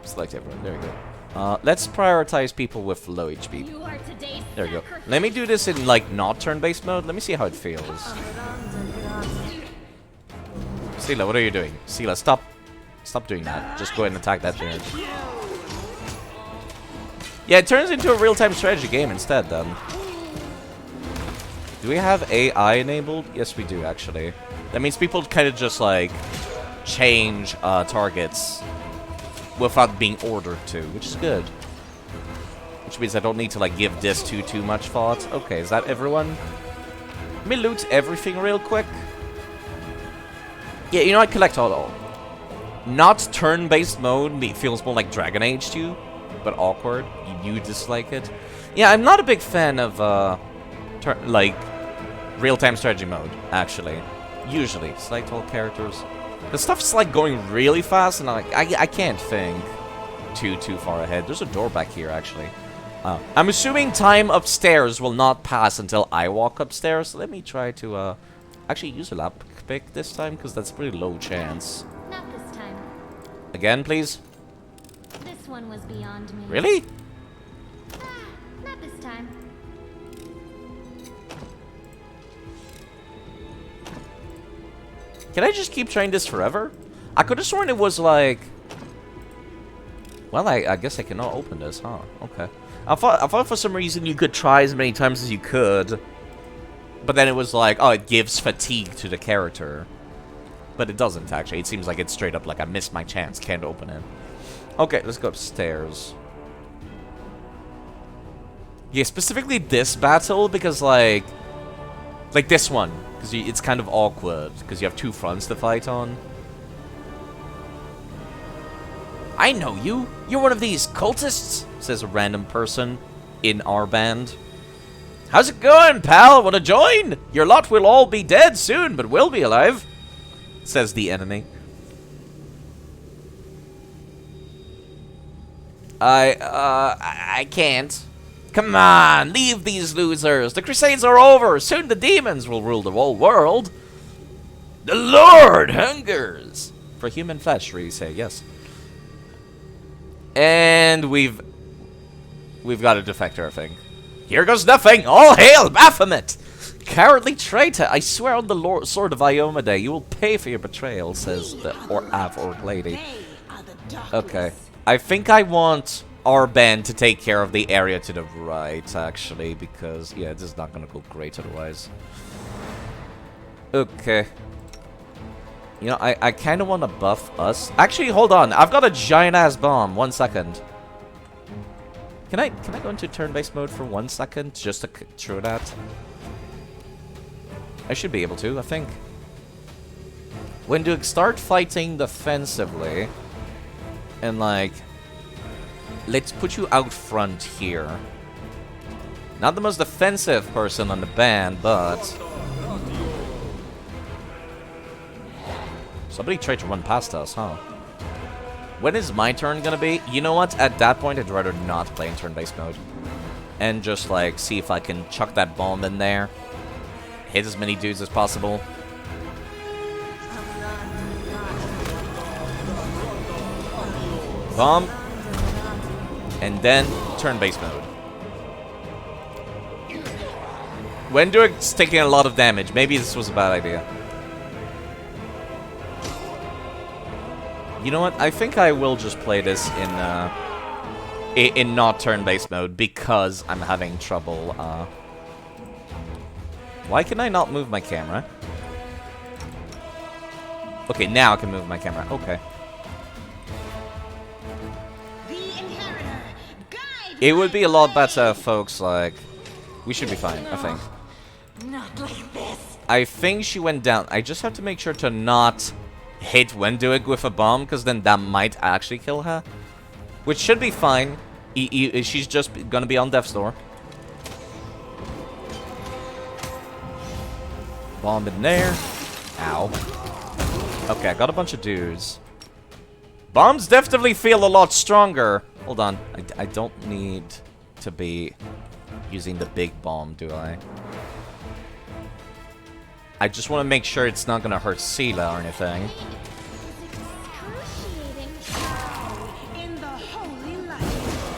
Select everyone. There we go. Let's prioritize people with low HP. There we go. Let me do this in, like, not turn-based mode. Let me see how it feels. Sela, what are you doing? Sela, stop. Stop doing that. Just go ahead and attack that turn. Yeah, it turns into a real-time strategy game instead, then. Do we have AI enabled? Yes, we do, actually. That means people kind of just, like, change targets without being ordered to, which is good. Which means I don't need to, like, give this too much thought. Okay, is that everyone? Let me loot everything real quick. Yeah, you know, I collect all. Not turn-based mode feels more like Dragon Age 2, but awkward. You dislike it. Yeah, I'm not a big fan of, like, real-time strategy mode, actually. Usually. Select all characters. The stuff's, like, going really fast, and I can't think too far ahead. There's a door back here, actually. I'm assuming time upstairs will not pass until I walk upstairs, so let me try to, actually use a lockpick this time, because that's a pretty low chance. Not this time. Again, please? This one was beyond me. Really? Not this time. Can I just keep trying this forever? I could have sworn it was like... Well, I guess I cannot open this, huh? Okay. I thought for some reason you could try as many times as you could. But then it was like, oh, it gives fatigue to the character. But it doesn't, actually. It seems like it's straight up like I missed my chance. Can't open it. Okay, let's go upstairs. Yeah, specifically this battle, because, like this one. Because it's kind of awkward, because you have two fronts to fight on. I know you. You're one of these cultists, says a random person in our band. How's it going, pal? Wanna join? Your lot will all be dead soon, but we'll be alive, says the enemy. I can't. Come on, leave these losers. The Crusades are over. Soon the demons will rule the whole world. The Lord hungers for human flesh, really say, yes. And we've got a defector, I think. Here goes nothing. All hail Baphomet! Cowardly traitor! I swear on the sword of Iomedae, you will pay for your betrayal, says the Orc lady. Okay. I think I want our band to take care of the area to the right, actually, because, yeah, this is not gonna go great otherwise. Okay. You know, I kind of want to buff us. Actually, hold on. I've got a giant-ass bomb. 1 second. Can I go into turn-based mode for 1 second just to throw that? I should be able to, I think. When do start fighting defensively, and like, let's put you out front here. Not the most defensive person on the band, but somebody tried to run past us, huh? When is my turn gonna be? You know what? At that point, I'd rather not play in turn-based mode. And just, like, see if I can chuck that bomb in there. Hit as many dudes as possible. Bomb. And then turn-based mode. Wenduig's taking a lot of damage. Maybe this was a bad idea. You know what? I think I will just play this in not turn-based mode because I'm having trouble. Why can I not move my camera? Okay, now I can move my camera. Okay. It would be a lot better, folks. Like, we should be fine, I think. Not like this. I think she went down. I just have to make sure to not hit Wenduig with a bomb, because then that might actually kill her. Which should be fine. She's just gonna be on death's door. Bomb in there. Ow. Okay, I got a bunch of dudes. Bombs definitely feel a lot stronger. Hold on. I don't need to be using the big bomb, do I? I just want to make sure it's not going to hurt Sela or anything.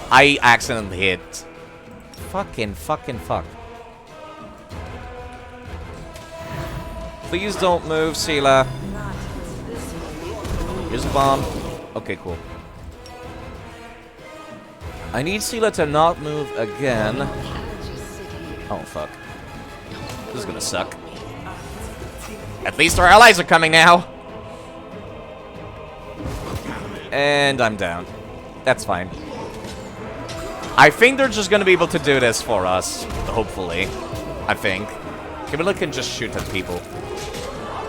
I accidentally hit. Fucking fuck. Please don't move, Sela. Here's a bomb. Okay, cool. I need Sela to not move again. Oh, fuck. This is gonna suck. At least our allies are coming now. And I'm down. That's fine. I think they're just gonna be able to do this for us. Hopefully. I think. Camilla can just shoot at people.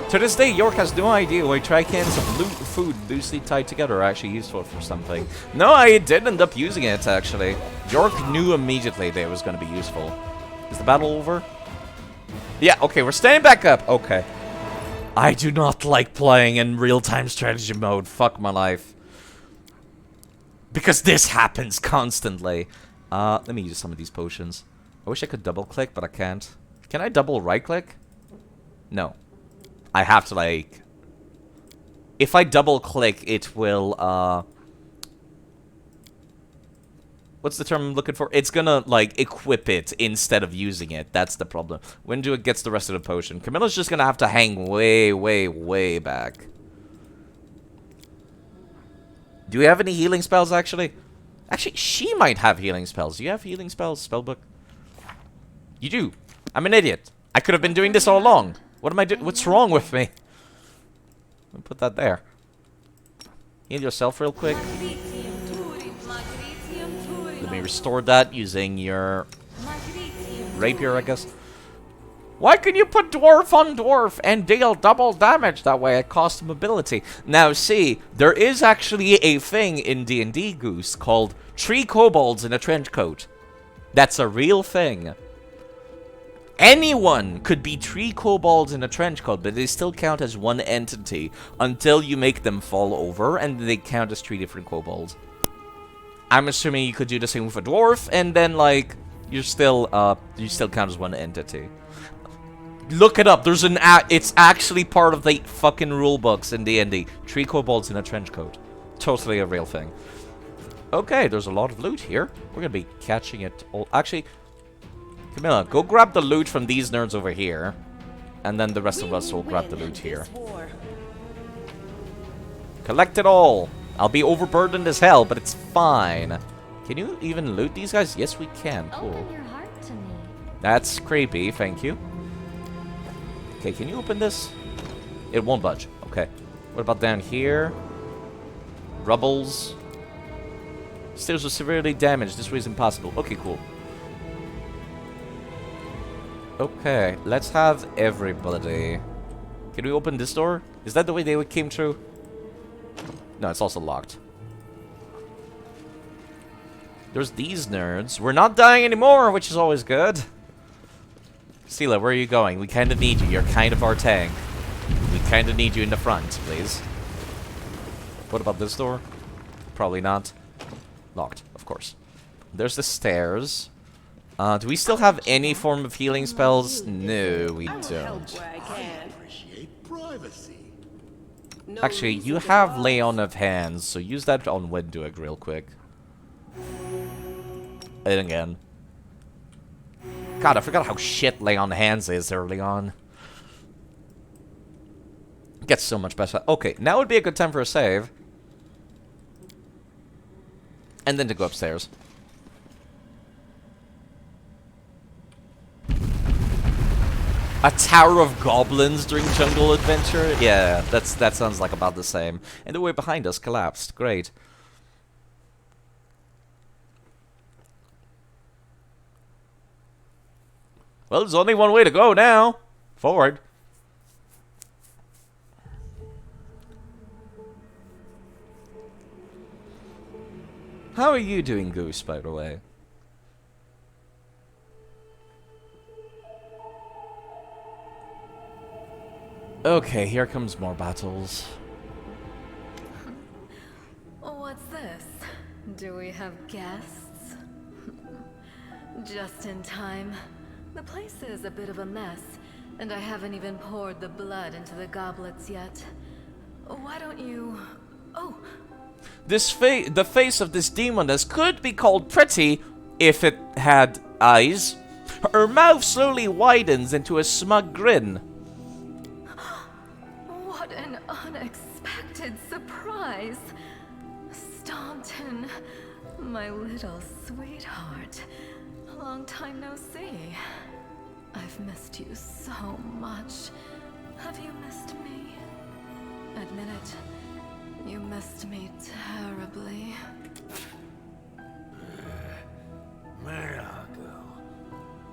To this day, York has no idea why tri-cans of food loosely tied together are actually useful for something. No, I did end up using it, actually. York knew immediately that it was going to be useful. Is the battle over? Yeah, okay, we're standing back up. Okay. I do not like playing in real-time strategy mode. Fuck my life. Because this happens constantly. Let me use some of these potions. I wish I could double-click, but I can't. Can I double right-click? No. I have to, like... If I double-click, it will, what's the term I'm looking for? It's gonna, like, equip it instead of using it. That's the problem. Wenduig gets the rest of the potion. Camilla's just gonna have to hang way back. Do we have any healing spells, actually? Actually, she might have healing spells. Do you have healing spells, spellbook? You do. I'm an idiot. I could have been doing this all along. What am I doing? What's wrong with me? Let me put that there. Heal yourself real quick. Let me restore that using your rapier, I guess. Why can you put dwarf on dwarf and deal double damage that way at cost of mobility? Now, see, there is actually a thing in D&D, Goose, called 3 kobolds in a trench coat. That's a real thing. Anyone could be 3 kobolds in a trench coat, but they still count as one entity until you make them fall over, and they count as 3 different kobolds. I'm assuming you could do the same with a dwarf, and then, like, you still count as one entity. Look it up. There's it's actually part of the fucking rule books in D&D. 3 kobolds in a trench coat. Totally a real thing. Okay, there's a lot of loot here. We're gonna be catching it all. Actually, Camilla, go grab the loot from these nerds over here, and then the rest of us will grab the loot here. Collect it all. I'll be overburdened as hell, but it's fine. Can you even loot these guys? Yes, we can. Cool. Open your heart to me. That's creepy. Thank you. Okay, can you open this? It won't budge. Okay. What about down here? Rubbles. Stairs are severely damaged. This way is impossible. Okay, cool. Okay, let's have everybody. Can we open this door? Is that the way they came through? No, it's also locked. There's these nerds. We're not dying anymore, which is always good. Sela, where are you going? We kind of need you. You're kind of our tank. We kind of need you in the front, please. What about this door? Probably not. Locked, of course. There's the stairs. Do we still have any form of healing spells? No, we don't. Actually, you have Lay On of Hands, so use that on Windwig real quick. And again. God, I forgot how shit Lay On Hands is early on. It gets so much better. Okay, now would be a good time for a save. And then to go upstairs. A Tower of Goblins during Jungle Adventure? Yeah, that sounds like about the same. And the way behind us collapsed. Great. Well, there's only one way to go now. Forward. How are you doing, Goose, by the way? Okay, here comes more battles. What's this? Do we have guests? Just in time. The place is a bit of a mess, and I haven't even poured the blood into the goblets yet. Why don't you... Oh! The face of this demoness could be called pretty if it had eyes. Her mouth slowly widens into a smug grin. What an unexpected surprise! Staunton, my little sweetheart. Long time no see. I've missed you so much. Have you missed me? Admit it. You missed me terribly.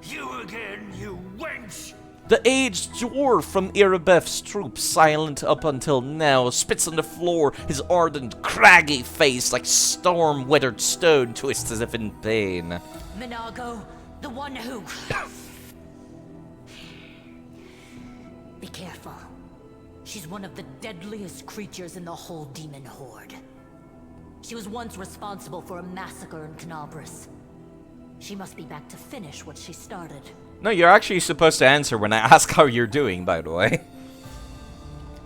You again, you wench! The aged dwarf from Erebeth's troop, silent up until now, spits on the floor, his ardent, craggy face like storm-weathered stone twists as if in pain. Minago, the one who... Be careful. She's one of the deadliest creatures in the whole demon horde. She was once responsible for a massacre in Canabris. She must be back to finish what she started. No, you're actually supposed to answer when I ask how you're doing, by the way.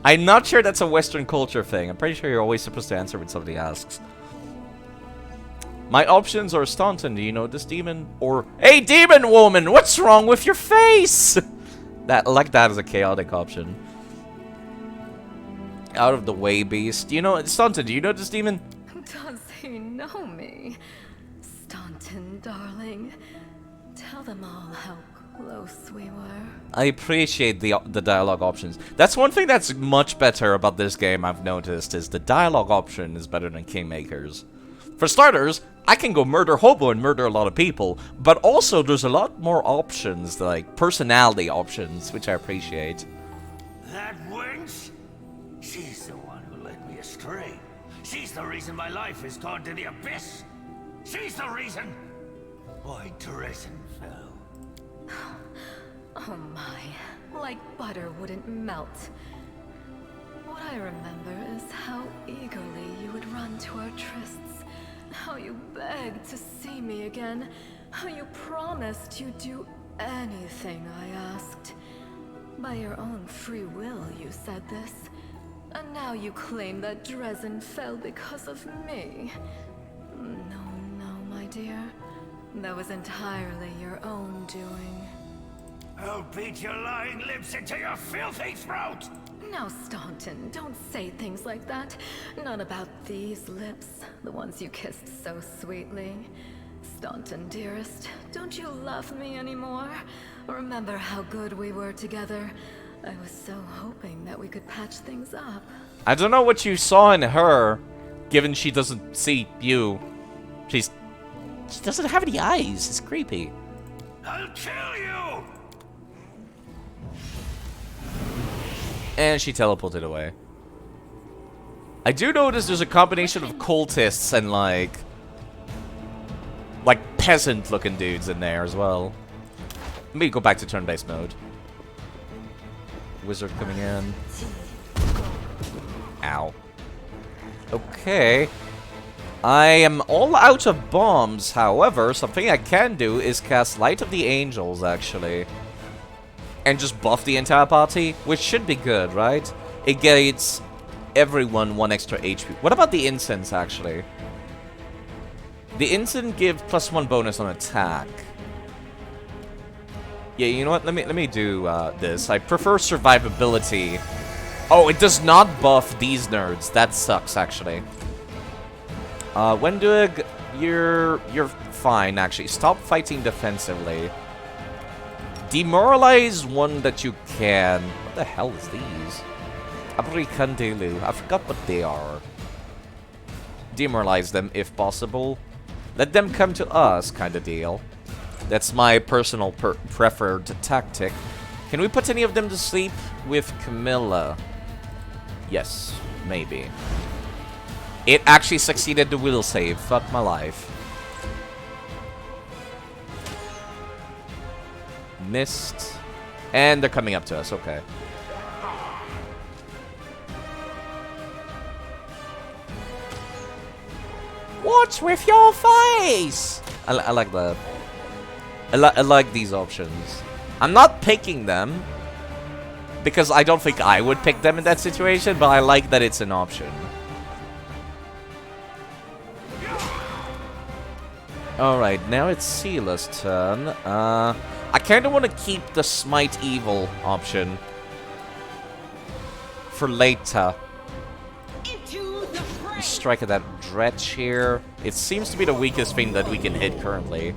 I'm not sure that's a Western culture thing. I'm pretty sure you're always supposed to answer when somebody asks. My options are Staunton, do you know this demon? Or, hey demon woman, what's wrong with your face? That as a chaotic option. Out of the way, beast. You know, Staunton, do you know this demon? Does he know me? Staunton, darling. Tell them all how close we were. I appreciate the dialogue options. That's one thing that's much better about this game I've noticed, is the dialogue option is better than Kingmaker's. For starters, I can go murder hobo and murder a lot of people, but also there's a lot more options, like personality options, which I appreciate. That wench? She's the one who led me astray. She's the reason my life has gone to the abyss. She's the reason why Dresden fell. Oh my, like butter wouldn't melt. What I remember is how eagerly you would run to our trysts, how you begged to see me again, how you promised you'd do anything I asked. By your own free will, you said this. And now you claim that Dresden fell because of me. No, my dear. That was entirely your own doing. I'll beat your lying lips into your filthy throat! Now, Staunton, don't say things like that. Not about these lips, the ones you kissed so sweetly. Staunton, dearest, don't you love me anymore? Remember how good we were together? I was so hoping that we could patch things up. I don't know what you saw in her, given she doesn't see you. She doesn't have any eyes. It's creepy. I'll kill you! And she teleported away. I do notice there's a combination of cultists and like peasant-looking dudes in there as well. Let me go back to turn-based mode. Wizard coming in. Ow. Okay. I am all out of bombs, however, something I can do is cast Light of the Angels, actually. And just buff the entire party, which should be good, right? It gates everyone 1 extra HP. What about the incense, actually? The incense gives +1 bonus on attack. Yeah, you know what? Let me do this. I prefer survivability. Oh, it does not buff these nerds. That sucks, actually. Wendig, you're fine, actually. Stop fighting defensively. Demoralize one that you can. What the hell is these? Abricandelu. I forgot what they are. Demoralize them if possible. Let them come to us, kind of deal. That's my personal preferred tactic. Can we put any of them to sleep with Camilla? Yes, maybe. It actually succeeded the will save. Fuck my life. Missed. And they're coming up to us, okay. What's with your face? I like that. I like these options. I'm not picking them because I don't think I would pick them in that situation, but I like that it's an option. Alright, now it's Sela's turn. I kind of want to keep the Smite Evil option for later. We strike at that dretch here. It seems to be the weakest thing that we can hit currently.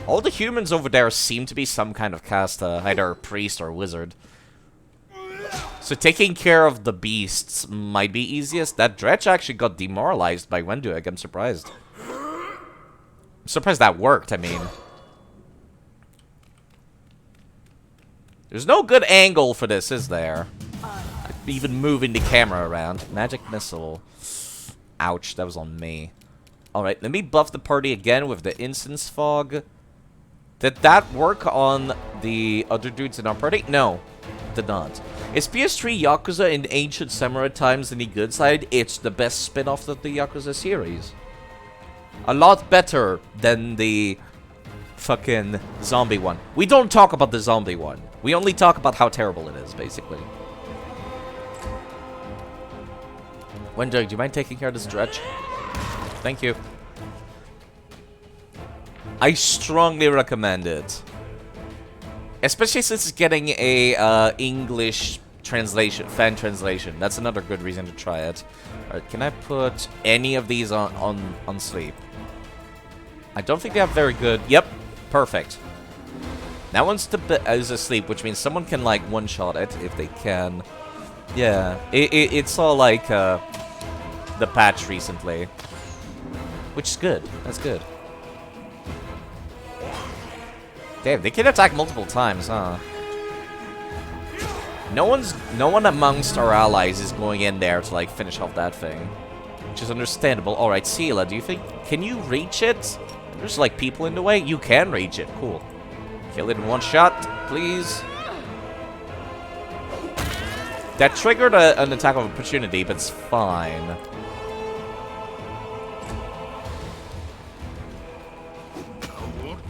All the humans over there seem to be some kind of caster, either a priest or wizard. So taking care of the beasts might be easiest. That dretch actually got demoralized by Wenduig. I'm surprised. I'm surprised that worked, I mean. There's no good angle for this, is there? Even moving the camera around. Magic missile. Ouch, that was on me. Alright, let me buff the party again with the incense fog. Did that work on the other dudes in our party? No, it did not. Is PS3 Yakuza in ancient samurai times any good side? It's the best spin-off of the Yakuza series. A lot better than the fucking zombie one. We don't talk about the zombie one. We only talk about how terrible it is, basically. Wendig, do you mind taking care of this dredge? Thank you. I strongly recommend it. Especially since it's getting a English translation, fan translation. That's another good reason to try it. Alright, can I put any of these on sleep? I don't think they have very good... Yep, perfect. That one's is asleep, which means someone can, like, one-shot it if they can. Yeah, it's all like the patch recently. Which is good. That's good. Damn, they can attack multiple times, huh? No one amongst our allies is going in there to, like, finish off that thing. Which is understandable. Alright, Sela, do you think... Can you reach it? There's, like, people in the way? You can reach it. Cool. Kill it in one shot, please. That triggered an attack of opportunity, but it's fine.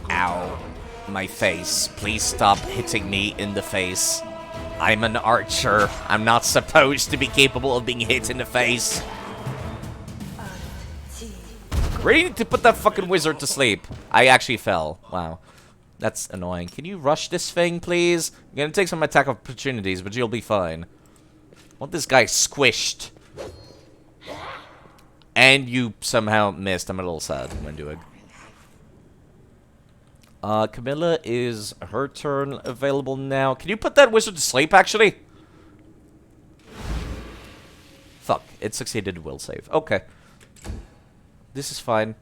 Ow. My face. Please stop hitting me in the face. I'm an archer. I'm not supposed to be capable of being hit in the face. Ready to put that fucking wizard to sleep. I actually fell. Wow. That's annoying. Can you rush this thing, please? I'm gonna take some attack opportunities, but you'll be fine. I want this guy squished. And you somehow missed. I'm a little sad when doing. Camilla, is her turn available now? Can you put that wizard to sleep, actually? Fuck. It succeeded. Will save. Okay. This is fine.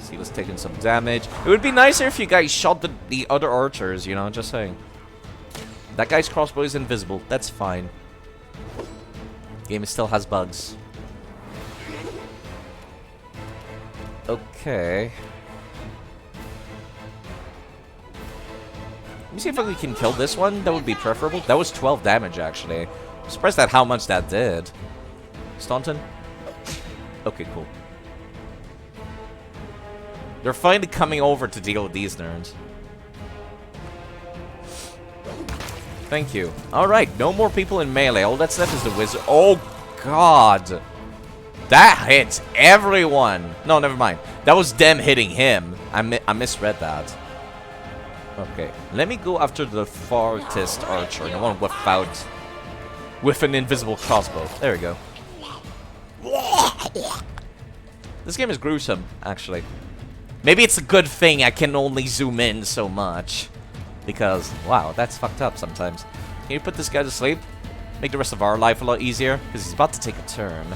See, let's taking some damage. It would be nicer if you guys shot the other archers, you know, just saying. That guy's crossbow is invisible. That's fine. Game still has bugs. Okay. Let me see if we can kill this one. That would be preferable. That was 12 damage, actually. I'm surprised at how much that did. Staunton? Okay, cool. They're finally coming over to deal with these nerds. Thank you. Alright, no more people in melee. All that's left is the wizard. Oh, God. That hits everyone. No, never mind. That was them hitting him. I misread that. Okay, let me go after the farthest archer. The one without... with an invisible crossbow. There we go. This game is gruesome, actually. Maybe it's a good thing I can only zoom in so much. Because, wow, that's fucked up sometimes. Can you put this guy to sleep? Make the rest of our life a lot easier? Because he's about to take a turn.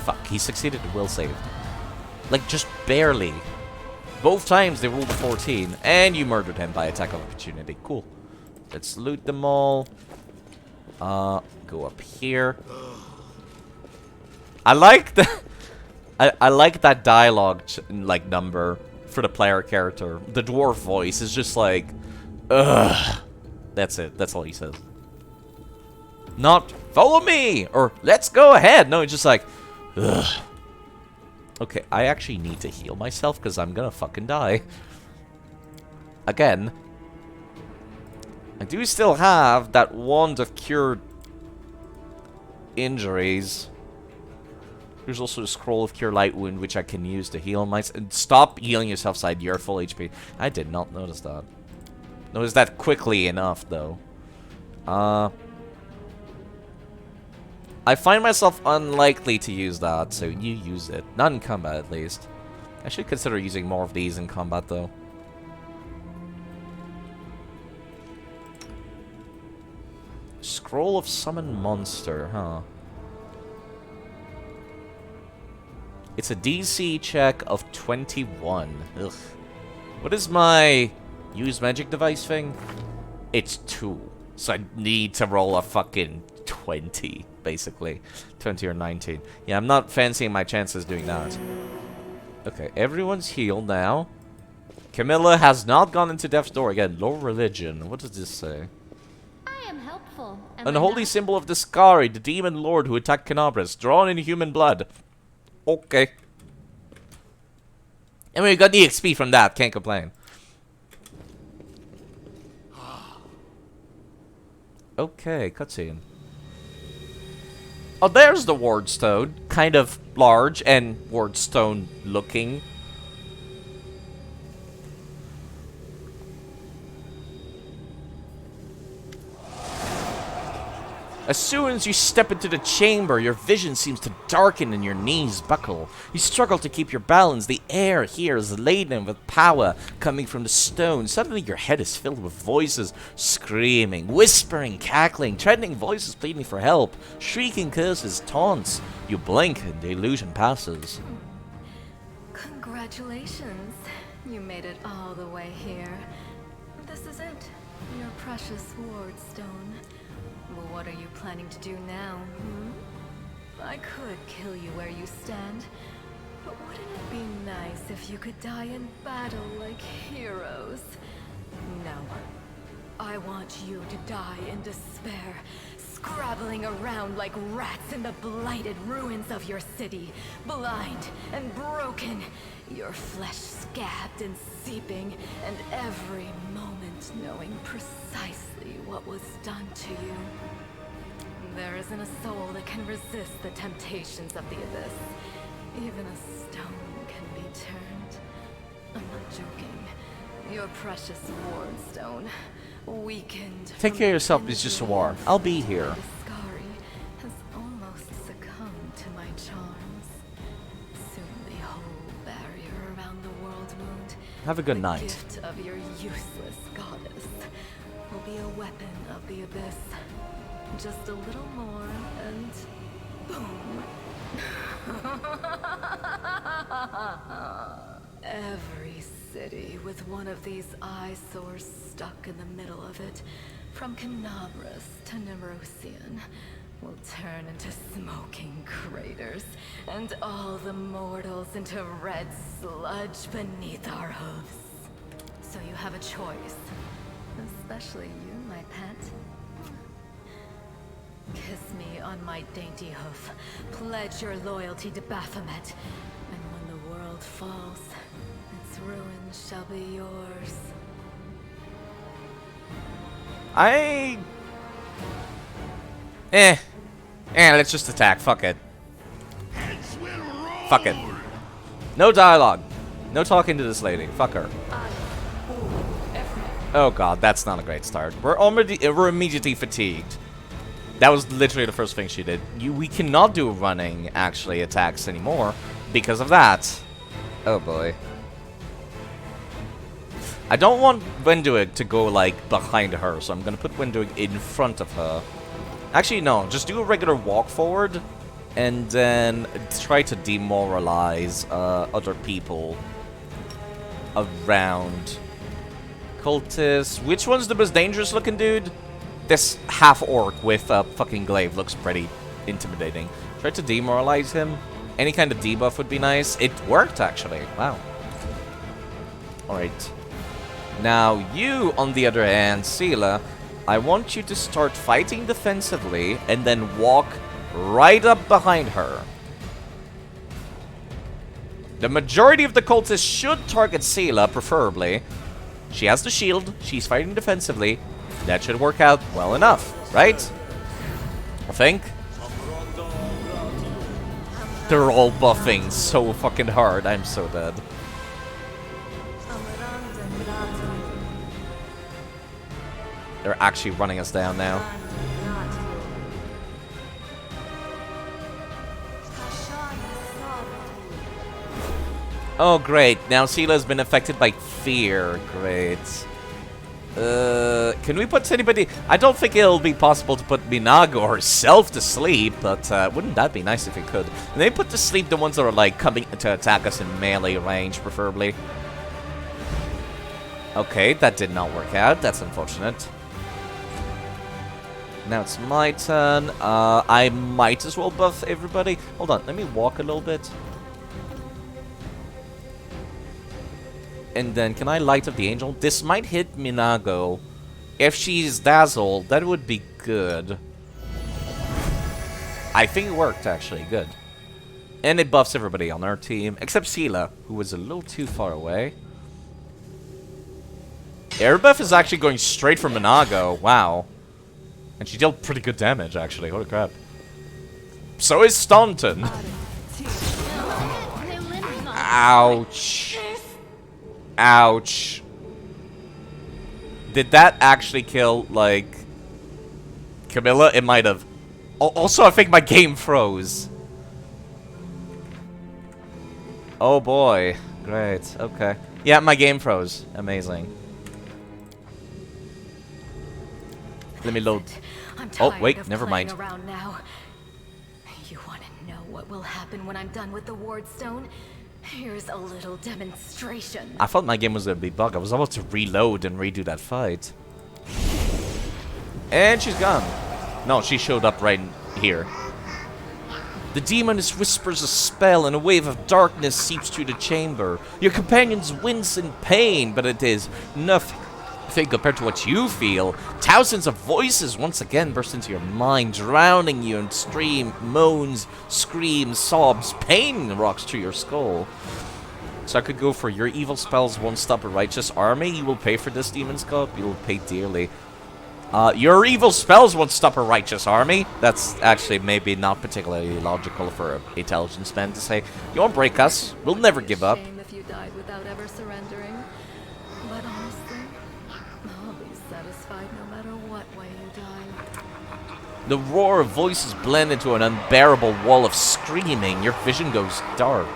Fuck, he succeeded the will save. Like, just barely. Both times they rolled a 14. And you murdered him by attack of opportunity. Cool. Let's loot them all. Go up here. I like the... I like that dialogue, like, number for the player character. The dwarf voice is just like... Ugh. That's it. That's all he says. Not, follow me! Or, let's go ahead! No, it's just like... Ugh. Okay, I actually need to heal myself because I'm gonna fucking die. Again. I do still have that wand of cured injuries. There's also a scroll of cure light wound which I can use to heal myself. Stop healing yourself, side. You're full HP. I did not notice that. Notice that quickly enough, though. I find myself unlikely to use that, so you use it. Not in combat, at least. I should consider using more of these in combat, though. Scroll of Summon Monster, huh? It's a DC check of 21. Ugh. What is my use magic device thing? It's 2. So I need to roll a fucking 20, basically. 20 or 19. Yeah, I'm not fancying my chances doing that. Okay, everyone's healed now. Camilla has not gone into death's door again. Low religion. What does this say? I am helpful. Unholy symbol of the Skari, the demon lord who attacked Canabras, drawn in human blood. Okay. I mean, we got the XP from that. Can't complain. Okay, cutscene. Oh, there's the wardstone. Kind of large and wardstone looking. As soon as you step into the chamber, your vision seems to darken and your knees buckle. You struggle to keep your balance. The air here is laden with power coming from the stone. Suddenly your head is filled with voices screaming, whispering, cackling, threatening voices pleading for help, shrieking curses, taunts. You blink and the illusion passes. Congratulations. You made it all the way here. This is it. Your precious ward stone. Well, what are you planning to do now, I could kill you where you stand, but wouldn't it be nice if you could die in battle like heroes? No. I want you to die in despair, scrabbling around like rats in the blighted ruins of your city, blind and broken, your flesh scabbed and seeping, and every moment knowing precisely what was done to you. There isn't a soul that can resist the temptations of the abyss. Even a stone can be turned. I'm not joking. Your precious ward stone, weakened. Take care of yourself, Miss Sawar. I'll be here. Skari has almost succumbed to my charms. Soon the whole barrier around the world wound. Have a good the night. Gift of your useless goddess will be a weapon of the abyss. Just a little more, and boom. Every city with one of these eyesores stuck in the middle of it, from Canabras to Nerosian, will turn into smoking craters, and all the mortals into red sludge beneath our hooves. So you have a choice. Especially you, my pet. Kiss me on my dainty hoof. Pledge your loyalty to Baphomet. And when the world falls, its ruin shall be yours. Let's just attack. Fuck it. Fuck it. No dialogue. No talking to this lady. Fuck her. Oh god, that's not a great start. We're immediately fatigued. That was literally the first thing she did. We cannot do running, actually, attacks anymore because of that. Oh boy. I don't want Wenduig to go, like, behind her, so I'm gonna put Wenduig in front of her. Actually, no, just do a regular walk forward, and then try to demoralize other people around. Cultist. Which one's the most dangerous looking dude? This half-orc with a fucking glaive looks pretty intimidating. Try to demoralize him. Any kind of debuff would be nice. It worked, actually. Wow. Alright. Now, you, on the other hand, Sela, I want you to start fighting defensively and then walk right up behind her. The majority of the cultists should target Sela, preferably. She has the shield. She's fighting defensively. That should work out well enough, right? I think. They're all buffing so fucking hard. I'm so dead. They're actually running us down now. Oh, great. Now Sela's been affected by fear. Great. Can we put anybody... I don't think it'll be possible to put Minago herself to sleep, but wouldn't that be nice if we could? And then put to sleep the ones that are, like, coming to attack us in melee range, preferably. Okay, that did not work out. That's unfortunate. Now it's my turn. I might as well buff everybody. Hold on, let me walk a little bit. And then, can I light up the angel? This might hit Minago. If she's dazzled, that would be good. I think it worked, actually. Good. And it buffs everybody on our team, except Sela, who was a little too far away. Air buff is actually going straight for Minago. Wow. And she dealt pretty good damage, actually. Holy crap. So is Staunton. Ouch. Ouch. Did that actually kill, like, Camilla? It might have. Also, I think my game froze. Oh boy. Great. Okay. Yeah, my game froze. Amazing. Let me load. I'm Oh, tired wait, of never playing mind. around now. You want to know what will happen when I'm done with the Wardstone? Here's a little demonstration. I thought my game was gonna be bugged. I was about to reload and redo that fight. And she's gone. No, she showed up right here. The demoness whispers a spell and a wave of darkness seeps through the chamber. Your companions wince in pain, but it is nothing compared to what you feel. Thousands of voices once again burst into your mind, drowning you in moans, screams, sobs. Pain rocks through your skull. So I could go for your evil spells won't stop a righteous army. You will pay for this, Demon Sculpt. You will pay dearly. Your evil spells won't stop a righteous army. That's actually maybe not particularly logical for an intelligence man to say. You won't break us. We'll never give up. Shame if you died without ever surrendering. But honestly, I'll be satisfied no matter what way you die. The roar of voices blend into an unbearable wall of screaming. Your vision goes dark.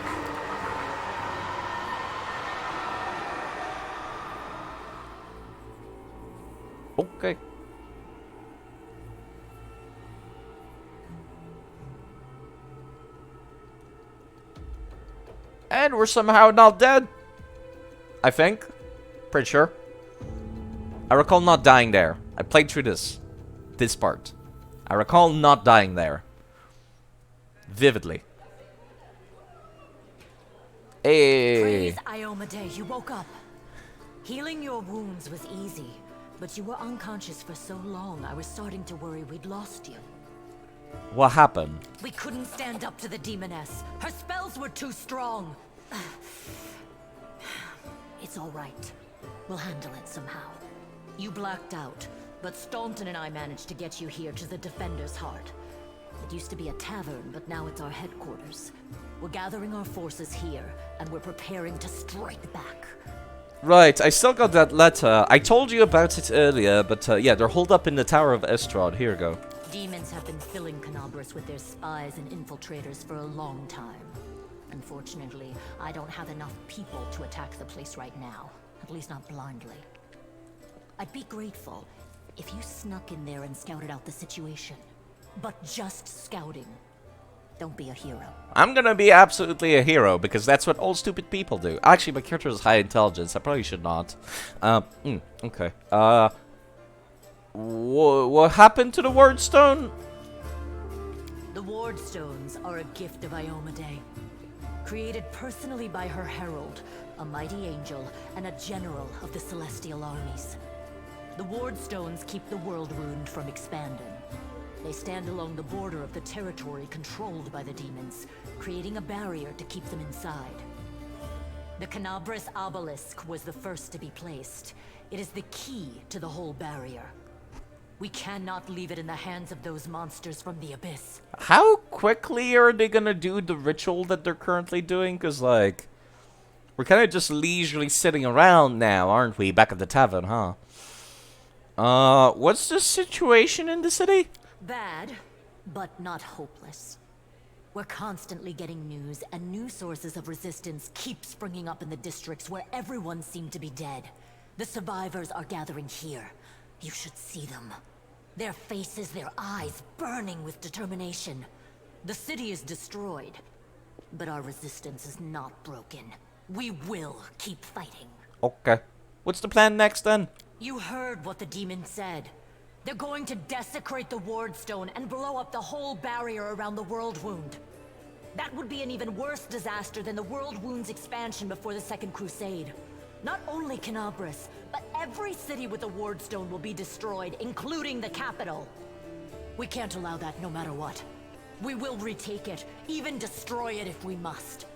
Okay. And we're somehow not dead. I think. Pretty sure. I recall not dying there. I played through this part. I recall not dying there. Vividly. Hey. Praise Iomade, you woke up. Healing your wounds was easy, but you were unconscious for so long, I was starting to worry we'd lost you. What happened? We couldn't stand up to the demoness. Her spells were too strong. It's all right. We'll handle it somehow. You blacked out, but Staunton and I managed to get you here to the Defender's Heart. It used to be a tavern, but now it's our headquarters. We're gathering our forces here, and we're preparing to strike back. Right, I still got that letter. I told you about it earlier, but yeah, they're holed up in the Tower of Estrad. Here we go. Demons have been filling Canabras with their spies and infiltrators for a long time. Unfortunately, I don't have enough people to attack the place right now. At least not blindly. I'd be grateful if you snuck in there and scouted out the situation. But just scouting. Don't be a hero. I'm gonna be absolutely a hero, because that's what all stupid people do. Actually, my character is high intelligence. I probably should not. Okay. What happened to the Wardstone? The Wardstones are a gift of Iomade. Created personally by her herald, a mighty angel, and a general of the Celestial armies. The Wardstones keep the world wound from expanding. They stand along the border of the territory controlled by the demons, creating a barrier to keep them inside. The Canabras obelisk was the first to be placed. It is the key to the whole barrier. We cannot leave it in the hands of those monsters from the abyss. How quickly are they gonna do the ritual that they're currently doing? Because, like, we're kind of just leisurely sitting around now, aren't we? Back at the tavern, huh? What's the situation in the city? Bad, but not hopeless. We're constantly getting news, and new sources of resistance keep springing up in the districts where everyone seemed to be dead. The survivors are gathering here. You should see them. Their faces, their eyes burning with determination. The city is destroyed, but our resistance is not broken. We will keep fighting. Okay. What's the plan next, then? You heard what the demon said. They're going to desecrate the Wardstone and blow up the whole barrier around the World Wound. That would be an even worse disaster than the World Wound's expansion before the Second Crusade. Not only Canabras, but every city with a Wardstone will be destroyed, including the capital. We can't allow that no matter what. We will retake it, even destroy it if we must.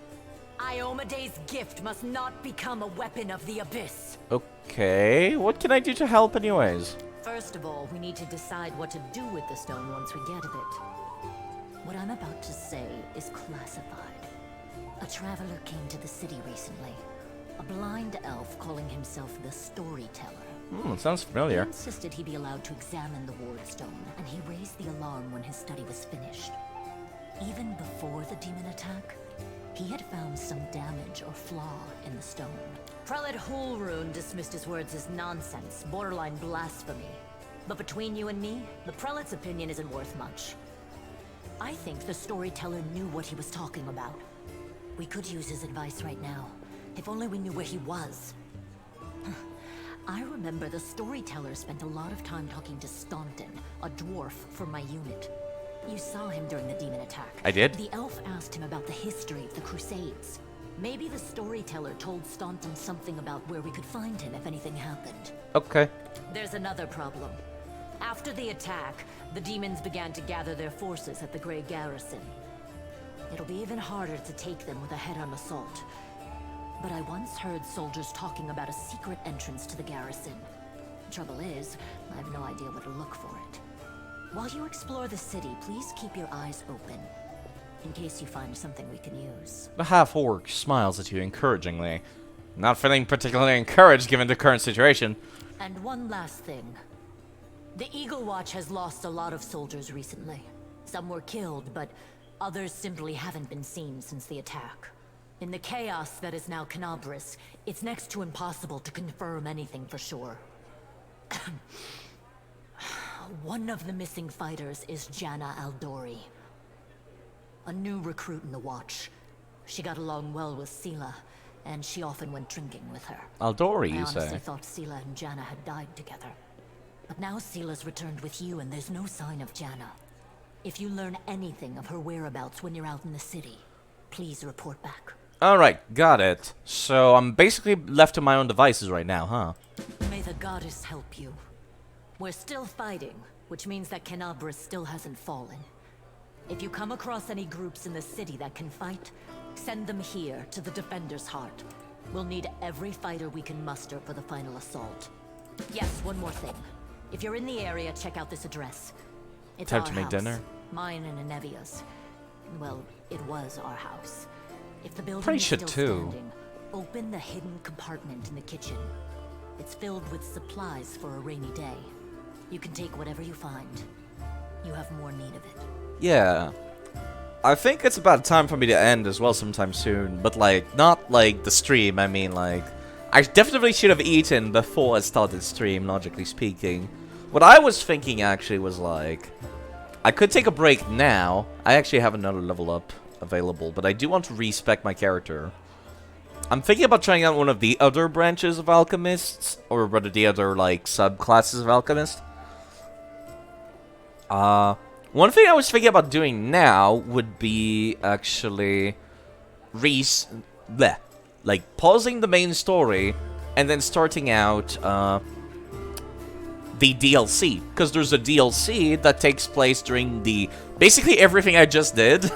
Iomade's gift must not become a weapon of the abyss. Okay, what can I do to help anyways? First of all, we need to decide what to do with the stone once we get it. What I'm about to say is classified. A traveler came to the city recently. A blind elf calling himself the Storyteller. Sounds He familiar. insisted he be allowed to examine the ward stone, and he raised the alarm when his study was finished. Even before the demon attack, he had found some damage or flaw in the stone. Prelate Hulrune dismissed his words as nonsense, borderline blasphemy. But between you and me, the prelate's opinion isn't worth much. I think the storyteller knew what he was talking about. We could use his advice right now, if only we knew where he was. I remember the storyteller spent a lot of time talking to Staunton, a dwarf from my unit. You saw him during the demon attack. I did? The elf asked him about the history of the Crusades. Maybe the storyteller told Staunton something about where we could find him if anything happened. Okay. There's another problem. After the attack, the demons began to gather their forces at the Grey Garrison. It'll be even harder to take them with a head-on assault. But I once heard soldiers talking about a secret entrance to the garrison. Trouble is, I have no idea where to look for it. While you explore the city, please keep your eyes open, in case you find something we can use. The half-orc smiles at you encouragingly. Not feeling particularly encouraged given the current situation. And one last thing. The Eagle Watch has lost a lot of soldiers recently. Some were killed, but others simply haven't been seen since the attack. In the chaos that is now Canabris, it's next to impossible to confirm anything for sure. One of the missing fighters is Janna Aldori, a new recruit in the Watch. She got along well with Sela, and she often went drinking with her. Aldori, I you honestly say? thought Sela and Janna had died together. But now Sela's returned with you, and there's no sign of Janna. If you learn anything of her whereabouts when you're out in the city, please report back. Alright, got it. So I'm basically left to my own devices right now, huh? May the goddess help you. We're still fighting, which means that Canabris still hasn't fallen. If you come across any groups in the city that can fight, send them here to the Defender's Heart. We'll need every fighter we can muster for the final assault. Yes, one more thing. If you're in the area, check out this address. It's Time our to make house. dinner? Mine and Anevia's. Well, it was our house. If the building Probably is should still too. standing, open the hidden compartment in the kitchen. It's filled with supplies for a rainy day. You can take whatever you find. You have more need of it. Yeah. I think it's about time for me to end as well sometime soon. But, like, not like the stream. I mean, like, I definitely should have eaten before I started stream, logically speaking. What I was thinking, actually, was, like, I could take a break now. I actually have another level up available, but I do want to respec my character. I'm thinking about trying out one of the other branches of alchemists, or rather the other, like, subclasses of alchemist. One thing I was thinking about doing now would be actually like pausing the main story and then starting out the DLC, because there's a DLC that takes place during the basically everything I just did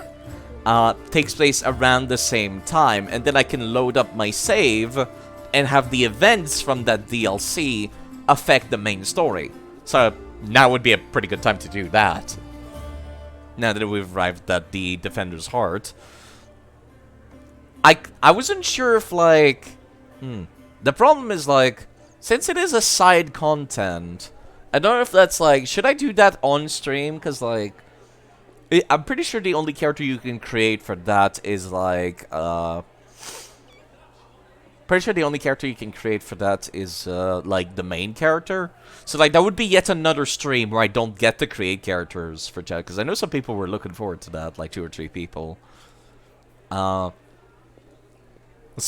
takes place around the same time, and then I can load up my save and have the events from that DLC affect the main story. So now would be a pretty good time to do that. Now that we've arrived at the Defender's Heart. I wasn't sure if, like... The problem is, like, since it is a side content, I don't know if that's, like, should I do that on stream? Because, like, I'm pretty sure the only character you can create for that is, like, pretty sure the only character you can create for that is, like, the main character. So, like, that would be yet another stream where I don't get to create characters for chat. Because I know some people were looking forward to that, like 2 or 3 people. So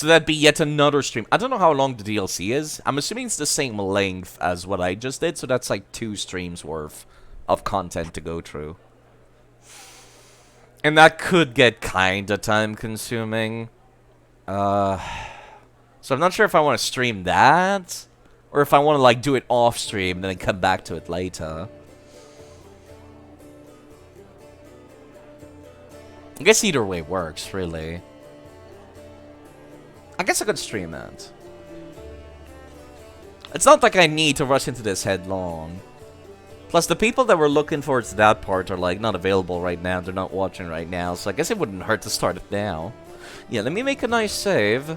that'd be yet another stream. I don't know how long the DLC is. I'm assuming it's the same length as what I just did. So that's like 2 streams worth of content to go through. And that could get kinda time consuming. So I'm not sure if I want to stream that, or if I want to, like, do it off stream and then come back to it later. I guess either way works, really. I guess I could stream that. It's not like I need to rush into this headlong. Plus, the people that were looking forward to that part are, like, not available right now. They're not watching right now, so I guess it wouldn't hurt to start it now. Yeah, let me make a nice save.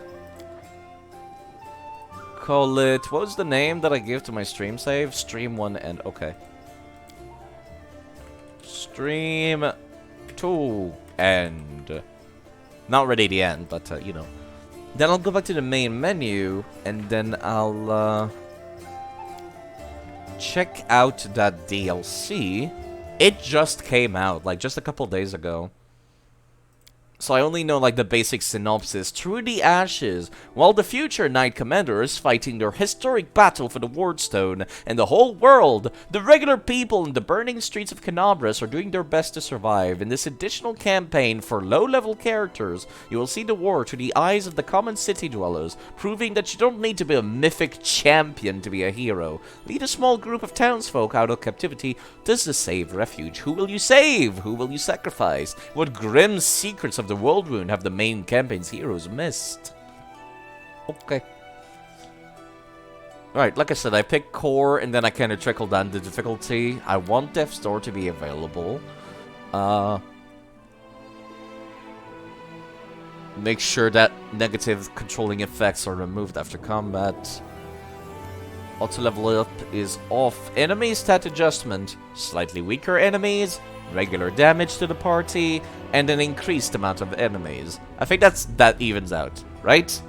call it... What was the name that I give to my stream save? Stream 1 end. Okay. Stream 2 end. Not really the end, but, you know. Then I'll go back to the main menu, and then I'll, check out that DLC. It just came out, like, just a couple days ago. So I only know, like, the basic synopsis. Through the ashes, while the future Knight Commander is fighting their historic battle for the Wardstone and the whole world, the regular people in the burning streets of Canabras are doing their best to survive. In this additional campaign for low-level characters, you will see the war through the eyes of the common city dwellers, proving that you don't need to be a mythic champion to be a hero. Lead a small group of townsfolk out of captivity to the safe refuge. Who will you save? Who will you sacrifice? What grim secrets of the World Wound have the main campaign's heroes missed? Okay. Alright, like I said, I picked core and then I kind of trickled down the difficulty. I want Death's Door to be available. Make sure that negative controlling effects are removed after combat. Auto level up is off. Enemy stat adjustment. Slightly weaker enemies, regular damage to the party, and an increased amount of enemies. I think that evens out, right?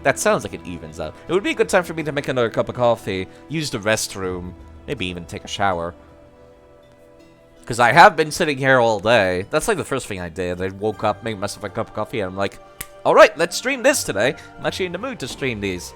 That sounds like it evens out. It would be a good time for me to make another cup of coffee, use the restroom, maybe even take a shower. Because I have been sitting here all day. That's like the first thing I did. I woke up, made myself a cup of coffee, and I'm like, alright, let's stream this today. I'm actually in the mood to stream these.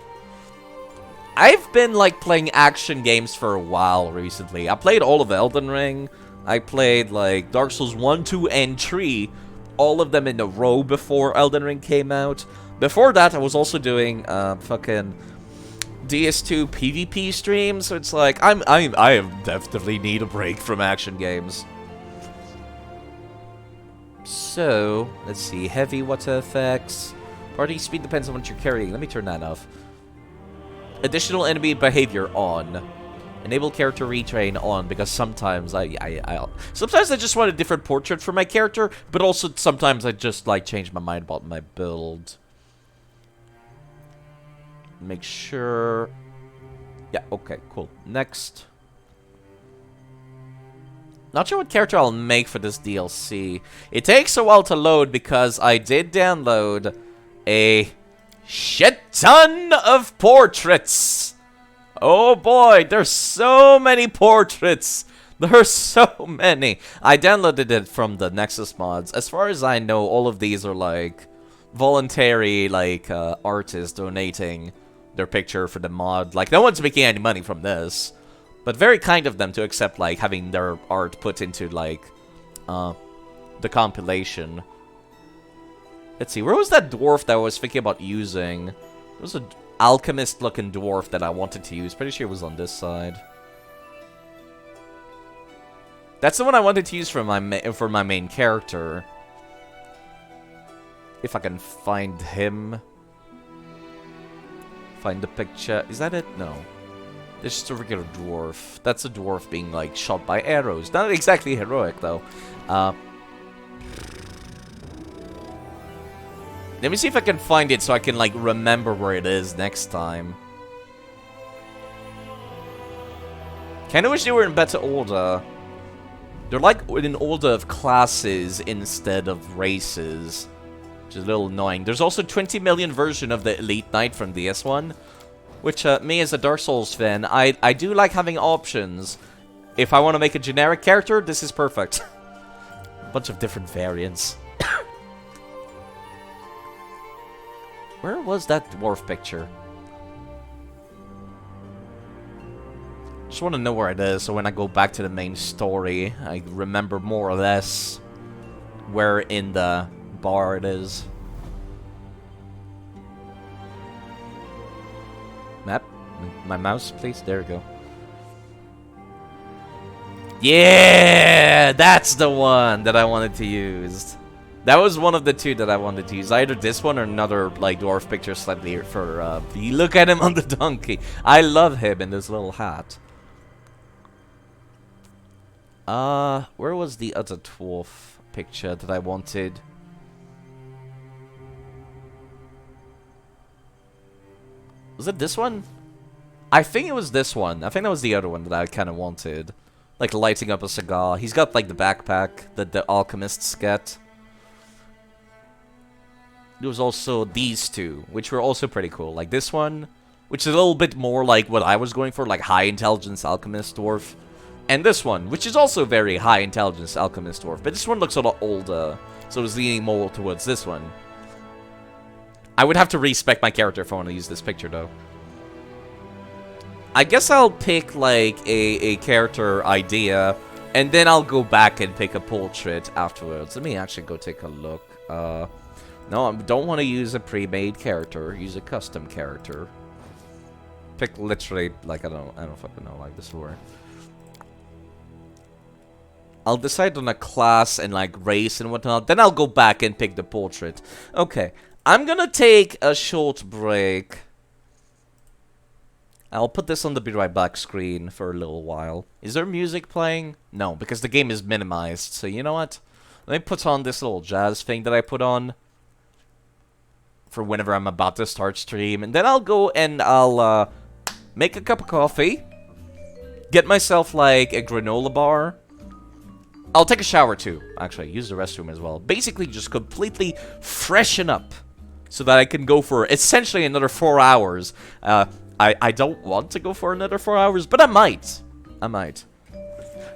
I've been, like, playing action games for a while recently. I played all of Elden Ring. I played, like, Dark Souls 1, 2, and 3. All of them in a row before Elden Ring came out. Before that, I was also doing, fucking DS2 PvP streams. So it's like, I definitely need a break from action games. So, let's see. Heavy water effects. Party speed depends on what you're carrying. Let me turn that off. Additional enemy behavior on. Enable character retrain on, because sometimes sometimes I just want a different portrait for my character, but also sometimes I just like change my mind about my build. Make sure. Yeah, okay, cool. Next. Not sure what character I'll make for this DLC. It takes a while to load because I did download a shit ton of portraits. Oh boy, there's so many portraits. There's so many. I downloaded it from the Nexus mods. As far as I know, all of these are like voluntary, like artists donating their picture for the mod. Like, no one's making any money from this, but very kind of them to accept like having their art put into like the compilation. Let's see, where was that dwarf that I was thinking about using? There was an alchemist-looking dwarf that I wanted to use. Pretty sure it was on this side. That's the one I wanted to use for my main character. If I can find him. Find the picture. Is that it? No. It's just a regular dwarf. That's a dwarf being, like, shot by arrows. Not exactly heroic, though. Let me see if I can find it so I can, like, remember where it is next time. Kinda wish they were in better order. They're, like, in an order of classes instead of races. Which is a little annoying. There's also 20 million version of the Elite Knight from DS1. Which, me as a Dark Souls fan, I do like having options. If I want to make a generic character, this is perfect. A bunch of different variants. Where was that dwarf picture? Just want to know where it is, so when I go back to the main story, I remember more or less where in the bar it is. Map? My mouse, please? There we go. Yeah! That's the one that I wanted to use. That was one of the two that I wanted to use. Either this one or another, like, dwarf picture slightly further up. You look at him on the donkey. I love him in this little hat. Where was the other dwarf picture that I wanted? Was it this one? I think it was this one. I think that was the other one that I kind of wanted. Like lighting up a cigar. He's got like the backpack that the alchemists get. There was also these two, which were also pretty cool. Like this one, which is a little bit more like what I was going for, like high intelligence alchemist dwarf. And this one, which is also very high intelligence alchemist dwarf. But this one looks a lot older, so I was leaning more towards this one. I would have to respec my character if I want to use this picture, though. I guess I'll pick, like, a character idea, and then I'll go back and pick a portrait afterwards. Let me actually go take a look. No, I don't want to use a pre-made character. Use a custom character. Pick literally, like, I don't fucking know, like, this word. I'll decide on a class and, like, race and whatnot. Then I'll go back and pick the portrait. Okay, I'm gonna take a short break. I'll put this on the Be Right Back screen for a little while. Is there music playing? No, because the game is minimized. So you know what? Let me put on this little jazz thing that I put on for whenever I'm about to start stream. And then I'll go and I'll make a cup of coffee. Get myself, like, a granola bar. I'll take a shower, too. Actually, use the restroom as well. Basically, just completely freshen up so that I can go for essentially another 4 hours. I don't want to go for another 4 hours, but I might. I might.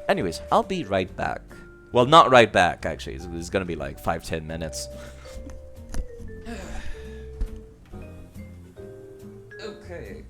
Anyways, I'll be right back. Well, not right back, actually. It's gonna be like 5-10 minutes. Okay.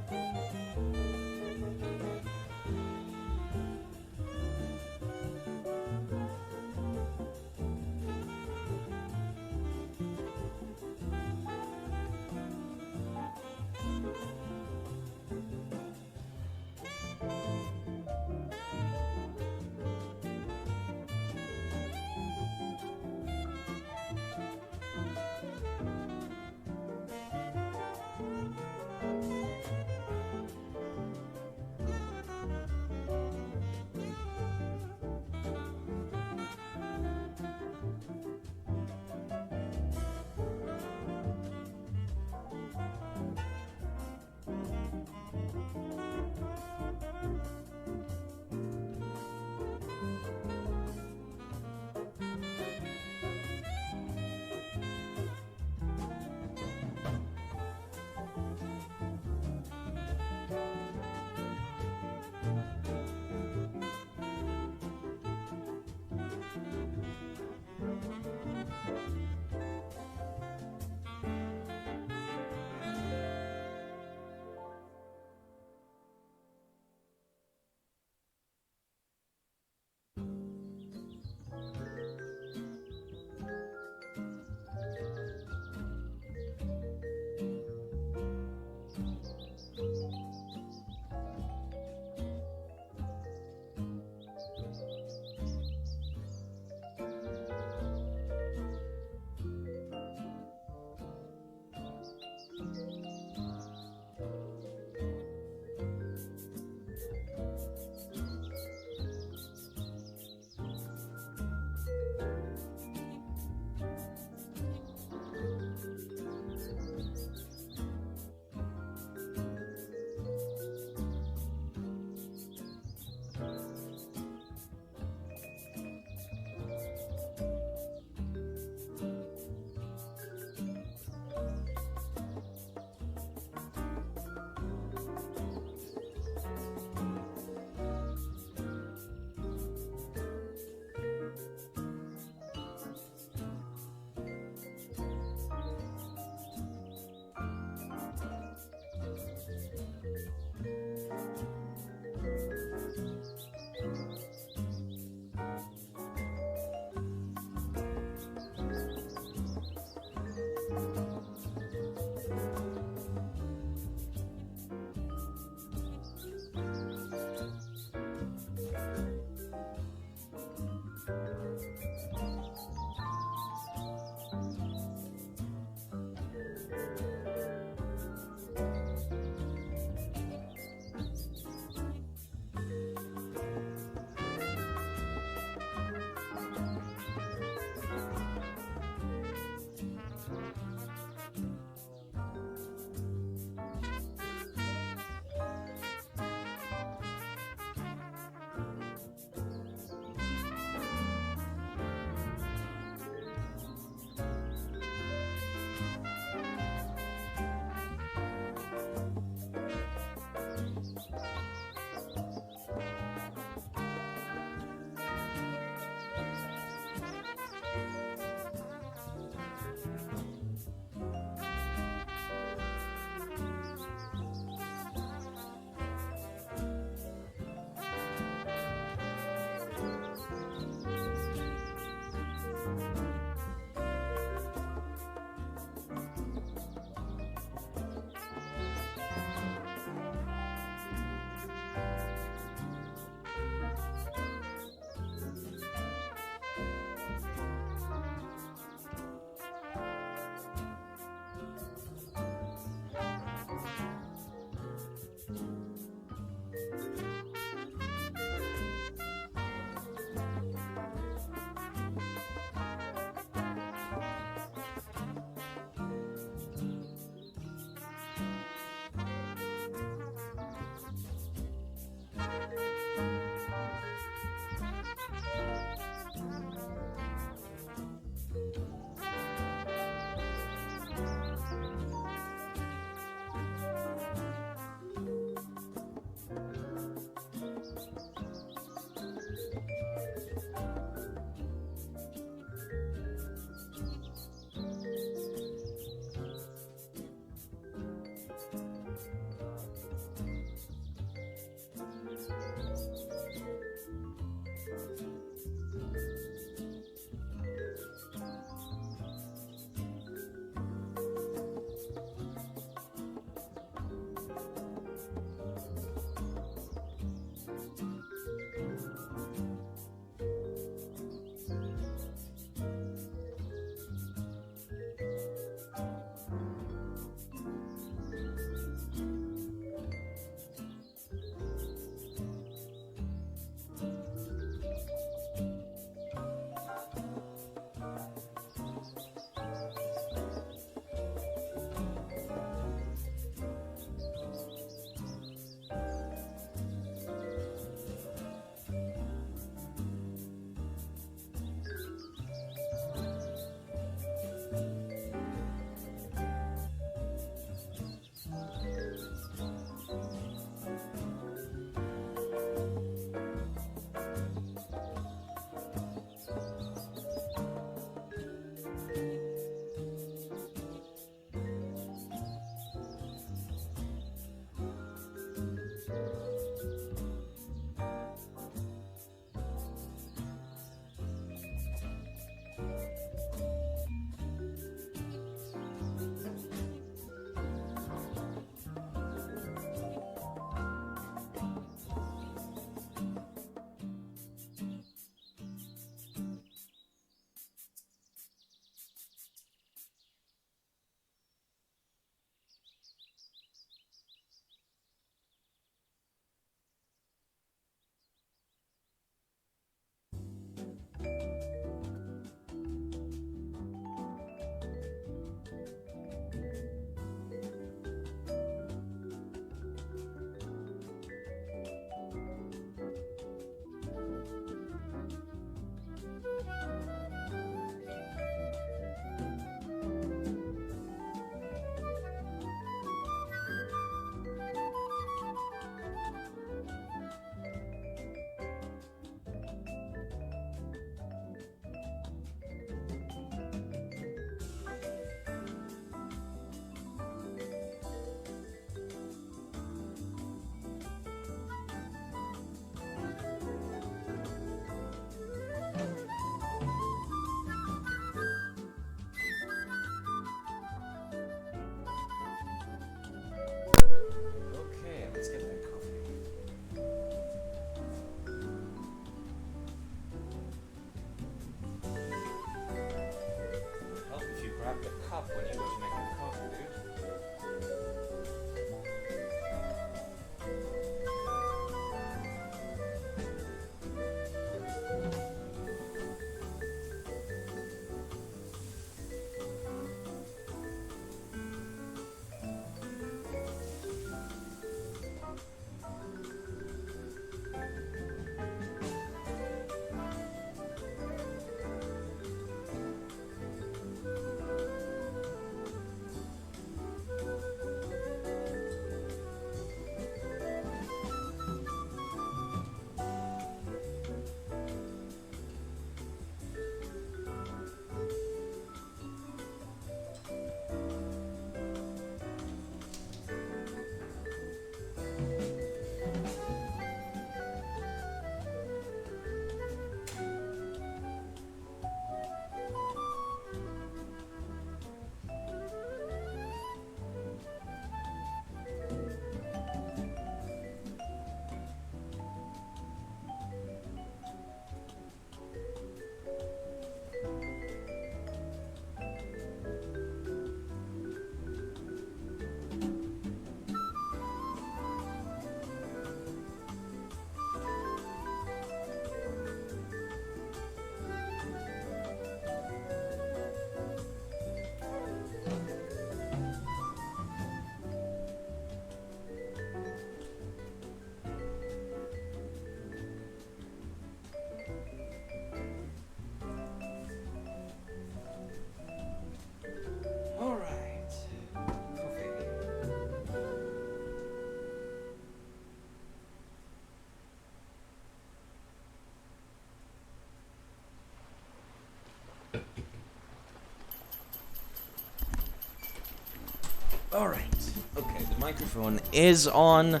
Alright. Okay, the microphone is on.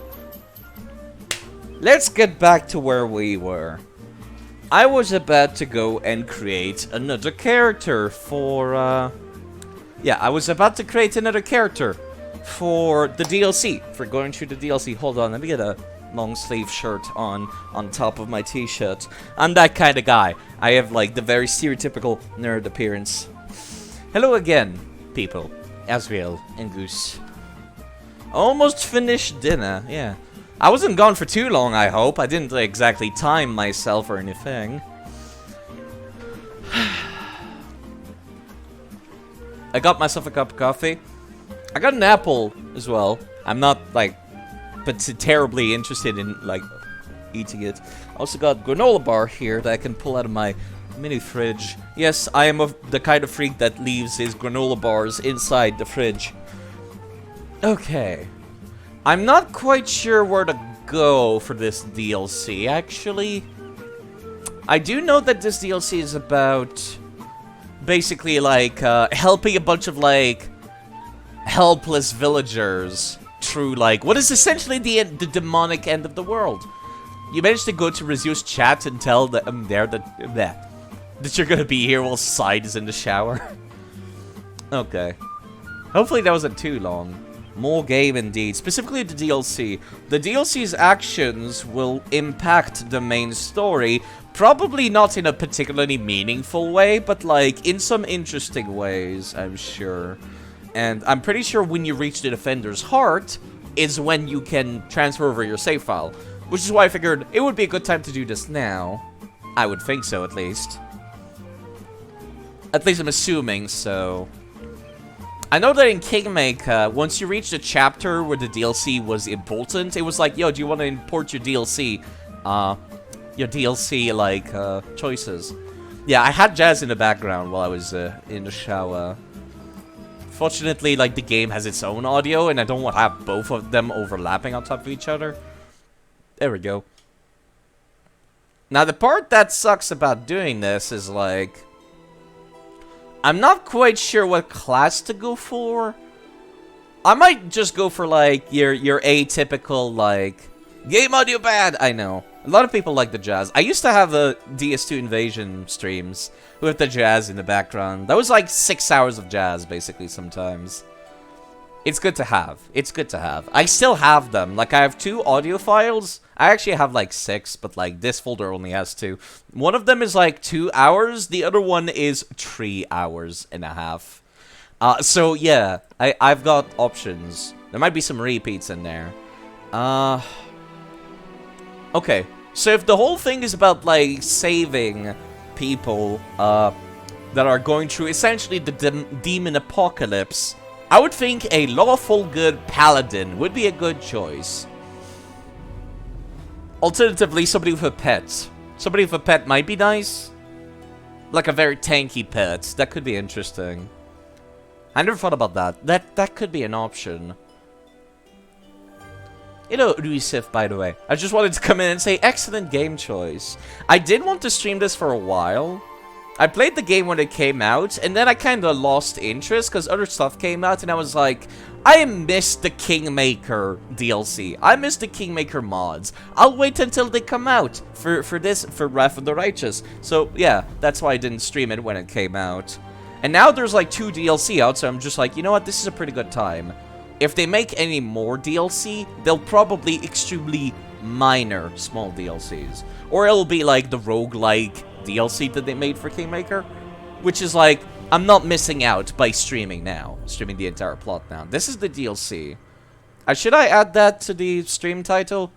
Let's get back to where we were. I was about to go and create another character for, yeah, I was about to create another character for the DLC, for going through the DLC. Hold on, let me get a long sleeve shirt on top of my t-shirt. I'm that kind of guy. I have, like, the very stereotypical nerd appearance. Hello again, people. Asriel and Goose. Almost finished dinner, yeah. I wasn't gone for too long, I hope. I didn't exactly time myself or anything. I got myself a cup of coffee. I got an apple as well. I'm not, like, terribly interested in, like, eating it. I also got granola bar here that I can pull out of my mini fridge. Yes, I am the kind of freak that leaves his granola bars inside the fridge. Okay. I'm not quite sure where to go for this DLC, actually. I do know that this DLC is about basically, like, helping a bunch of, like, helpless villagers through, like, what is essentially the demonic end of the world. You managed to go to Rezu's chat and tell them there that you're gonna be here while Side is in the shower. Okay. Hopefully that wasn't too long. More game indeed. Specifically the DLC. The DLC's actions will impact the main story. Probably not in a particularly meaningful way, but like in some interesting ways, I'm sure. And I'm pretty sure when you reach the Defender's Heart is when you can transfer over your save file. Which is why I figured it would be a good time to do this now. I would think so, at least. At least I'm assuming so. I know that in Kingmaker, once you reach the chapter where the DLC was important, it was like, yo, do you want to import your DLC, like, choices? Yeah, I had jazz in the background while I was, in the shower. Fortunately, like, the game has its own audio, and I don't want to have both of them overlapping on top of each other. There we go. Now, the part that sucks about doing this is, like, I'm not quite sure what class to go for. I might just go for, like, your atypical, like, game audio bad. I know. A lot of people like the jazz. I used to have a DS2 Invasion streams with the jazz in the background. That was like 6 hours of jazz, basically, sometimes. It's good to have. It's good to have. I still have them. Like, I have 2 audio files. I actually have, like, 6, but, like, this folder only has 2. One of them is, like, 2 hours. The other one is 3 hours and a half. So, yeah. I've got options. There might be some repeats in there. Okay. So, if the whole thing is about, like, saving people, that are going through, essentially, the demon apocalypse, I would think a lawful good paladin would be a good choice. Alternatively, somebody with a pet. Somebody with a pet might be nice. Like a very tanky pet. That could be interesting. I never thought about that. That could be an option. You know, Rusev, by the way. I just wanted to come in and say, excellent game choice. I did want to stream this for a while. I played the game when it came out, and then I kind of lost interest because other stuff came out, and I was like, I missed the Kingmaker DLC. I missed the Kingmaker mods. I'll wait until they come out for Wrath of the Righteous. So, yeah, that's why I didn't stream it when it came out. And now there's like 2 DLC out, so I'm just like, you know what, this is a pretty good time. If they make any more DLC, they'll probably extremely minor small DLCs. Or it'll be like the roguelike DLC that they made for Kingmaker, which is like, I'm not missing out by streaming now. Streaming the entire plot now. This is the DLC. Should I add that to the stream title?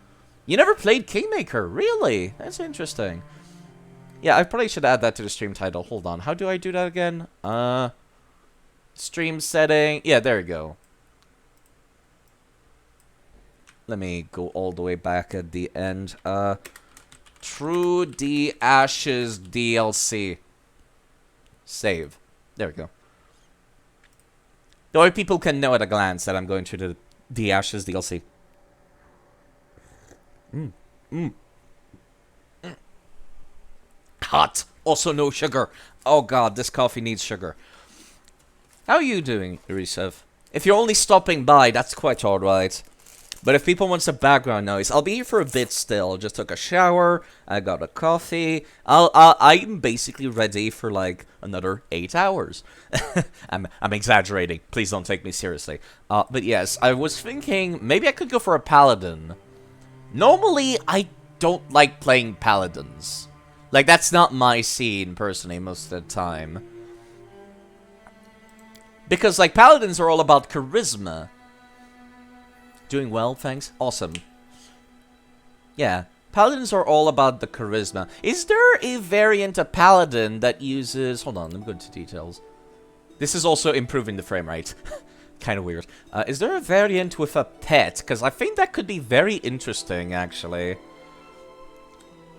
You never played Kingmaker? Really? That's interesting. Yeah, I probably should add that to the stream title. Hold on. How do I do that again? Stream setting. Yeah, there you go. Let me go all the way back at the end. Through the Ashes DLC. Save. There we go. The way people can know at a glance that I'm going through the Ashes DLC. Hot. Also no sugar. Oh god, this coffee needs sugar. How are you doing, Rusev? If you're only stopping by, that's quite alright. But if people want some background noise, I'll be here for a bit still. Just took a shower, I got a coffee. I'm basically ready for like another 8 hours. I'm exaggerating. Please don't take me seriously. But yes, I was thinking maybe I could go for a paladin. Normally, I don't like playing paladins. Like, that's not my scene, personally, most of the time. Because, like, paladins are all about charisma. Doing well, thanks. Awesome. Yeah, paladins are all about the charisma. Is there a variant of paladin that uses... Hold on, let me go into details. This is also improving the frame rate. Kind of weird. Is there a variant with a pet? Because I think that could be very interesting, actually.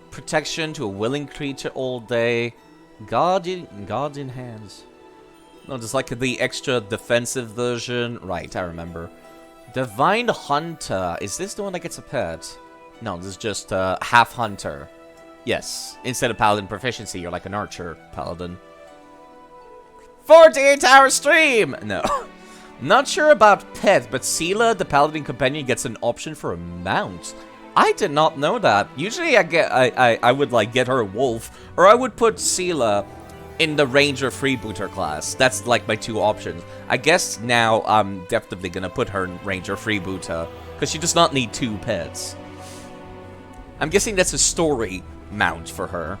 Protection to a willing creature all day. Guardian hands. No, there's like the extra defensive version. Right, I remember. Divine Hunter. Is this the one that gets a pet? No, this is just half hunter. Yes. Instead of paladin proficiency, you're like an archer paladin. 48-hour stream! No. Not sure about pet, but Sela, the paladin companion, gets an option for a mount. I did not know that. Usually I would like get her a wolf, or I would put Sela in the ranger freebooter class. That's like my two options. I guess now I'm definitely gonna put her in ranger freebooter, because she does not need 2 pets. I'm guessing that's a story mount for her.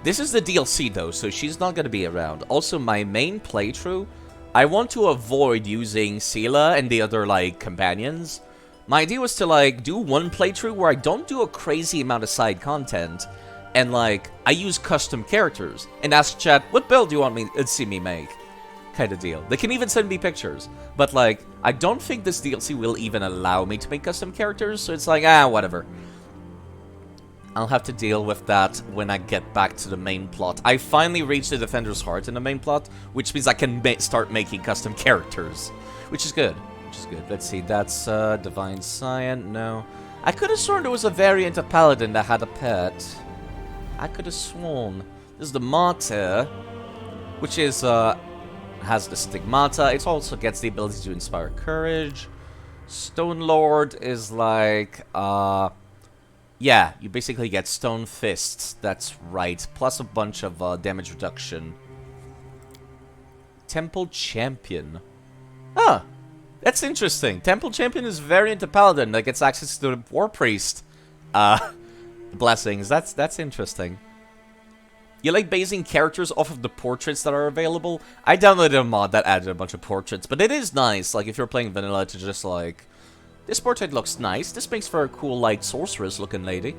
This is the DLC though, so she's not gonna be around. Also, my main playthrough, I want to avoid using Sela and the other like companions. My idea was to like do one playthrough where I don't do a crazy amount of side content, and like I use custom characters and ask chat, what build do you want me to see me make? Kind of deal. They can even send me pictures, but like I don't think this DLC will even allow me to make custom characters, so it's like whatever. I'll have to deal with that when I get back to the main plot. I finally reached the Defender's Heart in the main plot, which means I can start making custom characters, which is good. Let's see, that's Divine Scion. No. I could have sworn there was a variant of Paladin that had a pet. I could have sworn. This is the Martyr, which is, has the Stigmata. It also gets the ability to inspire courage. Stone Lord is like, yeah, you basically get Stone Fists. That's right. Plus a bunch of damage reduction. Temple Champion. Ah. That's interesting. Temple Champion is a variant of Paladin that gets access to the War Priest blessings. That's interesting. You like basing characters off of the portraits that are available? I downloaded a mod that added a bunch of portraits, but it is nice, like, if you're playing vanilla, to just, like, this portrait looks nice. This makes for a cool, like, sorceress-looking lady.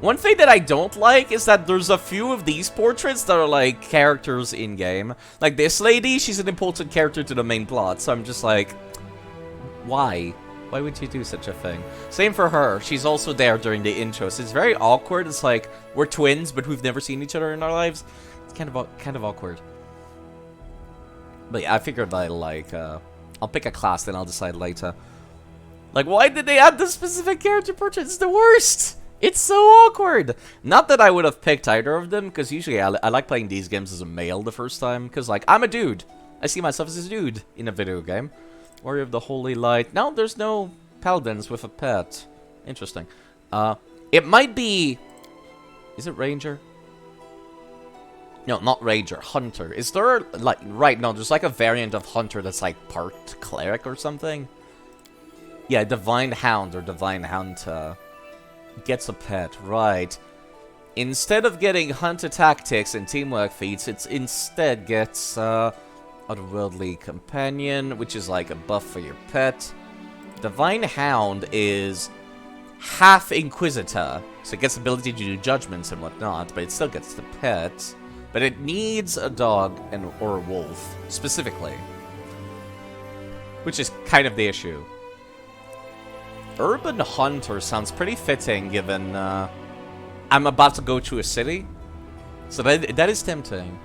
One thing that I don't like is that there's a few of these portraits that are, like, characters in-game. Like, this lady, she's an important character to the main plot, so I'm just like, why? Why would you do such a thing? Same for her. She's also there during the intro, so it's very awkward. It's like, we're twins, but we've never seen each other in our lives. It's kind of awkward. But yeah, I figured I'll pick a class, then I'll decide later. Like, why did they add this specific character portrait? It's the worst! It's so awkward! Not that I would have picked either of them, because usually I like playing these games as a male the first time, because, like, I'm a dude. I see myself as a dude in a video game. Warrior of the Holy Light. No, there's no paladins with a pet. Interesting. It might be... Is it Ranger? No, not Ranger. Hunter. Is there, like... Right, no, there's like a variant of Hunter that's like part Cleric or something. Yeah, Divine Hound or Divine Hunter. Gets a pet, right. Instead of getting hunter tactics and teamwork feats, it instead gets Otherworldly Companion, which is like a buff for your pet. Divine Hound is half Inquisitor, so it gets the ability to do judgments and whatnot, but it still gets the pet. But it needs a dog or a wolf, specifically. Which is kind of the issue. Urban Hunter sounds pretty fitting, given I'm about to go to a city. So that is tempting.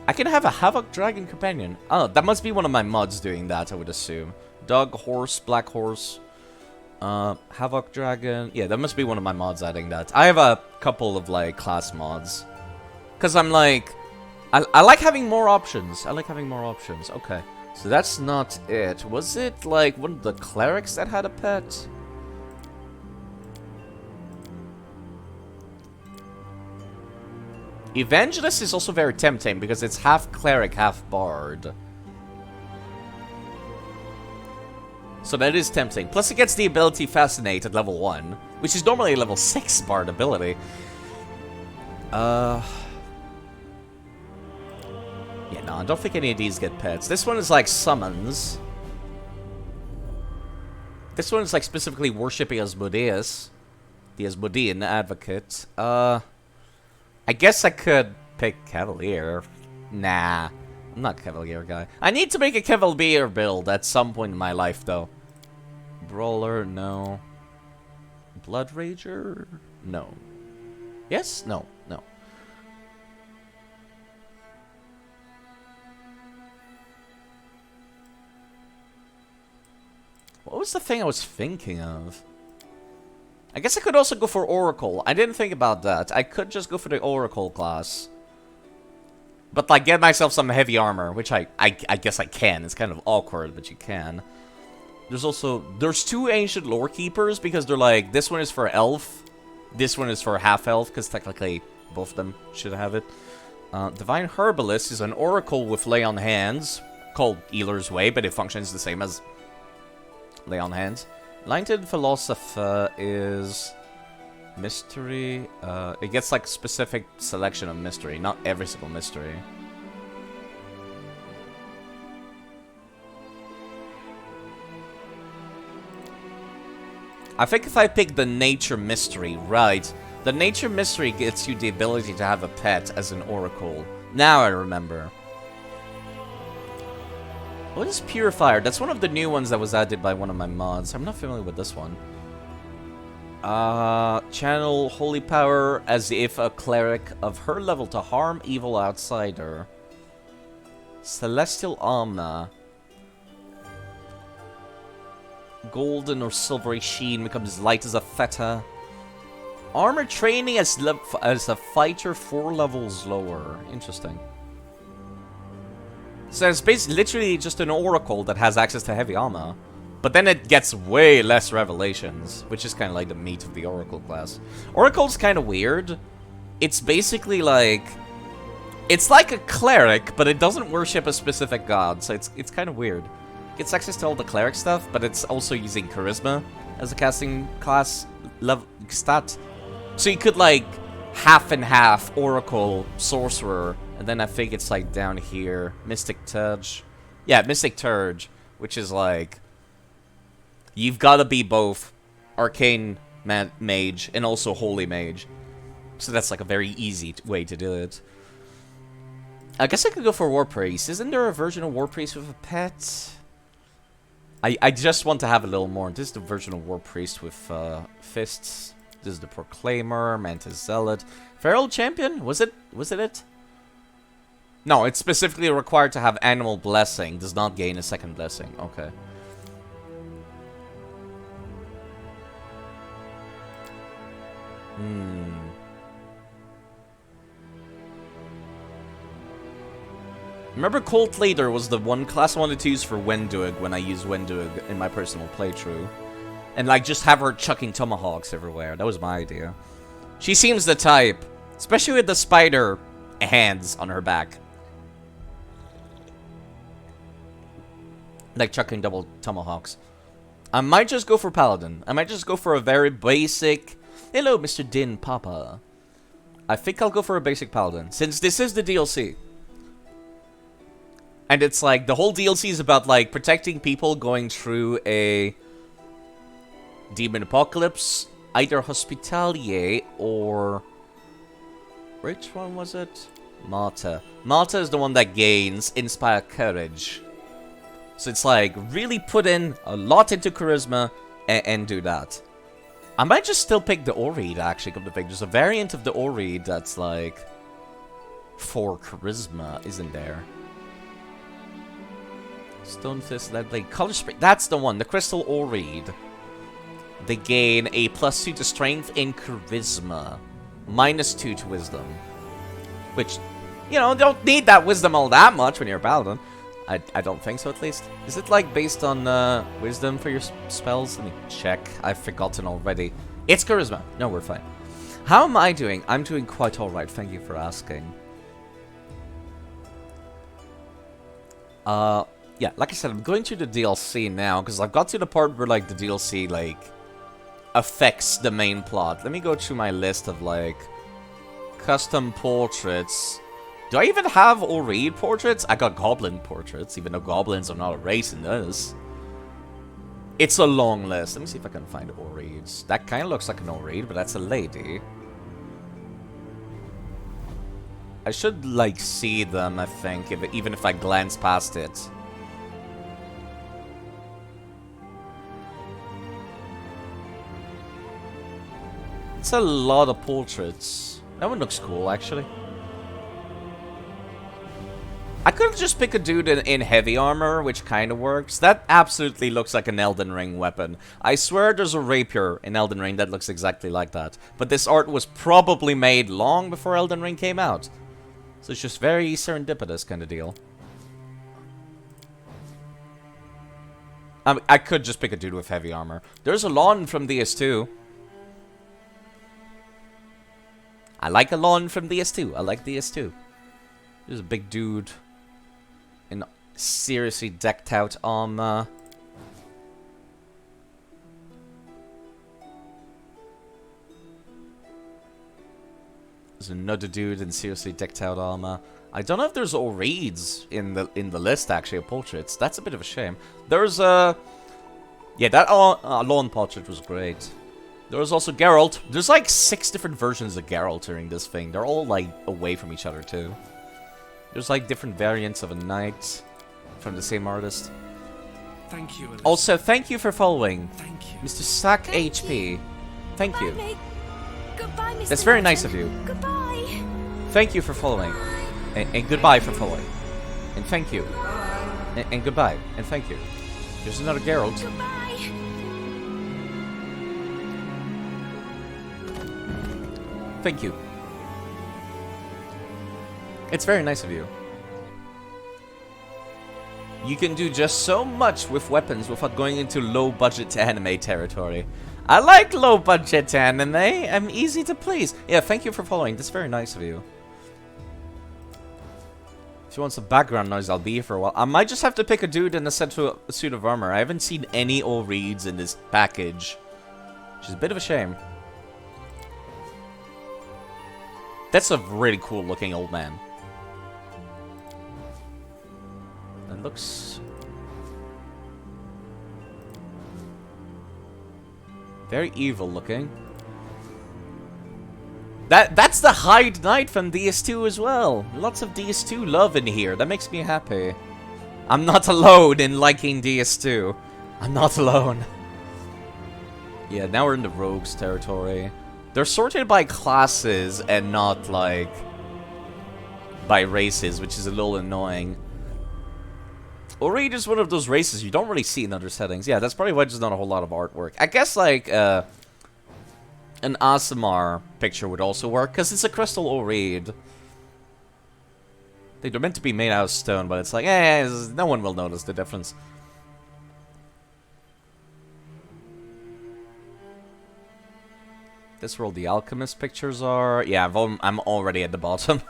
I can have a Havoc Dragon Companion. Oh, that must be one of my mods doing that, I would assume. Dog, horse, black horse. Havoc Dragon. Yeah, that must be one of my mods adding that. I have a couple of, like, class mods. Because I'm like... I like having more options. Okay. So that's not it. Was it like one of the clerics that had a pet? Evangelist is also very tempting because it's half cleric, half bard. So that is tempting. Plus it gets the ability Fascinate at level 1, which is normally a level 6 bard ability. Yeah, no, I don't think any of these get pets. This one is like summons. This one is like specifically worshipping Asmodeus. The Asmodean advocate. I guess I could pick Cavalier. Nah, I'm not a Cavalier guy. I need to make a Cavalier build at some point in my life, though. Brawler, no. Blood Rager? No. Yes? No. No. What was the thing I was thinking of? I guess I could also go for Oracle. I didn't think about that. I could just go for the Oracle class. But, like, get myself some heavy armor, which I guess I can. It's kind of awkward, but you can. There's two Ancient Lore Keepers, because they're like, this one is for Elf, this one is for Half-Elf, because technically both of them should have it. Divine Herbalist is an Oracle with Lay on Hands, called Healer's Way, but it functions the same as Lay on Hands. Lighted Philosopher is Mystery. It gets like specific selection of mystery, not every single mystery. I think if I pick the Nature Mystery, right, the Nature Mystery gets you the ability to have a pet as an Oracle. Now I remember. What is Purifier? That's one of the new ones that was added by one of my mods. I'm not familiar with this one. Channel Holy Power as if a cleric of her level to harm evil outsider. Celestial Armor. Golden or silvery sheen becomes light as a fetter. Armor training as a fighter 4 levels lower. Interesting. So it's basically literally just an Oracle that has access to heavy armor. But then it gets way less revelations, which is kind of like the meat of the Oracle class. Oracle's kind of weird. It's basically like... It's like a cleric, but it doesn't worship a specific god, so it's kind of weird. Gets access to all the cleric stuff, but it's also using charisma as a casting class level stat. So you could like half and half Oracle, Sorcerer, and then I think it's like down here, Mystic Turge. Yeah, Mystic Turge, which is like you've got to be both Arcane Mage and also Holy Mage. So that's like a very easy way to do it. I guess I could go for War Priest. Isn't there a version of War Priest with a pet? I just want to have a little more. This is the version of War Priest with fists. This is the Proclaimer, Mantis Zealot. Feral Champion? Was it it? No, it's specifically required to have Animal Blessing. Does not gain a second blessing. Okay. Remember Cult Leader was the one class I wanted to use for Wendoug when I used Wendoug in my personal playthrough. And like just have her chucking tomahawks everywhere. That was my idea. She seems the type. Especially with the spider hands on her back. Like chucking double tomahawks. I might just go for Paladin. I might just go for a very basic... Hello, Mr. Din Papa. I think I'll go for a basic Paladin. Since this is the DLC. And it's like, the whole DLC is about like protecting people going through a demon apocalypse. Either Hospitalier or... Which one was it? Marta. Marta is the one that gains Inspire Courage. So it's like, really put in a lot into Charisma and do that. I might just still pick the Oread, actually, come to think. There's a variant of the Oread that's like... for Charisma, isn't there? Stonefist, Leadblade, Color Spray. That's the one, the Crystal Oread. They gain a +2 to Strength in Charisma. -2 to Wisdom. Which, you know, don't need that Wisdom all that much when you're a Paladin. I don't think so, at least. Is it, like, based on wisdom for your spells? Let me check. I've forgotten already. It's charisma. No, we're fine. How am I doing? I'm doing quite alright. Thank you for asking. Yeah, like I said, I'm going to the DLC now, because I've got to the part where, like, the DLC, like, affects the main plot. Let me go through my list of, like, custom portraits. Do I even have Oread portraits? I got goblin portraits, even though goblins are not a race in this. It's a long list. Let me see if I can find Oreads. That kind of looks like an Oread, but that's a lady. I should, like, see them, I think, even if I glance past it. It's a lot of portraits. That one looks cool, actually. I could just pick a dude in heavy armor, which kind of works. That absolutely looks like an Elden Ring weapon. I swear there's a rapier in Elden Ring that looks exactly like that. But this art was probably made long before Elden Ring came out. So it's just very serendipitous kind of deal. I could just pick a dude with heavy armor. There's a lawn from DS2. I like a lawn from DS2. I like DS2. There's a big dude in seriously decked out armor. There's another dude in seriously decked out armor. I don't know if there's Oreads in the list actually of portraits. That's a bit of a shame. There's a yeah, that lawn portrait was great. There was also Geralt. There's like 6 different versions of Geralt during this thing. They're all like away from each other too. There's like different variants of a knight from the same artist. Thank you, Elizabeth. Also, thank you for following. Thank you. Mr. Sack HP. Thank you. Goodbye, Mr. That's very Milton. nice of you. Goodbye. Thank you for following. And goodbye for following. And thank you. And goodbye. And thank you. There's another Geralt. Goodbye. Thank you. It's very nice of you. You can do just so much with weapons without going into low-budget anime territory. I like low-budget anime. I'm easy to please. Yeah, thank you for following. That's very nice of you. If you want some background noise, I'll be here for a while. I might just have to pick a dude in a suit of armor. I haven't seen any Oreads in this package, which is a bit of a shame. That's a really cool-looking old man. That looks very evil-looking. That's the Hyde Knight from DS2 as well. Lots of DS2 love in here. That makes me happy. I'm not alone in liking DS2. I'm not alone. Yeah, now we're in the rogues territory. They're sorted by classes and not, like, by races, which is a little annoying. Oread is one of those races you don't really see in other settings. Yeah, that's probably why there's not a whole lot of artwork. I guess, like, an Aasimar picture would also work, because it's a crystal Oread. They're meant to be made out of stone, but it's like, no one will notice the difference. That's where all the alchemist pictures are. Yeah, I'm already at the bottom.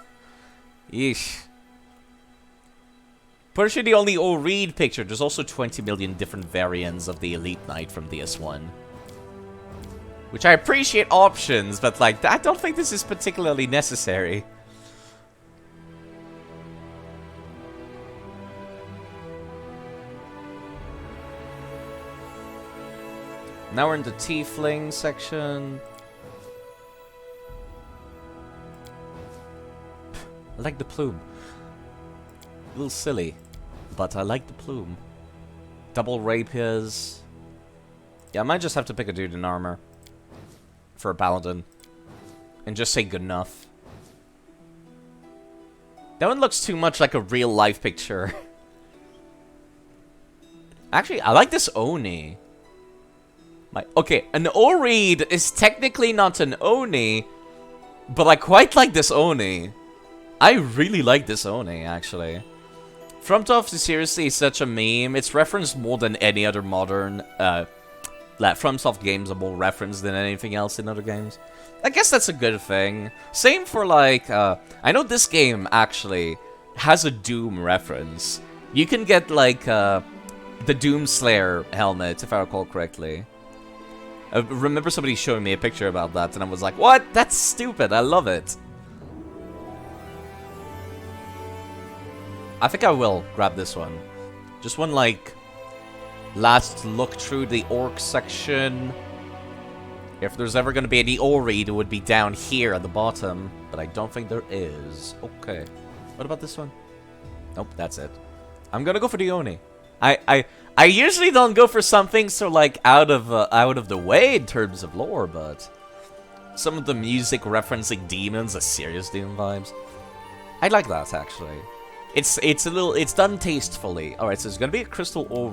Yeesh. Pretty sure the only Oread picture. There's also 20 million different variants of the Elite Knight from DS1. Which I appreciate options, but like, I don't think this is particularly necessary. Now we're in the Tiefling section. I like the plume. A little silly, but I like the plume. Double rapiers. Yeah, I might just have to pick a dude in armor for a paladin and just say good enough. That one looks too much like a real life picture. Actually, I like this Oni. Okay, an Oread is technically not an Oni, but I quite like this Oni. I really like this Oni, actually. FromSoft is seriously such a meme. It's referenced more than any other modern, FromSoft games are more referenced than anything else in other games. I guess that's a good thing. Same for, like, I know this game, actually, has a Doom reference. You can get, like, the Doom Slayer helmet, if I recall correctly. I remember somebody showing me a picture about that, and I was like, what? That's stupid, I love it. I think I will grab this one. Just one, like, last look through the orc section. If there's ever going to be any Ori, it would be down here at the bottom. But I don't think there is. Okay. What about this one? Nope, that's it. I'm going to go for the Oni. I usually don't go for something so, like, out of the way in terms of lore, but some of the music referencing demons are serious demon vibes. I like that, actually. It's done tastefully. Alright, so there's gonna be a Crystal Ore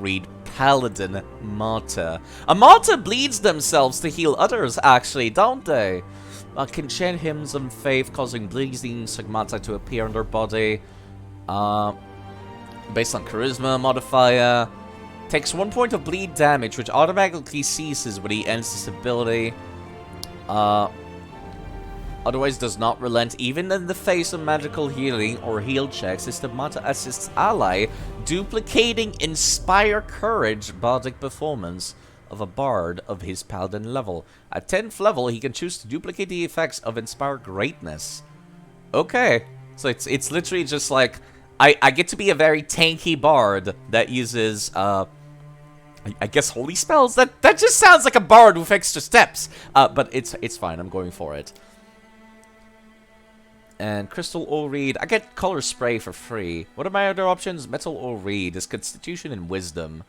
Paladin Martyr. A Martyr bleeds themselves to heal others, actually, don't they? Can chant hymns of faith, causing bleeding stigmata to appear on their body. Based on Charisma modifier. Takes 1 point of bleed damage, which automatically ceases when he ends this ability. Otherwise does not relent even in the face of magical healing or heal checks. This stigmata assists ally, duplicating Inspire Courage bardic performance of a bard of his paladin level. At 10th level, he can choose to duplicate the effects of Inspire Greatness. Okay, so it's literally just like, I get to be a very tanky bard that uses, I guess holy spells? That just sounds like a bard with extra steps. But it's fine, I'm going for it. And Crystal Ore Reed. I get Color Spray for free. What are my other options? Metal Ore Reed is Constitution and Wisdom.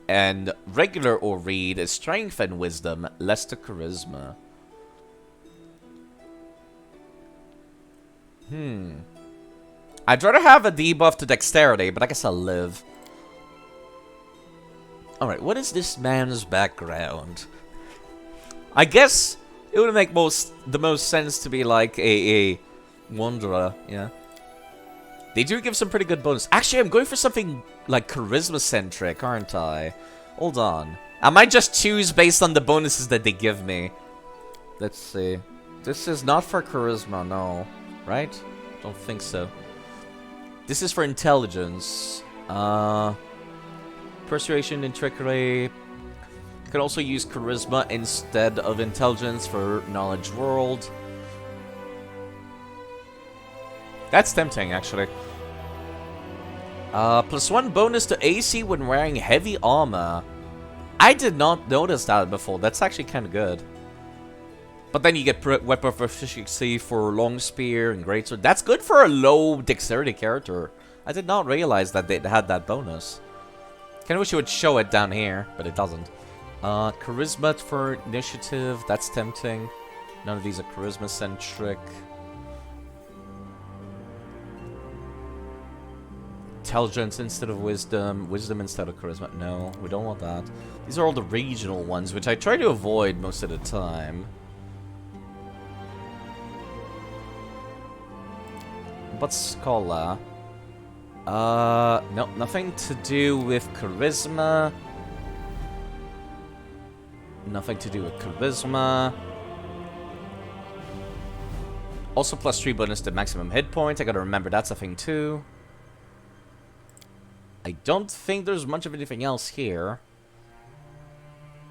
And regular Ore Reed is Strength and Wisdom, less to Charisma. I'd rather have a debuff to Dexterity, but I guess I'll live. Alright, what is this man's background? I guess it would make the most sense to be like a Wanderer, yeah. They do give some pretty good bonus. Actually, I'm going for something like Charisma-centric, aren't I? Hold on. I might just choose based on the bonuses that they give me. Let's see. This is not for Charisma, no. Right? Don't think so. This is for Intelligence. Persuasion and Trickery. You can also use Charisma instead of Intelligence for Knowledge World. That's tempting, actually. +1 bonus to AC when wearing heavy armor. I did not notice that before. That's actually kind of good. But then you get weapon proficiency for long spear and greatsword. That's good for a low dexterity character. I did not realize that they had that bonus. Kinda wish you would show it down here, but it doesn't. Charisma for initiative. That's tempting. None of these are charisma-centric. Intelligence instead of wisdom. Wisdom instead of charisma. No, we don't want that. These are all the regional ones, which I try to avoid most of the time. What's Scholar? No, nothing to do with charisma. Nothing to do with charisma. Also +3 bonus to maximum hit points. I gotta remember that's a thing too. I don't think there's much of anything else here.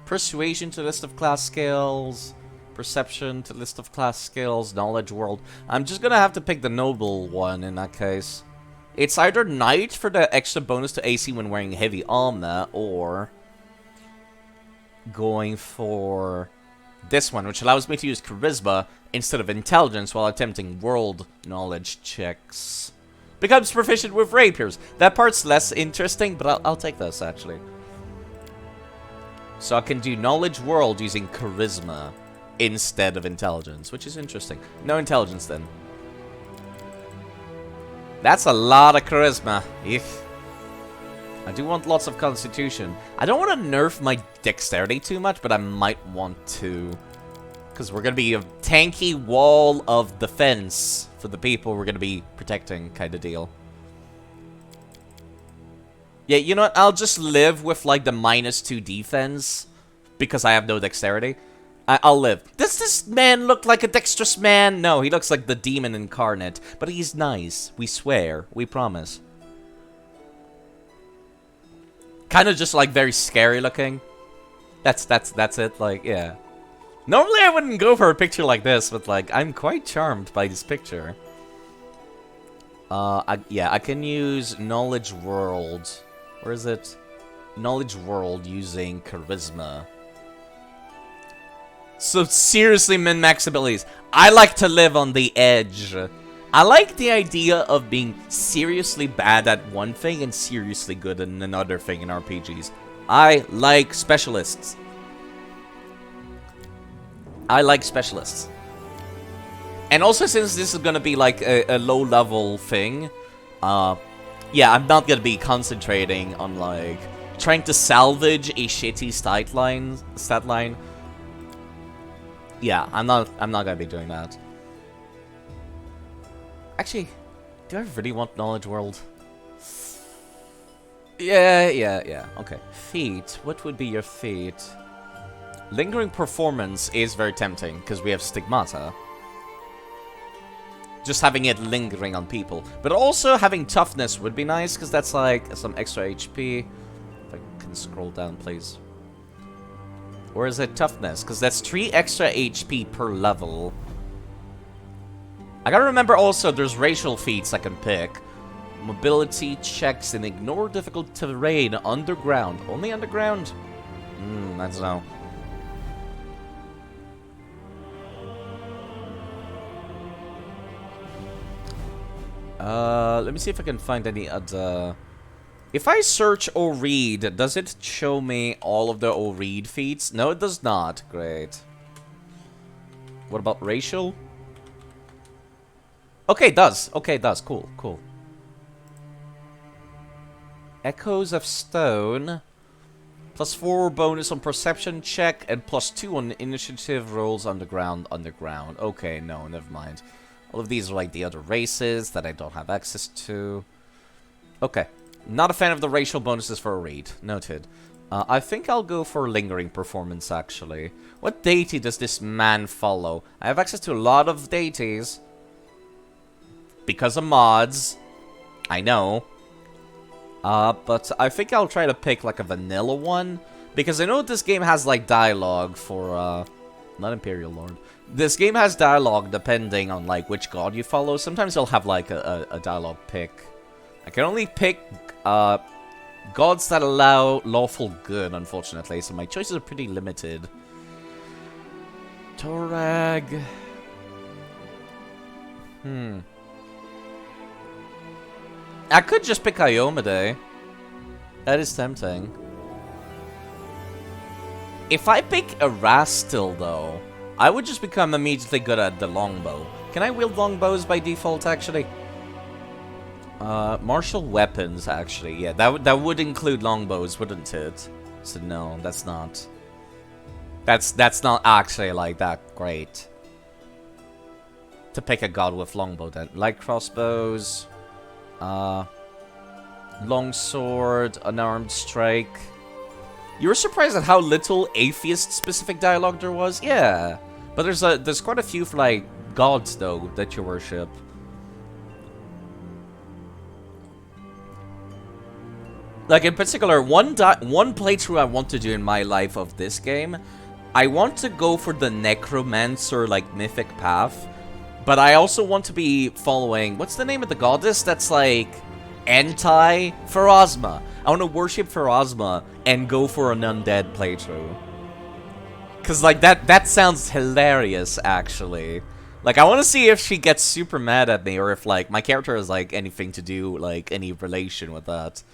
Persuasion to list of class skills. Perception to list of class skills. Knowledge World. I'm just gonna have to pick the noble one in that case. It's either Knight for the extra bonus to AC when wearing heavy armor, or going for this one, which allows me to use Charisma instead of Intelligence while attempting World Knowledge checks. Becomes proficient with rapiers. That part's less interesting, but I'll take this, actually. So I can do Knowledge World using Charisma instead of Intelligence, which is interesting. No Intelligence, then. That's a lot of Charisma. Eek. I do want lots of Constitution. I don't want to nerf my Dexterity too much, but I might want to. Because we're going to be a tanky wall of defense for the people we're going to be protecting, kind of deal. Yeah, you know what? I'll just live with, like, the -2 defense. Because I have no dexterity. I'll live. Does this man look like a dexterous man? No, he looks like the demon incarnate. But he's nice. We swear. We promise. Kind of just, like, very scary looking. That's it. Like, yeah. Normally I wouldn't go for a picture like this, but, like, I'm quite charmed by this picture. Yeah, I can use Knowledge World. Where is it? Knowledge World using Charisma. So seriously, min-max abilities. I like to live on the edge. I like the idea of being seriously bad at one thing and seriously good at another thing in RPGs. I like specialists. I like specialists. And also, since this is gonna be like a low-level thing, yeah, I'm not gonna be concentrating on like trying to salvage a shitty stat line. Yeah, I'm not gonna be doing that. Actually, do I really want Knowledge World? Yeah. Okay. Feat. What would be your feat? Lingering Performance is very tempting, because we have Stigmata. Just having it lingering on people. But also having Toughness would be nice, because that's like some extra HP. If I can scroll down, please. Or is it Toughness? Because that's 3 extra HP per level. I gotta remember also there's racial feats I can pick. Mobility checks and ignore difficult terrain underground. Only underground? I don't know. Let me see if I can find any other... If I search or read, does it show me all of the or read feats? No, it does not. Great. What about racial? Okay, it does. Okay, it does. Cool, cool. Echoes of Stone. +4 bonus on perception check and +2 on initiative rolls underground. Okay, no, never mind. All of these are like the other races that I don't have access to. Okay. Not a fan of the racial bonuses for a raid. Noted. I think I'll go for Lingering Performance, actually. What deity does this man follow? I have access to a lot of deities. Because of mods. I know. But I think I'll try to pick, like, a vanilla one. Because I know this game has, like, dialogue for, not Imperial Lord. This game has dialogue depending on, like, which god you follow. Sometimes you'll have, like, a dialogue pick. I can only pick gods that allow lawful good, unfortunately, so my choices are pretty limited. Torag. I could just pick Iomade. That is tempting. If I pick Erastil, though, I would just become immediately good at the longbow. Can I wield longbows by default, actually? Martial weapons, actually. Yeah, that would include longbows, wouldn't it? So no, that's not. That's not actually like that great. To pick a god with longbow then. Light crossbows. Longsword, unarmed strike. You were surprised at how little atheist-specific dialogue there was? Yeah. But there's quite a few for, like, gods, though, that you worship. Like, in particular, one playthrough I want to do in my life of this game, I want to go for the Necromancer, like, mythic path. But I also want to be following... What's the name of the goddess that's, like, anti-Pharasma? I want to worship Pharasma and go for an undead playthrough. Because, like, that sounds hilarious, actually. Like, I want to see if she gets super mad at me, or if, like, my character has, like, anything to do, like, any relation with that.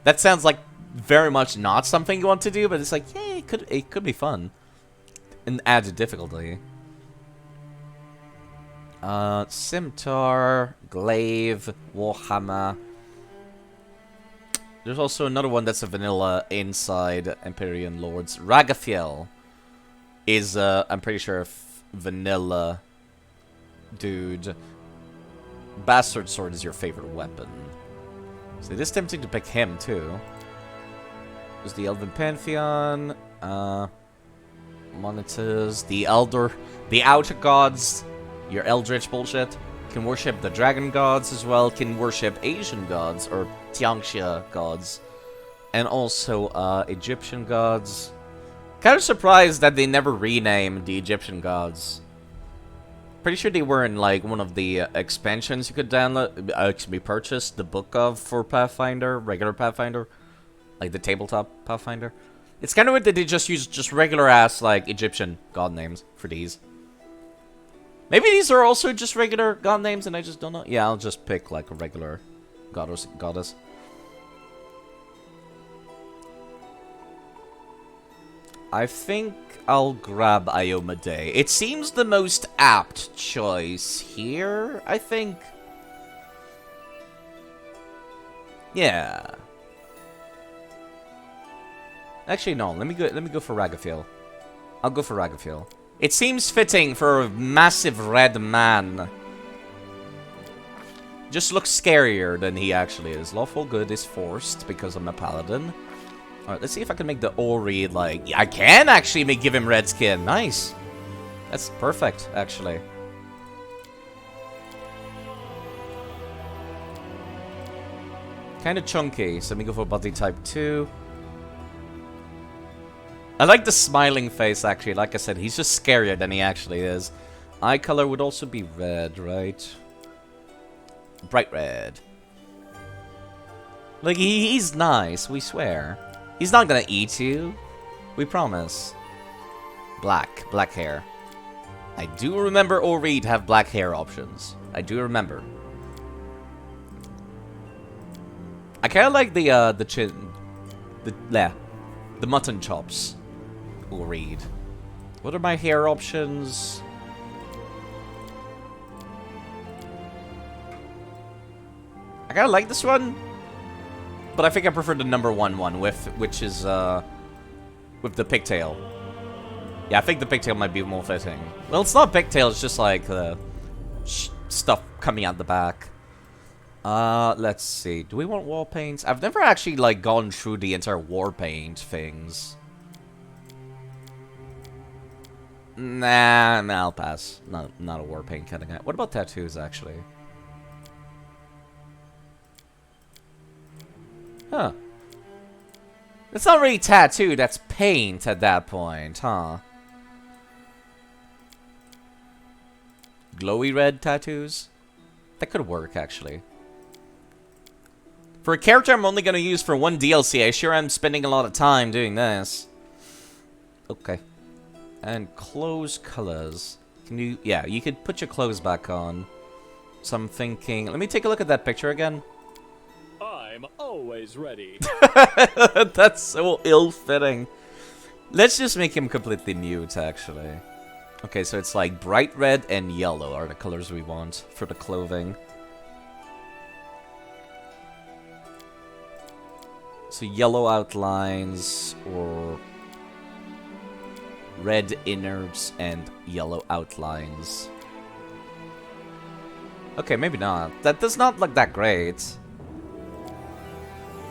That sounds like very much not something you want to do, but it's like, yeah, it could be fun. And added difficulty. Scimitar, Glaive, Warhammer. There's also another one that's a vanilla inside Empyrean Lords. Ragathiel is, I'm pretty sure, a vanilla dude. Bastard Sword is your favorite weapon. So it is tempting to pick him, too. There's the Elven Pantheon, monitors, the Outer Gods, your Eldritch bullshit. Can worship the Dragon Gods as well, can worship Asian Gods, or Tiangxia Gods. And also, Egyptian Gods. Kind of surprised that they never renamed the Egyptian Gods. Pretty sure they were in, like, one of the expansions you could download, actually purchase the book of for Pathfinder, regular Pathfinder. Like the tabletop Pathfinder. It's kind of weird that they just use just regular-ass, like, Egyptian god names for these. Maybe these are also just regular god names and I just don't know. Yeah, I'll just pick, like, a regular goddess. I think I'll grab Iomedae. It seems the most apt choice here, I think. Yeah. Actually, no. Let me go for Ragaphiel. I'll go for Ragaphiel. It seems fitting for a massive red man. Just looks scarier than he actually is. Lawful good is forced because I'm a paladin. Alright, let's see if I can make the Ori, like... I can actually give him red skin. Nice. That's perfect, actually. Kind of chunky, so let me go for body type 2. I like the smiling face, actually. Like I said, he's just scarier than he actually is. Eye color would also be red, right? Bright red. Like, he's nice, we swear. He's not gonna eat you. We promise. Black hair. I do remember Ori to have black hair options. I do remember. I kinda like the chin... The mutton chops. Ori. What are my hair options? I kinda like this one. But I think I prefer the number one which is, with the pigtail. Yeah, I think the pigtail might be more fitting. Well, it's not pigtail, it's just like, stuff coming out the back. Let's see. Do we want war paints? I've never actually, like, gone through the entire war paint things. Nah, I'll pass. Not a war paint kind of guy. What about tattoos, actually? Huh. It's not really tattoo, that's paint at that point, huh? Glowy red tattoos? That could work, actually. For a character I'm only gonna use for one DLC, I sure am spending a lot of time doing this. Okay. And clothes colors. Can you... Yeah, you could put your clothes back on. So I'm thinking... Let me take a look at that picture again. I'm always ready. That's so ill-fitting. Let's just make him completely mute, actually. Okay, so it's like bright red and yellow are the colors we want for the clothing. So yellow outlines or red innards and yellow outlines. Okay, maybe not. That does not look that great.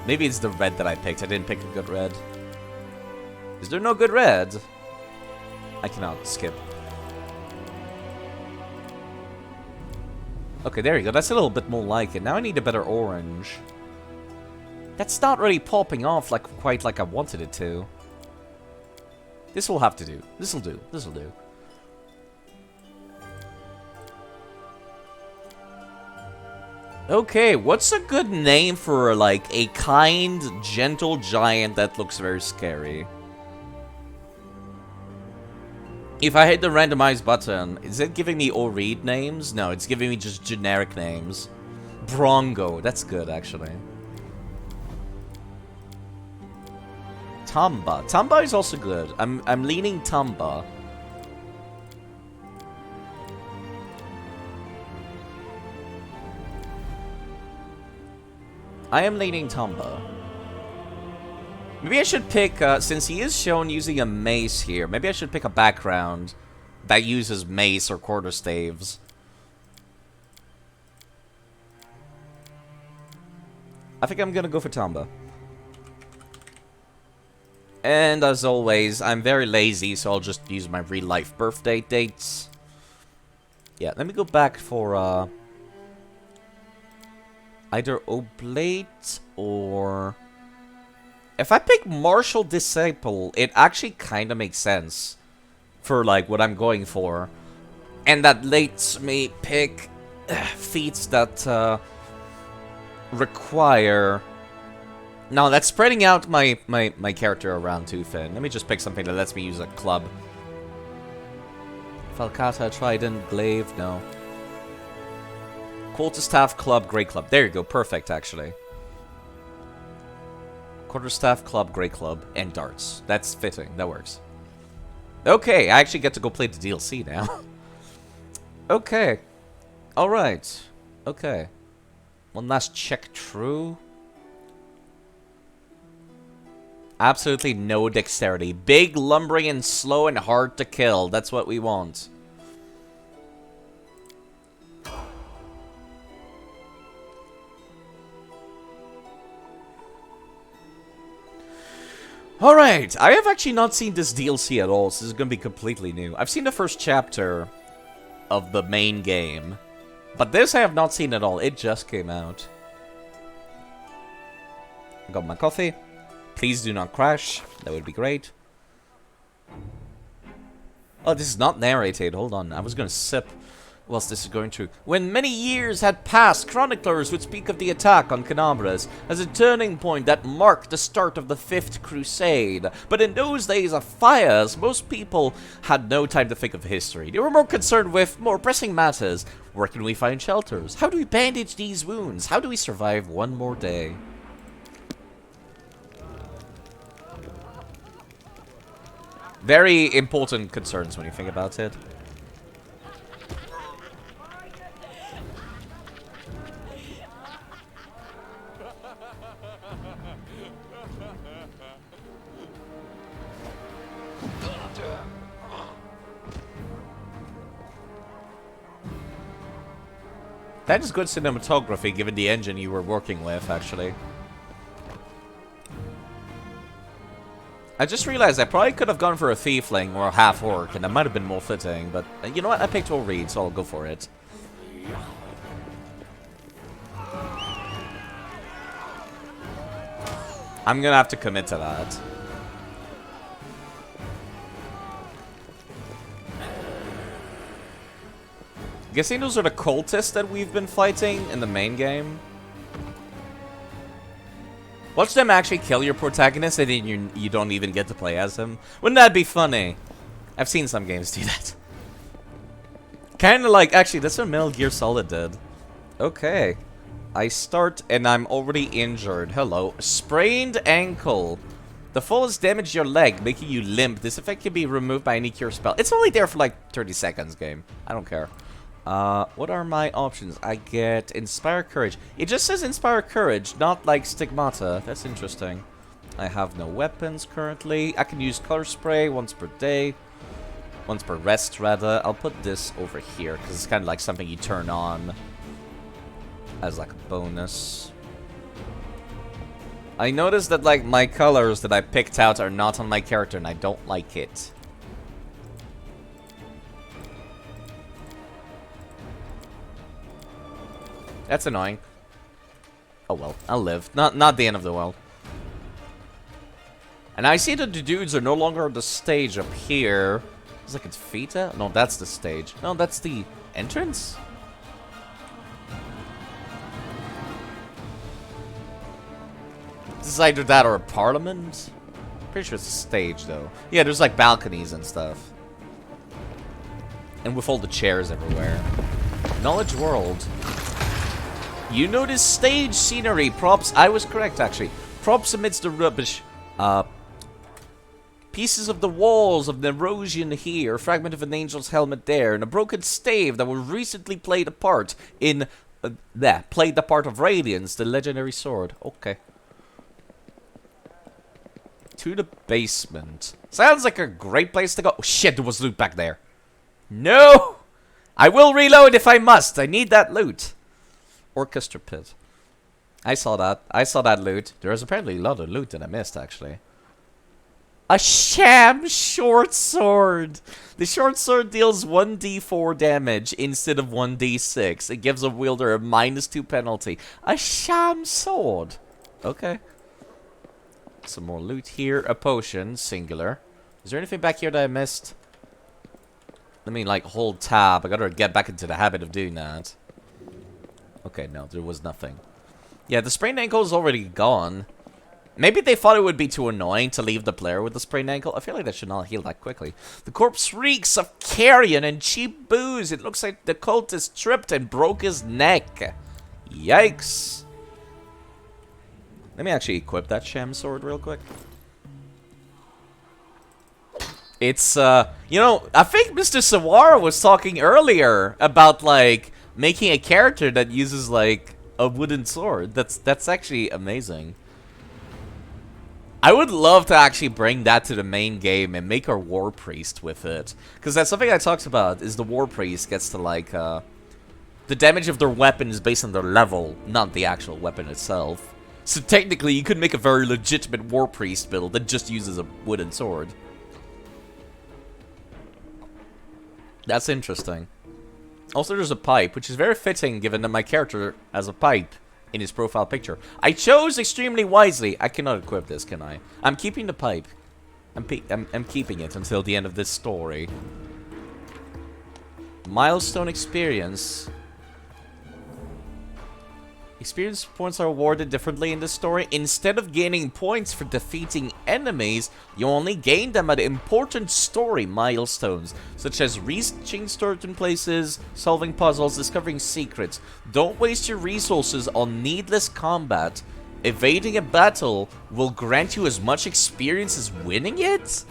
Maybe it's the red that I picked. I didn't pick a good red. Is there no good red? I cannot skip. Okay, there you go. That's a little bit more like it. Now I need a better orange. That's not really popping off like quite like I wanted it to. This will have to do. This'll do. This'll do. Okay, what's a good name for, like, a kind, gentle giant that looks very scary? If I hit the randomize button, is it giving me all read names? No, it's giving me just generic names. Brongo, that's good, actually. Tamba. Tamba is also good. I'm leaning Tamba. I am leaning Tamba. Maybe I should pick, since he is shown using a mace here, maybe I should pick a background that uses mace or quarterstaves. I think I'm gonna go for Tomba. And as always, I'm very lazy, so I'll just use my real-life birthday dates. Yeah, let me go back for, either Oblate or... If I pick Martial Disciple, it actually kind of makes sense for, like, what I'm going for. And that lets me pick feats that, require... No, that's spreading out my character around too thin. Let me just pick something that lets me use a club. Falcata, Trident, Glaive, no. Quarterstaff, Club, Grey Club. There you go, perfect actually. Quarterstaff, Club, Grey Club, and Darts. That's fitting, that works. Okay, I actually get to go play the DLC now. Okay. Alright. Okay. One last check through. Absolutely no dexterity. Big, lumbering, and slow and hard to kill. That's what we want. Alright, I have actually not seen this DLC at all, so this is going to be completely new. I've seen the first chapter of the main game, but this I have not seen at all. It just came out. Got my coffee. Please do not crash. That would be great. Oh, this is not narrated. Hold on. I was going to sip whilst this is going through. When many years had passed, chroniclers would speak of the attack on Canabras as a turning point that marked the start of the Fifth Crusade. But in those days of fires, most people had no time to think of history. They were more concerned with more pressing matters. Where can we find shelters? How do we bandage these wounds? How do we survive one more day? Very important concerns when you think about it. That is good cinematography given the engine you were working with, actually. I just realized I probably could have gone for a Thiefling or a Half-Orc, and that might have been more fitting, but you know what? I picked Will Reed, so I'll go for it. I'm gonna have to commit to that. Guessing those are the cultists that we've been fighting in the main game. Watch them actually kill your protagonist and then you don't even get to play as him. Wouldn't that be funny? I've seen some games do that. Kinda like, actually, that's what Metal Gear Solid did. Okay. I start and I'm already injured. Hello. Sprained ankle. The fall has damaged your leg, making you limp. This effect can be removed by any cure spell. It's only there for like 30 seconds, game. I don't care. What are my options? I get Inspire Courage. It just says Inspire Courage, not like Stigmata. That's interesting. I have no weapons currently. I can use Color Spray once per day. Once per rest, rather. I'll put this over here, because it's kind of like something you turn on as like a bonus. I noticed that like my colors that I picked out are not on my character, and I don't like it. That's annoying. Oh well, I'll live. Not the end of the world. And I see that the dudes are no longer on the stage up here. Is like it's Fita? No, that's the stage. No, that's the entrance? This is either that or a parliament? Pretty sure it's a stage though. Yeah, there's like balconies and stuff. And with all the chairs everywhere. Knowledge World. You notice stage scenery, props. I was correct, actually. Props amidst the rubbish. Pieces of the walls of Nerosian here, a fragment of an angel's helmet there, and a broken stave that was recently played a part in... played the part of Radiance, the legendary sword. Okay. To the basement. Sounds like a great place to go. Oh, shit, there was loot back there. No! I will reload if I must. I need that loot. Orchestra Pit. I saw that. I saw that loot. There was apparently a lot of loot that I missed, actually. A sham short sword! The short sword deals 1d4 damage instead of 1d6. It gives a wielder a -2 penalty. A sham sword! Okay. Some more loot here. A potion, singular. Is there anything back here that I missed? Let me, like, hold tab. I gotta get back into the habit of doing that. Okay, no, there was nothing. Yeah, the sprained ankle is already gone. Maybe they thought it would be too annoying to leave the player with the sprained ankle. I feel like that should not heal that quickly. The corpse reeks of carrion and cheap booze. It looks like the cultist tripped and broke his neck. Yikes. Let me actually equip that sham sword real quick. It's, you know, I think Mr. Sawara was talking earlier about, like, making a character that uses, like, a wooden sword. That's actually amazing. I would love to actually bring that to the main game and make our War Priest with it. Because that's something I talked about, is the War Priest gets to, like, the damage of their weapon is based on their level, not the actual weapon itself. So technically, you could make a very legitimate War Priest build that just uses a wooden sword. That's interesting. Also, there's a pipe, which is very fitting given that my character has a pipe in his profile picture. I chose extremely wisely. I cannot equip this, can I? I'm keeping the pipe. I'm keeping it until the end of this story. Milestone experience. Experience points are awarded differently in this story. Instead of gaining points for defeating enemies, you only gain them at important story milestones, such as reaching certain places, solving puzzles, discovering secrets. Don't waste your resources on needless combat. Evading a battle will grant you as much experience as winning it?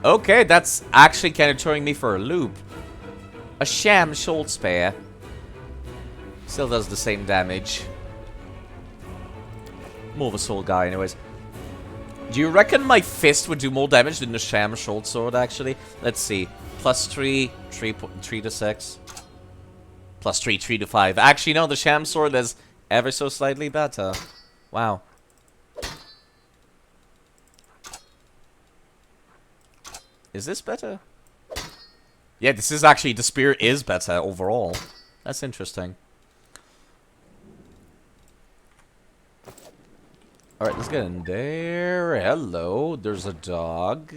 Okay, that's actually kind of throwing me for a loop. A sham shoulder spear. Still does the same damage. More of a soul guy, anyways. Do you reckon my fist would do more damage than the sham short sword, actually? Let's see. +3, 3 to 6. +3, 3 to 5. Actually, no, the sham sword is ever so slightly better. Wow. Is this better? Yeah, this is actually, the spear is better overall. That's interesting. Alright, let's get in there. Hello, there's a dog.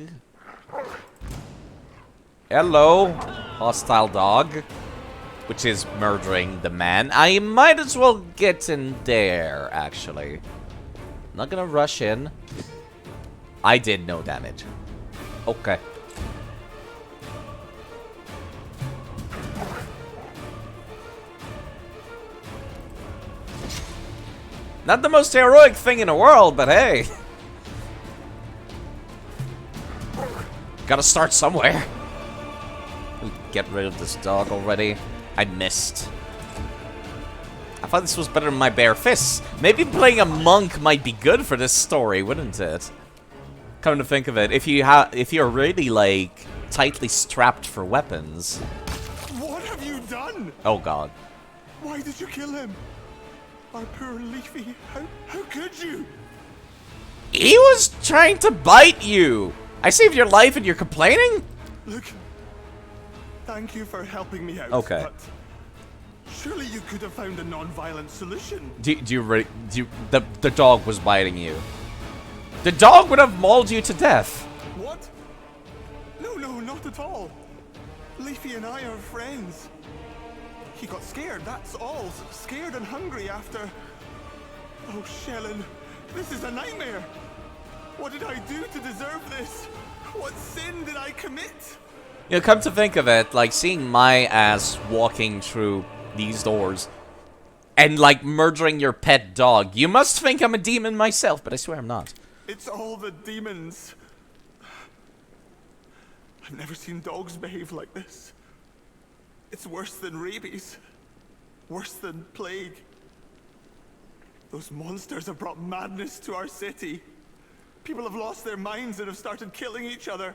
Hello, hostile dog. Which is murdering the man. I might as well get in there, actually. Not gonna rush in. I did no damage. Okay. Not the most heroic thing in the world, but hey. Gotta start somewhere. Get rid of this dog already. I missed. I thought this was better than my bare fists. Maybe playing a monk might be good for this story, wouldn't it? Come to think of it, if you're really, like, tightly strapped for weapons. What have you done? Oh god. Why did you kill him? Our poor Leafy, how could you? He was trying to bite you! I saved your life and you're complaining? Look, thank you for helping me out. Okay. But surely you could have found a non-violent solution. The dog was biting you. The dog would have mauled you to death. What? No, not at all. Leafy and I are friends. He got scared, that's all. Scared and hungry after... Oh, Shellen, this is a nightmare. What did I do to deserve this? What sin did I commit? You know, come to think of it, like, seeing my ass walking through these doors and, like, murdering your pet dog. You must think I'm a demon myself, but I swear I'm not. It's all the demons. I've never seen dogs behave like this. It's worse than rabies. Worse than plague. Those monsters have brought madness to our city. People have lost their minds and have started killing each other.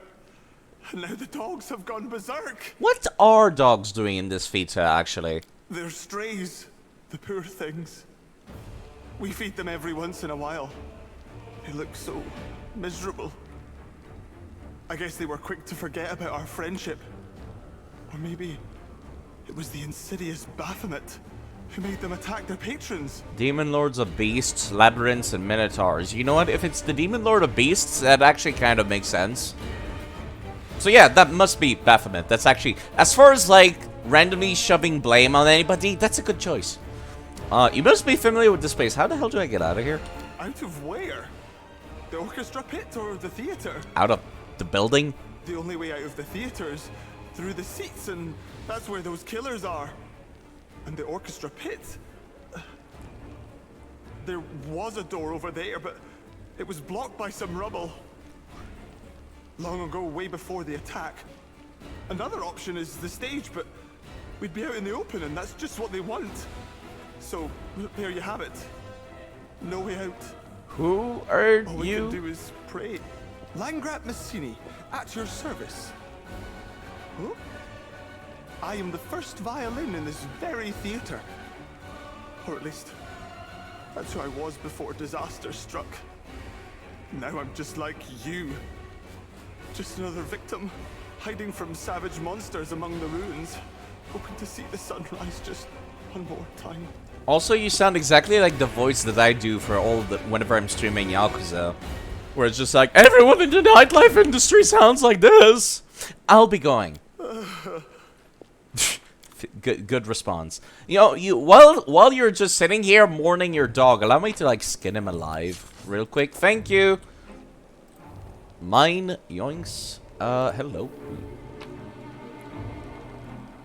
And now the dogs have gone berserk. What are dogs doing in this feature, actually? They're strays, the poor things. We feed them every once in a while. They look so miserable. I guess they were quick to forget about our friendship. Or maybe it was the insidious Baphomet who made them attack their patrons. Demon Lords of Beasts, Labyrinths, and Minotaurs. You know what? If it's the Demon Lord of Beasts, that actually kind of makes sense. So yeah, that must be Baphomet. That's actually, as far as like randomly shoving blame on anybody, that's a good choice. You must be familiar with this place. How the hell do I get out of here? Out of where? The orchestra pit or the theater? Out of the building? The only way out of the theater is through the seats, and that's where those killers are. And the orchestra pit. There was a door over there, but it was blocked by some rubble. Long ago, way before the attack. Another option is the stage, but we'd be out in the open, and that's just what they want. So, there you have it. No way out. Who are All we you? can do is pray. Langrat Massini, at your service. Huh? I am the first violin in this very theater. Or at least, that's who I was before disaster struck. Now I'm just like you. Just another victim, hiding from savage monsters among the ruins, hoping to see the sunrise just one more time. Also, you sound exactly like the voice that I do for all the whenever I'm streaming Yakuza. Where it's just like, everyone in the nightlife industry sounds like this. I'll be going. Good response. You know, while you're just sitting here mourning your dog, allow me to like skin him alive real quick. Thank you. Mine, yoinks. Hello.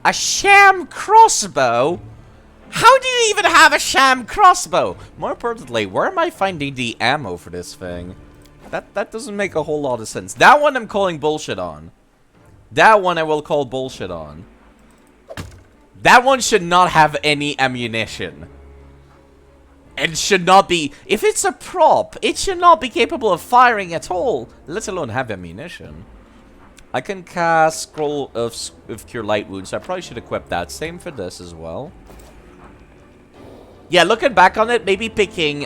A sham crossbow? How do you even have a sham crossbow? More importantly, where am I finding the ammo for this thing? That doesn't make a whole lot of sense. That one I'm calling bullshit on. That one I will call bullshit on. That one should not have any ammunition. It should not be... If it's a prop, it should not be capable of firing at all, let alone have ammunition. I can cast Scroll of Cure Light Wounds, so I probably should equip that. Same for this as well. Yeah, looking back on it, maybe picking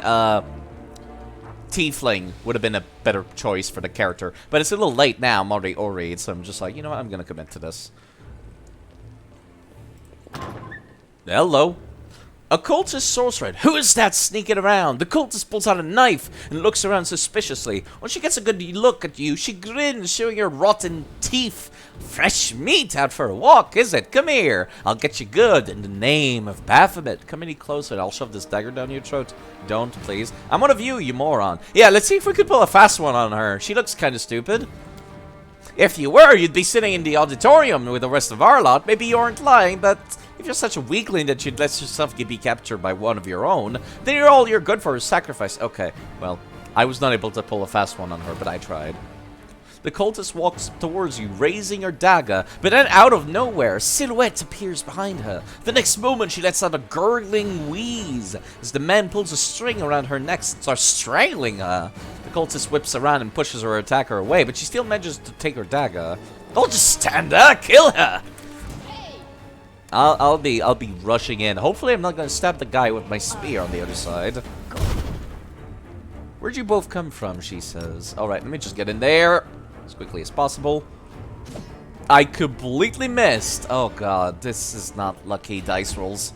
Tiefling would have been a better choice for the character. But it's a little late now, I'm already Oried, so I'm just like, you know what, I'm gonna commit to this. Hello. A cultist sorcerer. Who is that sneaking around? The cultist pulls out a knife and looks around suspiciously. When she gets a good look at you, she grins, showing her rotten teeth. Fresh meat out for a walk, is it? Come here. I'll get you good in the name of Baphomet. Come any closer and I'll shove this dagger down your throat. Don't, please. I'm one of you, you moron. Yeah, let's see if we could pull a fast one on her. She looks kind of stupid. If you were, you'd be sitting in the auditorium with the rest of our lot. Maybe you aren't lying, but... if you're such a weakling that you'd let yourself be captured by one of your own, then all you're good for is sacrifice. Okay, well, I was not able to pull a fast one on her, but I tried. The cultist walks towards you, raising her dagger, but then out of nowhere, a silhouette appears behind her. The next moment, she lets out a gurgling wheeze as the man pulls a string around her neck and starts strangling her. The cultist whips around and pushes her attacker away, but she still manages to take her dagger. Don't just stand there, kill her! I'll be rushing in. Hopefully I'm not gonna stab the guy with my spear on the other side. Where'd you both come from, she says. Alright, let me just get in there as quickly as possible. I completely missed. Oh god, this is not lucky dice rolls.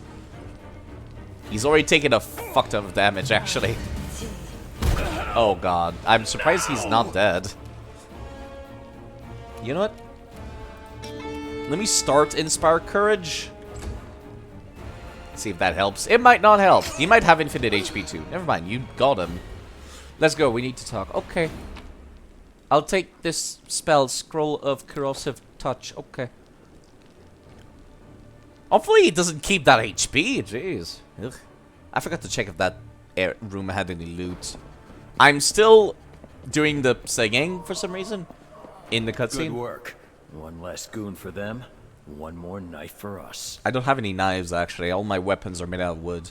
He's already taken a fuck ton of damage, actually. Oh god, I'm surprised he's not dead. You know what? Let me start Inspire Courage. See if that helps. It might not help. He might have infinite HP too. Never mind, you got him. Let's go, we need to talk. Okay. I'll take this spell, Scroll of Corrosive Touch. Okay. Hopefully he doesn't keep that HP. Jeez. Ugh. I forgot to check if that room had any loot. I'm still doing the singing for some reason in the cutscene. Good work. One less goon for them, one more knife for us. I don't have any knives, actually. All my weapons are made out of wood.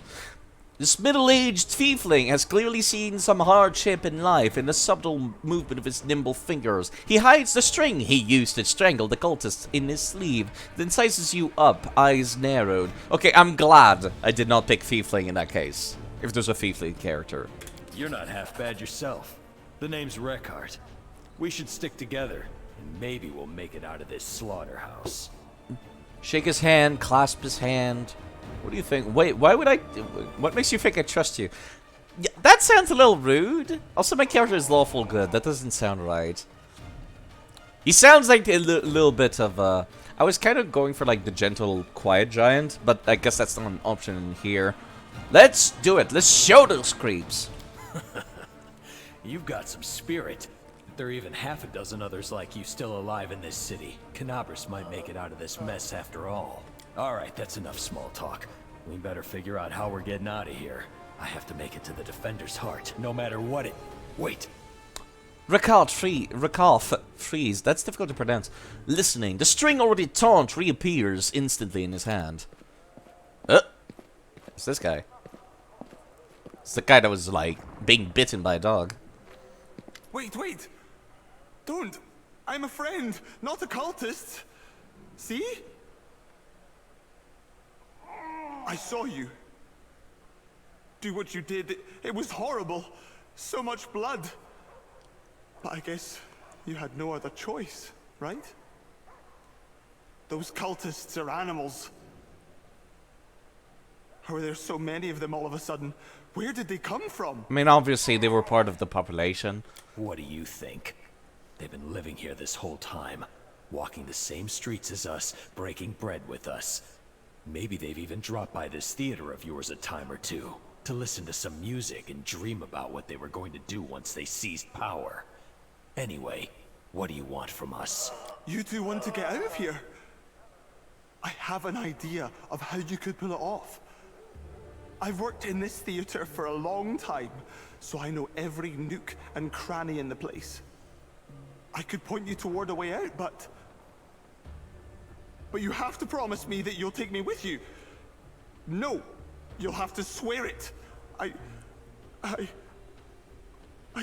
This middle-aged tiefling has clearly seen some hardship in life. In a subtle movement of his nimble fingers, he hides the string he used to strangle the cultist in his sleeve, then sizes you up, eyes narrowed. Okay, I'm glad I did not pick tiefling in that case. if there's a thief lead character. You're not half bad yourself. The name's Rekart. We should stick together, and maybe we'll make it out of this slaughterhouse. Shake his hand, clasp his hand. What do you think? Wait, why would I... What makes you think I trust you? Yeah, that sounds a little rude. Also, my character is lawful good. That doesn't sound right. He sounds like a little bit of I was kind of going for like the gentle, quiet giant, but I guess that's not an option in here. Let's do it. Let's show those creeps. You've got some spirit. If there are even half a dozen others like you still alive in this city, Canabras might make it out of this mess after all. Alright, that's enough small talk. We better figure out how we're getting out of here. I have to make it to the Defender's heart, no matter what it... Wait! Freeze. That's difficult to pronounce. Listening. The string already taunt reappears instantly in his hand. It's this guy. It's the guy that was, like, being bitten by a dog. Wait! Don't! I'm a friend, not a cultist! See? I saw you. Do what you did. It was horrible. So much blood. But I guess you had no other choice, right? Those cultists are animals. How are there so many of them all of a sudden? Where did they come from? I mean, obviously, they were part of the population. What do you think? They've been living here this whole time, walking the same streets as us, breaking bread with us. Maybe they've even dropped by this theater of yours a time or two, to listen to some music and dream about what they were going to do once they seized power. Anyway, what do you want from us? You two want to get out of here? I have an idea of how you could pull it off. I've worked in this theater for a long time, so I know every nook and cranny in the place. I could point you toward a way out, but you have to promise me that you'll take me with you. No, you'll have to swear it. I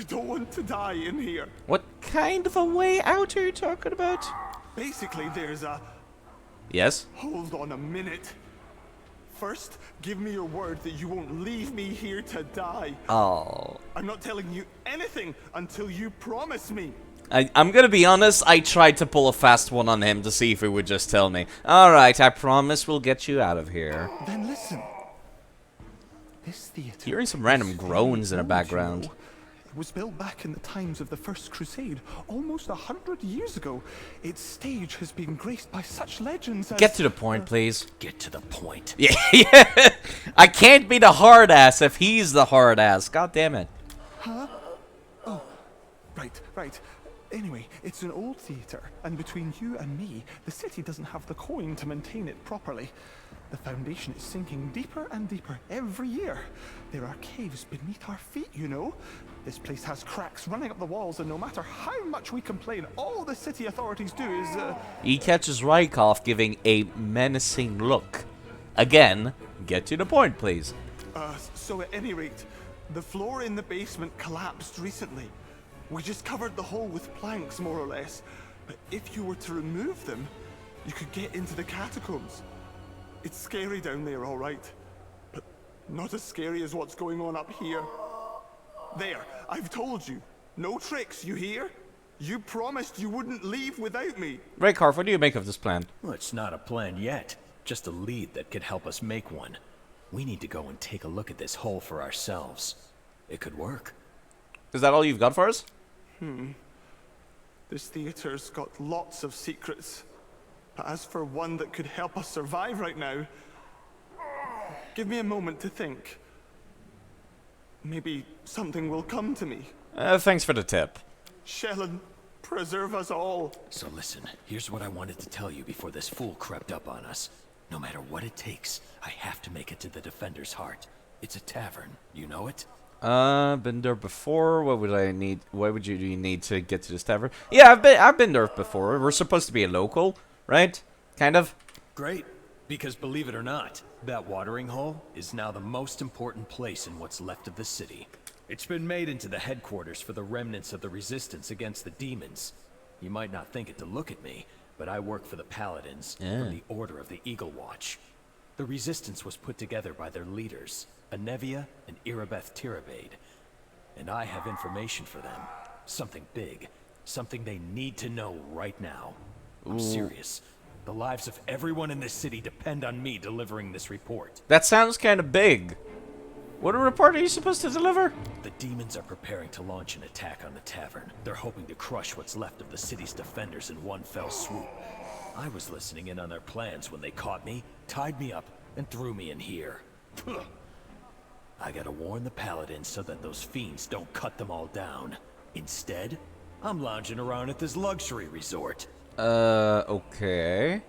don't want to die in here. What kind of a way out are you talking about? Basically, there's a... Yes? Hold on a minute. First, give me your word that you won't leave me here to die. Oh. I'm not telling you anything until you promise me. I'm gonna be honest, I tried to pull a fast one on him to see if he would just tell me. Alright, I promise we'll get you out of here. Then listen. This theater... Hearing some random groans in the background. You know, it was built back in the times of the First Crusade, almost 100 years ago. Its stage has been graced by such legends as... Get to the point, please. Get to the point. Yeah. I can't be the hard ass if he's the hard ass. God damn it. Huh? Oh, right. Anyway, it's an old theater, and between you and me, the city doesn't have the coin to maintain it properly. The foundation is sinking deeper and deeper every year. There are caves beneath our feet, you know. This place has cracks running up the walls, and no matter how much we complain, all the city authorities do is, He catches Rykov giving a menacing look. Again, get to the point, please. So at any rate, the floor in the basement collapsed recently. We just covered the hole with planks, more or less. But if you were to remove them, you could get into the catacombs. It's scary down there, all right. But not as scary as what's going on up here. There, I've told you. No tricks, you hear? You promised you wouldn't leave without me. Rykov, what do you make of this plan? Well, it's not a plan yet. Just a lead that could help us make one. We need to go and take a look at this hole for ourselves. It could work. Is that all you've got for us? This theater's got lots of secrets. But as for one that could help us survive right now, give me a moment to think. Maybe something will come to me. Thanks for the tip. Shelyn, preserve us all. So listen, here's what I wanted to tell you before this fool crept up on us. No matter what it takes, I have to make it to the Defender's heart. It's a tavern, you know it? Been there before. What would I need? What would you need to get to this tavern? Yeah, I've been there before. We're supposed to be a local, right? Kind of. Great, because believe it or not, that watering hole is now the most important place in what's left of the city. It's been made into the headquarters for the remnants of the resistance against the demons. You might not think it to look at me, but I work for the Paladins from the Order of the Eagle Watch. The resistance was put together by their leaders, Anevia and Irabeth Tirabade. And I have information for them. Something big. Something they need to know right now. I'm serious. The lives of everyone in this city depend on me delivering this report. That sounds kind of big. What report are you supposed to deliver? The demons are preparing to launch an attack on the tavern. They're hoping to crush what's left of the city's defenders in one fell swoop. I was listening in on their plans when they caught me, tied me up, and threw me in here. I gotta warn the paladins so that those fiends don't cut them all down. Instead, I'm lounging around at this luxury resort. Okay.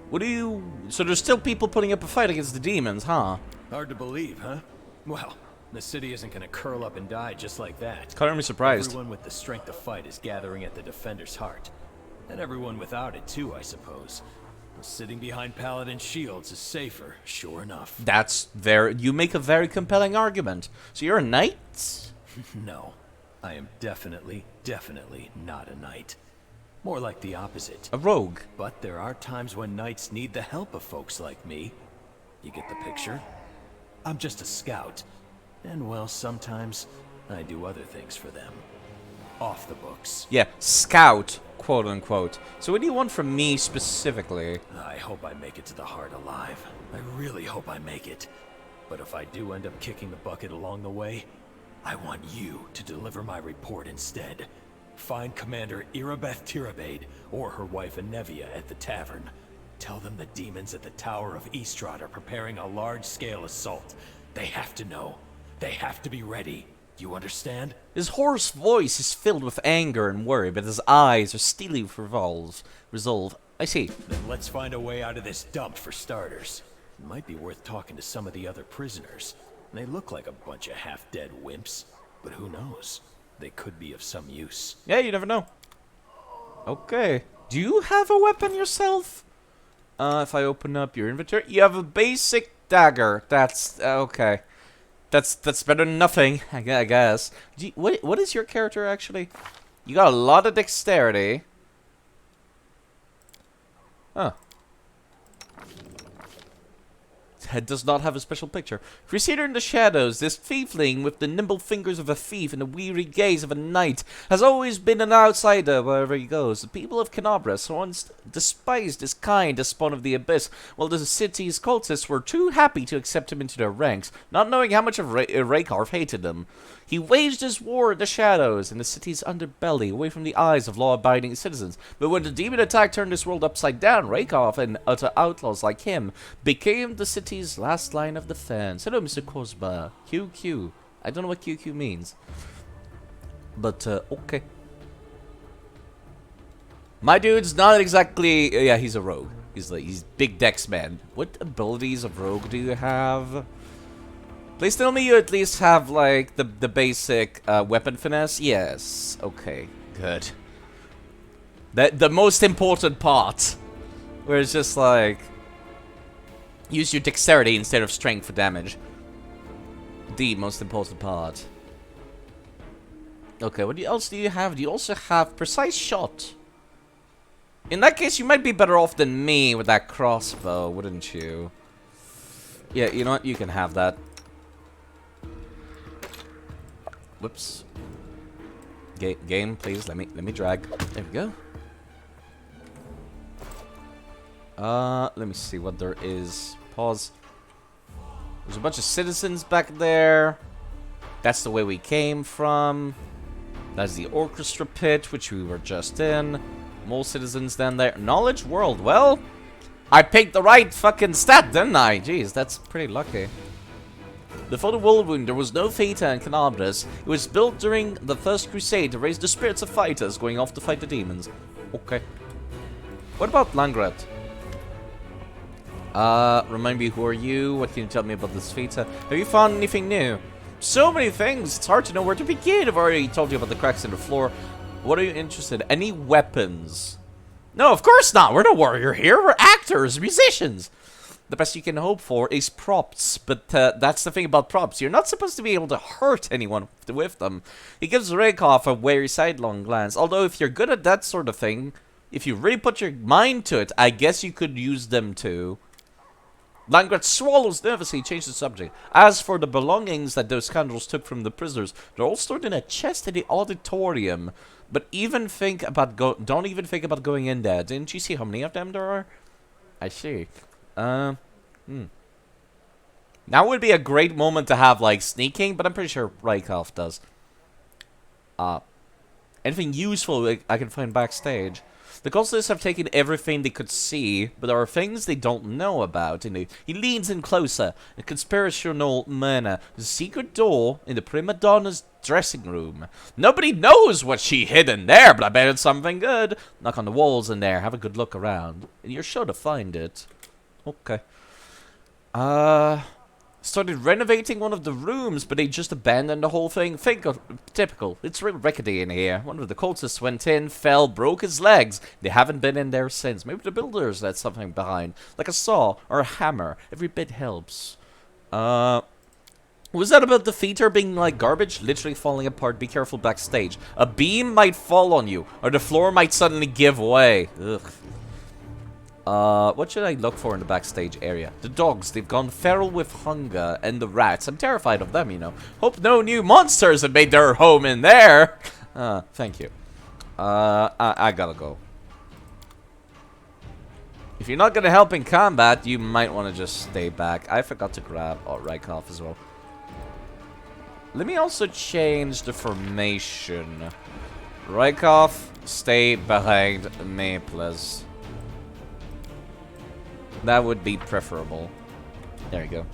What do you... So there's still people putting up a fight against the demons, huh? Hard to believe, huh? Well, the city isn't gonna curl up and die just like that. Caught me surprised. Everyone with the strength to fight is gathering at the defender's heart. And everyone without it too, I suppose. Sitting behind paladin shields is safer, sure enough. That's very... You make a very compelling argument. So you're a knight? No. I am definitely not a knight. More like the opposite. A rogue. But there are times when knights need the help of folks like me. You get the picture? I'm just a scout. And well, sometimes I do other things for them. Off the books. Yeah, scout, quote unquote. So what do you want from me specifically? I hope I make it to the heart alive. I really hope I make it. But if I do end up kicking the bucket along the way, I want you to deliver my report instead. Find Commander Irabeth Tirabade or her wife Anevia at the tavern. Tell them the demons at the Tower of Eastrad are preparing a large-scale assault. They have to know. They have to be ready. You understand? His hoarse voice is filled with anger and worry, but his eyes are steely with resolve. I see. Then let's find a way out of this dump for starters. It might be worth talking to some of the other prisoners. They look like a bunch of half-dead wimps, but who knows? They could be of some use. Yeah, you never know. Okay. Do you have a weapon yourself? If I open up your inventory, you have a basic dagger. That's okay. That's better than nothing, I guess. What is your character actually? You got a lot of dexterity. Huh. Head does not have a special picture. Crusader in the shadows, this tiefling with the nimble fingers of a thief and the weary gaze of a knight has always been an outsider wherever he goes. The people of Canabras once despised his kind as spawn of the abyss, while the city's cultists were too happy to accept him into their ranks, not knowing how much of Rakarth hated him. He waged his war in the shadows, in the city's underbelly, away from the eyes of law-abiding citizens. But when the demon attack turned this world upside down, Rakarth and utter outlaws like him became the city's last line of defense. Hello, Mr. Kozba. QQ. I don't know what QQ means. But, okay. My dude's not exactly... yeah, he's a rogue. He's big dex man. What abilities of rogue do you have? Please tell me you at least have, like, the basic weapon finesse? Yes. Okay. Good. The most important part. Where it's just like... use your dexterity instead of strength for damage. The most important part. Okay, what else do you have? Do you also have precise shot? In that case, you might be better off than me with that crossbow, wouldn't you? Yeah, you know what? You can have that. Whoops. Game, please. Let me drag. There we go. Let me see what there is. Pause. There's a bunch of citizens back there. That's the way we came from. That's the orchestra pit, which we were just in. More citizens than there. Knowledge world. Well, I picked the right fucking stat, didn't I? Jeez, that's pretty lucky. Before the Whirlwind, there was no Theta in Canabras. It was built during the First Crusade to raise the spirits of fighters going off to fight the demons. Okay. What about Langret? Remind me, who are you? What can you tell me about this Theta? Have you found anything new? So many things, it's hard to know where to begin. I've already told you about the cracks in the floor. What are you interested in? Any weapons? No, of course not. We're no warrior here. We're actors, musicians. The best you can hope for is props, but that's the thing about props. You're not supposed to be able to hurt anyone with them. He gives Rakarth a wary sidelong glance, although if you're good at that sort of thing, if you really put your mind to it, I guess you could use them too. Langret swallows nervously, changed the subject. As for the belongings that those scoundrels took from the prisoners, they're all stored in a chest in the auditorium. But don't even think about going in there. Didn't you see how many of them there are? I see. Now would be a great moment to have, like, sneaking, but I'm pretty sure Rykov does. Anything useful I can find backstage. The cultists have taken everything they could see, but there are things they don't know about. And he leans in closer. A conspirational manner. There's a secret door in the prima donna's dressing room. Nobody knows what she hid in there, but I bet it's something good. Knock on the walls in there. Have a good look around. And you're sure to find it. Okay. Started renovating one of the rooms, but they just abandoned the whole thing. Typical. It's real rickety in here. One of the cultists went in, fell, broke his legs. They haven't been in there since. Maybe the builders left something behind, like a saw or a hammer. Every bit helps. Was that about the theater being like garbage? Literally falling apart. Be careful backstage. A beam might fall on you, or the floor might suddenly give way. Ugh. What should I look for in the backstage area? The dogs, they've gone feral with hunger, and the rats. I'm terrified of them, you know. Hope no new monsters have made their home in there. Thank you. I gotta go. If you're not gonna help in combat, you might want to just stay back. I forgot to grab Rykov as well. Let me also change the formation. Rykov, stay behind me, please. That would be preferable. There you go.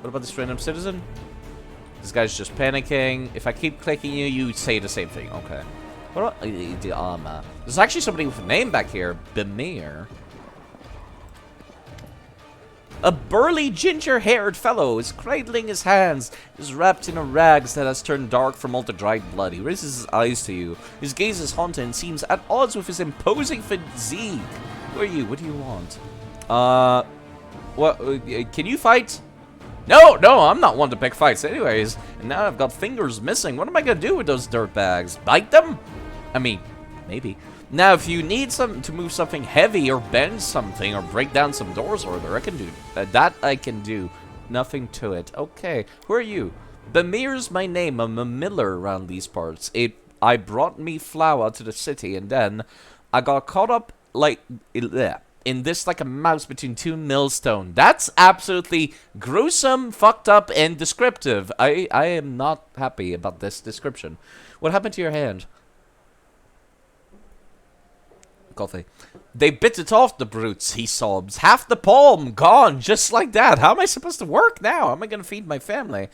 What about this random citizen? This guy's just panicking. If I keep clicking you, you say the same thing. Okay. What about the armor? There's actually somebody with a name back here. Bemir. A burly, ginger-haired fellow is cradling his hands, is wrapped in a rags that has turned dark from all the dried blood. He raises his eyes to you. His gaze is haunted and seems at odds with his imposing physique. Who are you? What do you want? What? Can you fight? No, I'm not one to pick fights anyways. And now I've got fingers missing. What am I gonna do with those dirtbags? Bite them? I mean, maybe. Now, if you need something to move something heavy or bend something or break down some doors or other, I can do that. I can do. Nothing to it. Okay. Who are you? Bemir's my name. I'm a miller around these parts. I brought me flour to the city, and then I got caught up like in this like a mouse between two millstones. That's absolutely gruesome, fucked up, and descriptive. I am not happy about this description. What happened to your hand? Coffee. They bit it off, the brutes, he sobs. Half the palm gone, just like that. How am I supposed to work now? How am I gonna feed my family?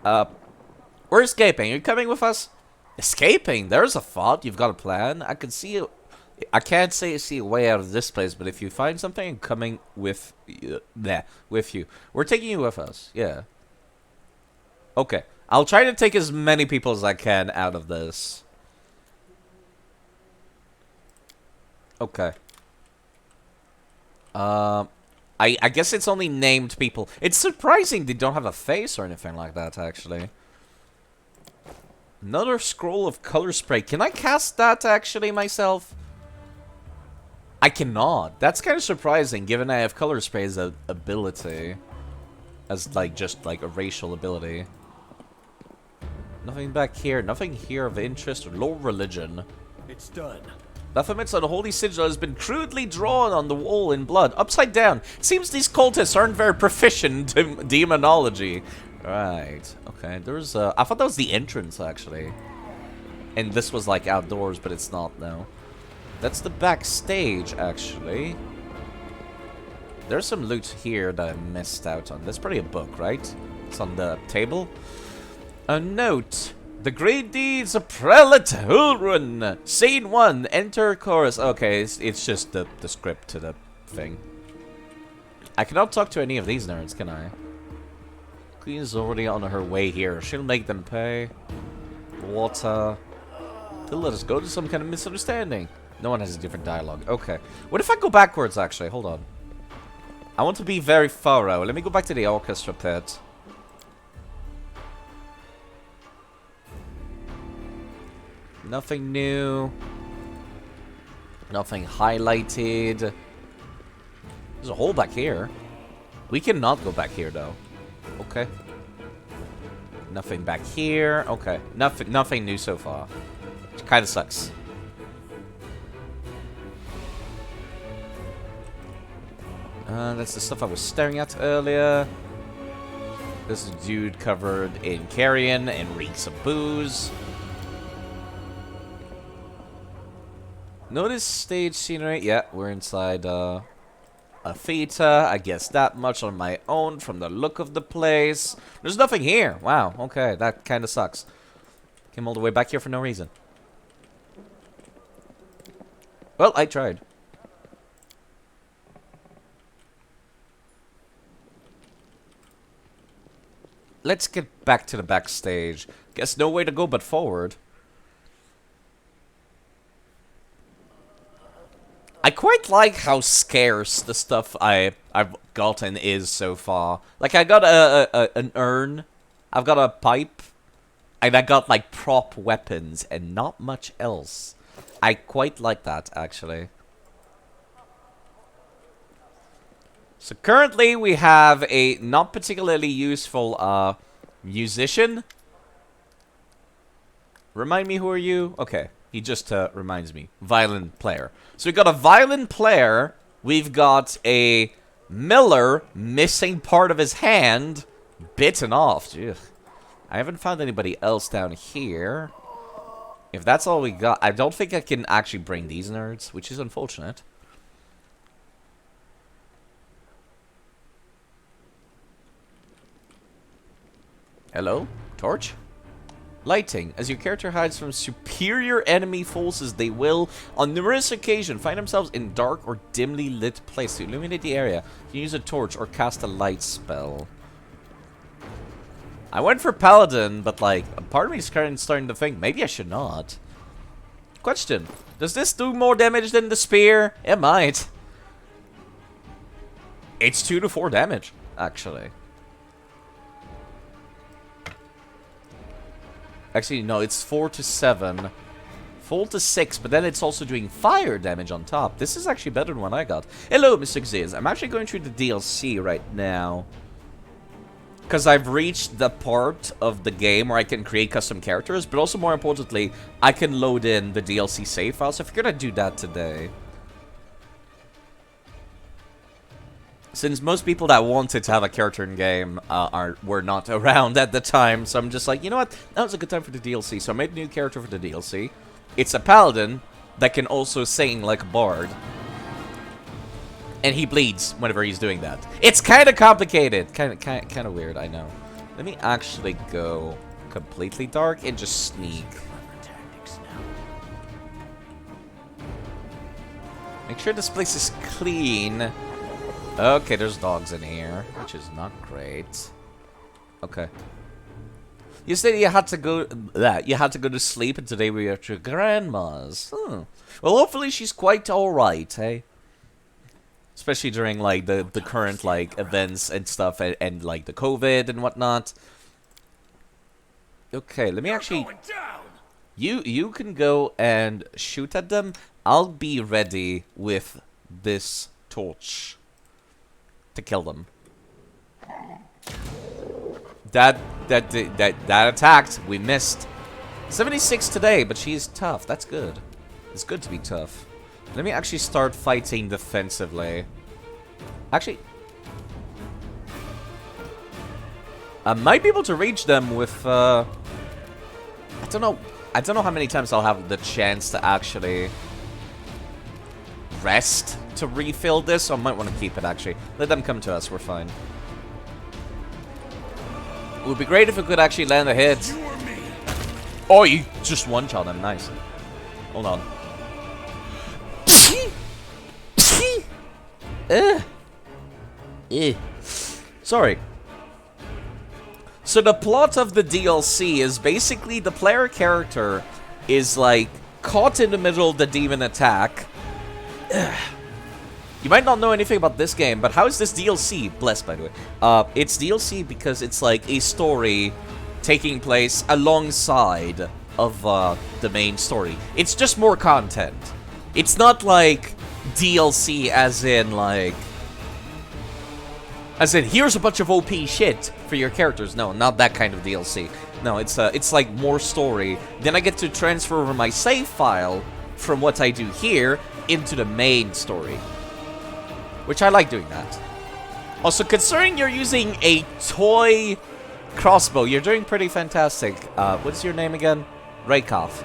We're escaping. Are you coming with us? Escaping? There's a thought. You've got a plan. I can see you. I can't see a way out of this place, but if you find something, I'm coming with with you. We're taking you with us. Yeah. Okay. I'll try to take as many people as I can out of this. Okay. I guess it's only named people. It's surprising they don't have a face or anything like that, actually. Another scroll of color spray. Can I cast that, actually, myself? I cannot. That's kind of surprising, given I have color spray as an ability. As, like, just, like, a racial ability. Nothing back here. Nothing here of interest or low religion. It's done. Baphomets on the holy sigil has been crudely drawn on the wall in blood, upside down. It seems these cultists aren't very proficient in demonology. Right. Okay. There's I thought that was the entrance, actually. And this was, like, outdoors, but it's not, no. That's the backstage, actually. There's some loot here that I missed out on. That's probably a book, right? It's on the table. A note. The great deeds of Prelate Ulrun. Scene 1. Enter chorus. Okay, it's just the script to the thing. I cannot talk to any of these nerds, can I? Queen is already on her way here. She'll make them pay. Water. They'll let us go to some kind of misunderstanding. No one has a different dialogue. Okay. What if I go backwards, actually? Hold on. I want to be very thorough. Let me go back to the orchestra pit. Nothing new. Nothing highlighted. There's a hole back here. We cannot go back here, though. Okay. Nothing back here. Okay. Nothing new so far. Which kind of sucks. That's the stuff I was staring at earlier. This is a dude covered in carrion and reeks of booze. Notice stage scenery. Yeah, we're inside a theater. I guess that much on my own from the look of the place. There's nothing here. Wow, okay, that kind of sucks. Came all the way back here for no reason. Well, I tried. Let's get back to the backstage. Guess no way to go but forward. I quite like how scarce the stuff I've gotten is so far. Like, I got an urn, I've got a pipe, and I got, like, prop weapons, and not much else. I quite like that, actually. So currently we have a not particularly useful musician. Remind me, who are you? Okay, he just reminds me. Violin player. So we've got a violin player. We've got a miller missing part of his hand. Bitten off. Ugh. I haven't found anybody else down here. If that's all we got, I don't think I can actually bring these nerds, which is unfortunate. Hello? Torch? Lighting. As your character hides from superior enemy forces, they will, on numerous occasions, find themselves in dark or dimly lit place. To illuminate the area, you can use a torch or cast a light spell. I went for Paladin, but, like, a part of me is starting to think, maybe I should not. Question. Does this do more damage than the spear? It might. It's 2 to 4 damage, actually. Actually, no, it's 4 to 7. 4 to 6, but then it's also doing fire damage on top. This is actually better than what I got. Hello, Mr. Xiz. I'm actually going through the DLC right now. Because I've reached the part of the game where I can create custom characters, but also more importantly, I can load in the DLC save file, so I figured I'd do that today. Since most people that wanted to have a character in game were not around at the time, so I'm just like, you know what? That was a good time for the DLC. So I made a new character for the DLC. It's a paladin that can also sing like a bard. And he bleeds whenever he's doing that. It's kind of complicated. Kind of weird, I know. Let me actually go completely dark and just sneak. Make sure this place is clean. Okay, there's dogs in here, which is not great. Okay. You said you had to go to sleep, and today we are at your grandma's. Well, hopefully she's quite all right, hey. Especially during like the current like events and stuff, and like the COVID and whatnot. Okay, let me actually. You can go and shoot at them. I'll be ready with this torch to kill them. That attacked. We missed. 76 today, but she's tough. That's good. It's good to be tough. Let me actually start fighting defensively. Actually, I might be able to reach them with. I don't know. I don't know how many times I'll have the chance to actually rest to refill this, so I might want to keep it, actually. Let them come to us, we're fine. It would be great if we could actually land a hit. Oh, you just one-shot him, nice. Hold on. Sorry. So the plot of the DLC is basically the player character is, like, caught in the middle of the demon attack. You might not know anything about this game, but how is this DLC? Blessed, by the way. It's DLC because it's like a story taking place alongside of the main story. It's just more content. It's not like DLC as in like As in, here's a bunch of OP shit for your characters. No, not that kind of DLC. No, it's like more story. Then I get to transfer over my save file from what I do here into the main story. Which I like doing that. Also, considering you're using a toy crossbow, you're doing pretty fantastic. What's your name again? Raykov.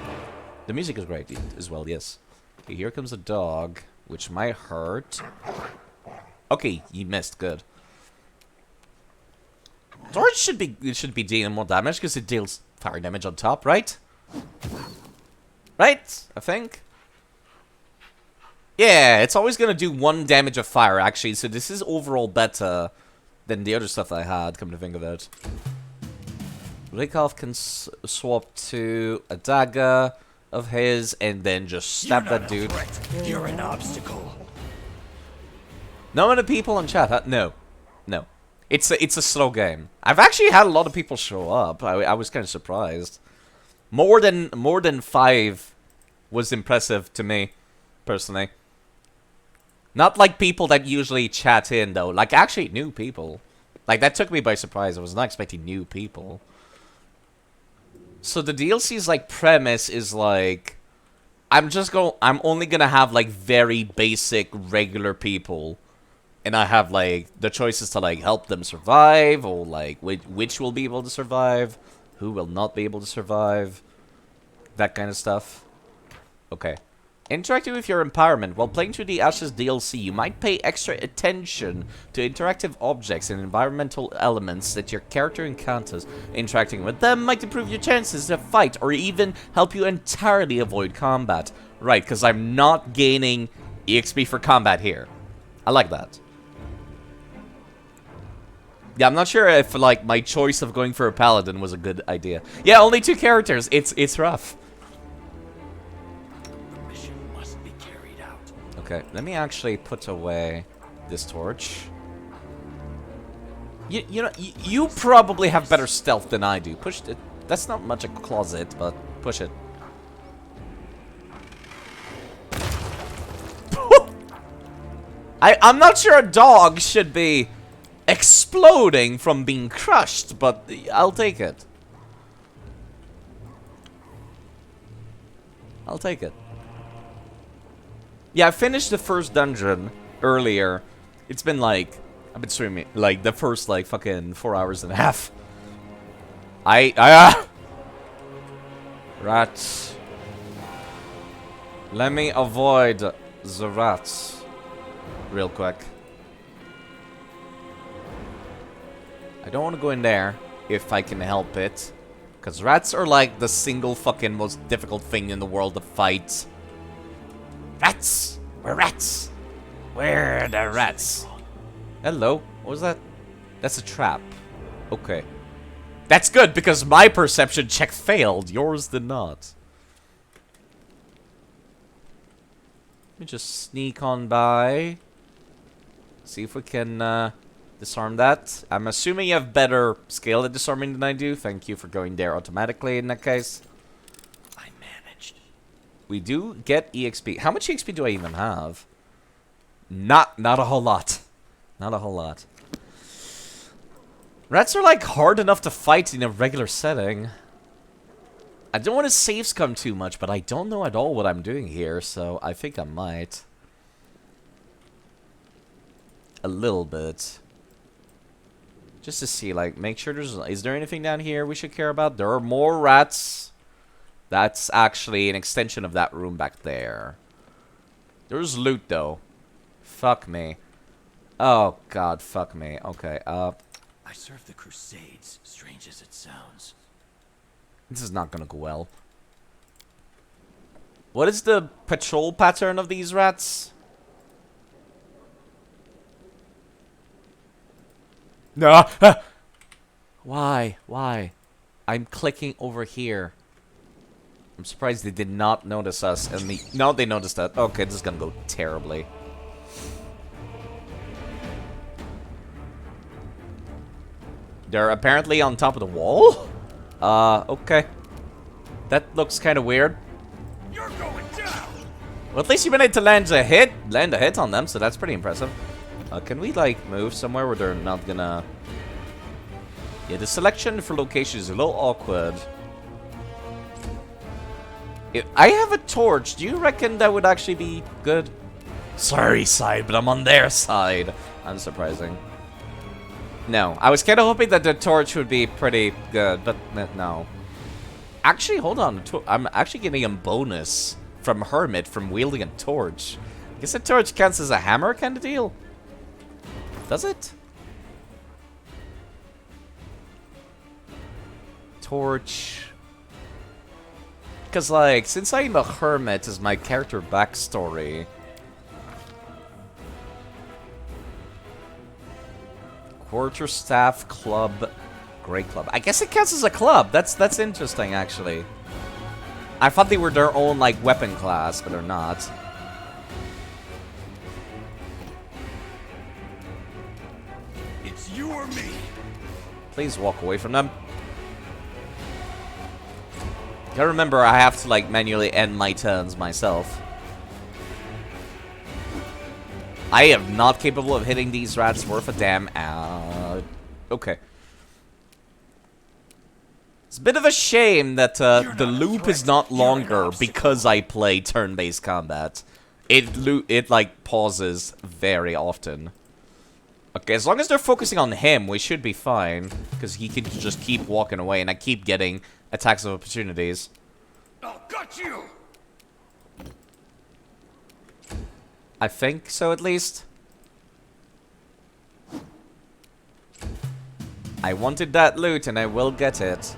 The music is great as well, yes. Okay, here comes a dog, which might hurt. Okay, you missed. Good. Torch should be dealing more damage because it deals fire damage on top, right? Right? I think. Yeah, it's always gonna do 1 damage of fire actually, so this is overall better than the other stuff I had, come to think of it. Raykov can swap to a dagger of his and then just stab that dude. You're an obstacle. Not many people in chat, huh? No. No. It's a slow game. I've actually had a lot of people show up. I was kind of surprised. More than 5 was impressive to me, personally. Not like people that usually chat in, though. Like, actually new people. Like, that took me by surprise. I was not expecting new people. So the DLC's, like, premise is, like... I'm only gonna have, like, very basic, regular people. And I have, like, the choices to, like, help them survive. Or, like, which will be able to survive. Who will not be able to survive. That kind of stuff. Okay. Interacting with your environment. While playing through the Ashes DLC, you might pay extra attention to interactive objects and environmental elements that your character encounters. Interacting with them might improve your chances to fight, or even help you entirely avoid combat. Right, because I'm not gaining EXP for combat here. I like that. Yeah, I'm not sure if, like, my choice of going for a paladin was a good idea. Yeah, only 2 characters. It's rough. Okay, let me actually put away this torch. You know, you probably have better stealth than I do. Push it. That's not much a closet, but push it. I'm not sure a dog should be exploding from being crushed, but I'll take it. I'll take it. Yeah, I finished the first dungeon earlier. It's been like, I've been streaming, like, the first, like, fucking 4 hours and a half. Rats. Let me avoid the rats real quick. I don't want to go in there if I can help it. Because rats are, like, the single fucking most difficult thing in the world to fight. Rats! We're rats! Where are the rats? Hello? What was that? That's a trap. Okay. That's good, because my perception check failed. Yours did not. Let me just sneak on by. See if we can disarm that. I'm assuming you have better skill at disarming than I do. Thank you for going there automatically in that case. We do get EXP. How much EXP do I even have? Not a whole lot. Not a whole lot. Rats are, like, hard enough to fight in a regular setting. I don't want to save scum too much, but I don't know at all what I'm doing here, so I think I might. A little bit. Just to see, like, make sure there's... Is there anything down here we should care about? There are more rats. That's actually an extension of that room back there. There's loot, though. Fuck me. Oh, God, fuck me. Okay, I served the Crusades, strange as it sounds. This is not gonna go well. What is the patrol pattern of these rats? No. Why? Why? I'm clicking over here. I'm surprised they did not notice us. And no, they noticed that. Okay, this is gonna go terribly. They're apparently on top of the wall? Okay. That looks kind of weird. You're going down. Well, at least you managed to land a hit on them, so that's pretty impressive. Can we, like, move somewhere where they're not gonna... Yeah, the selection for location is a little awkward. If I have a torch, do you reckon that would actually be good? Sorry, side, but I'm on their side. Unsurprising. No, I was kind of hoping that the torch would be pretty good, but no. Actually, hold on. I'm actually getting a bonus from Hermit from wielding a torch. I guess a torch counts as a hammer kind of deal. Does it? Torch. Because, like, since I'm a hermit is my character backstory. Quarterstaff Club. Great Club. I guess it counts as a club. That's interesting, actually. I thought they were their own, like, weapon class, but they're not. It's you or me. Please walk away from them. Gotta remember, I have to, like, manually end my turns myself. I am not capable of hitting these rats worth a damn. Okay. It's a bit of a shame that the loop is not longer because I play turn-based combat. It like pauses very often. Okay, as long as they're focusing on him, we should be fine, because he can just keep walking away, and I keep getting attacks of opportunities. Oh, got you. I think so, at least. I wanted that loot, and I will get it.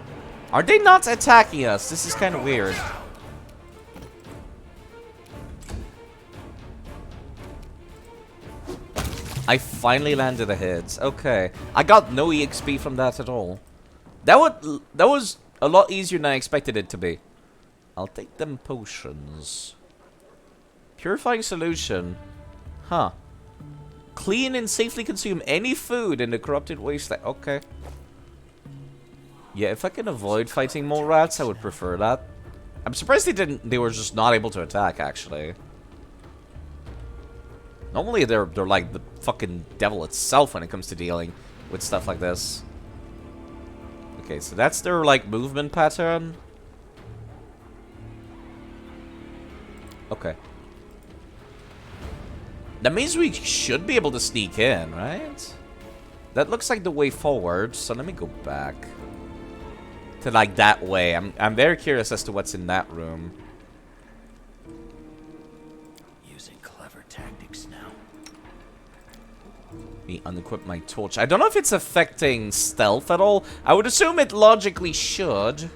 Are they not attacking us? This is kind of weird. I finally landed a hit. Okay. I got no EXP from that at all. That was a lot easier than I expected it to be. I'll take them potions. Purifying solution. Huh. Clean and safely consume any food in the corrupted wasteland. Okay. Yeah, if I can avoid fighting more rats, I would prefer that. I'm surprised they were just not able to attack, actually. Normally they're like the fucking devil itself when it comes to dealing with stuff like this. Okay, so that's their like movement pattern. Okay. That means we should be able to sneak in, right? That looks like the way forward, so let me go back. To like that way. I'm very curious as to what's in that room. Using clever tactics now. Me unequip my torch. I don't know if it's affecting stealth at all. I would assume it logically should.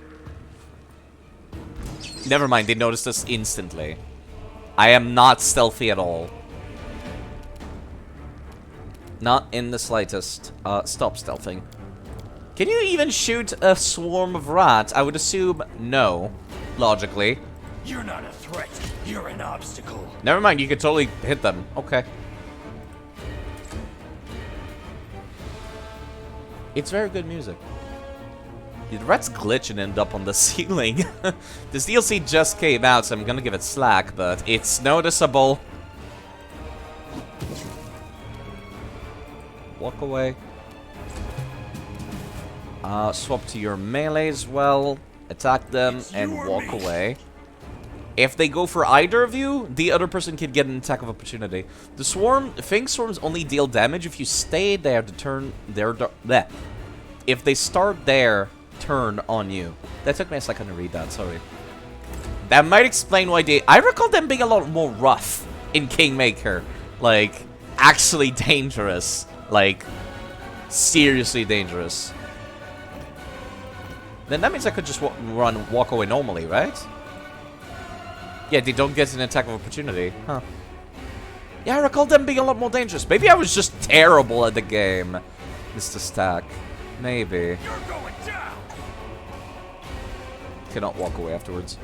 Never mind, they noticed us instantly. I am not stealthy at all. Not in the slightest. Stop stealthing. Can you even shoot a swarm of rats? I would assume no, logically. You're not a threat. You're an obstacle. Never mind, you could totally hit them. Okay. It's very good music. The rat's glitch and end up on the ceiling. This DLC just came out, so I'm gonna give it slack, but it's noticeable. Walk away. Swap to your melee as well. Attack them and walk away. If they go for either of you, the other person can get an attack of opportunity. The Fang Swarms only deal damage if you stay there to turn their... If they start their turn on you. That took me a second to read that, sorry. That might explain why they... I recall them being a lot more rough in Kingmaker. Like, actually dangerous. Like, seriously dangerous. Then that means I could just walk away normally, right? Yeah, they don't get an attack of opportunity. Huh. Yeah, I recall them being a lot more dangerous. Maybe I was just terrible at the game, Mr. Stack. Maybe. You're going down. Cannot walk away afterwards.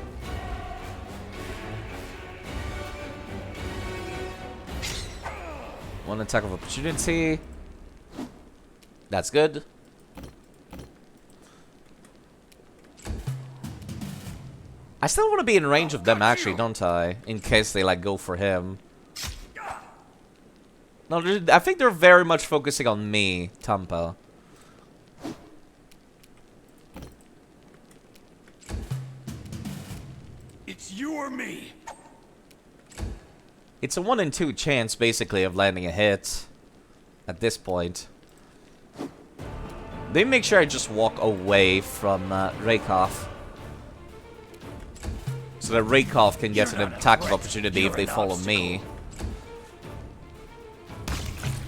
One attack of opportunity. That's good. I still want to be in range of them, actually, don't I? In case they, like, go for him. No, I think they're very much focusing on me, Tampa. It's you or me. It's a 1 in 2 chance, basically, of landing a hit. At this point. They make sure I just walk away from Rakoff. So that Rakoff can get an attack of opportunity if they follow me.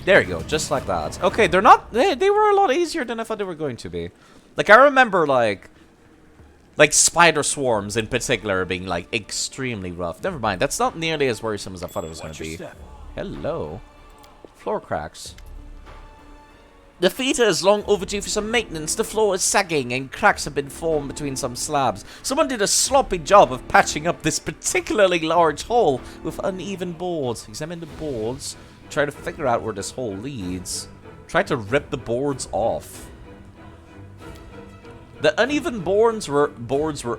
There you go, just like that. Okay, they're not... They were a lot easier than I thought they were going to be. Like, I remember, like spider swarms in particular being, like, extremely rough. Never mind, that's not nearly as worrisome as I thought it was going to be. Hello. Floor cracks. The theater is long overdue for some maintenance. The floor is sagging and cracks have been formed between some slabs. Someone did a sloppy job of patching up this particularly large hole with uneven boards. Examine the boards. Try to figure out where this hole leads. Try to rip the boards off. The uneven boards were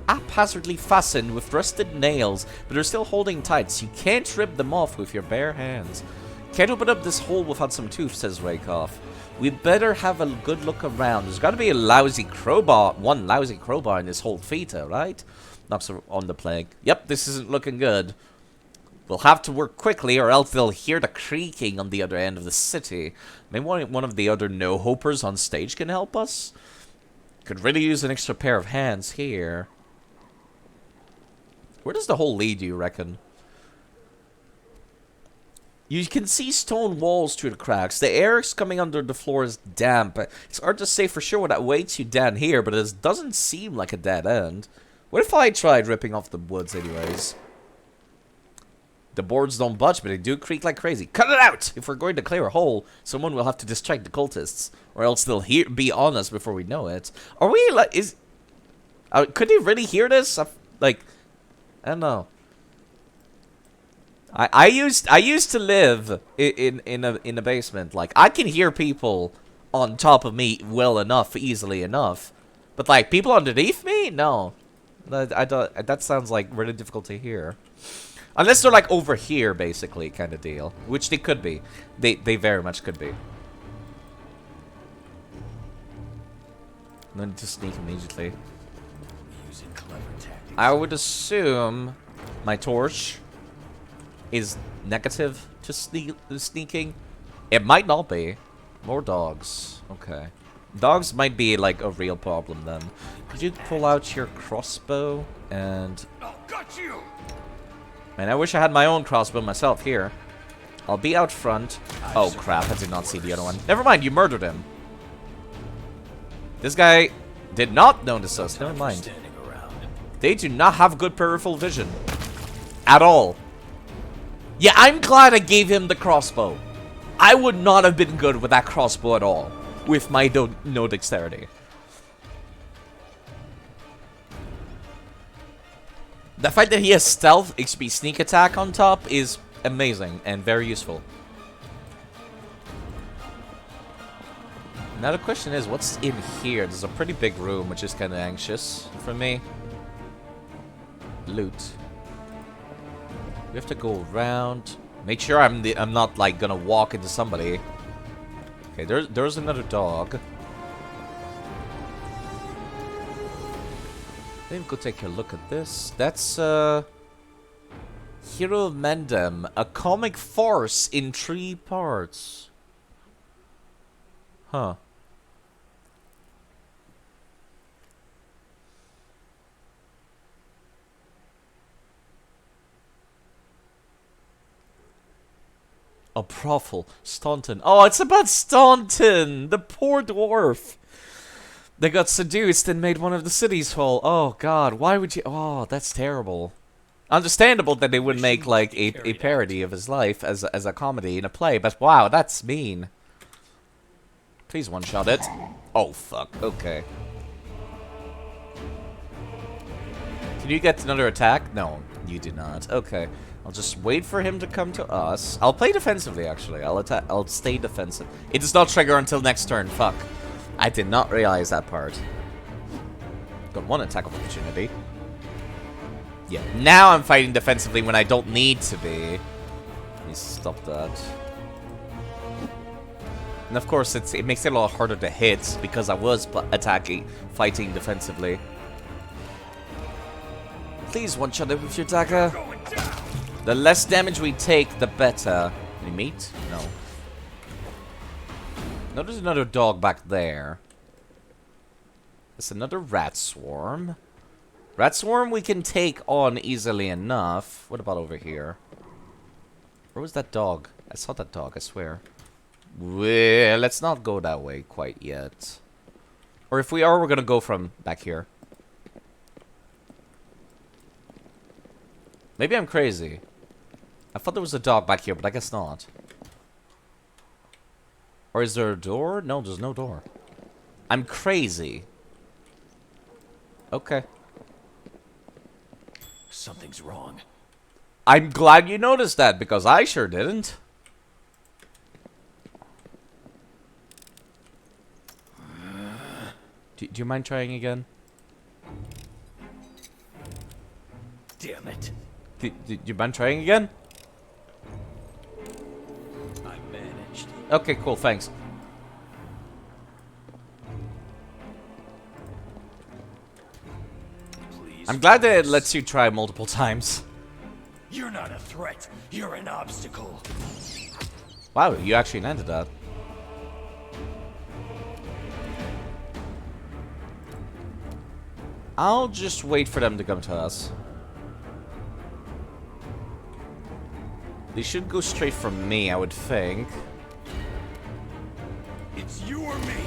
haphazardly fastened with rusted nails, but they're still holding tight, so you can't rip them off with your bare hands. Can't open up this hole without some tooth, says Rakoff. We'd better have a good look around. There's got to be a lousy crowbar, one lousy crowbar in this whole theater, right? Knocks on the plank. Yep, this isn't looking good. We'll have to work quickly or else they'll hear the creaking on the other end of the city. Maybe one of the other no-hopers on stage can help us? Could really use an extra pair of hands here. Where does the hole lead, you reckon? You can see stone walls through the cracks. The air coming under the floor is damp. It's hard to say for sure what awaits you down here, but it doesn't seem like a dead end. What if I tried ripping off the woods anyways? The boards don't budge, but they do creak like crazy. Cut it out! If we're going to clear a hole, someone will have to distract the cultists. Or else they'll be on us before we know it. Are we, like, could they really hear this? I don't know. I used to live in a basement. Like, I can hear people on top of me well enough, easily enough. But, like, people underneath me? No. I don't, that sounds, like, really difficult to hear. Unless they're, like, over here, basically, kind of deal. Which they could be. They very much could be. No need to sneak immediately. Using clever tactics. I would assume my torch is negative to sneaking. It might not be. More dogs. Okay. Dogs might be, like, a real problem, then. Could you pull out your crossbow and... I'll gut you! Man, I wish I had my own crossbow myself here. I'll be out front. Oh, crap. I did not see the other one. Never mind, you murdered him. This guy did not notice us. Never mind. They do not have good peripheral vision. At all. Yeah, I'm glad I gave him the crossbow. I would not have been good with that crossbow at all. With my no dexterity. The fact that he has stealth, XP sneak attack on top is amazing and very useful. Now the question is, what's in here? There's a pretty big room, which is kind of anxious for me. Loot. We have to go around. Make sure I'm not like gonna walk into somebody. Okay, there's another dog. Maybe go take a look at this. That's Hero of Mendem, a comic farce in 3 parts. Huh. A brothel. Staunton. Oh, it's about Staunton! The poor dwarf! They got seduced and made one of the cities fall. Oh, God. Why would you... Oh, that's terrible. Understandable that they would make, like, a parody of his life as a comedy in a play, but wow, that's mean. Please one-shot it. Oh, fuck. Okay. Can you get another attack? No, you do not. Okay. I'll just wait for him to come to us. I'll play defensively, actually. I'll stay defensive. It does not trigger until next turn. Fuck. I did not realize that part. Got one attack opportunity. Yeah, now I'm fighting defensively when I don't need to be. Let me stop that. And of course, it makes it a lot harder to hit because I was fighting defensively. Please one-shot it with your dagger. The less damage we take, the better. Any meat? No. No, there's another dog back there. There's another rat swarm. Rat swarm we can take on easily enough. What about over here? Where was that dog? I saw that dog, I swear. Well, let's not go that way quite yet. Or if we are, we're gonna go from back here. Maybe I'm crazy. I thought there was a dog back here, but I guess not. Or is there a door? No, there's no door. I'm crazy. Okay. Something's wrong. I'm glad you noticed that, because I sure didn't. Do you mind trying again? Damn it. Do you mind trying again? I managed. Okay, cool, thanks. Please. I'm glad that it lets you try multiple times. You're not a threat. You're an obstacle. Wow, you actually landed that. I'll just wait for them to come to us. They should go straight for me, I would think. It's you or me.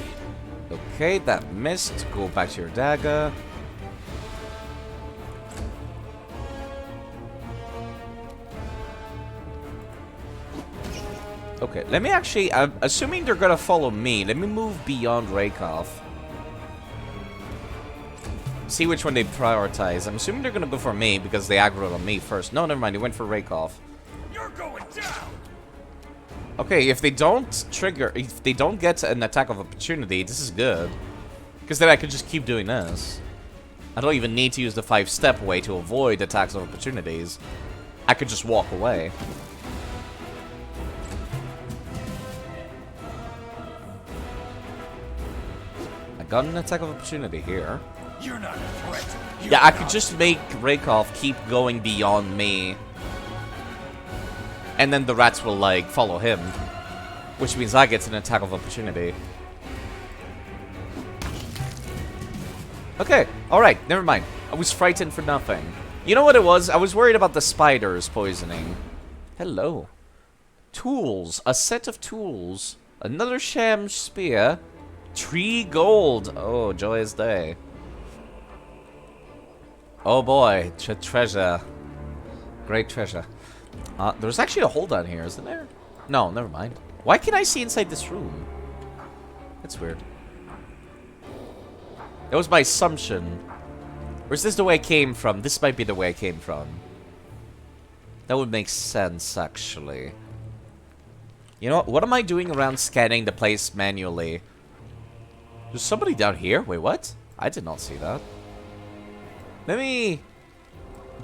Okay, that missed. Go back to your dagger. Okay, let me actually... I'm assuming they're gonna follow me. Let me move beyond Rakoff. See which one they prioritize. I'm assuming they're gonna go for me because they aggroed on me first. No, never mind. They went for Rakoff. You're going down. Okay, if they don't trigger... If they don't get an attack of opportunity, this is good. Because then I could just keep doing this. I don't even need to use the 5-step way to avoid attacks of opportunities. I could just walk away. I got an attack of opportunity here. You're not a threat. Yeah, I could just make Rakoff keep going beyond me. And then the rats will, like, follow him. Which means I get an attack of opportunity. Okay, alright, never mind. I was frightened for nothing. You know what it was? I was worried about the spiders poisoning. Hello. Tools. A set of tools. Another sham spear. 3 gold. Oh, joyous day. Oh boy, treasure. Great treasure. There's actually a hole down here, isn't there? No, never mind. Why can I see inside this room? That's weird. That was my assumption. Or is this the way I came from? This might be the way I came from. That would make sense, actually. You know what? What am I doing around scanning the place manually? There's somebody down here? Wait, what? I did not see that. Let me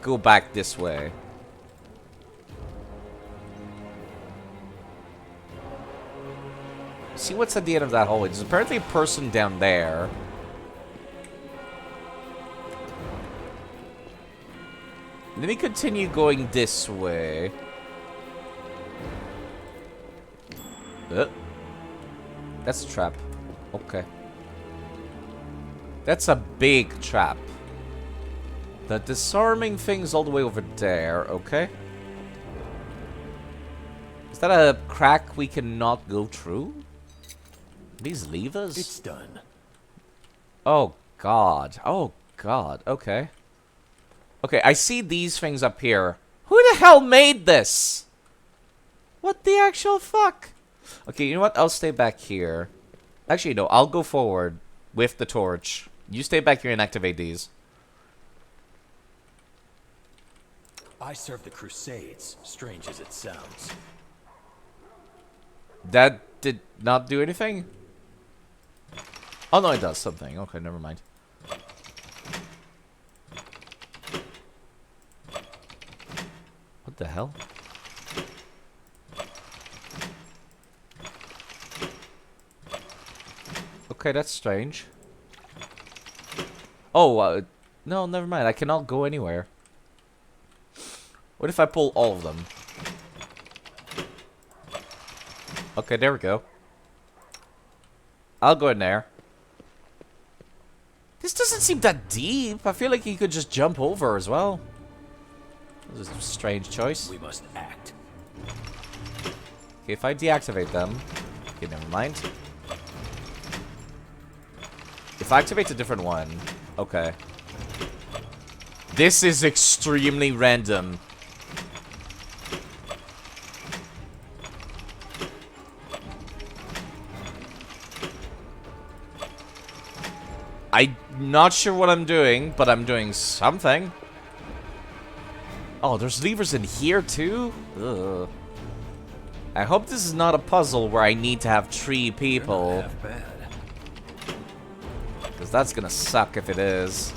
go back this way. See what's at the end of that hallway. There's apparently a person down there. Let me continue going this way. That's a trap. Okay. That's a big trap. The disarming thing's all the way over there, okay? Is that a crack we cannot go through? These levers? It's done. Oh, God. Oh, God. Okay. Okay, I see these things up here. Who the hell made this? What the actual fuck? Okay, you know what? I'll stay back here. Actually, no. I'll go forward with the torch. You stay back here and activate these. I served the Crusades, strange as it sounds. That did not do anything? Oh, no, it does something. Okay, never mind. What the hell? Okay, that's strange. Oh, no, never mind. I cannot go anywhere. What if I pull all of them? Okay, there we go. I'll go in there. This doesn't seem that deep. I feel like you could just jump over as well. This is a strange choice. We must act. Okay, if I deactivate them... Okay, never mind. If I activate a different one... Okay. This is extremely random. I'm not sure what I'm doing, but I'm doing something. Oh, there's levers in here too? Ugh. I hope this is not a puzzle where I need to have 3 people. Because that's gonna suck if it is.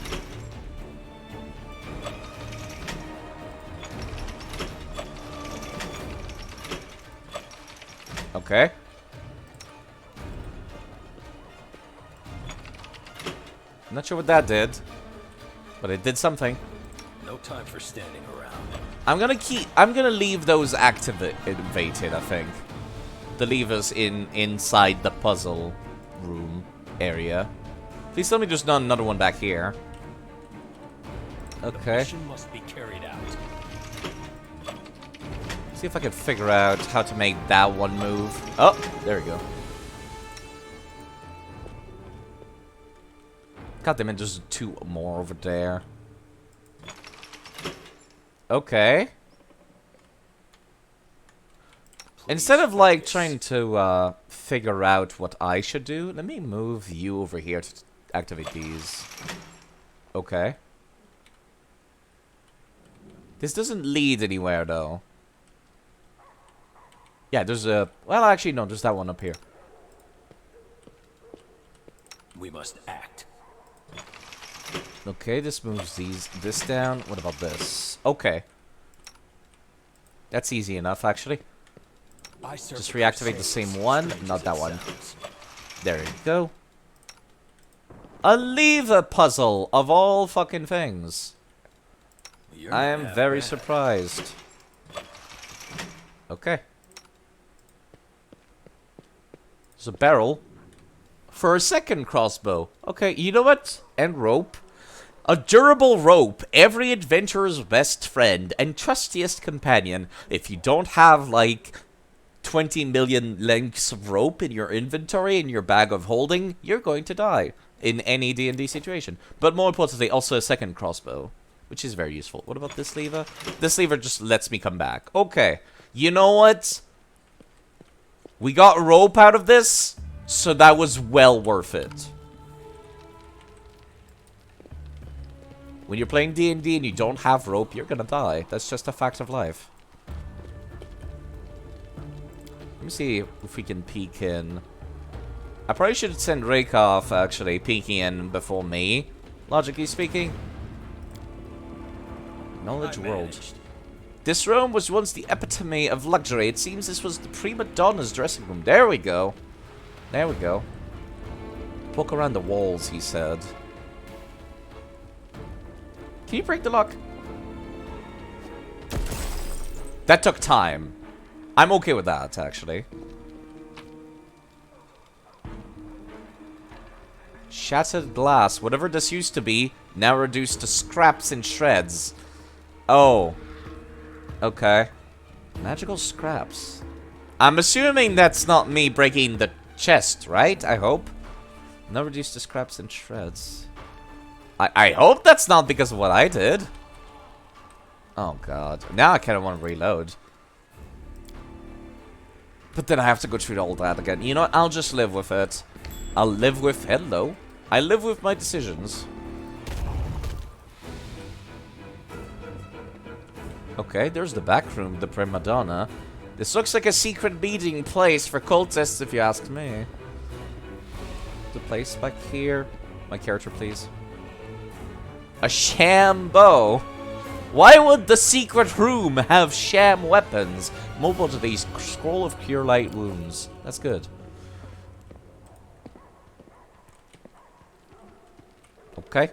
Okay. Not sure what that did, but it did something. No time for standing around. I'm gonna leave those activated, I think. The levers inside the puzzle room area. Please tell me there's not another one back here. Okay. The mission must be carried out. See if I can figure out how to make that one move. Oh, there we go. God damn it, there's 2 more over there. Okay. Instead of, like, trying to, figure out what I should do, let me move you over here to activate these. Okay. This doesn't lead anywhere, though. Yeah, there's a... Well, actually, no, there's that one up here. We must act. Okay, this moves this down. What about this? Okay. That's easy enough, actually. Just reactivate the same one, not that one. There you go. A lever puzzle, of all fucking things. I am very surprised. Okay. There's a barrel. For a second crossbow. Okay, you know what? And rope. A durable rope, every adventurer's best friend and trustiest companion. If you don't have, like, 20 million lengths of rope in your inventory, in your bag of holding, you're going to die in any D&D situation. But more importantly, also a second crossbow, which is very useful. What about this lever? This lever just lets me come back. Okay, you know what? We got rope out of this, so that was well worth it. When you're playing D&D and you don't have rope, you're gonna die. That's just a fact of life. Let me see if we can peek in. I probably should send Rakoff, actually, peeking in before me. Logically speaking. Knowledge world. This room was once the epitome of luxury. It seems this was the prima donna's dressing room. There we go. There we go. Poke around the walls, he said. Can you break the lock? That took time. I'm okay with that, actually. Shattered glass. Whatever this used to be, now reduced to scraps and shreds. Oh. Okay. Magical scraps. I'm assuming that's not me breaking the chest, right? I hope. Now reduced to scraps and shreds. I hope that's not because of what I did. Oh god. Now I kind of want to reload. But then I have to go through all that again. You know what? I'll just live with it. I'll live with... Hello. I live with my decisions. Okay, there's the back room, the prima donna. This looks like a secret meeting place for cultists, if you ask me. The place back here. My character, please. A sham bow. Why would the secret room have sham weapons? Mobile to these scroll of cure light wounds. That's good. Okay.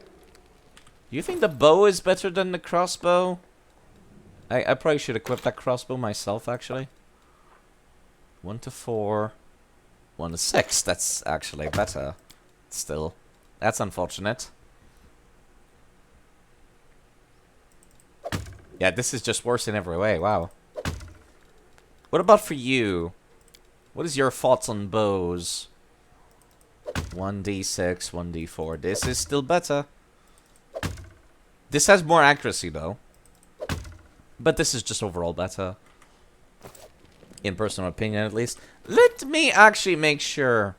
You think the bow is better than the crossbow? I probably should equip that crossbow myself, actually. 1 to 4. 1 to 6. That's actually better. Still. That's unfortunate. Yeah, this is just worse in every way. Wow. What about for you? What is your thoughts on bows? 1d6, 1d4. This is still better. This has more accuracy, though. But this is just overall better. In personal opinion, at least. Let me actually make sure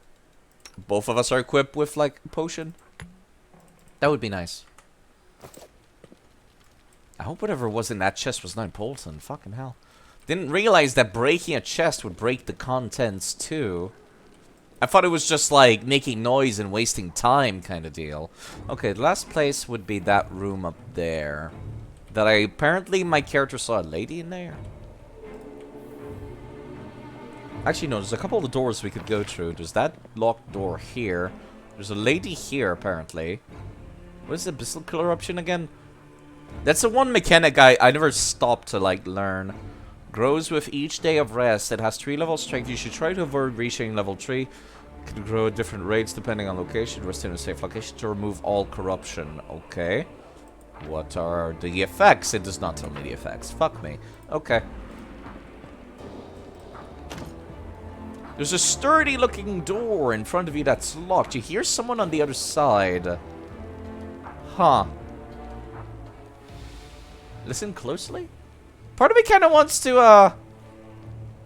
both of us are equipped with, like, a potion. That would be nice. I hope whatever was in that chest was not important. Fucking hell. Didn't realize that breaking a chest would break the contents, too. I thought it was just, like, making noise and wasting time kind of deal. Okay, the last place would be that room up there. That apparently my character saw a lady in there. Actually, no, there's a couple of doors we could go through. There's that locked door here. There's a lady here, apparently. What is the Abyssal Corruption again? That's the one mechanic I never stopped to, like, learn. Grows with each day of rest. It has 3 level strength. You should try to avoid reaching level 3. Can grow at different rates depending on location. Rest in a safe location to remove all corruption. Okay. What are the effects? It does not tell me the effects. Fuck me. Okay. There's a sturdy looking door in front of you that's locked. You hear someone on the other side. Huh. Listen closely? Part of me kind of wants to,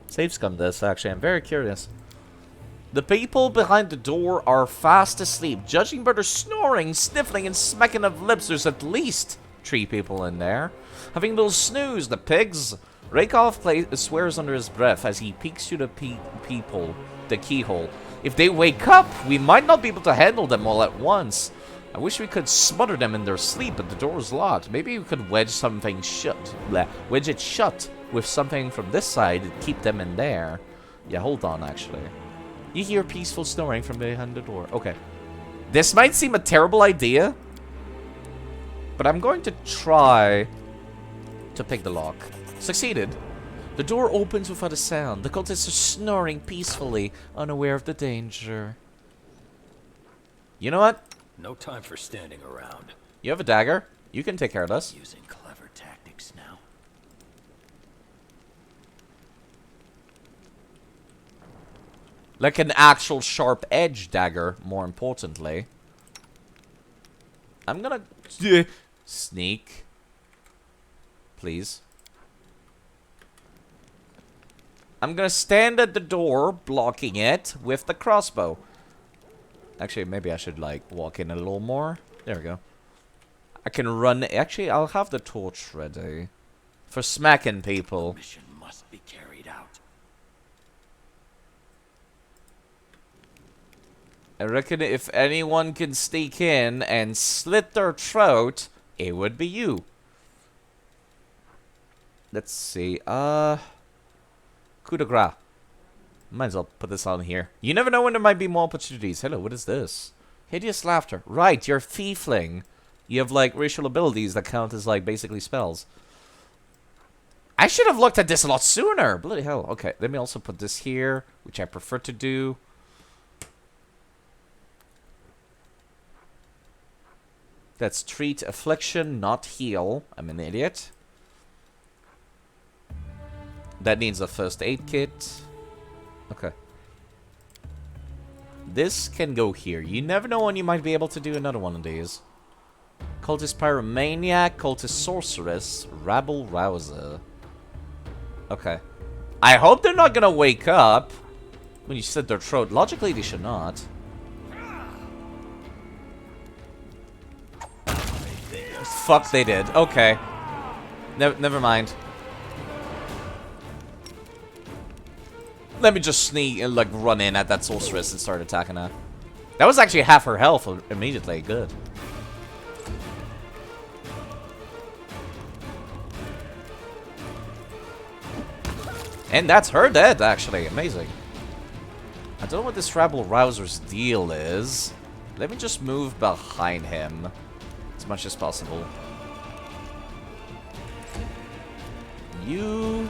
save scum this, actually. I'm very curious. The people behind the door are fast asleep. Judging by their snoring, sniffling, and smacking of lips, there's at least 3 people in there. Having a little snooze, the pigs. Rakoff swears under his breath as he peeks through the keyhole. If they wake up, we might not be able to handle them all at once. I wish we could smother them in their sleep, but the door is locked. Maybe we could wedge something shut. Wedge it shut with something from this side and keep them in there. Yeah, hold on, actually. You hear peaceful snoring from behind the door. Okay. This might seem a terrible idea, but I'm going to try to pick the lock. Succeeded. The door opens without a sound. The cultists are snoring peacefully, unaware of the danger. You know what? No time for standing around. You have a dagger. You can take care of this. Using clever tactics now. Like an actual sharp edge dagger, more importantly. I'm gonna sneak. Please. I'm gonna stand at the door, blocking it with the crossbow. Actually, maybe I should, like, walk in a little more. There we go. I can run. Actually, I'll have the torch ready for smacking people. The mission must be carried out. I reckon if anyone can sneak in and slit their throat, it would be you. Let's see. Coup de grace. Might as well put this on here. You never know when there might be more opportunities. Hello, what is this? Hideous laughter. Right, you're a thiefling. You have, like, racial abilities that count as, like, basically spells. I should have looked at this a lot sooner. Bloody hell. Okay, let me also put this here, which I prefer to do. That's treat affliction, not heal. I'm an idiot. That needs a first aid kit. Okay. This can go here. You never know when you might be able to do another one of these. Cultist Pyromaniac, Cultist Sorceress, Rabble Rouser. Okay. I hope they're not gonna wake up when you slit their throat. Logically, they should not. Fuck, they did. Okay. Never mind. Let me just sneak and, like, run in at that sorceress and start attacking her. That was actually half her health immediately. Good. And that's her dead, actually. Amazing. I don't know what this Rabble Rouser's deal is. Let me just move behind him as much as possible. You...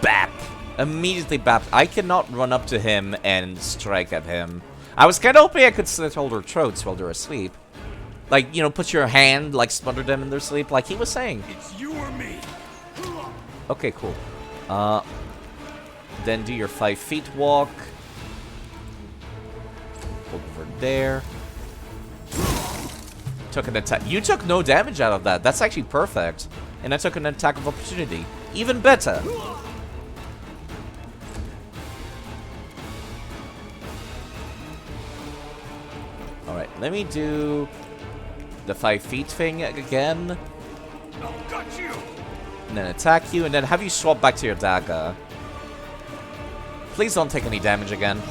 Bap! Immediately bap. I cannot run up to him and strike at him. I was kind of hoping I could slit all their throats while they're asleep. Like, you know, put your hand, like, smother them in their sleep, like he was saying. It's you or me. Okay, cool. Then do your 5 feet walk. Over there. Took an attack. You took no damage out of that. That's actually perfect. And I took an attack of opportunity. Even better. Alright, let me do the 5 feet thing again. I'll gut you. And then attack you, and then have you swap back to your dagger. Please don't take any damage again.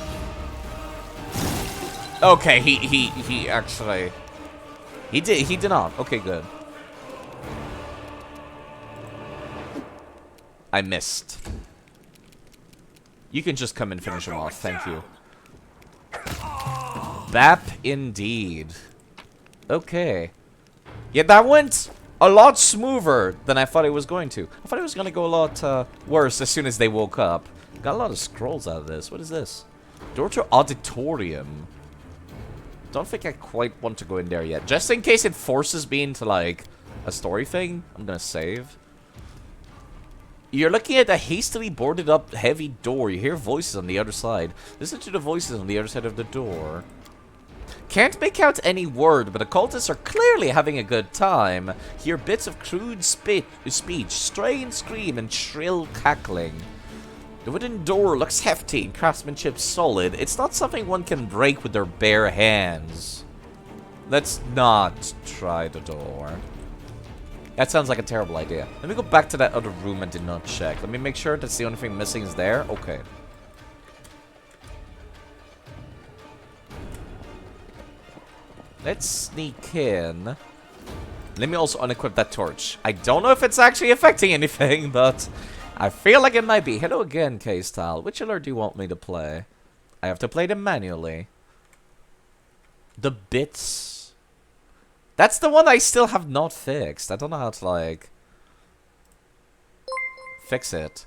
Okay, he actually... He did not. Okay, good. I missed. You can just come and finish him off, thank you. Bap indeed. Okay. Yeah, that went a lot smoother than I thought it was going to. I thought it was going to go a lot worse as soon as they woke up. Got a lot of scrolls out of this. What is this? Door to auditorium. Don't think I quite want to go in there yet. Just in case it forces me into, like, a story thing, I'm gonna save. You're looking at a hastily boarded up heavy door. You hear voices on the other side. Listen to the voices on the other side of the door. Can't make out any word, but the cultists are clearly having a good time. Hear bits of crude speech, strained scream, and shrill cackling. The wooden door looks hefty and craftsmanship solid. It's not something one can break with their bare hands. Let's not try the door. That sounds like a terrible idea. Let me go back to that other room I did not check. Let me make sure that's the only thing missing is there. Okay. Let's sneak in. Let me also unequip that torch. I don't know if it's actually affecting anything, but I feel like it might be. Hello again, K-Style. Which alert do you want me to play? I have to play them manually. The bits. That's the one I still have not fixed. I don't know how to, like, fix it.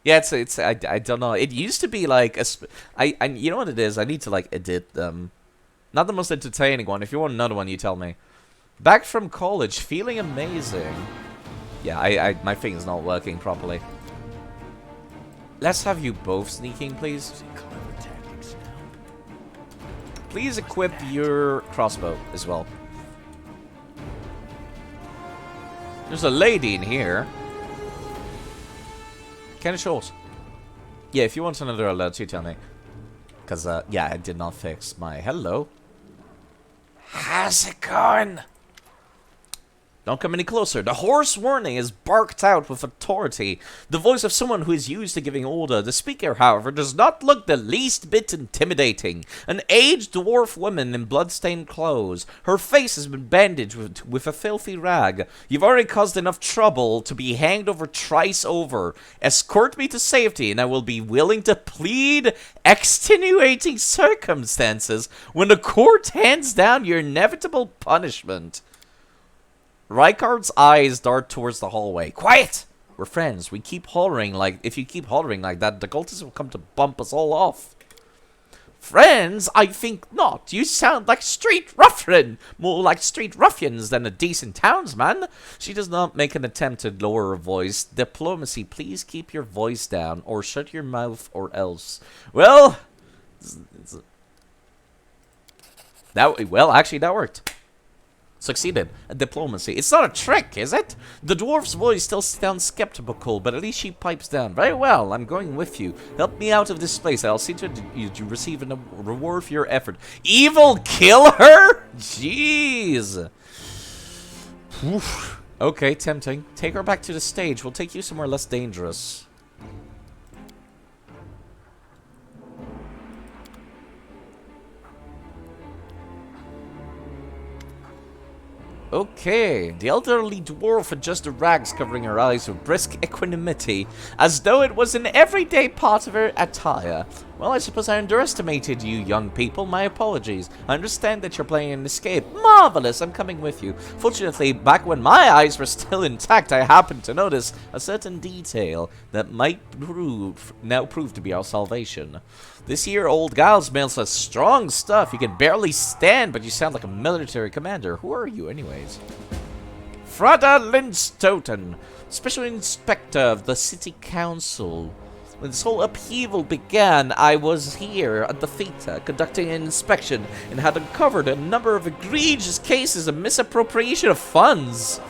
Yeah, I don't know. It used to be like you know what it is? I need to, like, edit them. Not the most entertaining one. If you want another one, you tell me. Back from college, feeling amazing. Yeah, my thing is not working properly. Let's have you both sneaking, please. Please equip your crossbow as well. There's a lady in here. Kind of short. Yeah, if you want another alert, you tell me. Because, yeah, I did not fix my... Hello. How's it going? Don't come any closer. The hoarse warning is barked out with authority. The voice of someone who is used to giving order. The speaker, however, does not look the least bit intimidating. An aged dwarf woman in blood-stained clothes. Her face has been bandaged with a filthy rag. You've already caused enough trouble to be hanged over thrice over. Escort me to safety, and I will be willing to plead extenuating circumstances when the court hands down your inevitable punishment. Rykard's eyes dart towards the hallway. Quiet! We're friends. We keep hollering like... If you keep hollering like that, the cultists will come to bump us all off. Friends? I think not. You sound like street ruffian. More like street ruffians than a decent townsman. She does not make an attempt to lower her voice. Diplomacy, please keep your voice down. Or shut your mouth or else. Well... Well, actually, that worked. Succeeded. Diplomacy. It's not a trick, is it? The dwarf's voice still sounds skeptical, but at least she pipes down. Very well, I'm going with you. Help me out of this place. I'll see to you receive a reward for your effort. Evil kill her? Jeez. Oof. Okay, tempting. Take her back to the stage. We'll take you somewhere less dangerous. Okay, the elderly dwarf adjusted rags covering her eyes with brisk equanimity, as though it was an everyday part of her attire. Well, I suppose I underestimated you young people. My apologies. I understand that you're playing an escape. Marvelous, I'm coming with you. Fortunately, back when my eyes were still intact, I happened to notice a certain detail that might now prove to be our salvation. This here old gal smells like strong stuff. You can barely stand, but you sound like a military commander. Who are you, anyways? Frada Lindstoten, Special Inspector of the City Council. When this whole upheaval began, I was here at the Theta conducting an inspection and had uncovered a number of egregious cases of misappropriation of funds.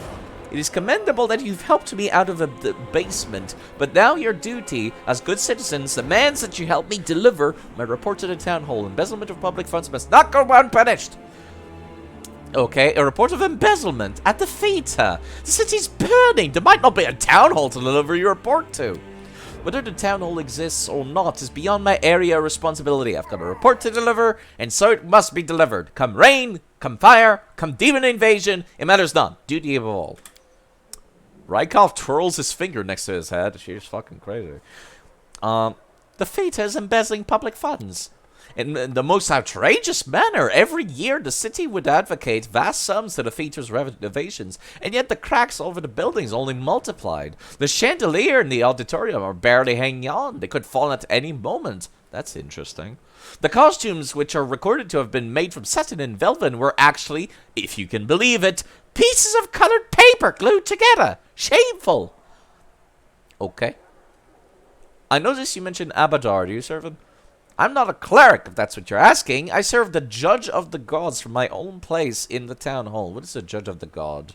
It is commendable that you've helped me out of the basement, but now your duty, as good citizens, demands that you help me deliver my report to the town hall. Embezzlement of public funds must not go unpunished. Okay, a report of embezzlement at the Theta. The city's burning. There might not be a town hall to deliver your report to. Whether the town hall exists or not is beyond my area of responsibility. I've got a report to deliver, and so it must be delivered. Come rain, come fire, come demon invasion, it matters not. Duty of all. Rykov twirls his finger next to his head. She's fucking crazy. The Theta is embezzling public funds. In the most outrageous manner, every year the city would advocate vast sums to the Theta's renovations, and yet the cracks over the buildings only multiplied. The chandelier in the auditorium are barely hanging on. They could fall at any moment. That's interesting. The costumes, which are recorded to have been made from satin and velvet, were actually, if you can believe it, pieces of colored paper glued together. Shameful. Okay. I noticed you mentioned Abadar. Do you serve him? I'm not a cleric, if that's what you're asking. I serve the judge of the gods from my own place in the town hall. What is the judge of the god?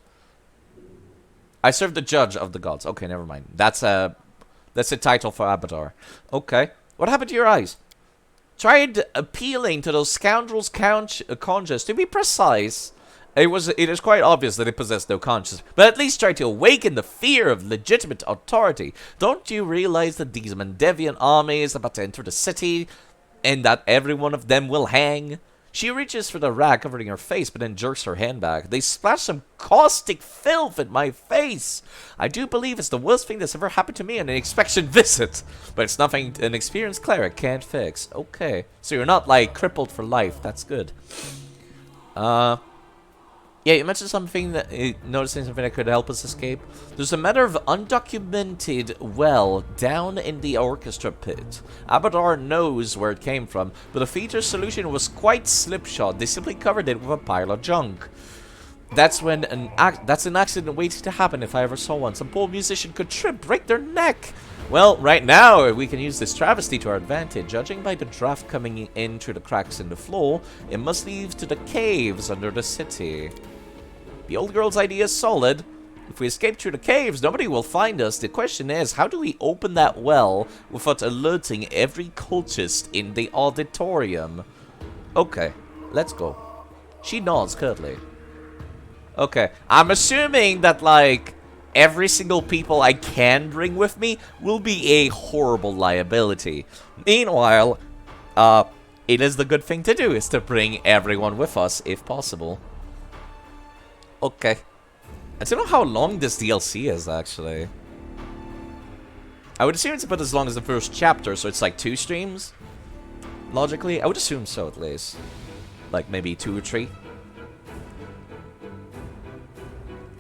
I serve the judge of the gods. Okay, never mind. That's a title for Abadar. Okay. What happened to your eyes? Tried appealing to those scoundrels' conscience. To be precise, it is quite obvious that it possessed no conscience, but at least tried to awaken the fear of legitimate authority. Don't you realize that these Mendevian armies are about to enter the city, and that every one of them will hang? She reaches for the rag covering her face, but then jerks her hand back. They splash some caustic filth in my face. I do believe it's the worst thing that's ever happened to me on an inspection visit, but it's nothing an experienced cleric can't fix. Okay, so you're not, like, crippled for life. That's good. Yeah, you mentioned something that noticing something that could help us escape. There's a matter of undocumented well down in the orchestra pit. Abadar knows where it came from, but the feature solution was quite slipshod. They simply covered it with a pile of junk. That's an accident waiting to happen if I ever saw one. Some poor musician could trip, break their neck. Well, right now, we can use this travesty to our advantage. Judging by the draft coming in through the cracks in the floor, it must lead to the caves under the city. The old girl's idea is solid. If we escape through the caves, nobody will find us. The question is, how do we open that well without alerting every cultist in the auditorium? Okay, let's go. She nods curtly. Okay, I'm assuming that, like, every single people I can bring with me will be a horrible liability. Meanwhile, it is the good thing to do, is to bring everyone with us, if possible. Okay. I don't know how long this DLC is, actually. I would assume it's about as long as the first chapter, so it's like 2 streams? Logically? I would assume so, at least. Like, maybe 2 or 3.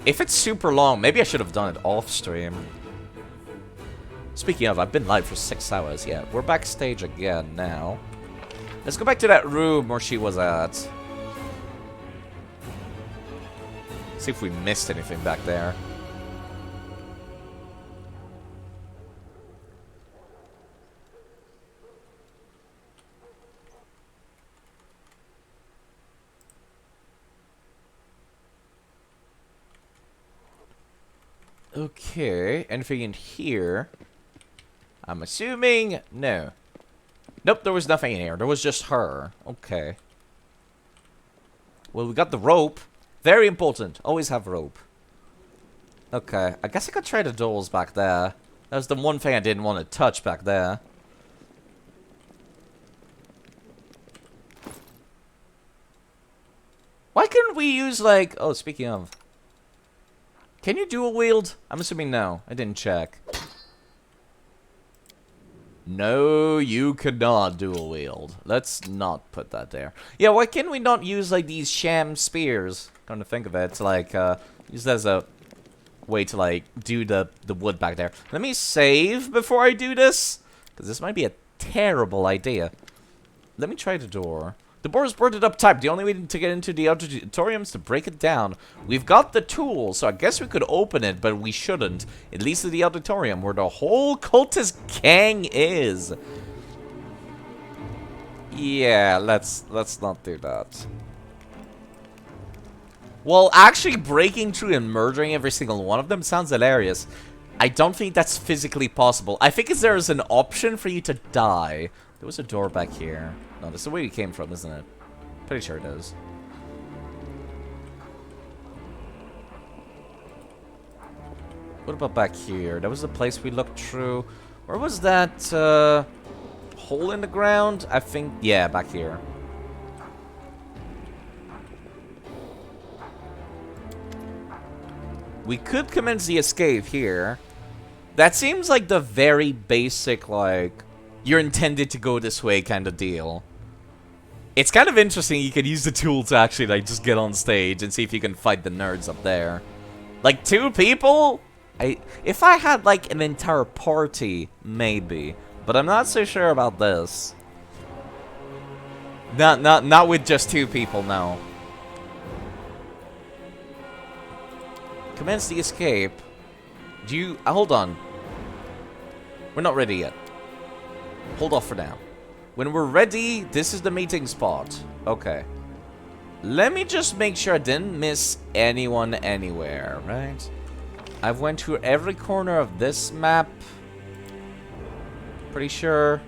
If it's super long, maybe I should have done it off stream. Speaking of, I've been live for 6 hours. Yeah, we're backstage again now. Let's go back to that room where she was at. See if we missed anything back there. Okay, anything in here? I'm assuming no. Nope, there was nothing in here. There was just her. Okay. Well, we got the rope. Very important. Always have rope. Okay, I guess I could try the doors back there. That was the one thing I didn't want to touch back there. Why couldn't we use, like... Oh, speaking of... Can you dual wield? I'm assuming no. I didn't check. No, you cannot dual wield. Let's not put that there. Yeah, why can we not use, like, these sham spears? Come to think of it, like, use that as a way to, like, do the wood back there. Let me save before I do this, because this might be a terrible idea. Let me try the door. The door is boarded up tight. The only way to get into the auditorium is to break it down. We've got the tools, so I guess we could open it, but we shouldn't. At least to the auditorium, where the whole cultist gang is. Yeah, let's not do that. Well, actually breaking through and murdering every single one of them sounds hilarious. I don't think that's physically possible. I think there's an option for you to die. There was a door back here. No, this is where you came from, isn't it? Pretty sure it is. What about back here? That was the place we looked through. Where was that, hole in the ground? I think, yeah, back here. We could commence the escape here. That seems like the very basic, like, you're intended to go this way kind of deal. It's kind of interesting you could use the tool to actually, like, just get on stage and see if you can fight the nerds up there. Like, 2 people? If I had, like, an entire party, maybe. But I'm not so sure about this. Not with just 2 people, no. Commence the escape. Do you... hold on. We're not ready yet. Hold off for now. When we're ready, this is the meeting spot. Okay. Let me just make sure I didn't miss anyone anywhere, right? I've went through every corner of this map. Pretty sure.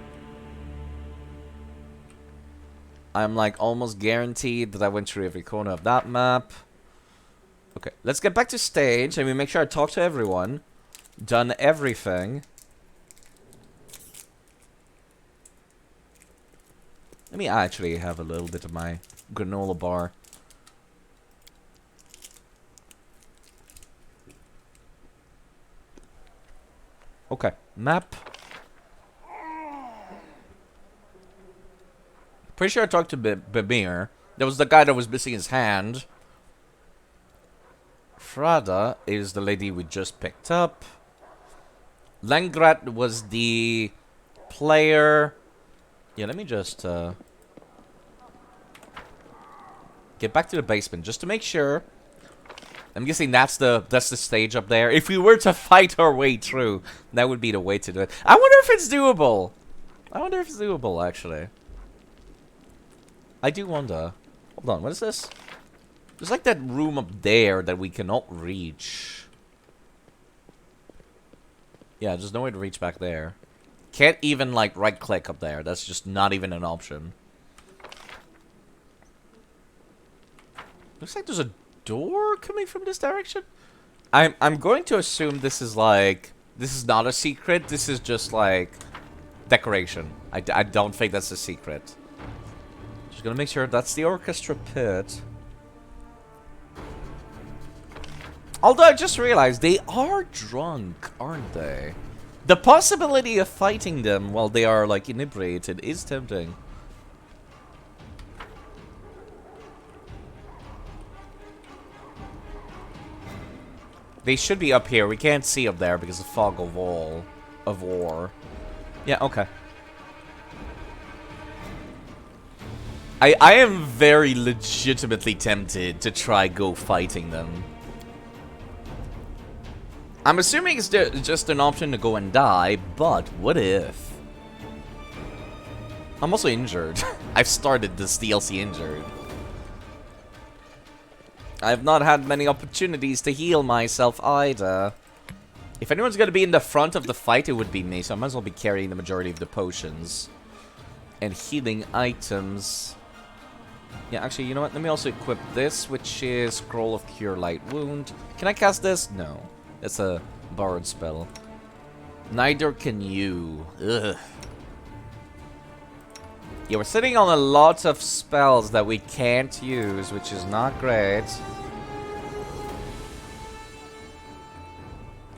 I'm like almost guaranteed that I went through every corner of that map. Okay, let's get back to stage. Let me make sure I talk to everyone. Done everything. Let me actually have a little bit of my granola bar. Okay, map. Pretty sure I talked to Bimir. There was the guy that was missing his hand. Frada is the lady we just picked up. Langrat was the player. Yeah, let me just get back to the basement just to make sure. I'm guessing that's the stage up there. If we were to fight our way through, that would be the way to do it. I wonder if it's doable. I wonder if it's doable, actually. I do wonder. Hold on, what is this? There's like that room up there that we cannot reach. Yeah, there's no way to reach back there. Can't even, like, right-click up there. That's just not even an option. Looks like there's a door coming from this direction. I'm going to assume this is, like... This is not a secret. This is just, like... decoration. I don't think that's a secret. Just gonna make sure that's the orchestra pit. Although I just realized they are drunk, aren't they? The possibility of fighting them while they are, like, inebriated is tempting. They should be up here. We can't see up there because of fog of war. Yeah, okay. I am very legitimately tempted to try go fighting them. I'm assuming it's just an option to go and die, but what if? I'm also injured. I've started this DLC injured. I have not had many opportunities to heal myself either. If anyone's going to be in the front of the fight, it would be me, so I might as well be carrying the majority of the potions. And healing items. Yeah, actually, you know what? Let me also equip this, which is Scroll of Cure Light Wound. Can I cast this? No. It's a borrowed spell. Neither can you. Ugh. Yeah, we're sitting on a lot of spells that we can't use, which is not great.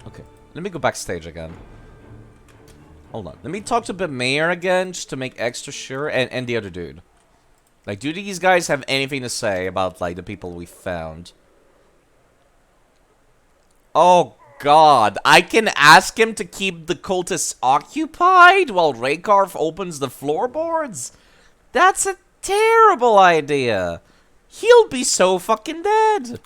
Okay, let me go backstage again. Hold on. Let me talk to Bemir again, just to make extra sure, and the other dude. Like, do these guys have anything to say about, like, the people we found? Oh, God. I can ask him to keep the cultists occupied while Raycarf opens the floorboards? That's a terrible idea. He'll be so fucking dead.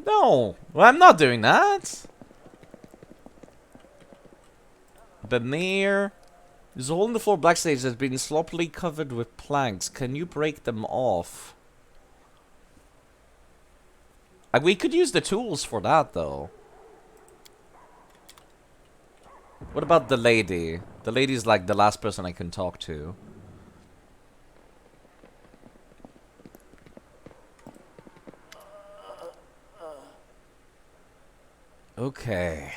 No, well, I'm not doing that. Bemir. There's a hole in the floor backstage that's been sloppily covered with planks. Can you break them off? We could use the tools for that, though. What about the lady? The lady's like the last person I can talk to. Okay.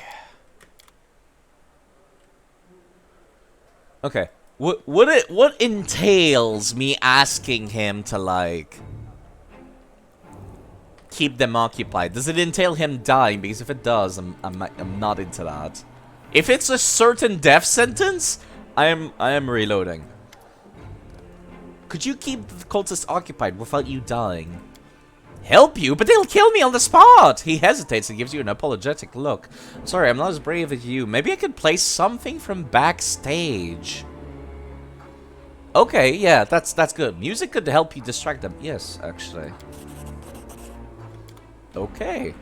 Okay. What entails me asking him to, like, keep them occupied? Does it entail him dying? Because if it does, I'm not into that. If it's a certain death sentence, I am reloading. Could you keep the cultists occupied without you dying? Help you? But they'll kill me on the spot! He hesitates and gives you an apologetic look. Sorry, I'm not as brave as you. Maybe I could play something from backstage. Okay, yeah, that's good. Music could help you distract them. Yes, actually. Okay.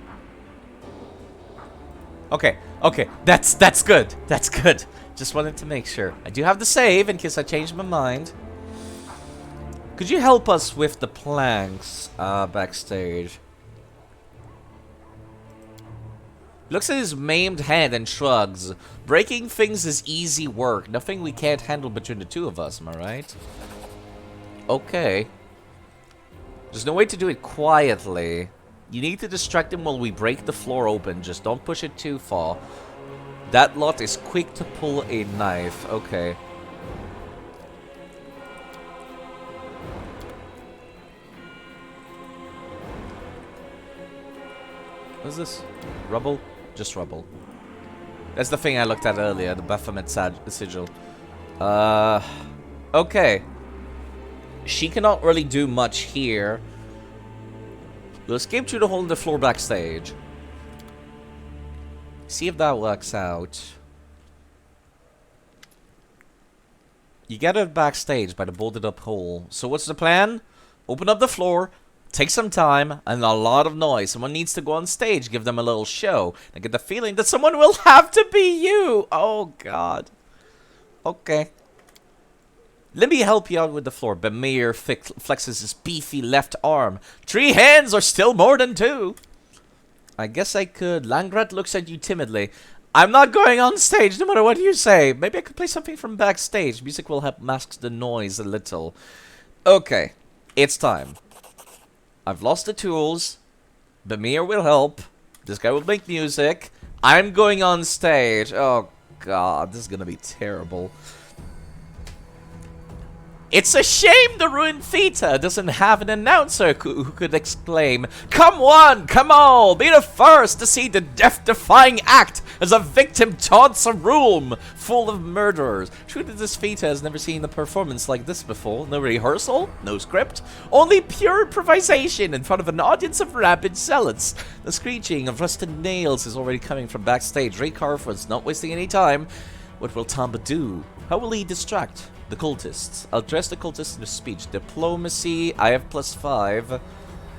Okay, that's good. That's good. Just wanted to make sure. I do have the save in case I change my mind. Could you help us with the planks backstage? Looks at his maimed hand and shrugs. Breaking things is easy work. Nothing we can't handle between the two of us, am I right? Okay. There's no way to do it quietly. You need to distract him while we break the floor open. Just don't push it too far. That lot is quick to pull a knife. Okay. What's this? Rubble? Just rubble. That's the thing I looked at earlier, the Baphomet sigil. Okay. She cannot really do much here. We'll escape through the hole in the floor backstage. See if that works out. You get it backstage by the bolted up hole. So what's the plan? Open up the floor. Take some time and a lot of noise. Someone needs to go on stage, give them a little show. I get the feeling that someone will have to be you. Oh, God. Okay. Let me help you out with the floor. Bemir flexes his beefy left arm. 3 hands are still more than 2. I guess I could. Langrat looks at you timidly. I'm not going on stage no matter what you say. Maybe I could play something from backstage. Music will help mask the noise a little. Okay. It's time. I've lost the tools. Bemir will help. This guy will make music. I'm going on stage. Oh, God. This is going to be terrible. It's a shame the ruined theater doesn't have an announcer who could exclaim, "Come one, come all, be the first to see the death-defying act as a victim taunts a room full of murderers." True that this theater has never seen a performance like this before. No rehearsal, no script, only pure improvisation in front of an audience of rabid zealots. The screeching of rusted nails is already coming from backstage. Raycarf was not wasting any time. What will Tamba do? How will he distract the cultists? I'll dress the cultists in a speech. Diplomacy, I have +5.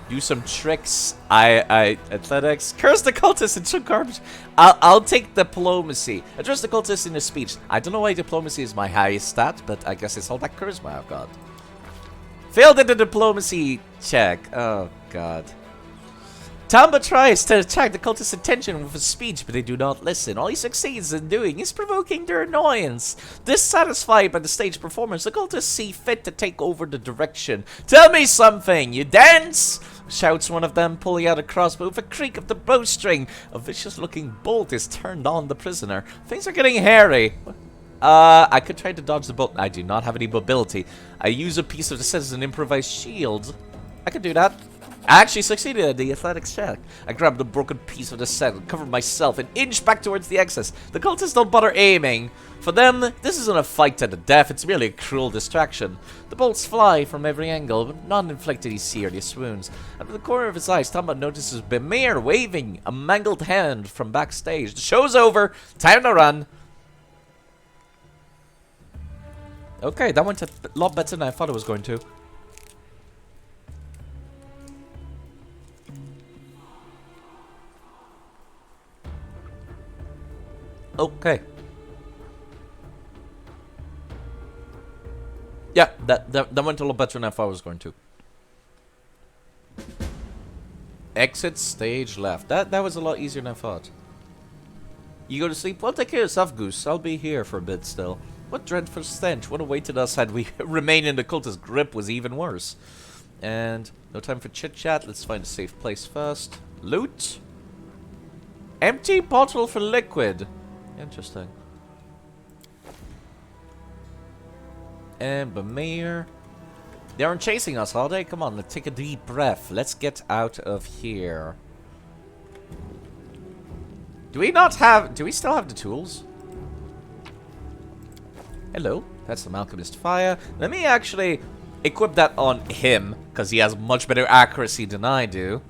Do some tricks. Athletics. Curse the cultists and some garbage. I'll take diplomacy. Address the cultists in a speech. I don't know why diplomacy is my highest stat, but I guess it's all that charisma I've got. Failed at the diplomacy check. Oh, God. Tamba tries to attract the cultists' attention with a speech, but they do not listen. All he succeeds in doing is provoking their annoyance. Dissatisfied by the stage performance, the cultists see fit to take over the direction. "Tell me something, you dance?" shouts one of them, pulling out a crossbow with a creak of the bowstring. A vicious-looking bolt is turned on the prisoner. Things are getting hairy. I could try to dodge the bolt. I do not have any mobility. I use a piece of the set as an improvised shield. I could do that. I actually succeeded at the athletics check. I grabbed a broken piece of the set and covered myself and inched back towards the excess. The cultists don't bother aiming. For them, this isn't a fight to the death, it's merely a cruel distraction. The bolts fly from every angle, but none inflict any serious wounds. Out of the corner of his eyes, Tamba notices Bemir waving a mangled hand from backstage. The show's over. Time to run. Okay, that went a lot better than I thought it was going to. Okay. Yeah, that went a lot better than I thought it was going to. Exit stage left. That was a lot easier than I thought. You go to sleep? Well, take care of yourself, Goose. I'll be here for a bit still. What dreadful stench. What awaited us had we remained in the cultist grip was even worse. And no time for chit-chat. Let's find a safe place first. Loot. Empty bottle for liquid. Interesting. And Bemir. They aren't chasing us, are they? Come on, let's take a deep breath. Let's get out of here. Do we still have the tools? Hello, that's the Alchemist Fire. Let me actually equip that on him, because he has much better accuracy than I do.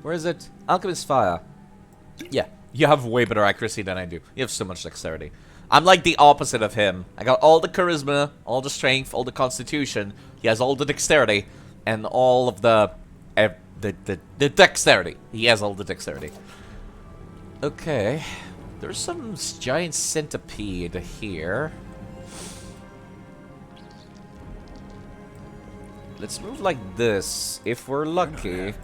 Where is it? Alchemist Fire. Yeah, you have way better accuracy than I do. You have so much dexterity. I'm like the opposite of him. I got all the charisma, all the strength, all the constitution. He has all the dexterity, and all of the dexterity. He has all the dexterity. Okay. There's some giant centipede here. Let's move like this. If we're lucky,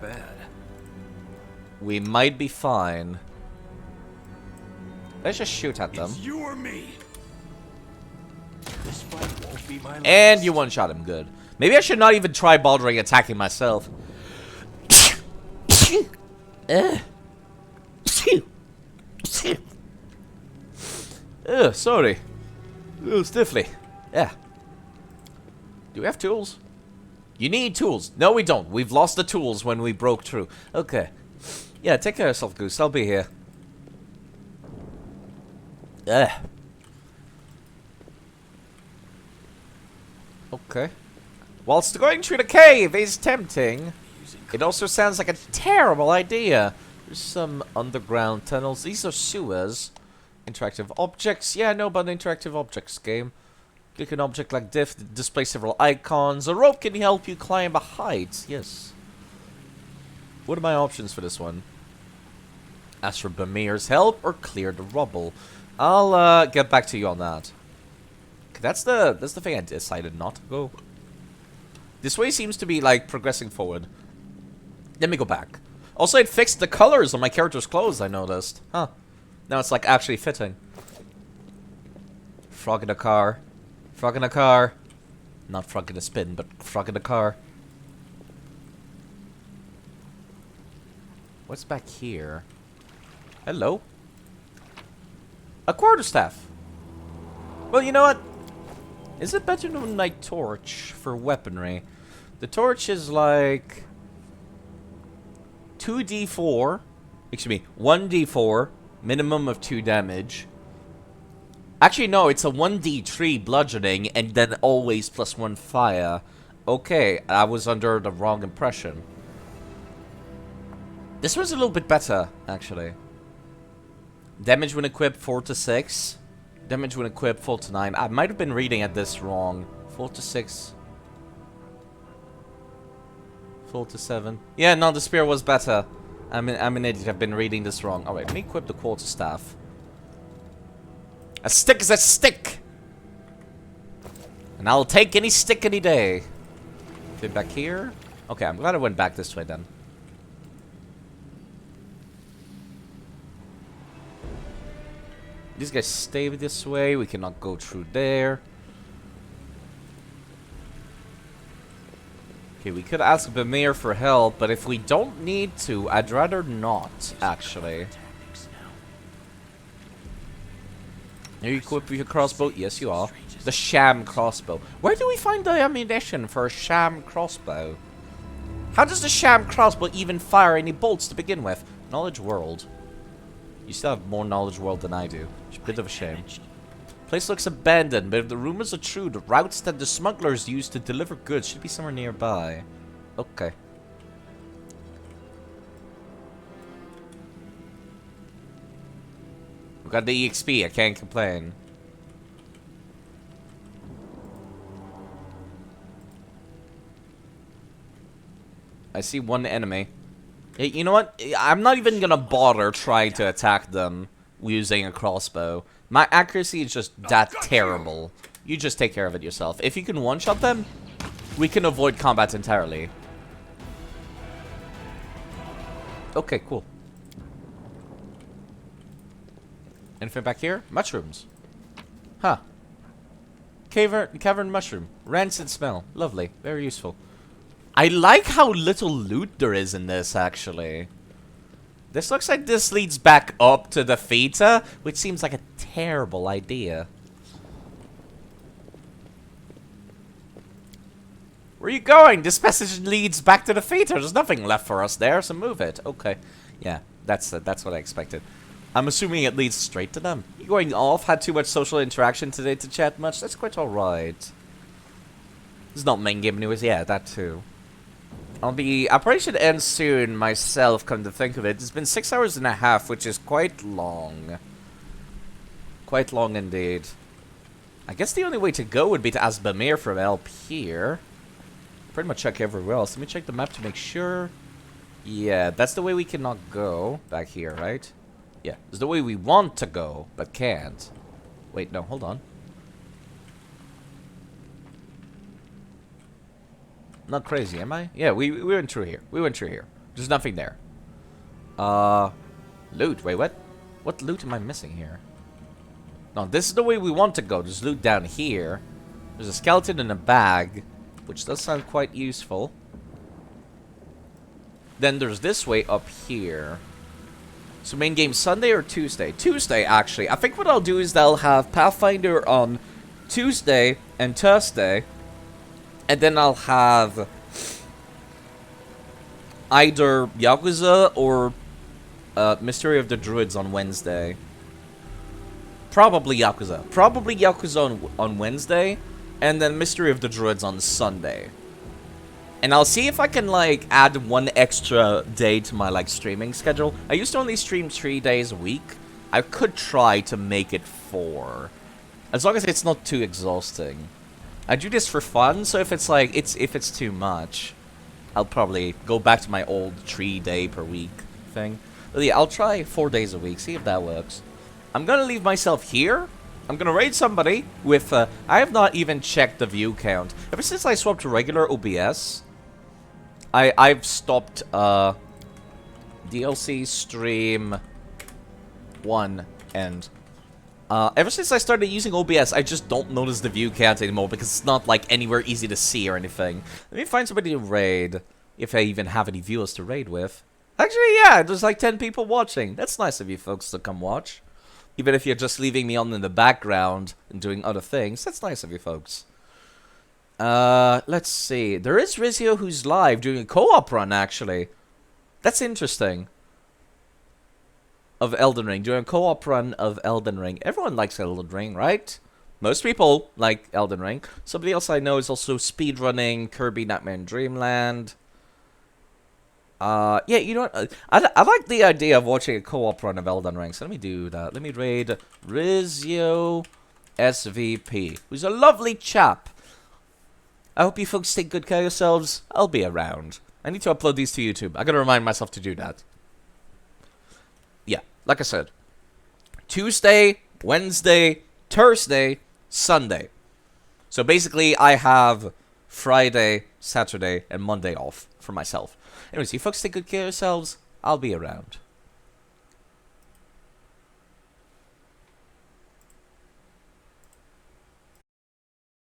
we might be fine. Let's just shoot at them. It's you or me. This fight won't be my last. And you one-shot him. Good. Maybe I should not even try bothering attacking myself. Sorry. Stiffly. Yeah. Do we have tools? You need tools. No, we don't. We've lost the tools when we broke through. Okay. Yeah, take care of yourself, Goose. I'll be here. Okay. Whilst going through the cave is tempting, it also sounds like a terrible idea. There's some underground tunnels. These are sewers. Interactive objects. Yeah, I know about the interactive objects game. Click an object like this to display several icons. A rope can help you climb a height. Yes. What are my options for this one? Ask for Bemir's help or clear the rubble. I'll get back to you on that. That's the thing I decided not to go. This way seems to be like progressing forward. Let me go back. Also, it fixed the colors on my character's clothes, I noticed. Huh. Now it's like actually fitting. Frog in a car. Frog in a car. Not frog in a spin, but frog in a car. What's back here? Hello? A quarterstaff. Well, you know what? Is it better than a night torch for weaponry? The torch is like 2d4. Excuse me, 1d4. Minimum of 2 damage. Actually, no, it's a 1d3 bludgeoning and then always +1 fire. Okay, I was under the wrong impression. This was a little bit better, actually. Damage when equipped 4 to 6. Damage when equipped 4 to 9. I might have been reading at this wrong. 4 to 6. 4 to 7. Yeah, no, the spear was better. I'm an idiot. I've been reading this wrong. Alright, let me equip the quarterstaff. A stick is a stick! And I'll take any stick any day. Get back here. Okay, I'm glad I went back this way then. These guys stay this way. We cannot go through there. Okay, we could ask Bemir for help, but if we don't need to, I'd rather not, actually. Are you equipped with your crossbow? Yes, you are. The sham crossbow. Where do we find the ammunition for a sham crossbow? How does the sham crossbow even fire any bolts to begin with? Knowledge world. You still have more knowledge world than I do. It's a bit of a shame. Place looks abandoned, but if the rumors are true, the routes that the smugglers use to deliver goods should be somewhere nearby. Okay. We got the EXP, I can't complain. I see one enemy. Hey, you know what? I'm not even gonna bother trying to attack them using a crossbow. My accuracy is just that terrible. You just take care of it yourself. If you can one-shot them, we can avoid combat entirely. Okay, cool. Anything back here? Mushrooms. Huh. Cavern mushroom. Rancid smell. Lovely. Very useful. I like how little loot there is in this, actually. This looks like this leads back up to the Theta, which seems like a terrible idea. Where are you going? This passage leads back to the Theta. There's nothing left for us there, so move it. Okay. Yeah, that's what I expected. I'm assuming it leads straight to them. You going off? Had too much social interaction today to chat much? That's quite alright. This is not main game news. Yeah, that too. I probably should end soon myself, come to think of it. It's been 6 hours and a half, which is quite long. Quite long indeed. I guess the only way to go would be to ask Bamir for help here. Pretty much check everywhere else. Let me check the map to make sure. Yeah, that's the way we cannot go. Back here, right? Yeah, it's the way we want to go, but can't. Wait, no, hold on. Not crazy, am I? Yeah, we went through here. We went through here. There's nothing there. Loot. Wait, what? What loot am I missing here? No, this is the way we want to go. There's loot down here. There's a skeleton in a bag, which does sound quite useful. Then there's this way up here. So main game Sunday or Tuesday? Tuesday, actually. I think what I'll do is I'll have Pathfinder on Tuesday and Thursday. And then I'll have either Yakuza or Mystery of the Druids on Wednesday. Probably Yakuza. Probably Yakuza on Wednesday. And then Mystery of the Druids on Sunday. And I'll see if I can, like, add one extra day to my, like, streaming schedule. I used to only stream 3 days a week. I could try to make it 4. As long as it's not too exhausting. I do this for fun, so if it's, like, if it's too much, I'll probably go back to my old 3-day per week thing. But yeah, I'll try 4 days a week, see if that works. I'm gonna leave myself here. I'm gonna raid somebody with, I have not even checked the view count. Ever since I swapped to regular OBS, I've stopped DLC stream 1 and ever since I started using OBS, I just don't notice the view count anymore because it's not like anywhere easy to see or anything. Let me find somebody to raid, if I even have any viewers to raid with. Actually, yeah, there's like 10 people watching. That's nice of you folks to come watch. Even if you're just leaving me on in the background and doing other things, that's nice of you folks. Let's see. There is Rizio who's live doing a co-op run, actually. That's interesting. Of Elden Ring. Doing a co-op run of Elden Ring. Everyone likes Elden Ring, right? Most people like Elden Ring. Somebody else I know is also speedrunning Kirby Nightmare in Dreamland. Yeah, you know what? I like the idea of watching a co-op run of Elden Ring, so let me do that. Let me raid Rizio SVP, who's a lovely chap. I hope you folks take good care of yourselves. I'll be around. I need to upload these to YouTube. I gotta remind myself to do that. Yeah, like I said. Tuesday, Wednesday, Thursday, Sunday. So basically, I have Friday, Saturday, and Monday off for myself. Anyways, you folks take good care of yourselves. I'll be around.